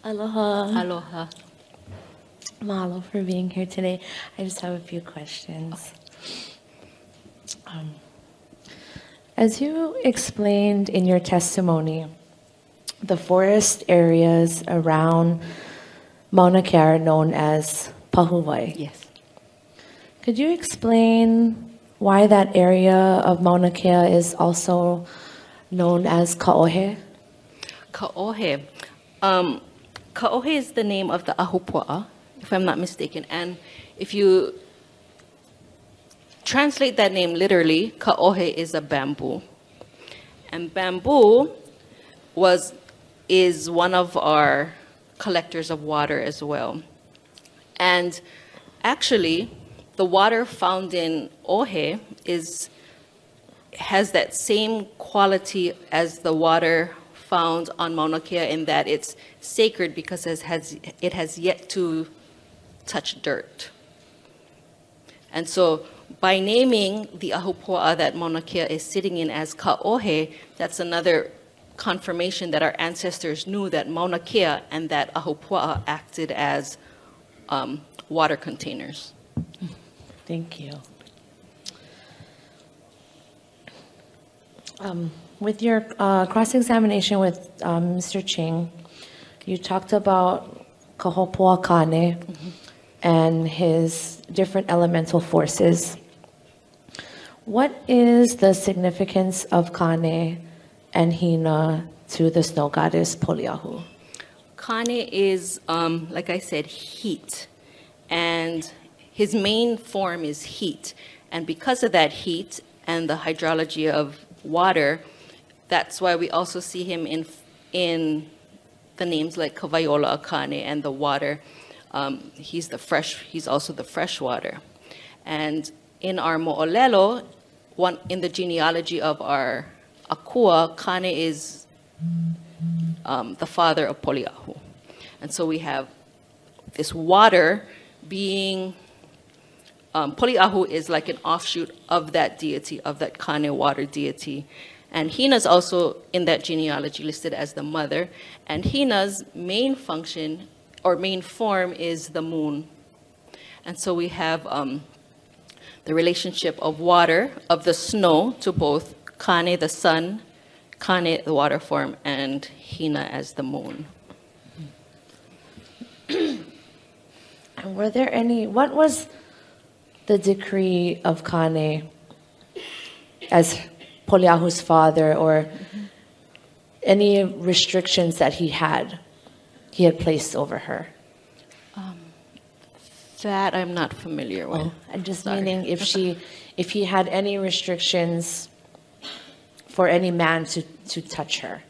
Aloha. Aloha. Mahalo for being here today. I just have a few questions. As you explained in your testimony, the forest areas around MaunaKea are known as Pahuwai. Yes. Could you explain why that area of MaunaKea is also known as Ka'ohe? Ka'ohe. Ka'ohe is the name of the ahupua'a, if I'm not mistaken. And if you translate that name literally, Ka'ohe is a bamboo. And bamboo is one of our collectors of water as well. And actually, the water found in Ohe has that same quality as the water found on Mauna Kea in that it's sacred because it has yet to touch dirt. And so by naming the ahupua'a that Mauna Kea is sitting in as Ka'ohe, that's another confirmation that our ancestors knew that Mauna Kea and that ahupua'a acted as water containers. Thank you. With your cross-examination with Mr. Ching, you talked about Kahopoa Kane and his different elemental forces. What is the significance of Kane and Hina to the snow goddess Poliahu? Kane is, like I said, heat. And his main form is heat. And because of that heat and the hydrology of water, that's why we also see him in the names like Kawaiola Kane and the water. He's also the fresh water. And in our mo'olelo, in the genealogy of our akua, Kane is the father of Poliahu. And so we have this water being, Poliahu is like an offshoot of that deity, of that Kane water deity. And Hina's also in that genealogy listed as the mother. And Hina's main function or main form is the moon. And so we have the relationship of water, of the snow, to both Kane, the sun, Kane, the water form, and Hina as the moon. And were there what was the decree of Kane as Poliahu's father, or any restrictions that he had placed over her? That I'm not familiar with. I'm just meaning if he had any restrictions for any man to touch her.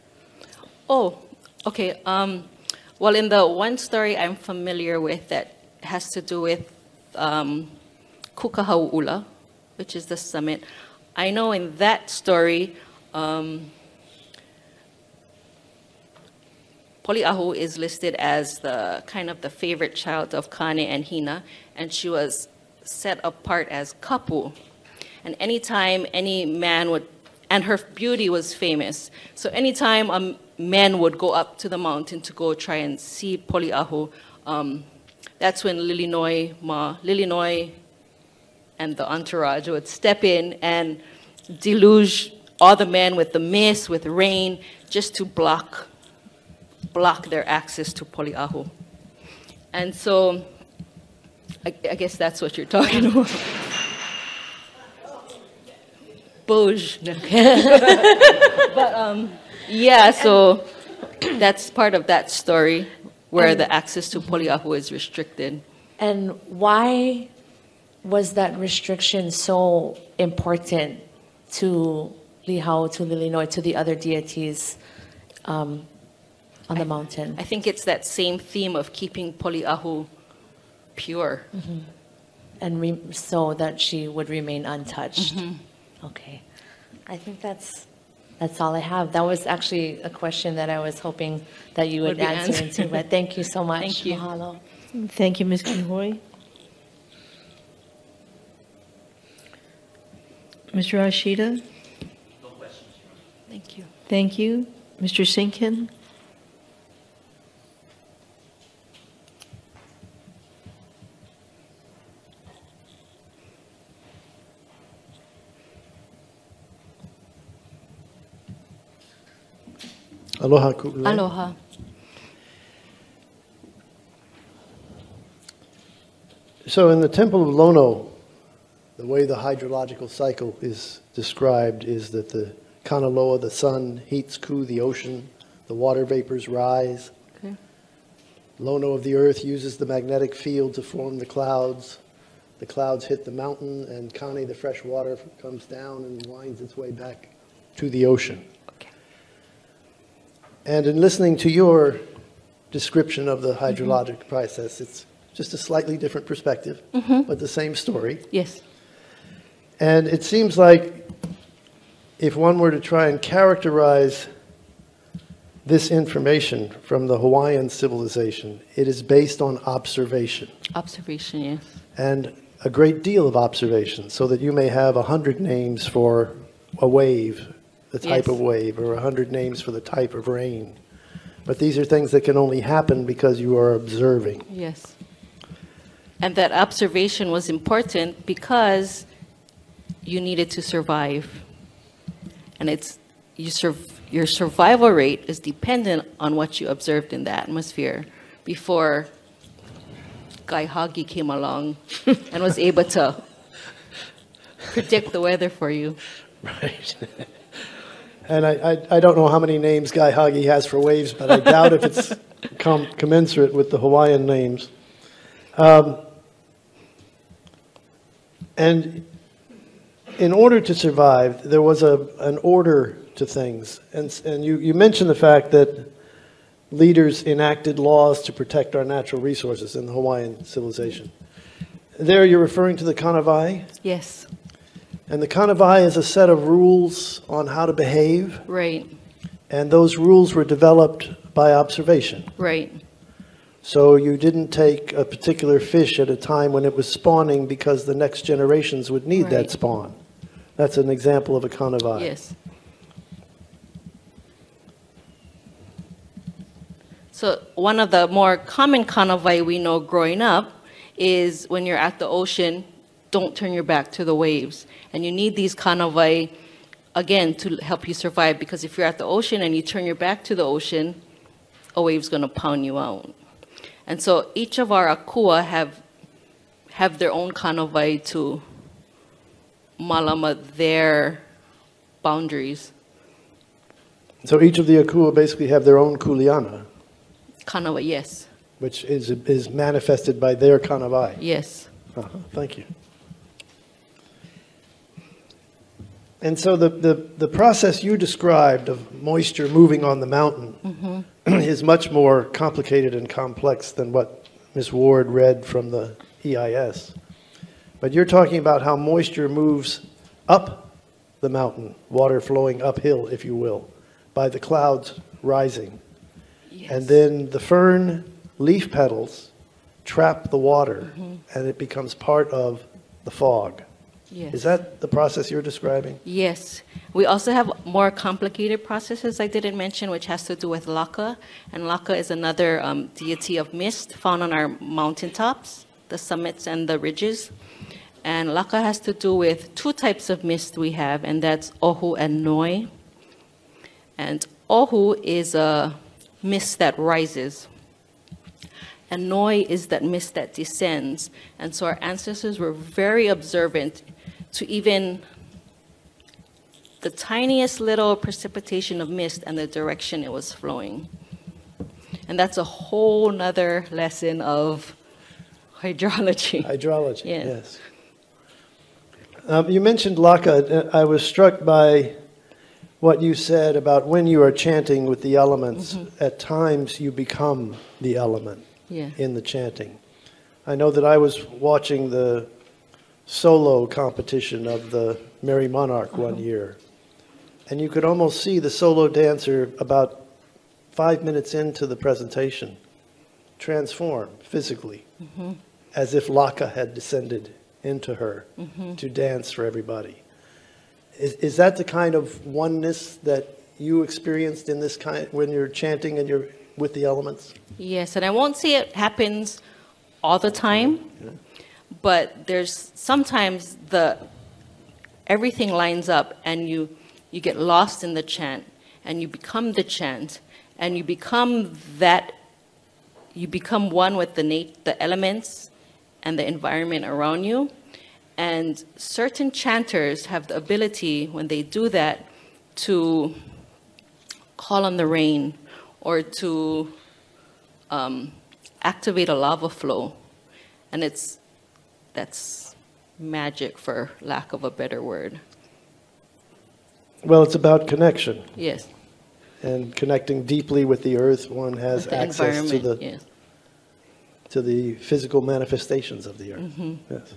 Oh, okay. Well, in the one story I'm familiar with that has to do with Kukaukahi, which is the summit, I know in that story, Poliahu is listed as the kind of the favorite child of Kane and Hina, and she was set apart as kapu. And anytime any man would, and her beauty was famous, so anytime a man would go up to the mountain to go try and see Poliahu, that's when Lilinoi and the entourage would step in and deluge all the men with the mist, with rain, just to block their access to Poliahu. And so I guess that's what you're talking about. Bouge. But yeah, so that's part of that story where the access to Poliahu is restricted. And why was that restriction so important to Lihau, to Lilinoi, to the other deities on the mountain? I think it's that same theme of keeping Poliahu pure. Mm-hmm. And so that she would remain untouched. Mm-hmm. Okay. I think that's all I have. That was actually a question that I was hoping that you would answer into, but thank you so much. Thank you. Mahalo. Thank you, Ms. Kihoy. Mr. Ashida? No questions. Thank you. Thank you. Mr. Sinkin? Aloha, Kuulei. Aloha. So in the Temple of Lono, the way the hydrological cycle is described is that the Kanaloa, the sun, heats Ku, the ocean, the water vapors rise. Okay. Lono of the earth uses the magnetic field to form the clouds. The clouds hit the mountain, and Kane, the fresh water, comes down and winds its way back to the ocean. Okay. And in listening to your description of the hydrologic process, it's just a slightly different perspective, but the same story. Yes. And it seems like if one were to try and characterize this information from the Hawaiian civilization, it is based on observation. Observation, yes. And a great deal of observation, so that you may have 100 names for a wave, the type Yes. of wave, or 100 names for the type of rain. But these are things that can only happen because you are observing. Yes. And that observation was important because you needed to survive. And it's your survival rate is dependent on what you observed in the atmosphere before Kaihagi came along and was able to predict the weather for you. Right. And I don't know how many names Guy Hagi has for waves, but I doubt if it's commensurate with the Hawaiian names. And in order to survive, there was an order to things. And you mentioned the fact that leaders enacted laws to protect our natural resources in the Hawaiian civilization. There you're referring to the Kanahele? Yes. And the Kanahele is a set of rules on how to behave. Right. And those rules were developed by observation. Right. So you didn't take a particular fish at a time when it was spawning because the next generations would need that spawn. That's an example of a Kanahele. Yes. So one of the more common kanahele we know growing up is when you're at the ocean, don't turn your back to the waves. And you need these kanahele, again, to help you survive, because if you're at the ocean and you turn your back to the ocean, a wave's going to pound you out. And so each of our akua have their own kanahele to malama their boundaries. So each of the akua basically have their own kuleana. Kanahele, yes. Which is manifested by their kanahele. Yes. Thank you. And so the process you described of moisture moving on the mountain is much more complicated and complex than what Ms. Ward read from the EIS. But you're talking about how moisture moves up the mountain, water flowing uphill, if you will, by the clouds rising. Yes. And then the fern leaf petals trap the water, and it becomes part of the fog. Yes. Is that the process you're describing? Yes. We also have more complicated processes I didn't mention, which has to do with Laka. And Laka is another deity of mist found on our mountaintops, the summits and the ridges. And Laka has to do with two types of mist we have, and that's Ohu and Noi. And Ohu is a mist that rises. And Noi is that mist that descends. And so our ancestors were very observant to even the tiniest little precipitation of mist and the direction it was flowing. And that's a whole nother lesson of hydrology. Hydrology, yes. You mentioned Laka. I was struck by what you said about when you are chanting with the elements, at times you become the element in the chanting. I know that I was watching the solo competition of the Merry Monarch one year, and you could almost see the solo dancer about 5 minutes into the presentation transform physically, as if Laka had descended into her to dance for everybody. Is that the kind of oneness that you experienced in this kind when you're chanting and you're with the elements? Yes, and I won't say it happens all the time, but there's sometimes everything lines up and you get lost in the chant and you become the chant and you become one with the elements and the environment around you. And certain chanters have the ability, when they do that, to call on the rain or to activate a lava flow. And that's magic, for lack of a better word. Well, it's about connection. Yes. And connecting deeply with the earth, one has access to the physical manifestations of the earth. Yes.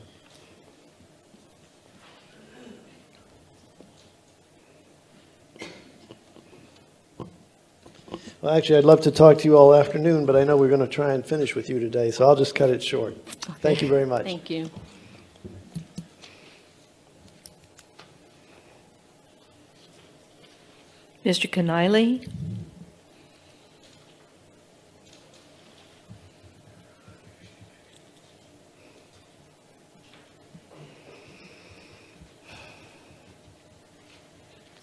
Well, actually, I'd love to talk to you all afternoon, but I know we're going to try and finish with you today, so I'll just cut it short. Okay. Thank you very much. Thank you. Mr. Kanahele?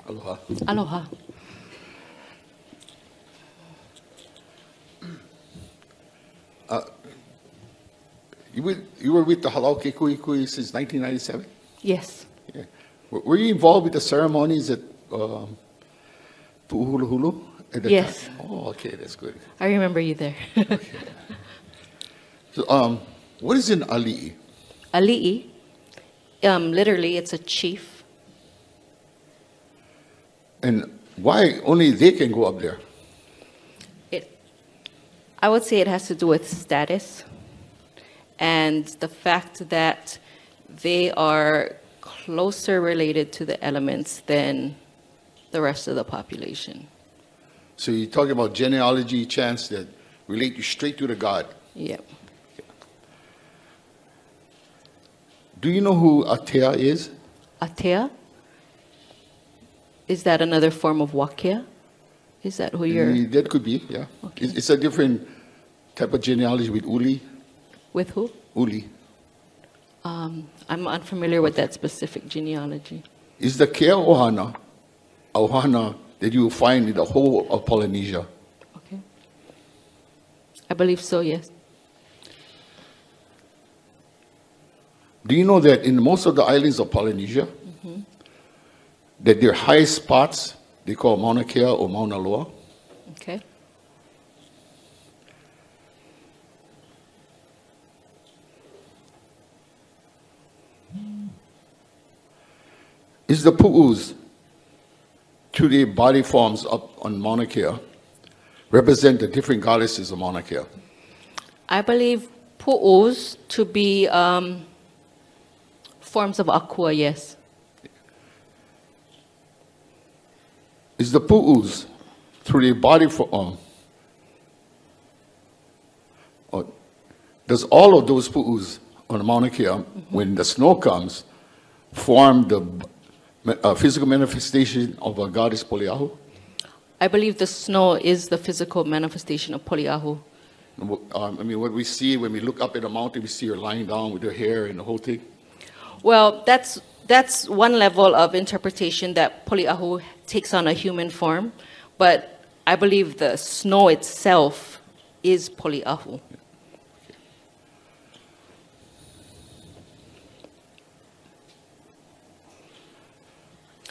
Aloha. Aloha. You were with the Halau Kekui since 1997? Yes. Yeah. Were you involved with the ceremonies at Pu'uhuluhulu at the Yes. time? Oh, okay, that's good. I remember you there. So, what is an ali'i? Ali'i, literally, it's a chief. And why only they can go up there? I would say it has to do with status and the fact that they are closer related to the elements than the rest of the population. So you're talking about genealogy chants that relate you straight to the god. Yep. Do you know who Atea is? Atea? Is that another form of Wakea? Is that who you're... That could be, yeah. Okay. It's a different type of genealogy with Uli. With who? Uli. I'm unfamiliar with that specific genealogy. Is the Kea Ohana a ohana that you will find in the whole of Polynesia? Okay. I believe so, yes. Do you know that in most of the islands of Polynesia, that their highest spots, they call MaunaKea or Mauna Loa? Okay. Is the pu'us to the body forms up on MaunaKea represent the different goddesses of MaunaKea? I believe pu'us to be forms of akua, yes. Is the pu'us through the body form? Does all of those pu'us on MaunaKea, when the snow comes, form the physical manifestation of a goddess Poliahu? I believe the snow is the physical manifestation of Poliahu. I mean, what we see when we look up at a mountain, we see her lying down with her hair and the whole thing. Well, that's one level of interpretation, that Poliahu takes on a human form, but I believe the snow itself is Poliahu.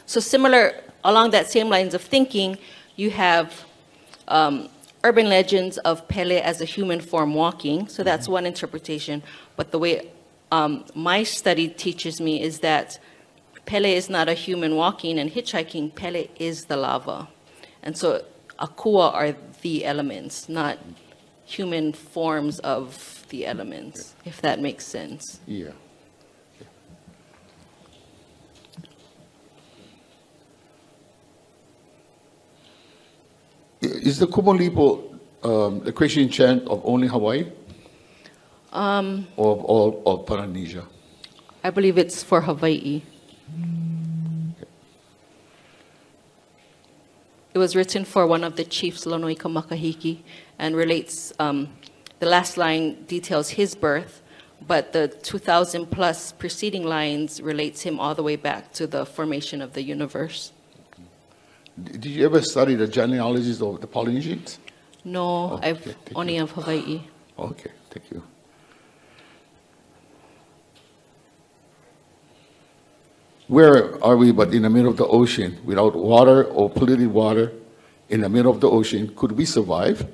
So similar, along that same lines of thinking, you have urban legends of Pele as a human form walking. So that's one interpretation. But the way my study teaches me is that Pele is not a human walking and hitchhiking. Pele is the lava. And so akua are the elements, not human forms of the elements, if that makes sense. Yeah. Is the Kumalipo the Christian chant of only Hawaii? Or of all of Polynesia? I believe it's for Hawaii. It was written for one of the chiefs, Lonoika Makahiki, and relates, the last line details his birth, but the 2,000 plus preceding lines relates him all the way back to the formation of the universe. Did you ever study the genealogies of the Polynesians? No, I've only of Hawaii. Okay, thank you. Where are we but in the middle of the ocean, without water or polluted water, in the middle of the ocean? Could we survive?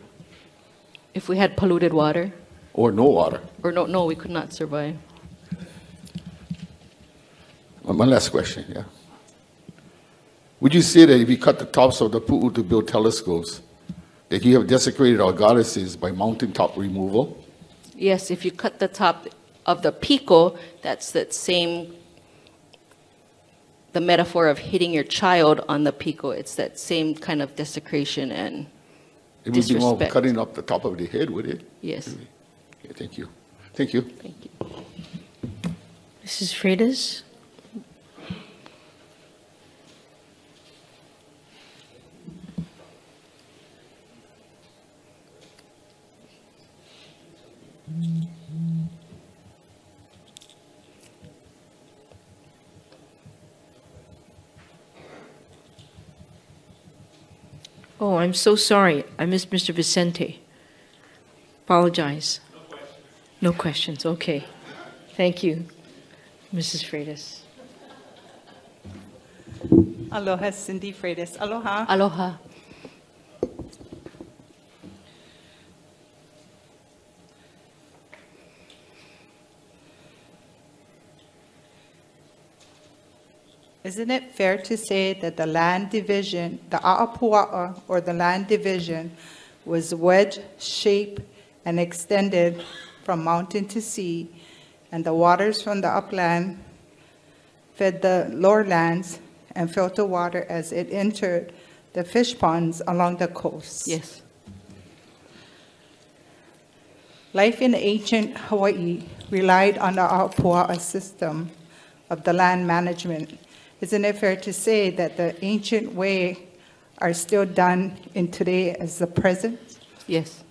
If we had polluted water? Or no water? Or no, we could not survive. One last question, yeah. Would you say that if you cut the tops of the pu'u to build telescopes, that you have desecrated our goddesses by mountaintop removal? Yes, if you cut the top of the pico, that's that same, the metaphor of hitting your child on the pico. It's that same kind of desecration and It would be more disrespect. cutting up the top of the head, would it? Yes. Okay, thank you. Thank you. Thank you. Mrs. Freitas? Oh, I'm so sorry. I missed Mr. Vicente. Apologize. No questions. Okay. Thank you, Mrs. Freitas. Aloha, Cindy Freitas. Aloha. Aloha. Isn't it fair to say that the land division, the A'apua'a, or the land division, was wedge-shaped and extended from mountain to sea, and the waters from the upland fed the lower lands and filtered water as it entered the fish ponds along the coast? Yes. Life in ancient Hawaii relied on the A'apua'a system of the land management. Isn't it fair to say that the ancient way are still done in today as the present? Yes.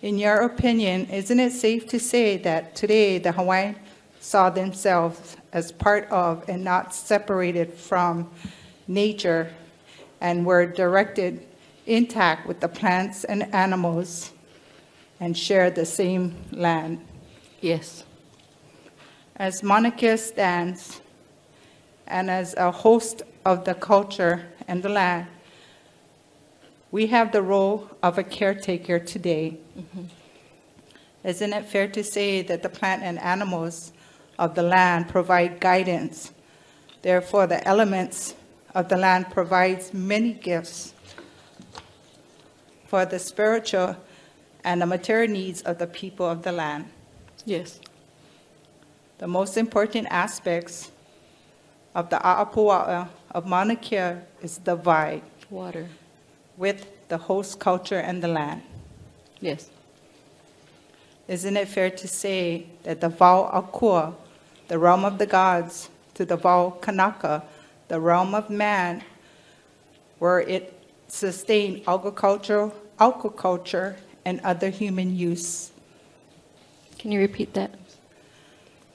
In your opinion, isn't it safe to say that today the Hawaiians saw themselves as part of and not separated from nature and were directed intact with the plants and animals and share the same land? Yes. As MaunaKea stands, and as a host of the culture and the land, we have the role of a caretaker today. Mm-hmm. Isn't it fair to say that the plant and animals of the land provide guidance? Therefore, the elements of the land provides many gifts for the spiritual and the material needs of the people of the land. Yes. The most important aspects of the A'apua'a of MaunaKea is the vai, Water. with the host culture and the land. Yes. Isn't it fair to say that the Vau Akua, the realm of the gods, to the Vau Kanaka, the realm of man, where it sustained agriculture, and other human use? Can you repeat that?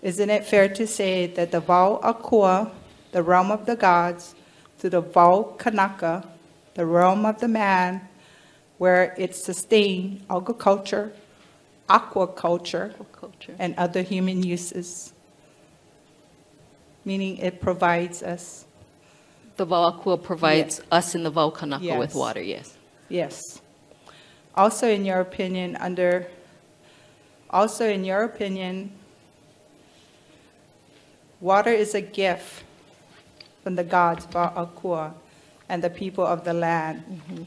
Isn't it fair to say that the Vau Akua, the realm of the gods, to the Vau Kanaka, the realm of the man, where it sustained agriculture, aquaculture, and other human uses? Meaning it provides us. The Vau Akua provides Yes. us in the Vau Kanaka Yes. with water, yes. Yes. Also, in your opinion, water is a gift from the gods, Vau Akua, and the people of the land. Mm-hmm.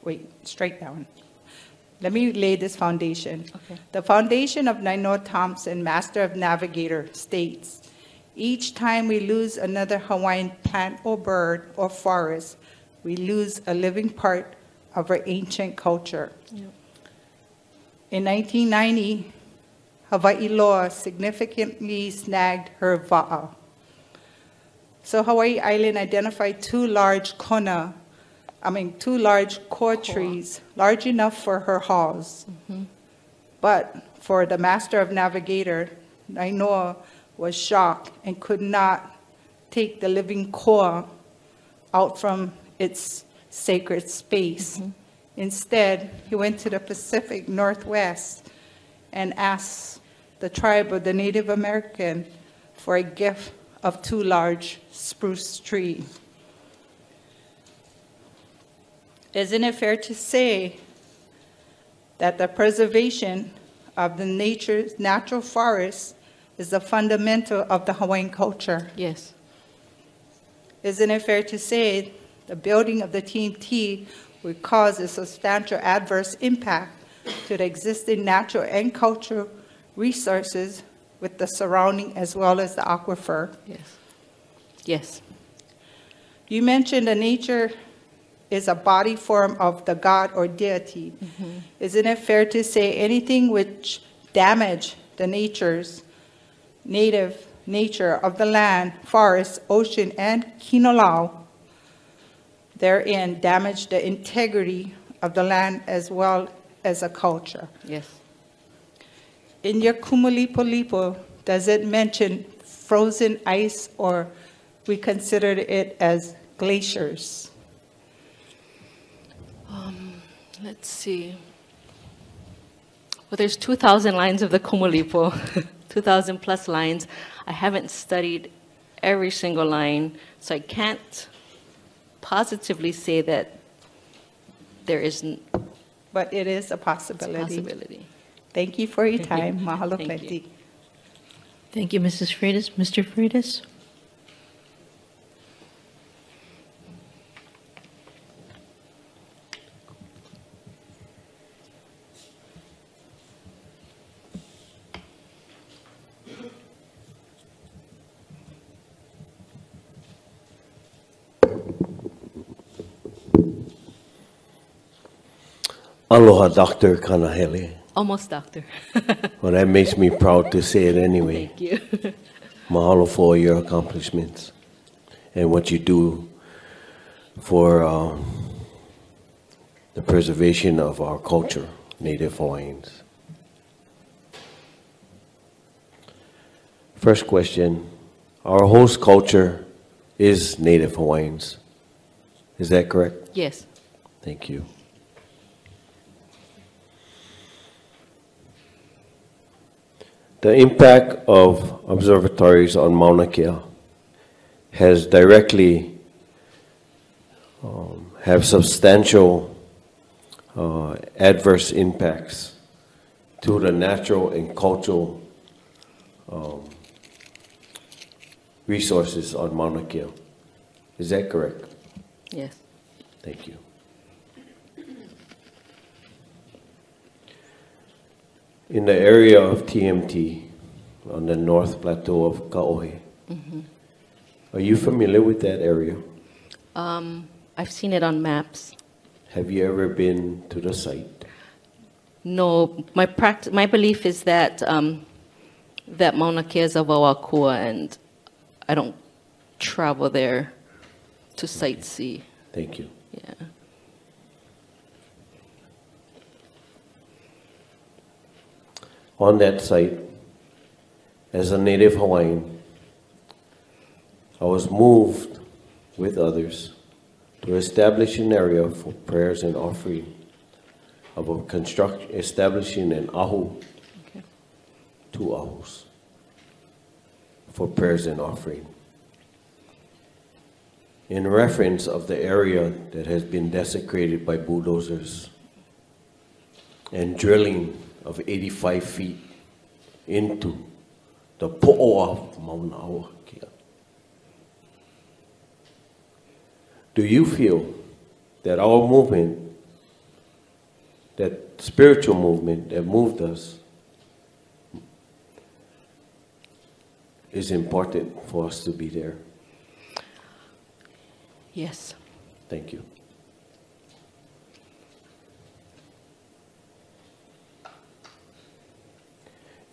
Wait, straight down. Let me lay this foundation. Okay. The foundation of Nainoa Thompson, Master of Navigator, states, each time we lose another Hawaiian plant or bird or forest, we lose a living part of our ancient culture. Yep. In 1990, Hawaii law significantly snagged her va'a. So Hawaii Island identified two large core trees, large enough for her halls. Mm-hmm. But for the Master of Navigator, Nainoa was shocked and could not take the living core out from its sacred space. Mm-hmm. Instead, he went to the Pacific Northwest and asked the tribe of the Native American for a gift of two large spruce trees. Isn't it fair to say that the preservation of the natural forest is the fundamental of the Hawaiian culture? Yes. Isn't it fair to say the building of the TNT would cause a substantial adverse impact to the existing natural and cultural resources with the surrounding as well as the aquifer. Yes. Yes. You mentioned that nature is a body form of the god or deity. Isn't it fair to say anything which damage the native nature of the land, forest, ocean, and kinolau therein damage the integrity of the land as well as a culture? Yes. In your Kumulipo, does it mention frozen ice, or we considered it as glaciers? Let's see. Well, there's 2,000 lines of the Kumulipo, 2,000 plus lines. I haven't studied every single line, so I can't positively say that there isn't. But it is a possibility. It's a possibility. Thank you for your time. Mahalo Thank plenty. you. Thank you, Mrs. Freitas. Mr. Freitas? Aloha, Dr. Kanahele. Almost doctor. Well, that makes me proud to say it anyway. Thank you. Mahalo for your accomplishments and what you do for the preservation of our culture, Native Hawaiians. First question, our host culture is Native Hawaiians. Is that correct? Yes. Thank you. The impact of observatories on MaunaKea has directly have substantial adverse impacts to the natural and cultural resources on MaunaKea. Is that correct? Yes. Thank you. In the area of TMT, on the North Plateau of Ka'ohe, are you familiar with that area? I've seen it on maps. Have you ever been to the site? No, my belief is that that MaunaKea is a wawakua, and I don't travel there to sightsee. Thank you. Yeah. On that site, as a Native Hawaiian, I was moved with others to establish an area for prayers and offering of establishing an ahu, two ahus, for prayers and offering. In reference of the area that has been desecrated by bulldozers and drilling of 85 feet into the po'o of Mauna. Do you feel that our movement, that spiritual movement that moved us, is important for us to be there? Yes. Thank you.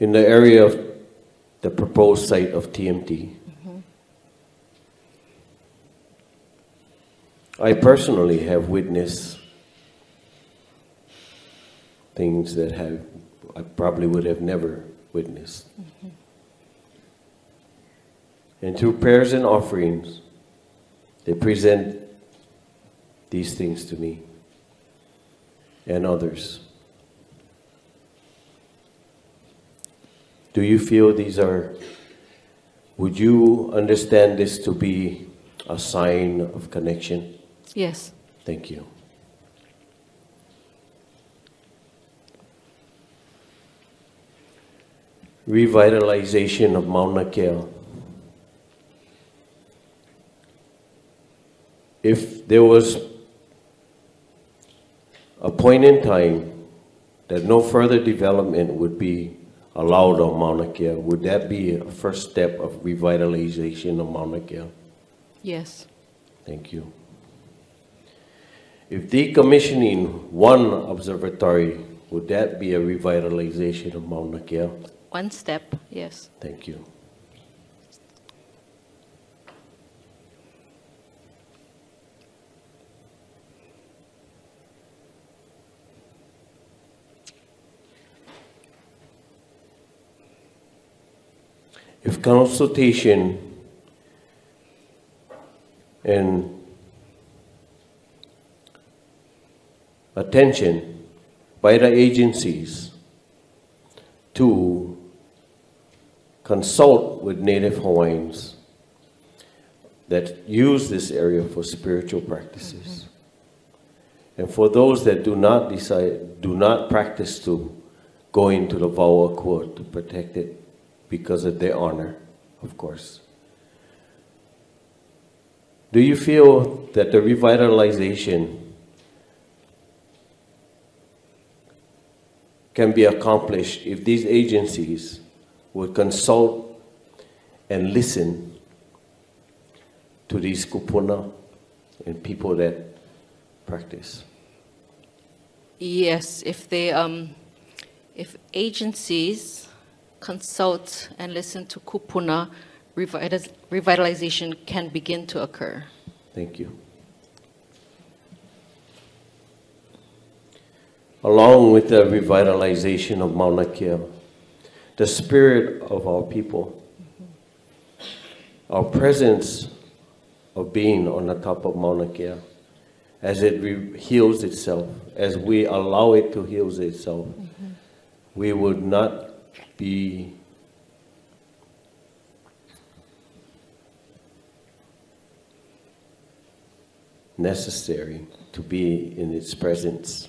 In the area of the proposed site of TMT, I personally have witnessed things that I probably would have never witnessed. And through prayers and offerings, they present these things to me and others. Do you feel these are, would you understand this to be a sign of connection? Yes. Thank you. Revitalization of MaunaKea. If there was a point in time that no further development would be allowed on MaunaKea, would that be a first step of revitalization of MaunaKea? Yes. Thank you. If decommissioning one observatory, would that be a revitalization of MaunaKea? One step, yes. Thank you. If consultation and attention by the agencies to consult with Native Hawaiians that use this area for spiritual practices. And for those that do not practice to go into the Wauakua to protect it because of their honor, of course. Do you feel that the revitalization can be accomplished if these agencies would consult and listen to these kupuna and people that practice? Yes, if they, if agencies consult and listen to kupuna, revitalization can begin to occur. Thank you. Along with the revitalization of MaunaKea, the spirit of our people, our presence of being on the top of MaunaKea, as it heals itself, as we allow it to heal itself, we would not be necessary to be in its presence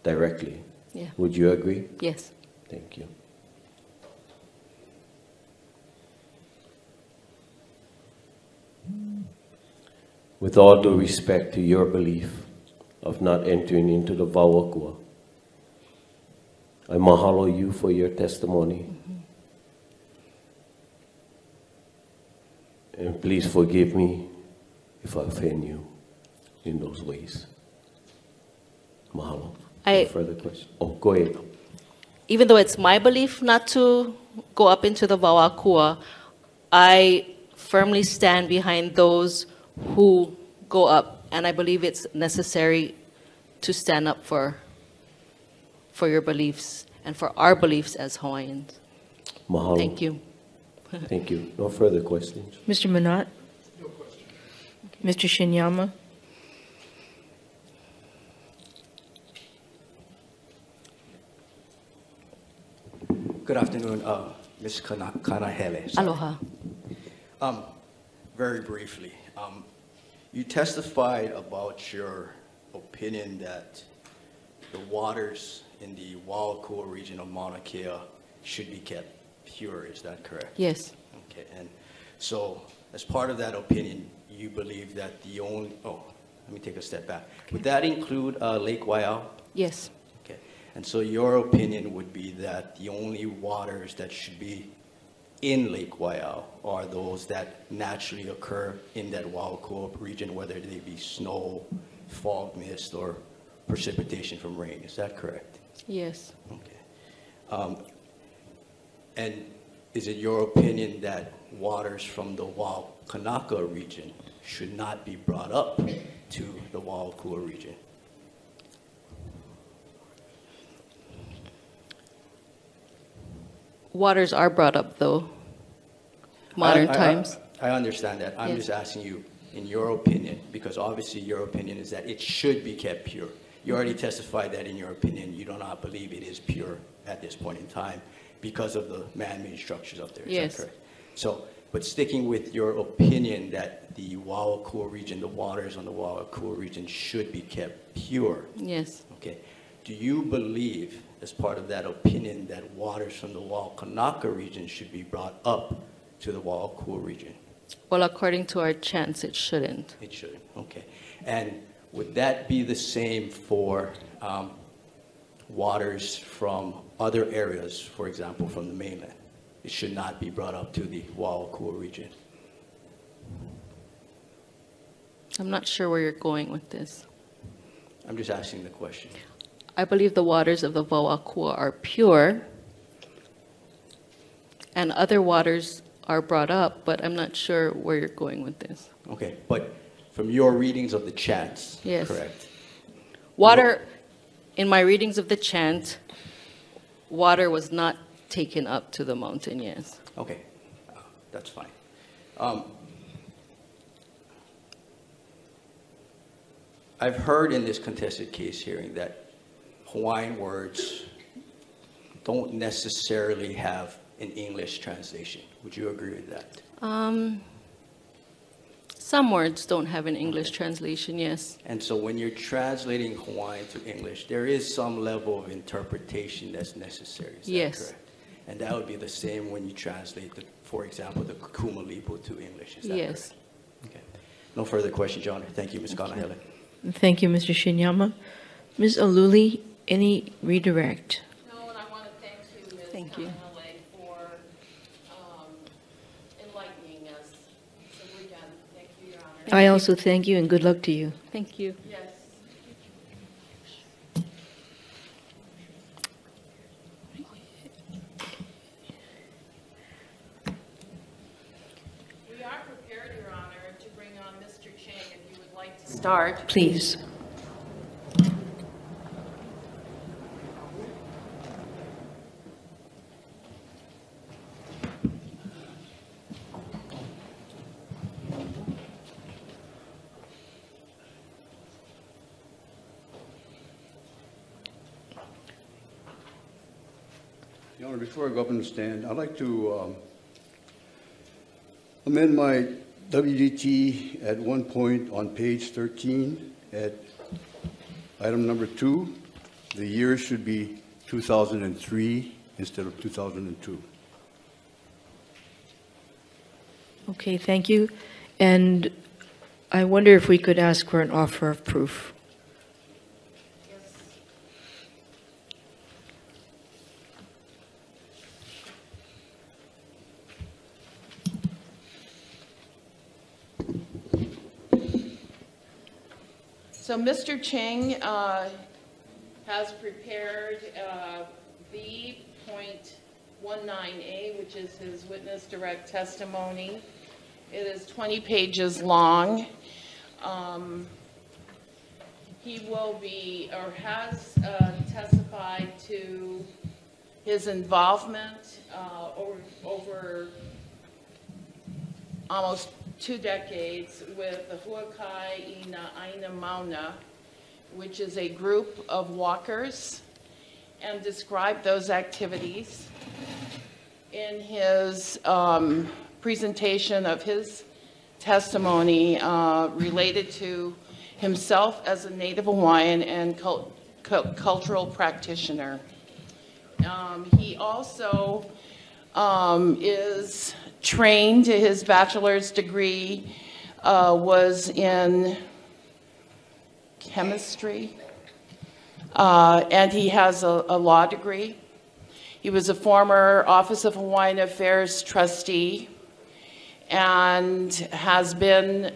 directly. Yeah. Would you agree? Yes. Thank you. With all due respect to your belief of not entering into the Wauakua, I mahalo you for your testimony. And please forgive me if I offend you in those ways. Mahalo. No further questions? Oh, go ahead. Even though it's my belief not to go up into the Wauakua, I firmly stand behind those who go up, and I believe it's necessary to stand up for your beliefs and for our beliefs as Hawaiians. Mahalo. Thank you. Thank you. No further questions? Mr. Minot? No question. Mr. Shinyama? Good afternoon, Ms. Kanahele. Aloha. Very briefly, you testified about your opinion that the waters in the Wauakua region of MaunaKea should be kept pure. Is that correct? Yes. Okay, and so as part of that opinion, you believe that the only, let me take a step back. Okay. Would that include Lake Waiau? Yes. Okay, and so your opinion would be that the only waters that should be in Lake Waiau are those that naturally occur in that Wauakua region, whether they be snow, fog, mist, or precipitation from rain. Is that correct? Yes. Okay. And is it your opinion that waters from the Waukanaka region should not be brought up to the Wauakua region? Waters are brought up, though, modern times. I understand that. I'm Yes. just asking you, in your opinion, because obviously your opinion is that it should be kept pure. You already testified that in your opinion, you do not believe it is pure at this point in time because of the man-made structures up there. Is Yes. that correct? So, but sticking with your opinion that the Wauakua region, the waters on the Wauakua region should be kept pure. Yes. Okay. Do you believe, as part of that opinion, that waters from the Waukanaka region should be brought up to the Wauakua region? Well, according to our chants, it shouldn't. It shouldn't, okay. And would that be the same for waters from other areas, for example, from the mainland. It should not be brought up to the Wauakua region. I'm not sure where you're going with this. I'm just asking the question. I believe the waters of the Wauakua are pure, and other waters are brought up, but I'm not sure where you're going with this. Okay, but from your readings of the chants, Yes. correct? Water, in my readings of the chant, water was not taken up to the mountain, yes. Okay, that's fine. I've heard in this contested case hearing that Hawaiian words don't necessarily have an English translation. Would you agree with that? Some words don't have an English translation, yes. And so when you're translating Hawaiian to English, there is some level of interpretation that's necessary. Is that Yes. correct? And that would be the same when you translate, for example, the Kumalipo to English. Is that Yes. correct? Okay. No further questions, Your Honor. Thank you, Ms. Kanahele. Thank you, Mr. Shinyama. Ms. Aluli, any redirect? No, and I want to thank you, Ms. Thank you. Kanahele, for enlightening us. So we're done. Thank you, Your Honor. I also thank you and good luck to you. Thank you. Yes. We are prepared, Your Honor, to bring on Mr. Ching if you would like to start. Please. Your Honor, before I go up in the stand, I'd like to amend my WDT at one point on page 13 at item number 2. The year should be 2003 instead of 2002. Okay, thank you. And I wonder if we could ask for an offer of proof. So Mr. Ching has prepared B.19A, which is his witness direct testimony. It is 20 pages long. He will be, or has testified to his involvement over almost 2 decades with the Huakai Ina Aina Mauna, which is a group of walkers, and describe those activities in his presentation of his testimony related to himself as a Native Hawaiian and cultural practitioner. He also is trained, his bachelor's degree was in chemistry, and he has a law degree. He was a former Office of Hawaiian Affairs trustee and has been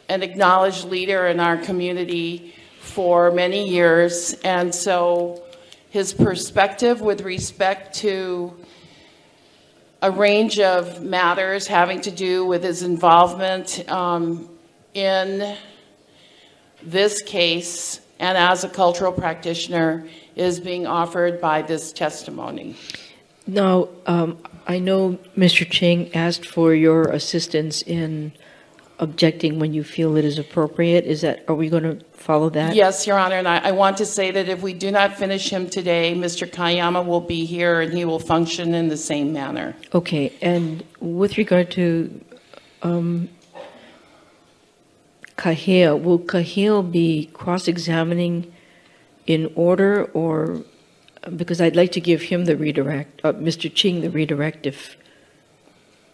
an acknowledged leader in our community for many years. And so his perspective with respect to a range of matters having to do with his involvement in this case and as a cultural practitioner is being offered by this testimony. Now, I know Mr. Ching asked for your assistance in objecting when you feel it is appropriate. Are we going to follow that? Yes, Your Honor, and I want to say that if we do not finish him today, Mr. Kayama will be here and he will function in the same manner. Okay, and with regard to Kahea, will Kahea be cross-examining in order, or because I'd like to give him the redirect, Mr. Ching the redirect if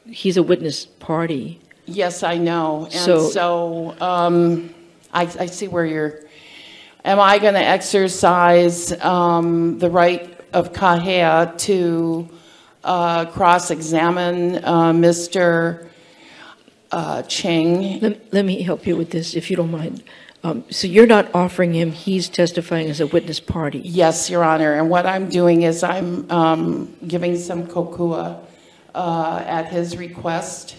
he's a witness party. Yes, I know. And so I see where you're, am I going to exercise the right of Kahea to cross-examine Mr. Ching? Let me help you with this, if you don't mind. So you're not offering him, he's testifying as a witness party? Yes, Your Honor, and what I'm doing is I'm giving some kokua at his request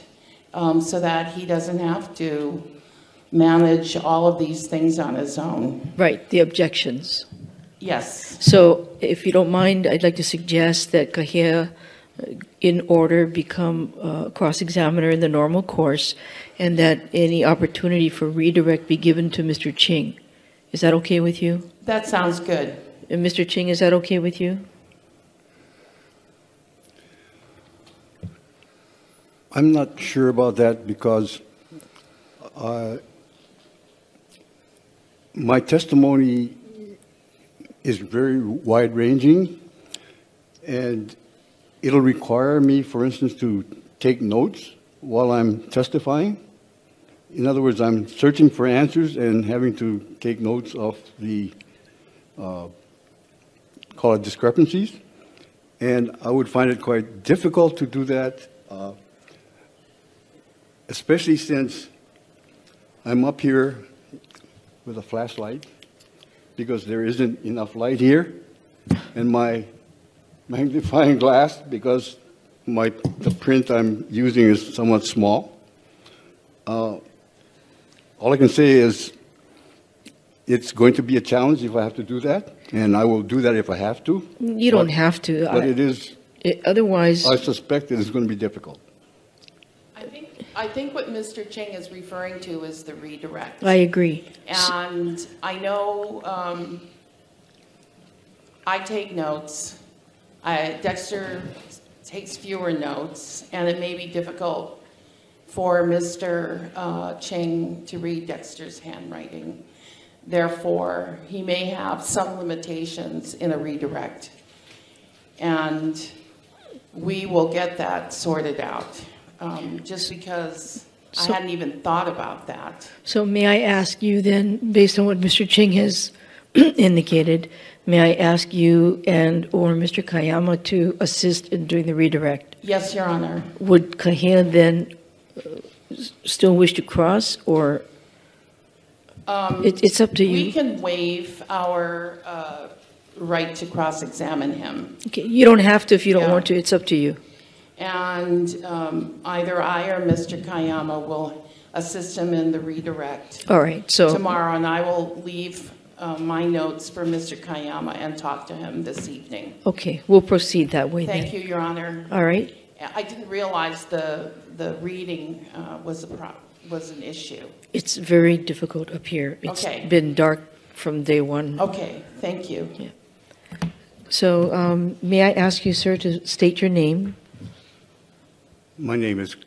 so that he doesn't have to manage all of these things on his own. Right, the objections. Yes. So if you don't mind, I'd like to suggest that Kahea, in order, become cross-examiner in the normal course, and that any opportunity for redirect be given to Mr. Ching. Is that okay with you? That sounds good. And Mr. Ching, is that okay with you? I'm not sure about that because my testimony is very wide-ranging, and it'll require me, for instance, to take notes while I'm testifying. In other words, I'm searching for answers and having to take notes of the, call it discrepancies. And I would find it quite difficult to do that, especially since I'm up here with a flashlight because there isn't enough light here, and my magnifying glass because the print I'm using is somewhat small. All I can say is it's going to be a challenge if I have to do that, and I will do that if I have to. You don't have to. But it is. Otherwise, I suspect it is going to be difficult. I think what Mr. Ching is referring to is the redirect. I agree. And I know I take notes. Dexter takes fewer notes, and it may be difficult for Mr. Ching to read Dexter's handwriting. Therefore, he may have some limitations in a redirect. And we will get that sorted out, just because I hadn't even thought about that. So may I ask you then, based on what Mr. Ching has indicated, may I ask you and or Mr. Kayama to assist in doing the redirect? Yes, Your Honor. Would Kahea then still wish to cross, or it's up to you? We can waive our right to cross-examine him. Okay, you don't have to if you don't want to. It's up to you. And either I or Mr. Kayama will assist him in the redirect. All right, so tomorrow, and I will leave my notes for Mr. Kayama and talk to him this evening. Okay, we'll proceed that way then. Thank you, Your Honor. All right. I didn't realize the reading was an issue. It's very difficult up here. It's been dark from day one. Okay, thank you. Yeah. So may I ask you, sir, to state your name? My name is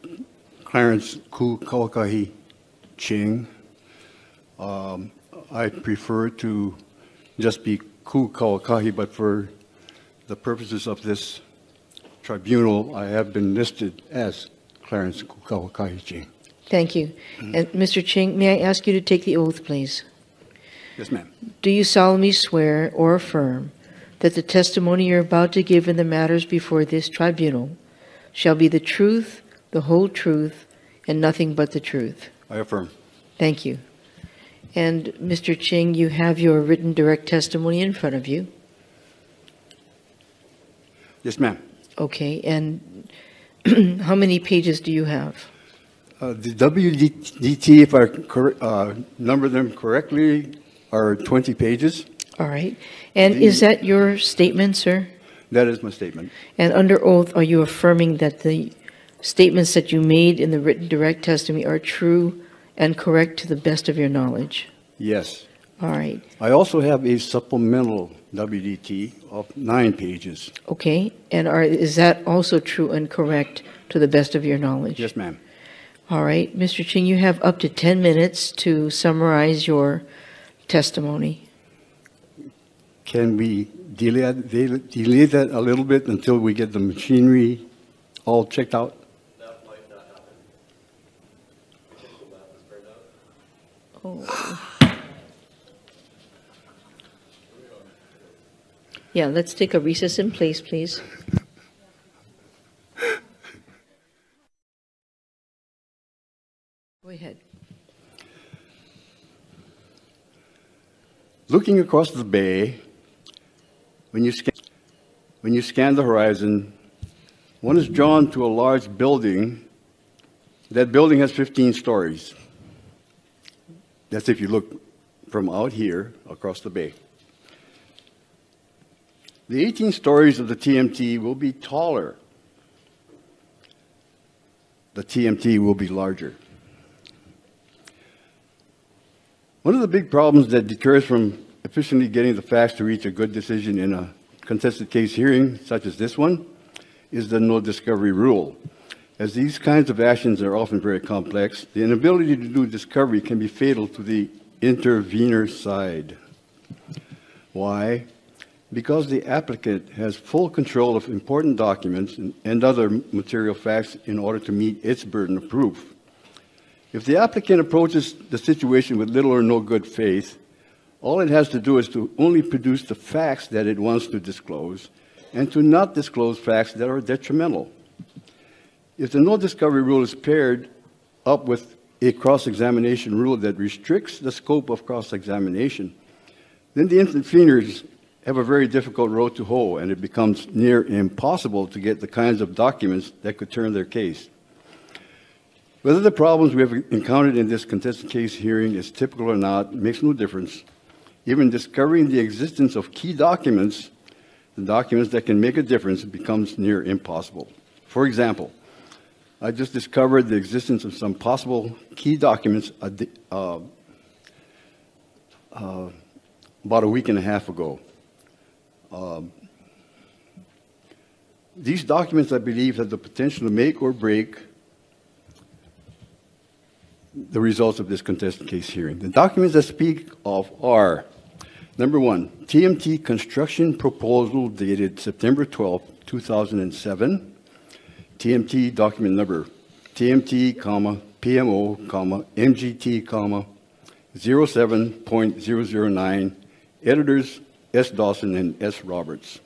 Clarence Kukaukahi Ching. I prefer to just be Kukaukahi, but for the purposes of this tribunal, I have been listed as Clarence Kukaukahi Ching. Thank you. And Mr. Ching, may I ask you to take the oath, please? Yes, ma'am. Do you solemnly swear or affirm that the testimony you're about to give in the matters before this tribunal shall be the truth, the whole truth, and nothing but the truth? I affirm. Thank you. And Mr. Ching, you have your written direct testimony in front of you. Yes, ma'am. Okay, and how many pages do you have? The WDT, if I number them correctly, are 20 pages. All right. And is that your statement, sir? That is my statement. And under oath, are you affirming that the statements that you made in the written direct testimony are true and correct to the best of your knowledge? Yes. All right. I also have a supplemental WDT of 9 pages. Okay. And is that also true and correct to the best of your knowledge? Yes, ma'am. All right. Mr. Ching, you have up to 10 minutes to summarize your testimony. Can we delay that a little bit until we get the machinery all checked out? That might not happen. Oh. Yeah, let's take a recess in place, please. Go ahead. Looking across the bay, when you scan the horizon, one is drawn to a large building. That building has 15 stories. That's if you look from out here across the bay. The 18 stories of the TMT will be taller. The TMT will be larger. One of the big problems that deters from efficiently getting the facts to reach a good decision in a contested case hearing, such as this one, is the no discovery rule. As these kinds of actions are often very complex, the inability to do discovery can be fatal to the intervener side. Why? Because the applicant has full control of important documents and other material facts in order to meet its burden of proof. If the applicant approaches the situation with little or no good faith, all it has to do is to only produce the facts that it wants to disclose and to not disclose facts that are detrimental. If the no discovery rule is paired up with a cross-examination rule that restricts the scope of cross-examination, then the interveners have a very difficult road to hoe, and it becomes near impossible to get the kinds of documents that could turn their case. Whether the problems we have encountered in this contested case hearing is typical or not makes no difference. Even discovering the existence of key documents, the documents that can make a difference, becomes near impossible. For example, I just discovered the existence of some possible key documents about a week and a half ago. These documents, I believe, have the potential to make or break the results of this contested case hearing. The documents I speak of are, number one, TMT construction proposal dated September 12, 2007, TMT document number TMT, PMO, MGT, 07.009, editors S. Dawson and S. Roberts.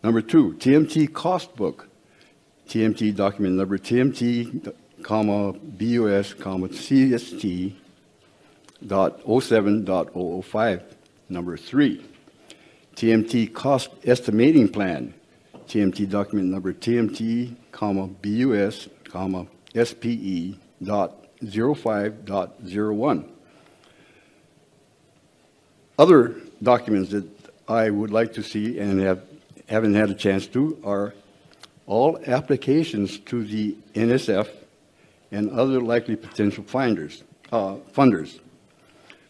Number two, TMT cost book, TMT document number TMT, BUS, CST, .07.005. Number three, TMT cost estimating plan, TMT document number TMT, BUS, SPE, .05.01. Other documents that I would like to see and haven't had a chance to are all applications to the NSF and other likely potential funders.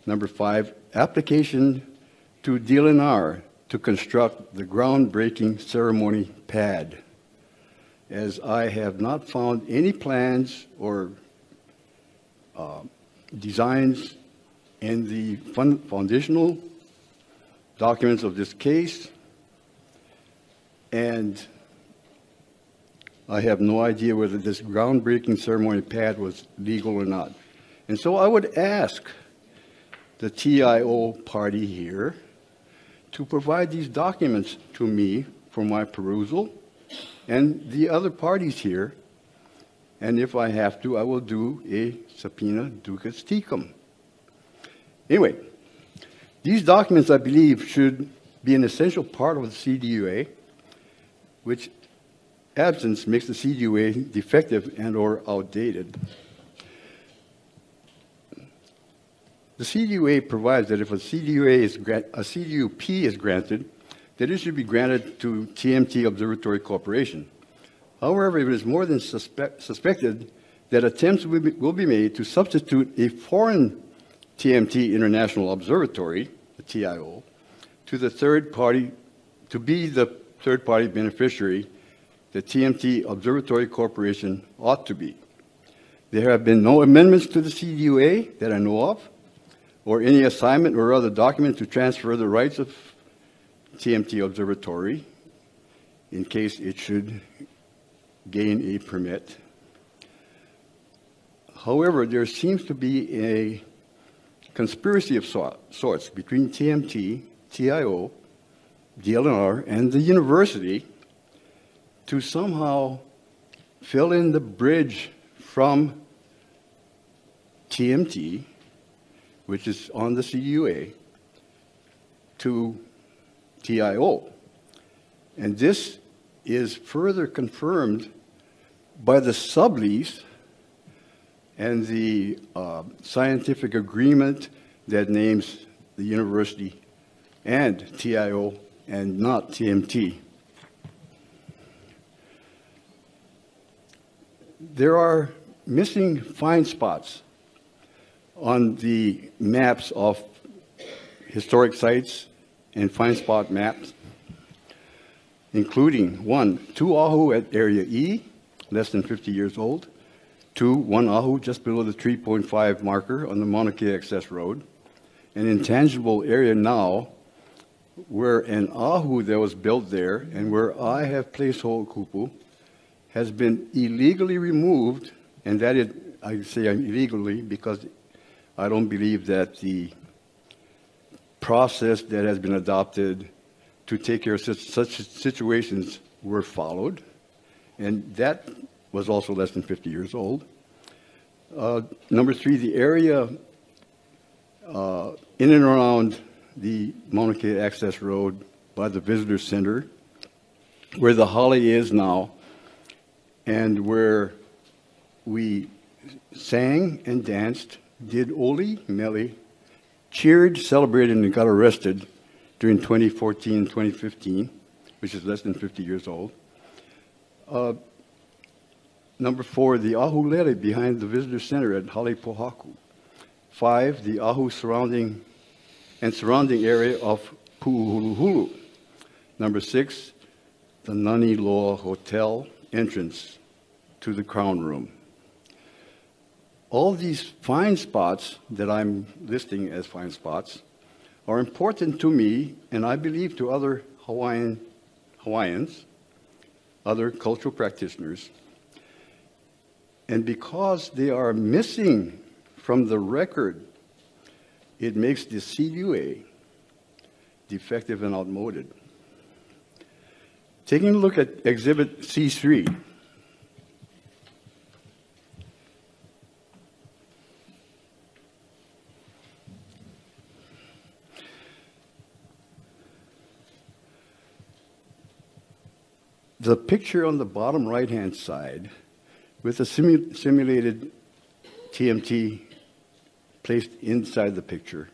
Number five, application to DLNR to construct the groundbreaking ceremony pad, as I have not found any plans or designs in the foundational documents of this case, and I have no idea whether this groundbreaking ceremony pad was legal or not. And so I would ask the TIO party here to provide these documents to me for my perusal, and the other parties here, and if I have to, I will do a subpoena ducis tecum. Anyway, these documents, I believe, should be an essential part of the CDUA, which absence makes the CDUA defective and or outdated. The CDUA provides that if a CDUP is granted, that it should be granted to TMT Observatory Corporation. However, it is more than suspected that attempts will be made to substitute a foreign TMT International Observatory, the TIO, to the third party, to be the third party beneficiary the TMT Observatory Corporation ought to be. There have been no amendments to the CDUA that I know of, or any assignment or other document to transfer the rights of TMT Observatory in case it should gain a permit. However, there seems to be a conspiracy of sorts between TMT, TIO, DLNR and the university to somehow fill in the bridge from TMT, which is on the CDUA, to TIO. And this is further confirmed by the sublease and the scientific agreement that names the university and TIO and not TMT. There are missing find spots on the maps of historic sites and find spot maps, including 1, 2 ahu at Area E, less than 50 years old, 2, 1 ahu just below the 3.5 marker on the MaunaKea access road, an intangible area now where an ahu that was built there and where I have placed Ho'okupu has been illegally removed, and that is, I say illegally because I don't believe that the process that has been adopted to take care of such situations were followed, and that was also less than 50 years old. Number 3, the area in and around the MaunaKea access road by the visitor center, where the holly is now, and where we sang and danced, did oli, mele, cheered, celebrated, and got arrested during 2014 and 2015, which is less than 50 years old. Number 4, the ahu lele behind the visitor center at Hale Pohaku. 5, the ahu surrounding area of Pu'uhuluhulu. Number 6, the Nani Loa Hotel entrance to the Crown Room. All these find spots that I'm listing as find spots are important to me, and I believe to other Hawaiians, other cultural practitioners. And because they are missing from the record, it makes the CDUA defective and outmoded. Taking a look at Exhibit C3, the picture on the bottom right-hand side with a simulated TMT placed inside the picture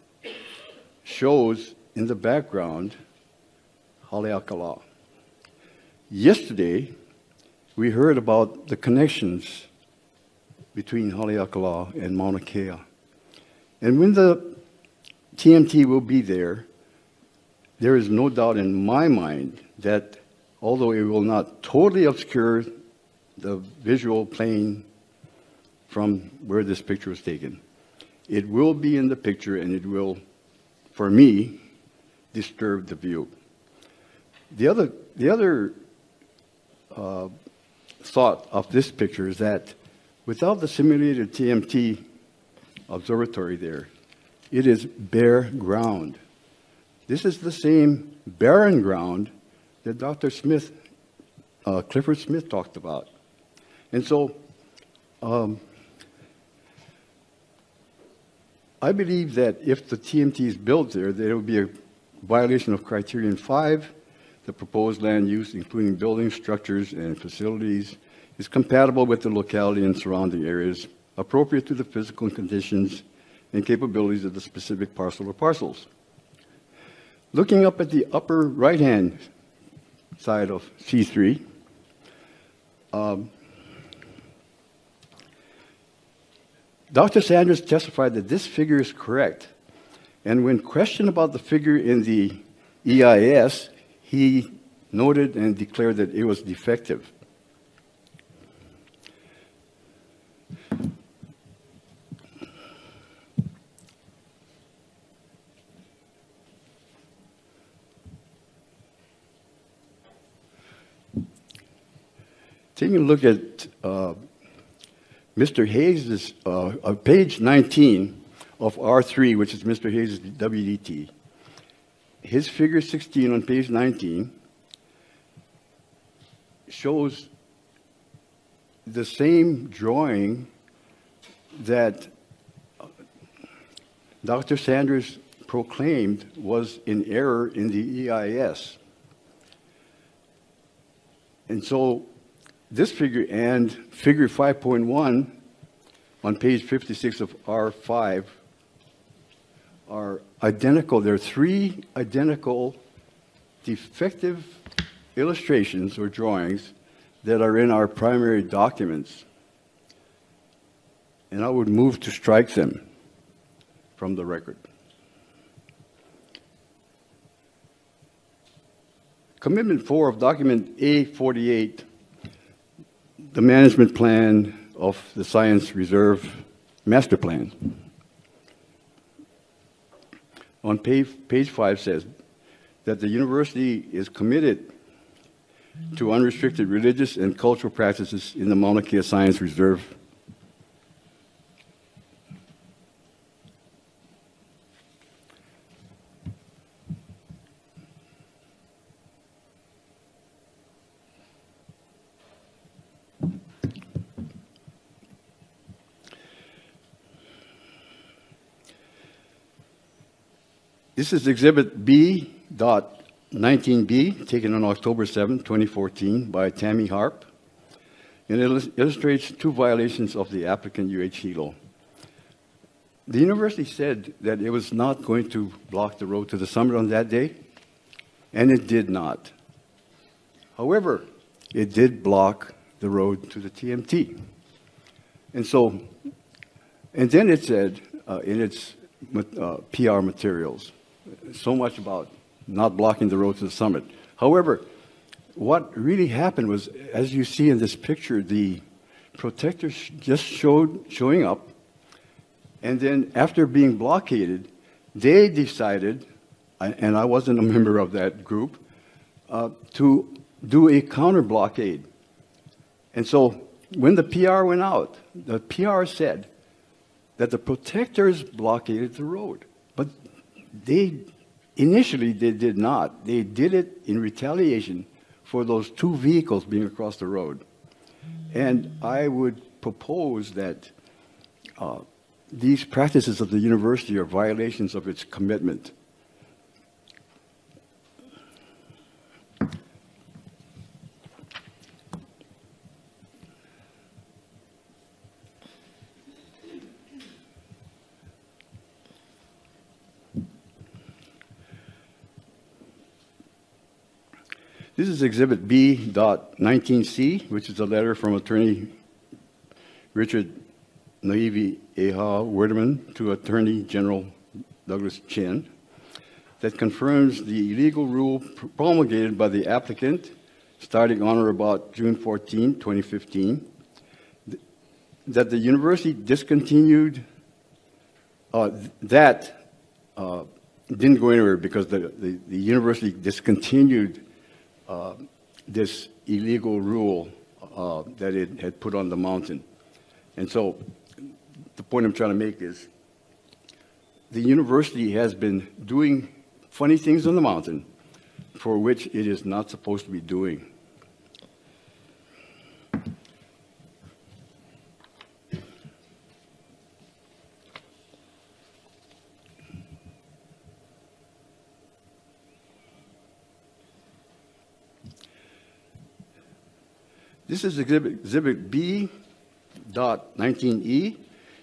shows in the background Haleakala. Yesterday, we heard about the connections between Haleakala and MaunaKea. And when the TMT will be there, there is no doubt in my mind that although it will not totally obscure the visual plane from where this picture was taken, it will be in the picture and it will, for me, disturb the view. The other thought of this picture is that without the simulated TMT observatory there, it is bare ground. This is the same barren ground that Dr. Smith, Clifford Smith talked about. And so I believe that if the TMT is built there, there will be a violation of Criterion 5. The proposed land use, including buildings, structures, and facilities, is compatible with the locality and surrounding areas, appropriate to the physical conditions and capabilities of the specific parcel or parcels. Looking up at the upper right-hand side of C3, Dr. Sanders testified that this figure is correct. And when questioned about the figure in the EIS, he noted and declared that it was defective. Taking a look at Mr. Hayes' page 19 of R3, which is Mr. Hayes' WDT, his figure 16 on page 19 shows the same drawing that Dr. Sanders proclaimed was in error in the EIS. And so this figure and figure 5.1 on page 56 of R5 are identical. There are three identical defective illustrations or drawings that are in our primary documents. And I would move to strike them from the record. Commitment 4 of document A48, the management plan of the Science Reserve Master Plan. On page 5 says that the university is committed to unrestricted religious and cultural practices in the MaunaKea Science Reserve. This is Exhibit B.19b, taken on October 7, 2014, by Tammy Harp, and it illustrates two violations of the applicant UH Hilo. The university said that it was not going to block the road to the summit on that day, and it did not. However, it did block the road to the TMT. And then it said in its PR materials, so much about not blocking the road to the summit. However, what really happened was, as you see in this picture, the protectors just showing up, and then after being blockaded, they decided, and I wasn't a member of that group, to do a counter blockade. And so when the PR went out, the PR said that the protectors blockaded the road. But initially they did not. They did it in retaliation for those two vehicles being across the road. And I would propose that these practices of the university are violations of its commitment. This is Exhibit B.19c, which is a letter from Attorney Richard Naivi Eha Werdeman to Attorney General Douglas Chin that confirms the illegal rule promulgated by the applicant starting on or about June 14, 2015, that the university discontinued, didn't go anywhere because the university discontinued this illegal rule that it had put on the mountain. And so the point I'm trying to make is the university has been doing funny things on the mountain for which it is not supposed to be doing. This is Exhibit B.19e,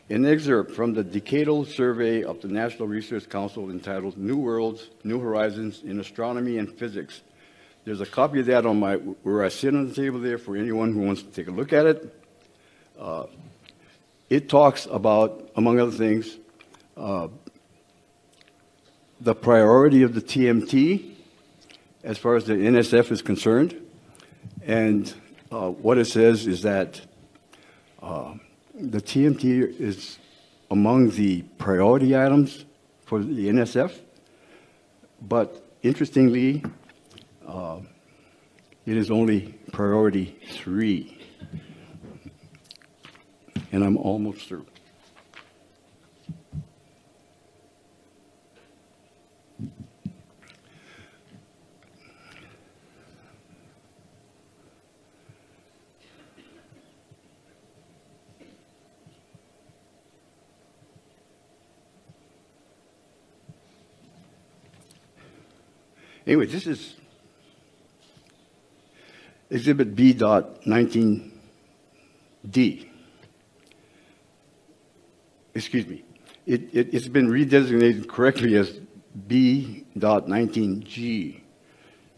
an excerpt from the Decadal Survey of the National Research Council entitled New Worlds, New Horizons in Astronomy and Physics. There's a copy of that on where I sit on the table there for anyone who wants to take a look at it. It talks about, among other things, the priority of the TMT as far as the NSF is concerned. And what it says is that the TMT is among the priority items for the NSF, but interestingly, it is only priority 3. And I'm almost through. Anyway, this is Exhibit B.19D. Excuse me. It's been redesignated correctly as B.19G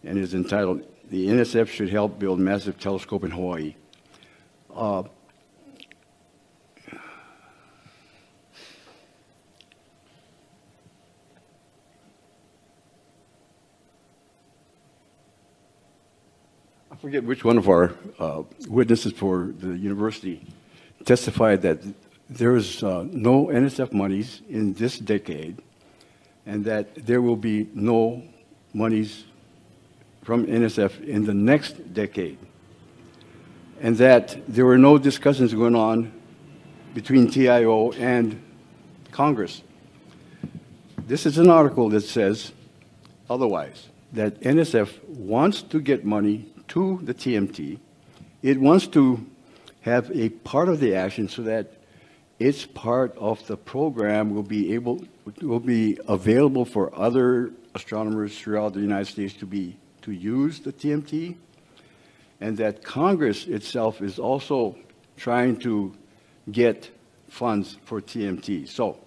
and is entitled, "The NSF Should Help Build Massive Telescope in Hawaii." I forget which one of our witnesses for the university testified that there is no NSF monies in this decade, and that there will be no monies from NSF in the next decade, and that there were no discussions going on between TIO and Congress. This is an article that says otherwise, that NSF wants to get money to the TMT. It wants to have a part of the action so that its part of the program will be available for other astronomers throughout the United States to use the TMT, and that Congress itself is also trying to get funds for TMT. So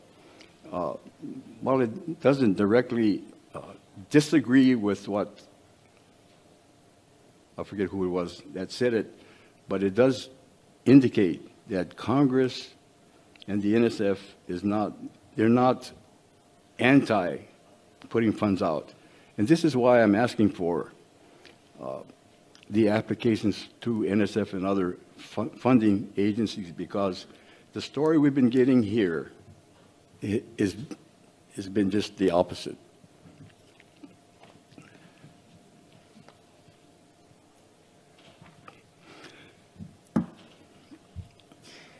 while it doesn't directly disagree with what, I forget who it was that said it, but it does indicate that Congress and the NSF they're not anti putting funds out. And this is why I'm asking for the applications to NSF and other funding agencies, because the story we've been getting here has been just the opposite.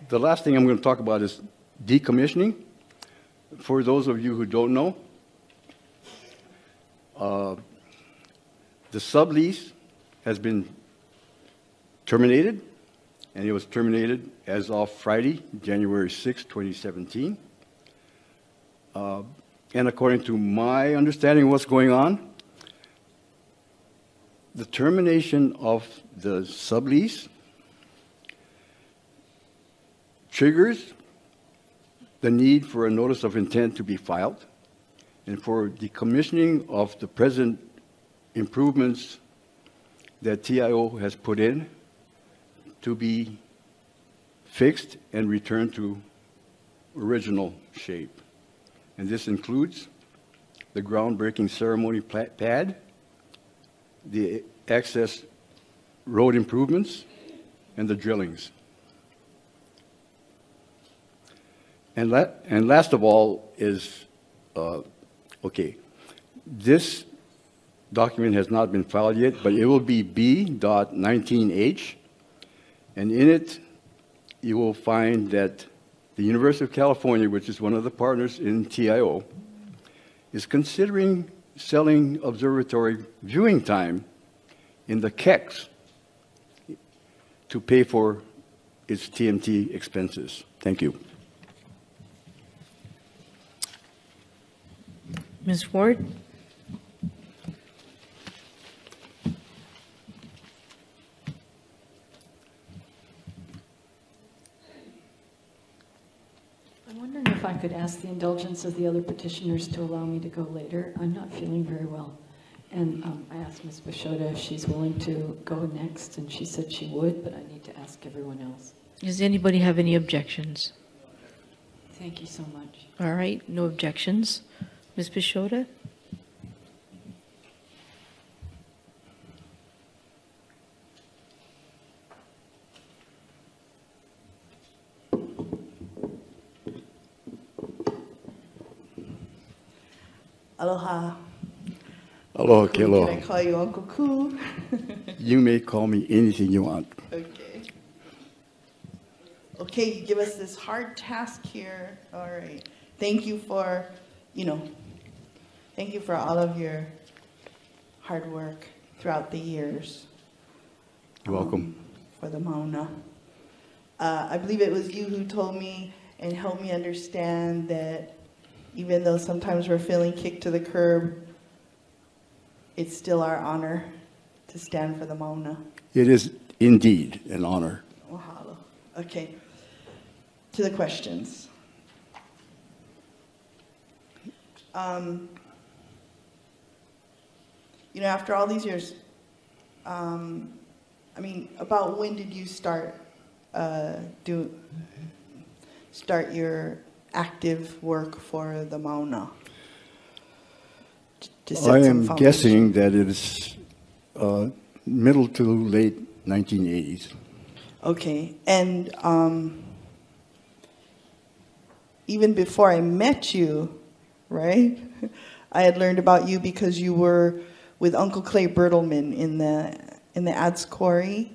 The last thing I'm going to talk about is decommissioning. For those of you who don't know, the sublease has been terminated, and it was terminated as of Friday, January 6, 2017. And according to my understanding of what's going on, the termination of the sublease triggers the need for a notice of intent to be filed, and for decommissioning of the present improvements that TIO has put in to be fixed and returned to original shape. And this includes the groundbreaking ceremony pad, the access road improvements, and the drillings. And last of all is, okay, this document has not been filed yet, but it will be B.19H, and in it you will find that the University of California, which is one of the partners in TIO, is considering selling observatory viewing time in the KEX to pay for its TMT expenses. Thank you. Ms. Ward? I'm wondering if I could ask the indulgence of the other petitioners to allow me to go later. I'm not feeling very well. And I asked Ms. Bishoda if she's willing to go next, and she said she would, but I need to ask everyone else. Does anybody have any objections? Thank you so much. All right, no objections. Ms. Bishoda? Aloha. Aloha, Kelo. Can I call you Uncle Ku? You may call me anything you want. Okay. Okay, you give us this hard task here. All right. Thank you for, thank you for all of your hard work throughout the years. You're welcome. For the Mauna. I believe it was you who told me and helped me understand that even though sometimes we're feeling kicked to the curb, it's still our honor to stand for the Mauna. It is indeed an honor. Mahalo. Okay. To the questions. You know, after all these years, I mean, about when did you start your active work for the Mauna? I am guessing that it is middle to late 1980s. Okay, and even before I met you, right, I had learned about you because you were with Uncle Clay Bertelman in the Ads Quarry.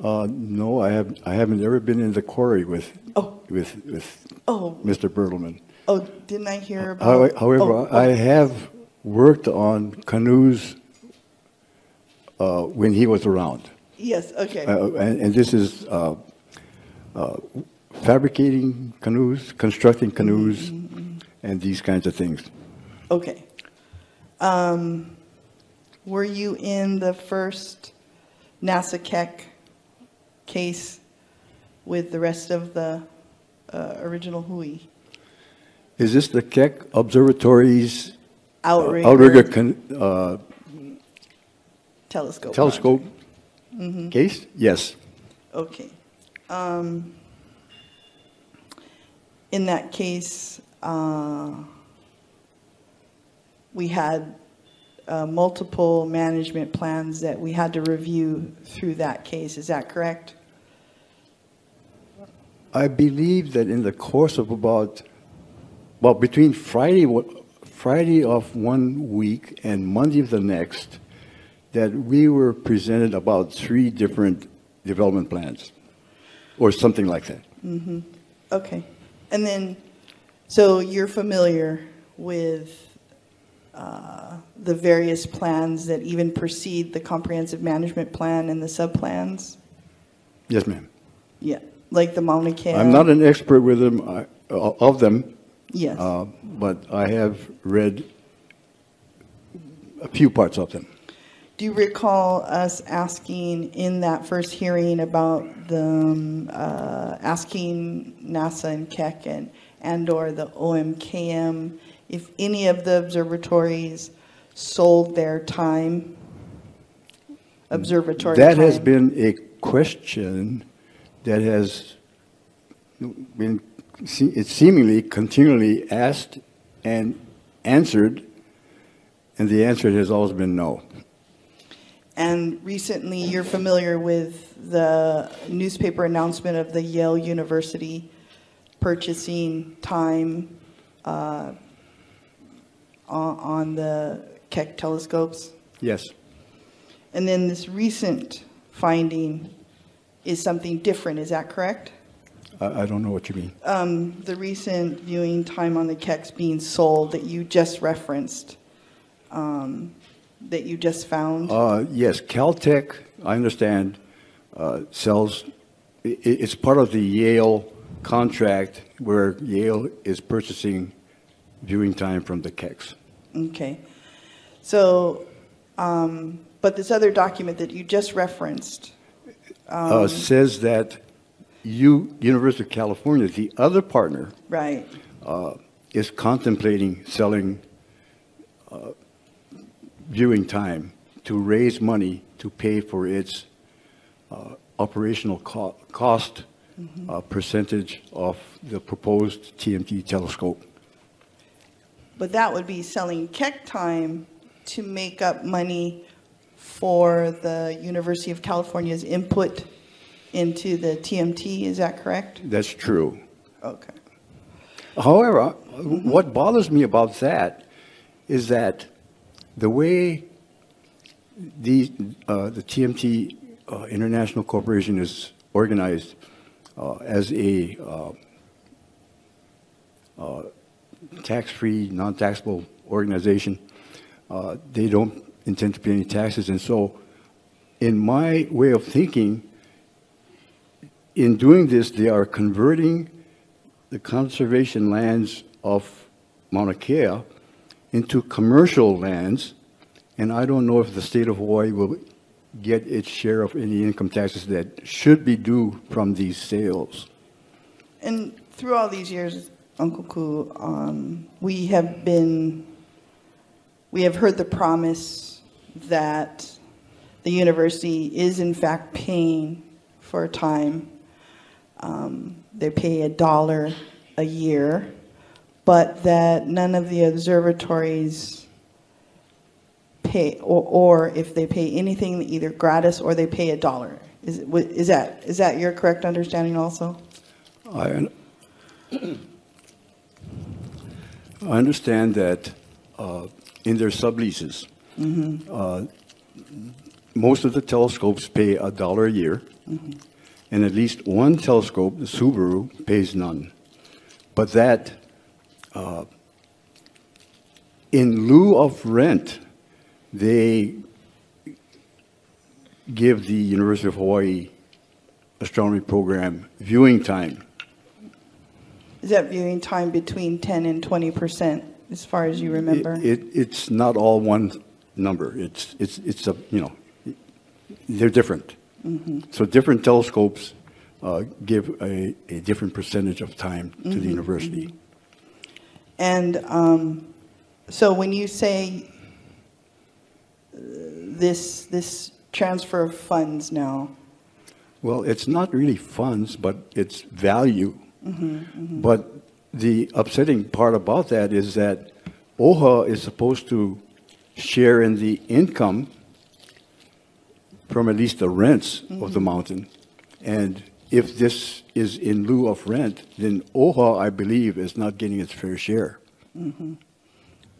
No, I haven't ever been in the quarry with Mr. Bertelman. Oh, didn't I hear about? However, I have worked on canoes when he was around. Yes. Okay. And this is fabricating canoes, constructing canoes, and these kinds of things. Okay. Were you in the first NASA Keck case with the rest of the original Hui? Is this the Keck Observatory's Outrigger telescope case? Yes. Okay. In that case, we had multiple management plans that we had to review through that case. Is that correct? I believe that in the course of between Friday of one week and Monday of the next, that we were presented about 3 different development plans, or something like that. Mm-hmm. Okay. And then, so you're familiar with the various plans that even precede the comprehensive management plan and the sub-plans? Yes, ma'am. Yeah, like the MaunaKea. I'm not an expert with them, of them. Yes. But I have read a few parts of them. Do you recall us asking in that first hearing about the asking NASA and Keck and or the OMKM if any of the observatories sold their time, observatory That time? has been a question that has been seemingly continually asked and answered, and the answer has always been no. And recently, you're familiar with the newspaper announcement of the Yale University purchasing time on the Keck telescopes? Yes. And then this recent finding is something different, is that correct? I don't know what you mean. The recent viewing time on the Kecks being sold that you just referenced, that you just found? Yes, Caltech, I understand, sells, it's part of the Yale contract where Yale is purchasing viewing time from the Kecks. Okay. So, but this other document that you just referenced says that University of California, the other partner, right, is contemplating selling viewing time to raise money to pay for its operational cost percentage of the proposed TMT telescope. But that would be selling Keck time to make up money for the University of California's input into the TMT, is that correct? That's true. Okay. However, what bothers me about that is that the way the TMT International Corporation is organized as a tax-free, non-taxable organization, they don't intend to pay any taxes. And so in my way of thinking, in doing this, they are converting the conservation lands of Mauna Kea into commercial lands And I don't know if the state of Hawaii will get its share of any income taxes that should be due from these sales. And through all these years, Uncle Ku, we have heard the promise that the university is in fact paying for time. They pay $1 a year, but that none of the observatories pay, or if they pay anything, either gratis or they pay $1. Is that your correct understanding also? I understand that in their subleases, most of the telescopes pay $1 a year, and at least one telescope, the Subaru, pays none. But that, in lieu of rent, they give the University of Hawaii astronomy program viewing time. Is that viewing time between 10 and 20%, as far as you remember? It's not all one number. It's a, you know, they're different. So different telescopes give a different percentage of time to the university. And so when you say this transfer of funds now? Well, it's not really funds, but it's value. But the upsetting part about that is that OHA is supposed to share in the income from at least the rents of the mountain. And if this is in lieu of rent, then OHA, I believe, is not getting its fair share.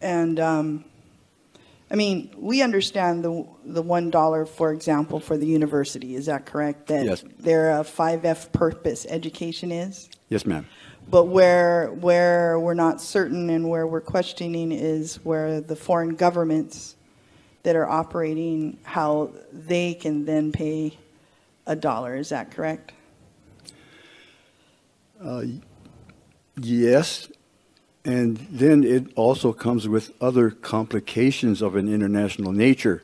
And I mean, we understand the $1, for example, for the university. Is that correct? That Yes. their 5F purpose education is? Yes, ma'am. But where we're not certain and where we're questioning is where the foreign governments that are operating, how they can then pay $1. Is that correct? Yes. And then it also comes with other complications of an international nature,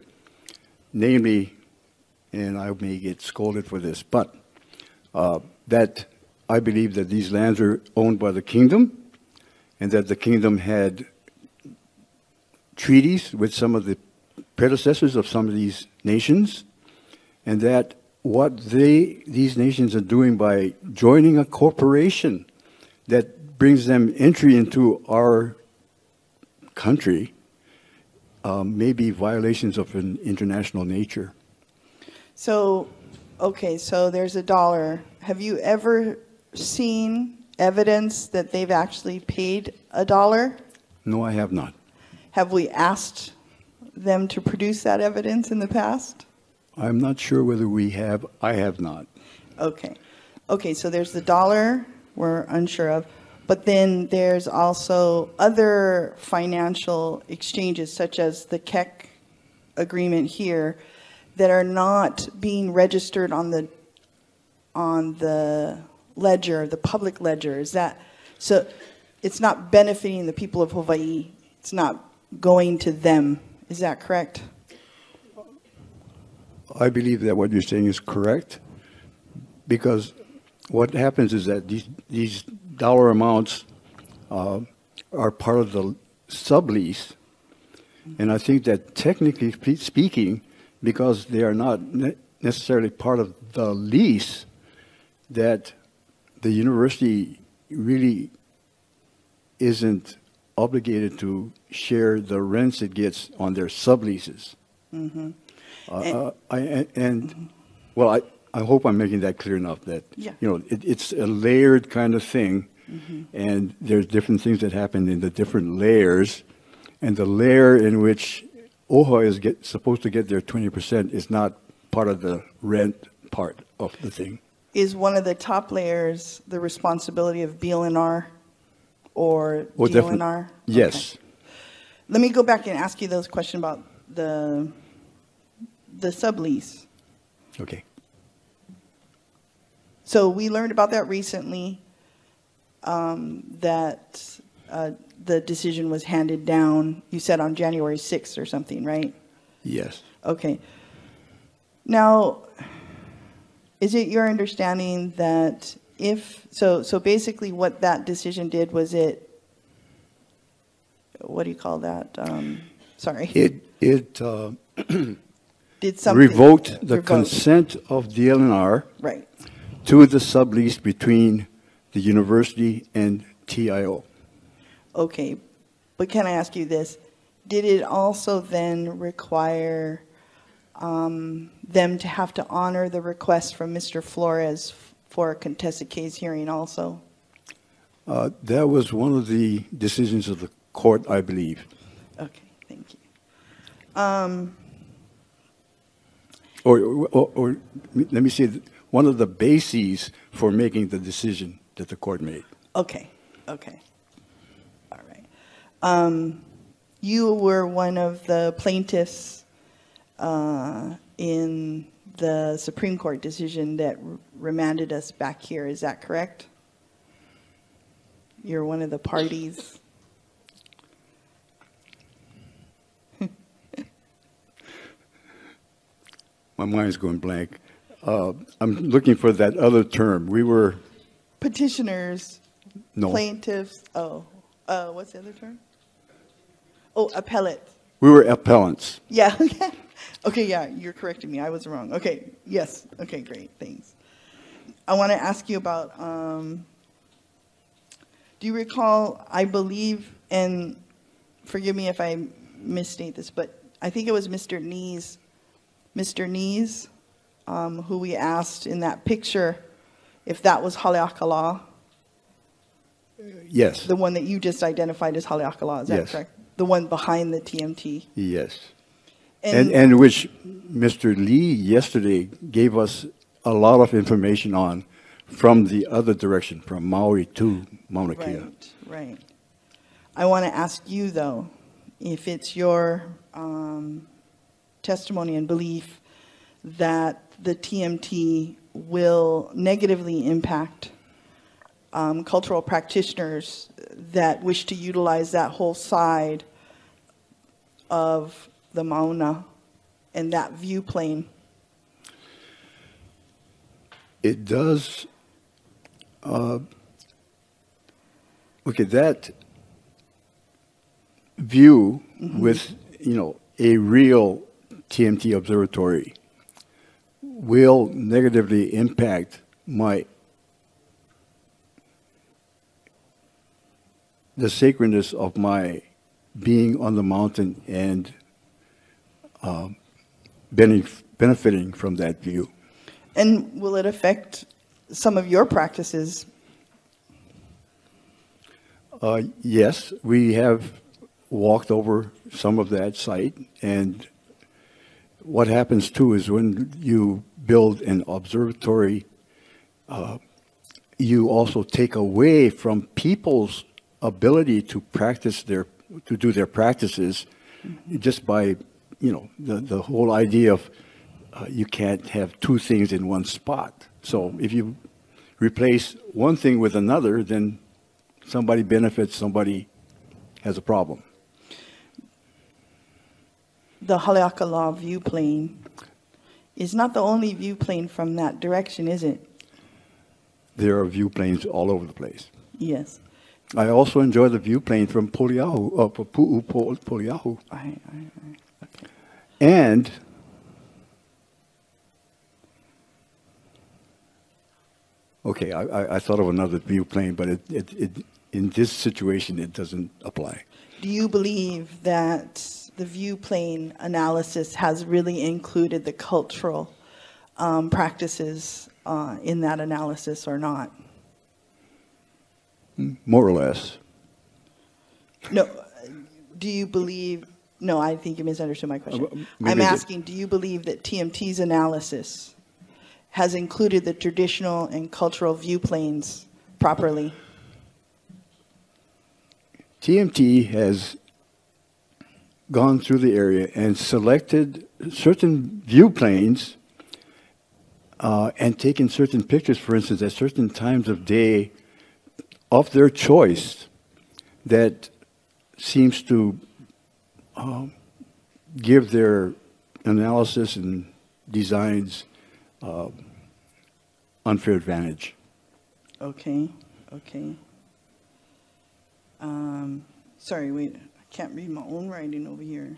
namely, and I may get scolded for this, but that I believe that these lands are owned by the kingdom, and that the kingdom had treaties with some of the predecessors of some of these nations, and that what these nations are doing by joining a corporation that brings them entry into our country may be violations of an international nature. So, okay, so there's $1. Have you ever seen evidence that they've actually paid $1? No, I have not. Have we asked them to produce that evidence in the past? I'm not sure whether we have. I have not. Okay. Okay, so there's the $1 we're unsure of. But then there's also other financial exchanges, such as the KEC agreement here, that are not being registered on the ledger, the public ledger. Is that so? It's not benefiting the people of Hawaii. It's not going to them. Is that correct? I believe that what you're saying is correct, because what happens is that these dollar amounts are part of the sublease, and I think that technically speaking, because they are not necessarily part of the lease, that the university really isn't obligated to share the rents it gets on their subleases. Well, I hope I'm making that clear enough that, Yeah. you know, it's a layered kind of thing, and there's different things that happen in the different layers, and the layer in which OHA is supposed to get their 20% is not part of the rent part of the thing. Is one of the top layers the responsibility of BLNR or Well, DLNR? Yes. Let me go back and ask you those questions about the sublease. Okay. So we learned about that recently, that the decision was handed down, you said on January 6th or something, right? Yes. Okay. Now, is it your understanding that if, so basically what that decision did was what do you call that? Sorry. It did something. Revoked the consent of DLNR right. to the sublease between the university and TIO. Okay, but can I ask you this? Did it also then require them to have to honor the request from Mr. Flores for a contested case hearing also? That was one of the decisions of the court, I believe. Okay, thank you. Or let me say, one of the bases for making the decision that the court made. Okay, okay. All right. You were one of the plaintiffs in the Supreme Court decision that remanded us back here. Is that correct? You're one of the parties. My mind's going blank. I'm looking for that other term. We were Petitioners, no. plaintiffs, what's the other term? Oh, appellate. We were appellants. Yeah, okay, yeah, you're correcting me. I was wrong. Okay, yes, okay, great, thanks. I want to ask you about, do you recall, I believe, and forgive me if I misstate this, but I think it was Mr. Nees, who we asked in that picture if that was Haleakala. Yes. The one that you just identified as Haleakala, is that Yes. correct? The one behind the TMT. Yes. And which Mr. Lee yesterday gave us a lot of information on from the other direction, from Maui to MaunaKea. Right, right. I want to ask you, though, if it's your testimony and belief that the TMT will negatively impact cultural practitioners that wish to utilize that whole side of the Mauna and that view plane. It does. Okay, that view with, a real TMT observatory will negatively impact the sacredness of my being on the mountain and benefiting from that view. And will it affect some of your practices? Yes, we have walked over some of that site, and what happens too is when you build an observatory, you also take away from people's ability to do their practices, just by, the whole idea of you can't have two things in one spot. So if you replace one thing with another, then somebody benefits, somebody has a problem. The Haleakala view plane is not the only view plane from that direction, is it? There are view planes all over the place. Yes. I also enjoy the view plane from Poliahu, Poliahu. Okay. And okay, I thought of another view plane, but it in this situation it doesn't apply. Do you believe that the view plane analysis has really included the cultural practices in that analysis or not? More or less. No. Do you believe? No, I think you misunderstood my question. Maybe I'm asking, do you believe that TMT's analysis has included the traditional and cultural view planes properly? TMT has gone through the area and selected certain view planes and taken certain pictures, for instance, at certain times of day of their choice that seems to give their analysis and designs unfair advantage. Okay, okay. Sorry, wait, I can't read my own writing over here.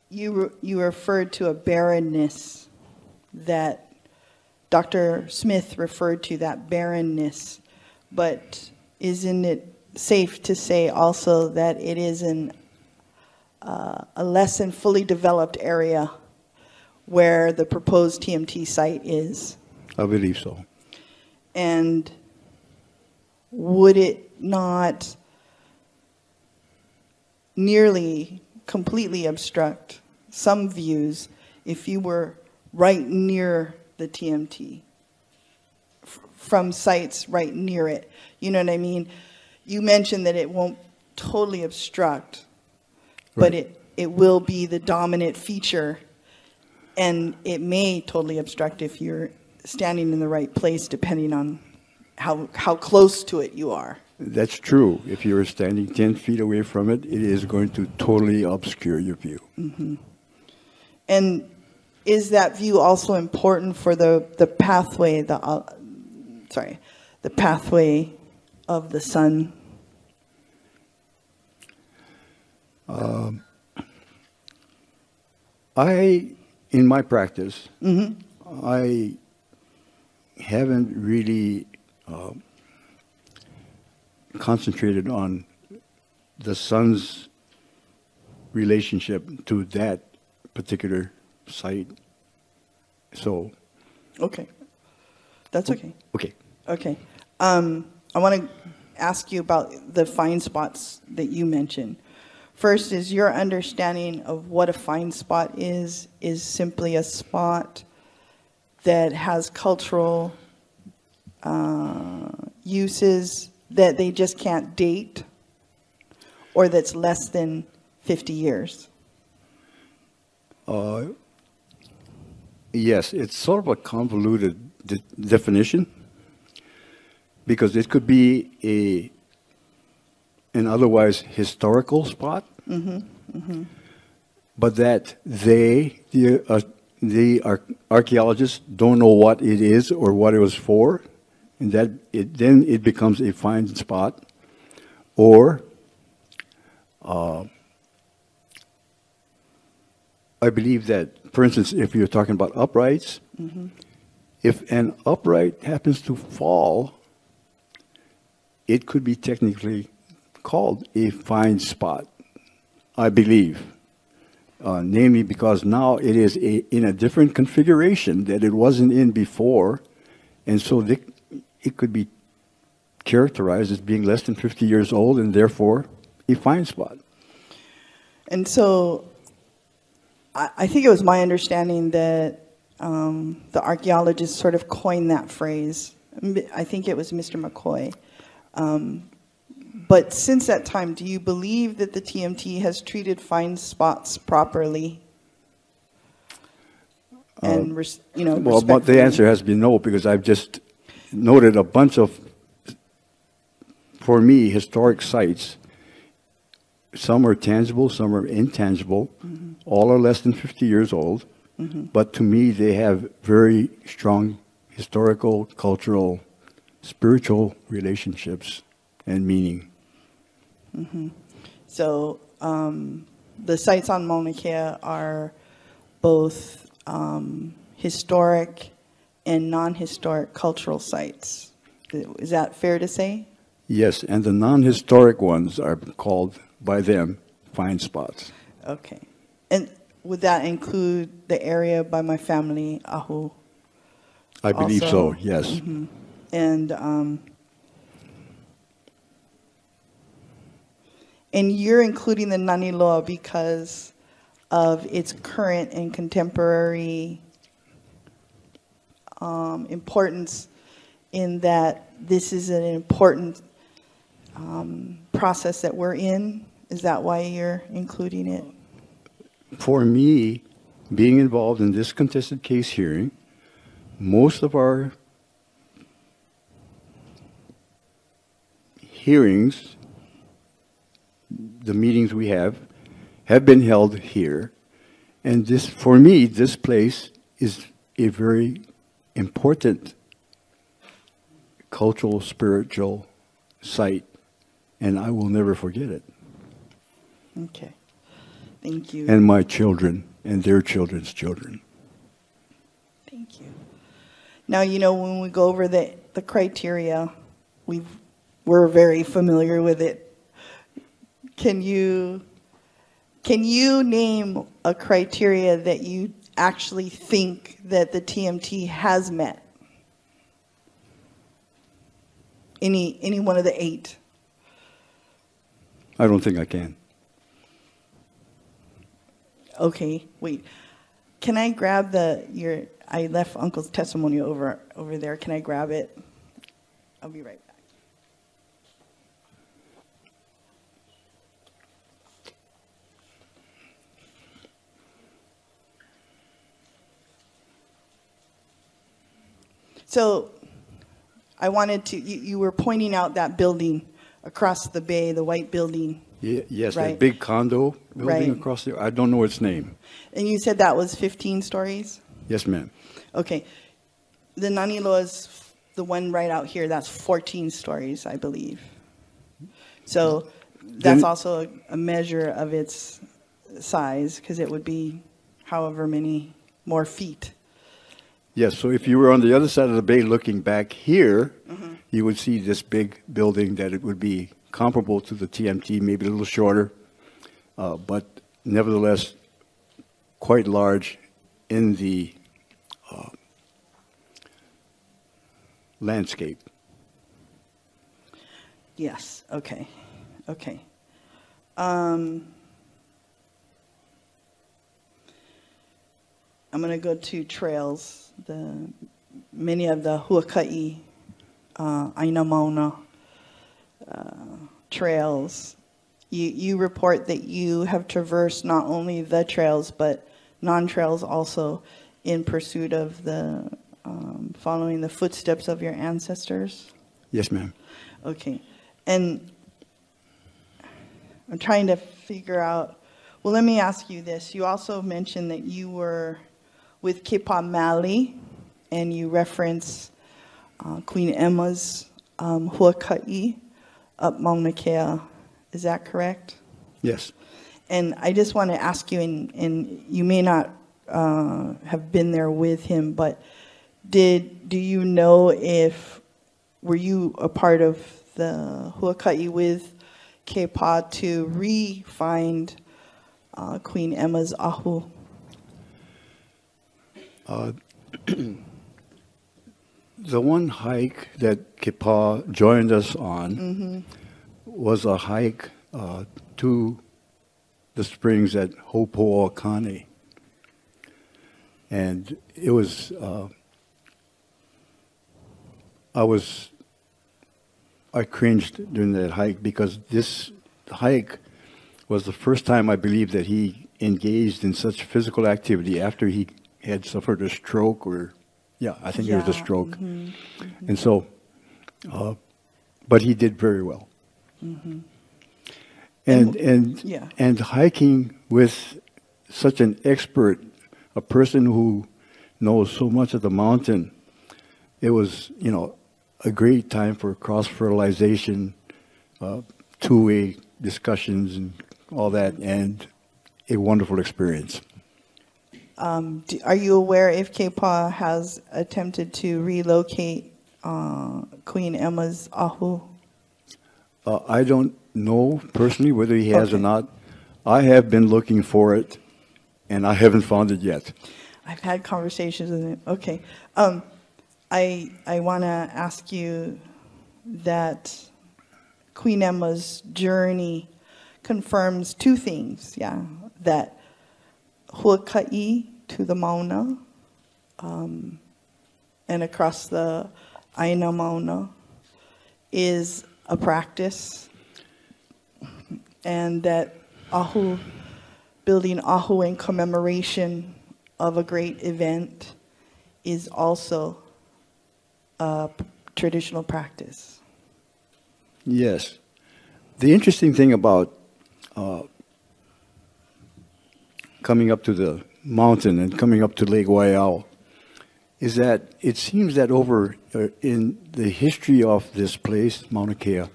You referred to a barrenness that Dr. Smith referred to, that barrenness, but isn't it safe to say also that it is a less than fully developed area where the proposed TMT site is? I believe so. And would it not nearly completely obstruct some views if you were right near the TMT, from sites right near it? You know what I mean? You mentioned that it won't totally obstruct, but it will be the dominant feature, and it may totally obstruct if you're standing in the right place, depending on how close to it you are. That's true. If you're standing 10 feet away from it, it is going to totally obscure your view. Mm-hmm. And is that view also important for the pathway, the pathway of the sun? In my practice, Mm-hmm. I haven't really concentrated on the sun's relationship to that particular site. So. Okay. That's okay. Okay. Okay. I want to ask you about the fine spots that you mentioned. First, is your understanding of what a fine spot is simply a spot that has cultural uses that they just can't date, or that's less than 50 years? Yes, it's sort of a convoluted definition, because it could be an otherwise historical spot, Mm-hmm. Mm-hmm. but that the archaeologists don't know what it is or what it was for, and that then it becomes a fine spot. Or I believe that, for instance, if you're talking about uprights, Mm-hmm. if an upright happens to fall, it could be technically called a fine spot, I believe. Namely because now it is in a different configuration that it wasn't in before, and so it could be characterized as being less than 50 years old and therefore a fine spot. And so I think it was my understanding that the archaeologists sort of coined that phrase. I think it was Mr. McCoy. But since that time, do you believe that the TMT has treated fine spots properly? And well, but the answer has been no, because I've just noted a bunch of, for me, historic sites. Some are tangible, some are intangible. Mm-hmm. All are less than 50 years old. Mm-hmm. But to me, they have very strong historical, cultural, spiritual relationships and meaning. Mm-hmm. So the sites on MaunaKea are both historic and non-historic cultural sites. Is that fair to say? Yes, and the non-historic ones are called by them fine spots. Okay. And would that include the area by my family, Ahu? I believe also? so, yes. Mm-hmm. And you're including the Naniloa because of its current and contemporary importance, in that this is an important process that we're in. Is that why you're including it? For me, being involved in this contested case hearing, most of our hearings, the meetings we have been held here. And this, for me, this place is a very important cultural, spiritual site, and I will never forget it. Okay. Thank you. And my children and their children's children. Thank you. Now, you know, when we go over the criteria, we're very familiar with it. Can you name a criteria that you actually think that the TMT has met? Any one of the 8? I don't think I can. Okay, wait. Can I grab I left Uncle's testimony over there. Can I grab it? I'll be right back. So I wanted to, you were pointing out that building across the bay, the white building. Yes, right? that big condo building Right. across there. I don't know its name. And you said that was 15 stories? Yes, ma'am. Okay. The Nanilo is the one right out here. That's 14 stories, I believe. So that's also a measure of its size, because it would be however many more feet. Yes, so if you were on the other side of the bay looking back here, you would see this big building that it would be comparable to the TMT, maybe a little shorter, but nevertheless quite large in the landscape. Yes, okay, okay. I'm going to go to trails. Many of the Huakai, Aina Mauna trails. You report that you have traversed not only the trails, but non-trails also in pursuit of the following the footsteps of your ancestors? Yes, ma'am. Okay. And I'm trying to figure out, well, let me ask you this. You also mentioned that you were with Kepa Maile, and you reference Queen Emma's Huakai up MaunaKea. Is that correct? Yes. And I just want to ask you, and you may not have been there with him, but do you know were you a part of the Huakai with Kepa to re-find Queen Emma's ahu? The one hike that Kepa joined us on was a hike to the springs at Hopo'okane. And it was, I cringed during that hike, because this hike was the first time I believe that he engaged in such physical activity after he had suffered a stroke, or, I think it was a stroke. And so, but he did very well. And hiking with such an expert, a person who knows so much of the mountain, it was, a great time for cross-fertilization, two-way discussions and all that, and a wonderful experience. Are you aware if Kepa has attempted to relocate Queen Emma's ahu? I don't know personally whether he has or not. I have been looking for it, and I haven't found it yet. I've had conversations with him. Okay. I want to ask you that Queen Emma's journey confirms two things, that Huakai to the Mauna and across the Aina Mauna is a practice, and that ahu, building ahu in commemoration of a great event, is also a traditional practice. Yes. The interesting thing about coming up to the mountain and coming up to Lake Waiau is that it seems that over in the history of this place, MaunaKea,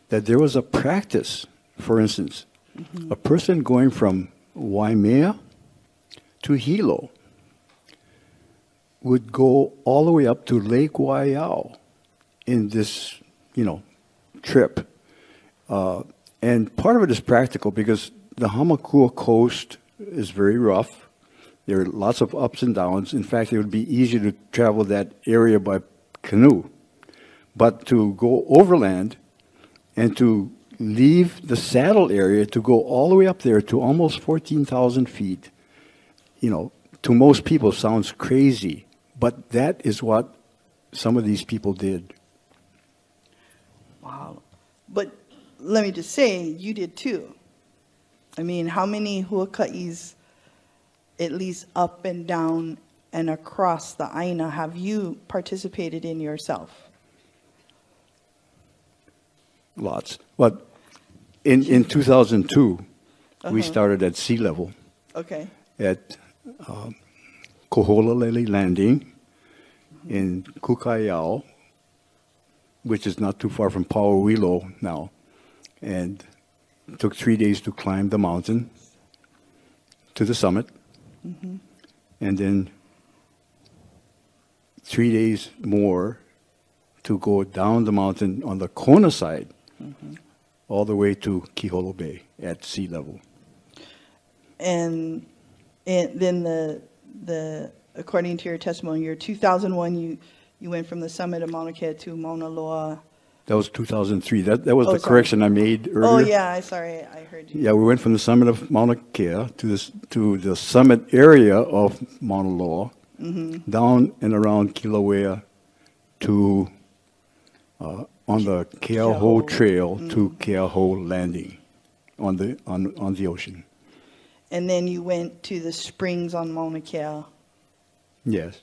that there was a practice, for instance, a person going from Waimea to Hilo would go all the way up to Lake Waiau in this, trip. And part of it is practical because the Hamakua coast is very rough. There are lots of ups and downs. In fact, it would be easier to travel that area by canoe. But to go overland and to leave the saddle area to go all the way up there to almost 14,000 feet, to most people sounds crazy. But that is what some of these people did. Wow. But let me just say, you did too. I mean, how many huaka'is, at least up and down and across the Aina, have you participated in yourself? Lots. But in 2002, we started at sea level. Okay. At Koholalele Landing in Kukaukahi, which is not too far from Pauawilo now. And it took 3 days to climb the mountain to the summit. And then 3 days more to go down the mountain on the Kona side, all the way to Kiholo Bay at sea level. And then the according to your testimony, your 2001, you went from the summit of Mauna Kea to Mauna Loa. That was 2003. That was the correction I made earlier. Oh yeah, sorry, I heard you. Yeah, we went from the summit of Mauna Kea to the summit area of Mauna Loa, down and around Kilauea to on the Keauhou Trail to Keauhou Landing on the ocean. And then you went to the springs on Mauna Kea. Yes.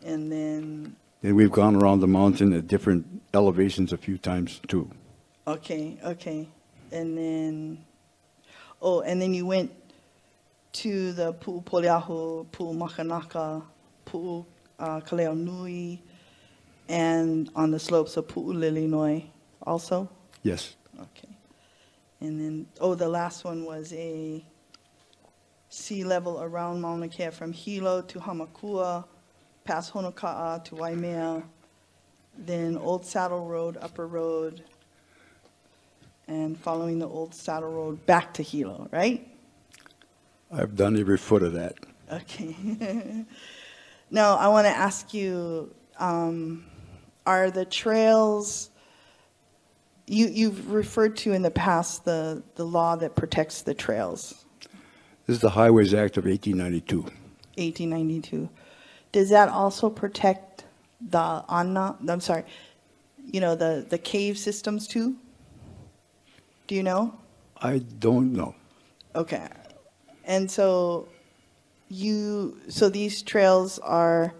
And then. And we've gone around the mountain at different elevations a few times too. Okay. And then, and then you went to the Pu'u Poliahu, Pu'u Makanaka, Pu'u Kaleo Nui, and on the slopes of Pu'u Lilinoi also? Yes. Okay. And then, the last one was a sea level around Mauna Kea from Hilo to Hamakua, past Honoka'a to Waimea, then Old Saddle Road, Upper Road, and following the Old Saddle Road back to Hilo, right? I've done every foot of that. Okay. Now, I want to ask you, are the trails, you've referred to in the past the law that protects the trails. This is the Highways Act of 1892. 1892. Does that also protect the the cave systems too? Do you know? I don't know. Okay. And so these trails are,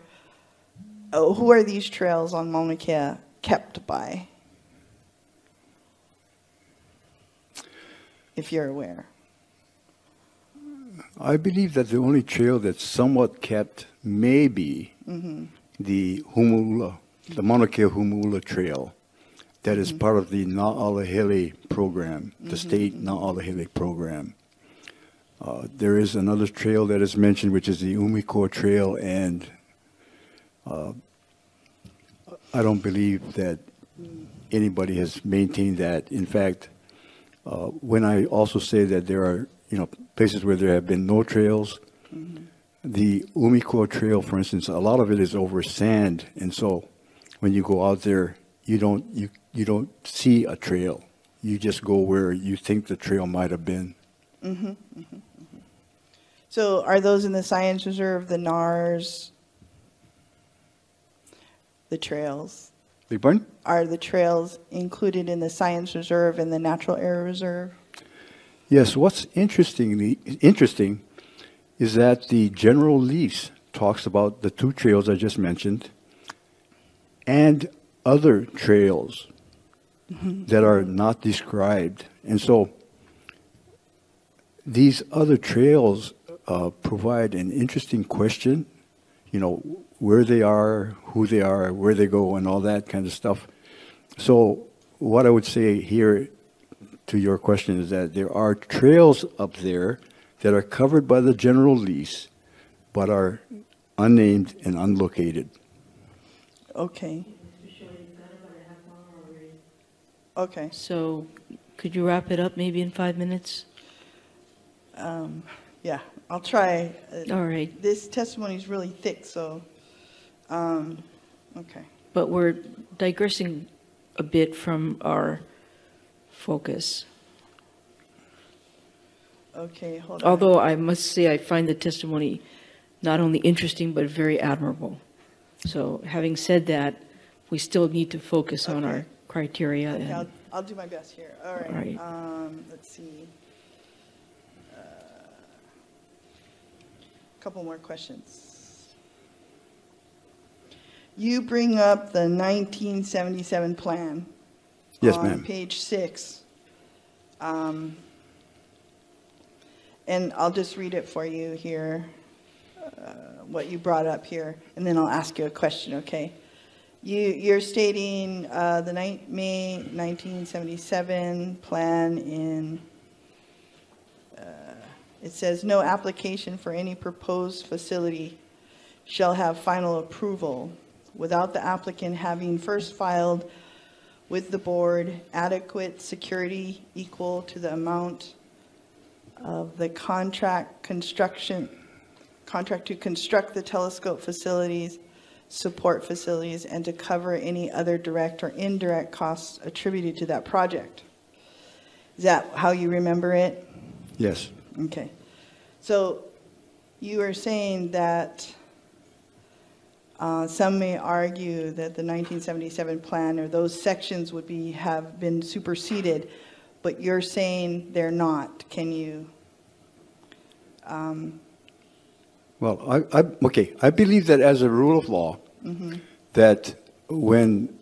who are these trails on Mauna Kea kept by? If you're aware. I believe that the only trail that's somewhat kept may be the Humula, the Mauna Kea Humula Trail. That is part of the Na'alahele program, the state Na'alahele program. There is another trail that is mentioned, which is the Umiko Trail, and I don't believe that anybody has maintained that. In fact, when I also say that there are places where there have been no trails, the Umiko Trail, for instance, a lot of it is over sand, and so when you go out there, you don't see a trail. You just go where you think the trail might have been. So are those in the Science Reserve, the NARS, the trails? Beg pardon? Are the trails included in the Science Reserve and the Natural Area Reserve? Yes, what's interesting is that the general lease talks about the two trails I just mentioned and other trails that are not described. And so these other trails provide an interesting question, you know, where they are, who they are, where they go, and all that kind of stuff. So what I would say here to your question is that there are trails up there that are covered by the general lease, but are unnamed and unlocated. Okay. Okay. So could you wrap it up maybe in 5 minutes? Yeah, I'll try. All right. This testimony is really thick, so, okay. But we're digressing a bit from our focus. Okay, hold on. Although I must say I find the testimony not only interesting but very admirable. So having said that, we still need to focus on our criteria. Okay, And I'll do my best here. All right. All right. Let's see. Couple more questions. You bring up the 1977 plan. Yes, on ma'am. page 6. And I'll just read it for you here, what you brought up here, and then I'll ask you a question, okay? You're stating the May 1977 plan in, it says, no application for any proposed facility shall have final approval without the applicant having first filed with the board adequate security equal to the amount of the contract to construct the telescope facilities, support facilities, and to cover any other direct or indirect costs attributed to that project. Is that how you remember it? Yes. Okay. So you are saying that some may argue that the 1977 plan or those sections would have been superseded, but you're saying they're not. Can you? Well, I believe that as a rule of law, that when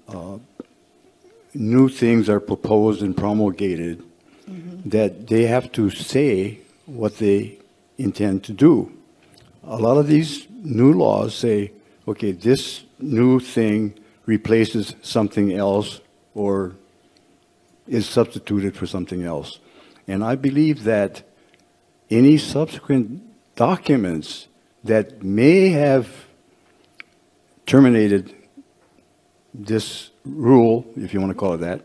new things are proposed and promulgated, that they have to say what they intend to do. A lot of these new laws say, okay, this new thing replaces something else or is substituted for something else. And I believe that any subsequent documents that may have terminated this rule, if you want to call it that,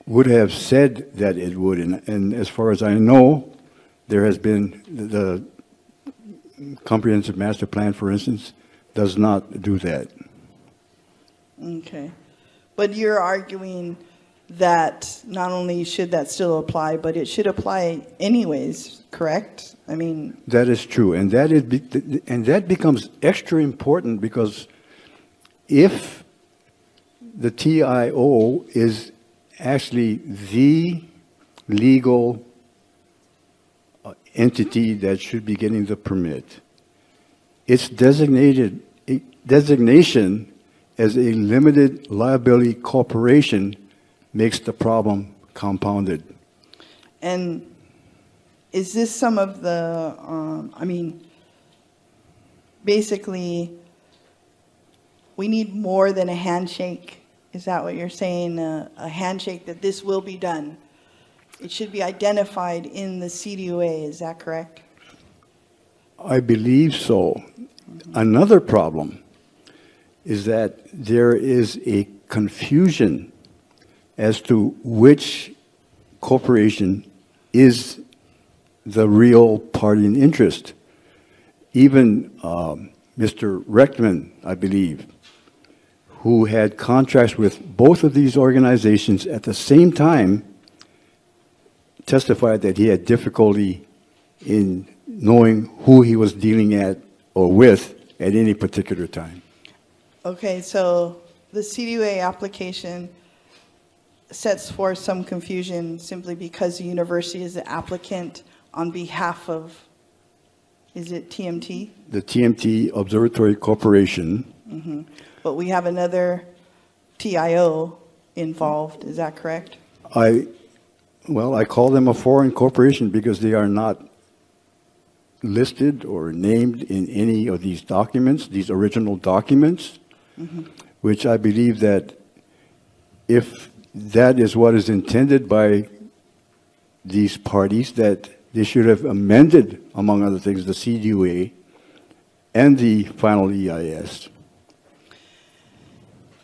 would have said that it would. And as far as I know, there has been the comprehensive master plan, for instance, does not do that. Okay. But you're arguing that not only should that still apply, but it should apply anyways, correct? I mean... That is true. And that becomes extra important because if the TIO is actually the legal entity that should be getting the permit, its designation as a limited liability corporation makes the problem compounded. And is this some of the, basically, we need more than a handshake. Is that what you're saying? A handshake that this will be done. It should be identified in the CDUA, is that correct? I believe so. Another problem is that there is a confusion as to which corporation is the real party in interest. Even Mr. Reckman, I believe, who had contracts with both of these organizations at the same time, testified that he had difficulty in knowing who he was dealing at or with at any particular time. Okay, so the CDUA application sets forth some confusion simply because the university is the applicant on behalf of, is it TMT? The TMT Observatory Corporation. But we have another TIO involved. Is that correct? Well, I call them a foreign corporation because they are not listed or named in any of these documents, these original documents, which I believe that if that is what is intended by these parties, that they should have amended, among other things, the CDUA and the final EIS.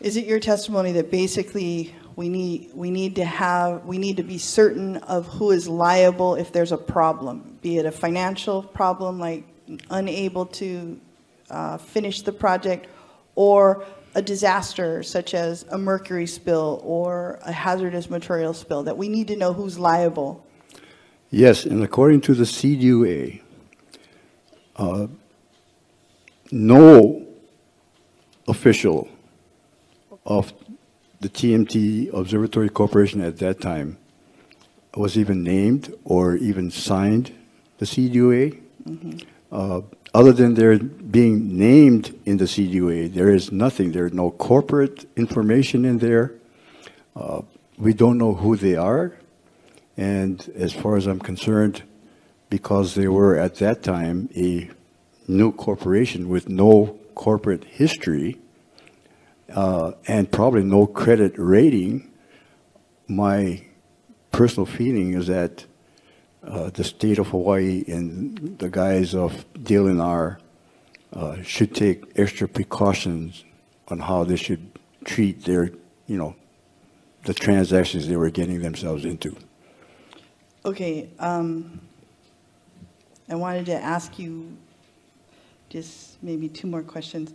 Is it your testimony that basically we need to be certain of who is liable if there's a problem, be it a financial problem like unable to finish the project, or a disaster such as a mercury spill or a hazardous material spill, that we need to know who's liable? Yes, and according to the CDUA, no official of the TMT Observatory Corporation at that time was even named or even signed the CDUA. Other than their being named in the CDUA, there is nothing. There's no corporate information in there. We don't know who they are. And as far as I'm concerned, because they were at that time a new corporation with no corporate history, and probably no credit rating, my personal feeling is that the state of Hawaii and the guys of DLNR should take extra precautions on how they should treat their, the transactions they were getting themselves into. Okay, I wanted to ask you just maybe two more questions.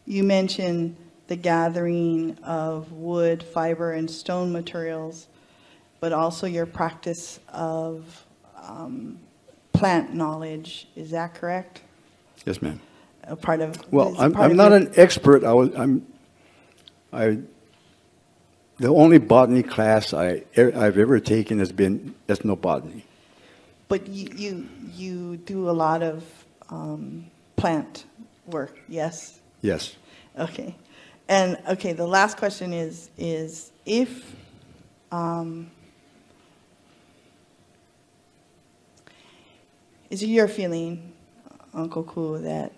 You mentioned the gathering of wood, fiber, and stone materials, but also your practice of plant knowledge. Is that correct? Yes, ma'am. A part of. Well, I'm not an expert. The only botany class I've ever taken has been ethnobotany. But you do a lot of plant work, yes? Yes. Okay. And okay, the last question is if is it your feeling, Uncle Ku, that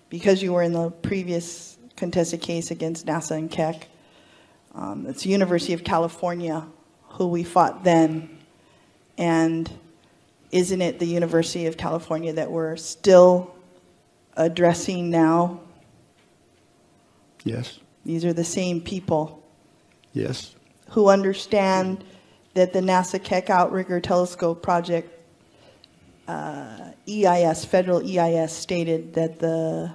because you were in the previous contested case against NASA and Keck, it's the University of California who we fought then, and isn't it the University of California that we're still addressing now? Yes. These are the same people. Yes. Who understand that the NASA Keck Outrigger Telescope project, EIS, federal EIS, stated that the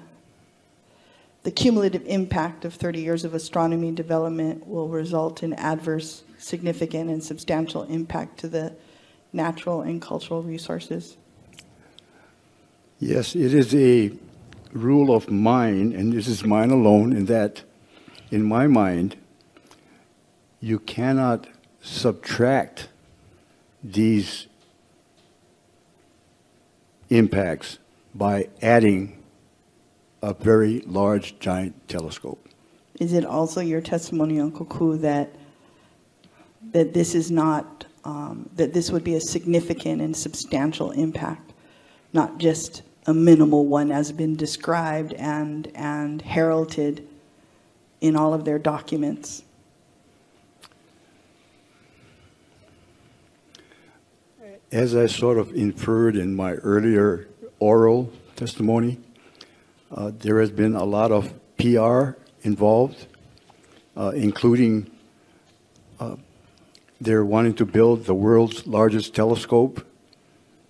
cumulative impact of 30 years of astronomy development will result in adverse, significant, and substantial impact to the natural and cultural resources. Yes, it is a rule of mine, and this is mine alone, in that, in my mind, you cannot subtract these impacts by adding a very large, giant telescope. Is it also your testimony, Uncle Ku, that this is not, that this would be a significant and substantial impact, not just a minimal one as been described and heralded in all of their documents? As I sort of inferred in my earlier oral testimony, there has been a lot of PR involved, including they're wanting to build the world's largest telescope,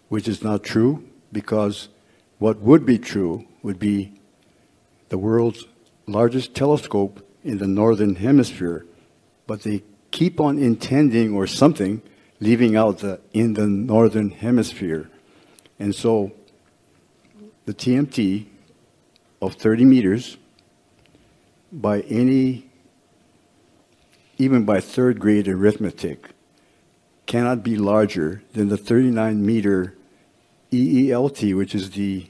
which is not true, because what would be true would be the world's largest telescope in the northern hemisphere, but they keep on intending or something, leaving out the in the northern hemisphere. And so the TMT of 30 meters, by even by third grade arithmetic, cannot be larger than the 39-meter EELT, which is the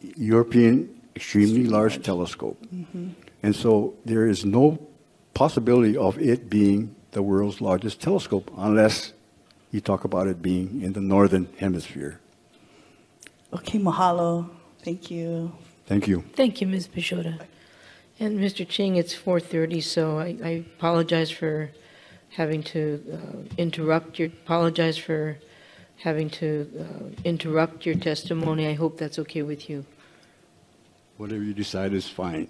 European Extremely Large Telescope. And so there is no possibility of it being the world's largest telescope unless you talk about it being in the northern hemisphere. Okay, mahalo. Thank you. Thank you. Thank you, Ms. Bishota. And Mr. Ching, it's 4:30, so I apologize for having to interrupt your testimony. I hope that's okay with you. Whatever you decide is fine.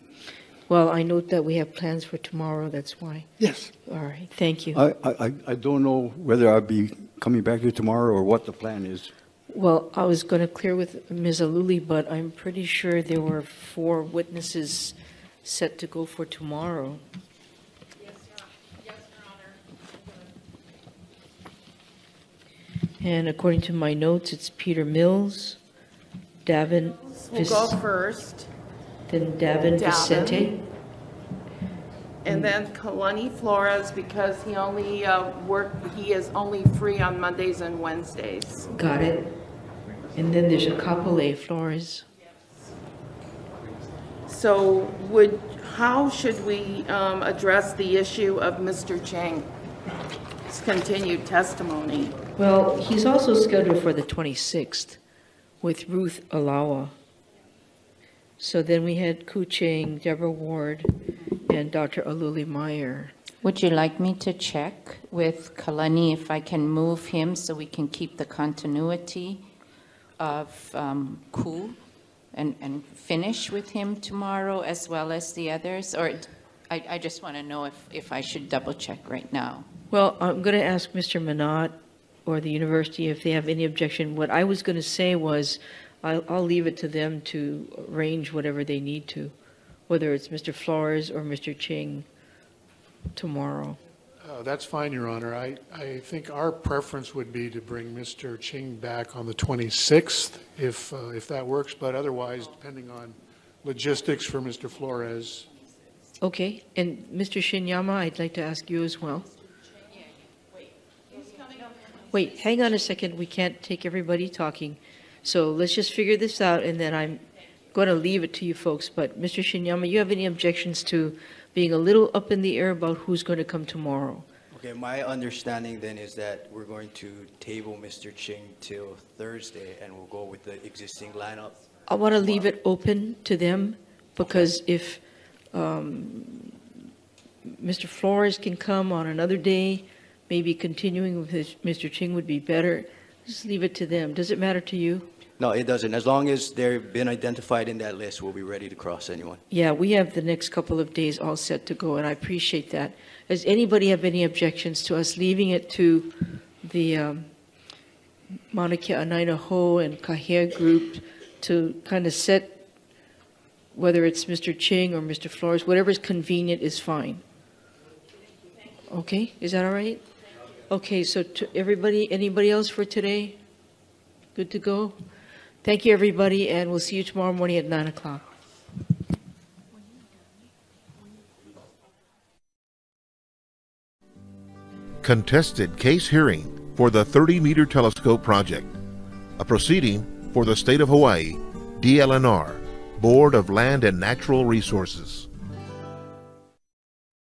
Well, I note that we have plans for tomorrow, that's why. Yes. All right, thank you. I don't know whether I'll be coming back here tomorrow or what the plan is. Well, I was going to clear with Ms. Aluli, but I'm pretty sure there were 4 witnesses set to go for tomorrow. And according to my notes, it's Peter Mills, Davin. We'll go first. Then Davin Vicente. And then Kalani Flores, because he is only free on Mondays and Wednesdays. Got it. And then there's a Kapolei Flores. So how should we address the issue of Mr. Ching's continued testimony? Well, he's also scheduled for the 26th with Ruth Alawa. So then we had Ku Ching, Deborah Ward, and Dr. Aluli Meyer. Would you like me to check with Kalani if I can move him so we can keep the continuity of Ku and finish with him tomorrow as well as the others? Or I just want to know if I should double check right now. Well, I'm going to ask Mr. Manat or the university if they have any objection. What I was going to say was I'll leave it to them to arrange whatever they need to, whether it's Mr. Flores or Mr. Ching tomorrow. That's fine, Your Honor. I think our preference would be to bring Mr. Ching back on the 26th, if that works, but otherwise, depending on logistics for Mr. Flores. Okay, and Mr. Shinyama, I'd like to ask you as well. Wait, hang on a second. We can't take everybody talking. So let's just figure this out, and then I'm going to leave it to you folks. But Mr. Shinyama, you have any objections to being a little up in the air about who's going to come tomorrow? Okay, my understanding then is that we're going to table Mr. Ching till Thursday, and we'll go with the existing lineup. I want to leave it open to them, because if Mr. Flores can come on another day, maybe continuing with Mr. Ching would be better. Just leave it to them. Does it matter to you? No, it doesn't. As long as they've been identified in that list, we'll be ready to cross anyone. Yeah, we have the next couple of days all set to go, and I appreciate that. Does anybody have any objections to us leaving it to the MaunaKea Anaina Ho and Kahea group to kind of set, whether it's Mr. Ching or Mr. Flores, whatever is convenient is fine. Okay, is that all right? Okay, so to everybody, anybody else for today? Good to go? Thank you, everybody, and we'll see you tomorrow morning at 9 o'clock. Contested case hearing for the 30-meter telescope project, a proceeding for the State of Hawaii, DLNR, Board of Land and Natural Resources.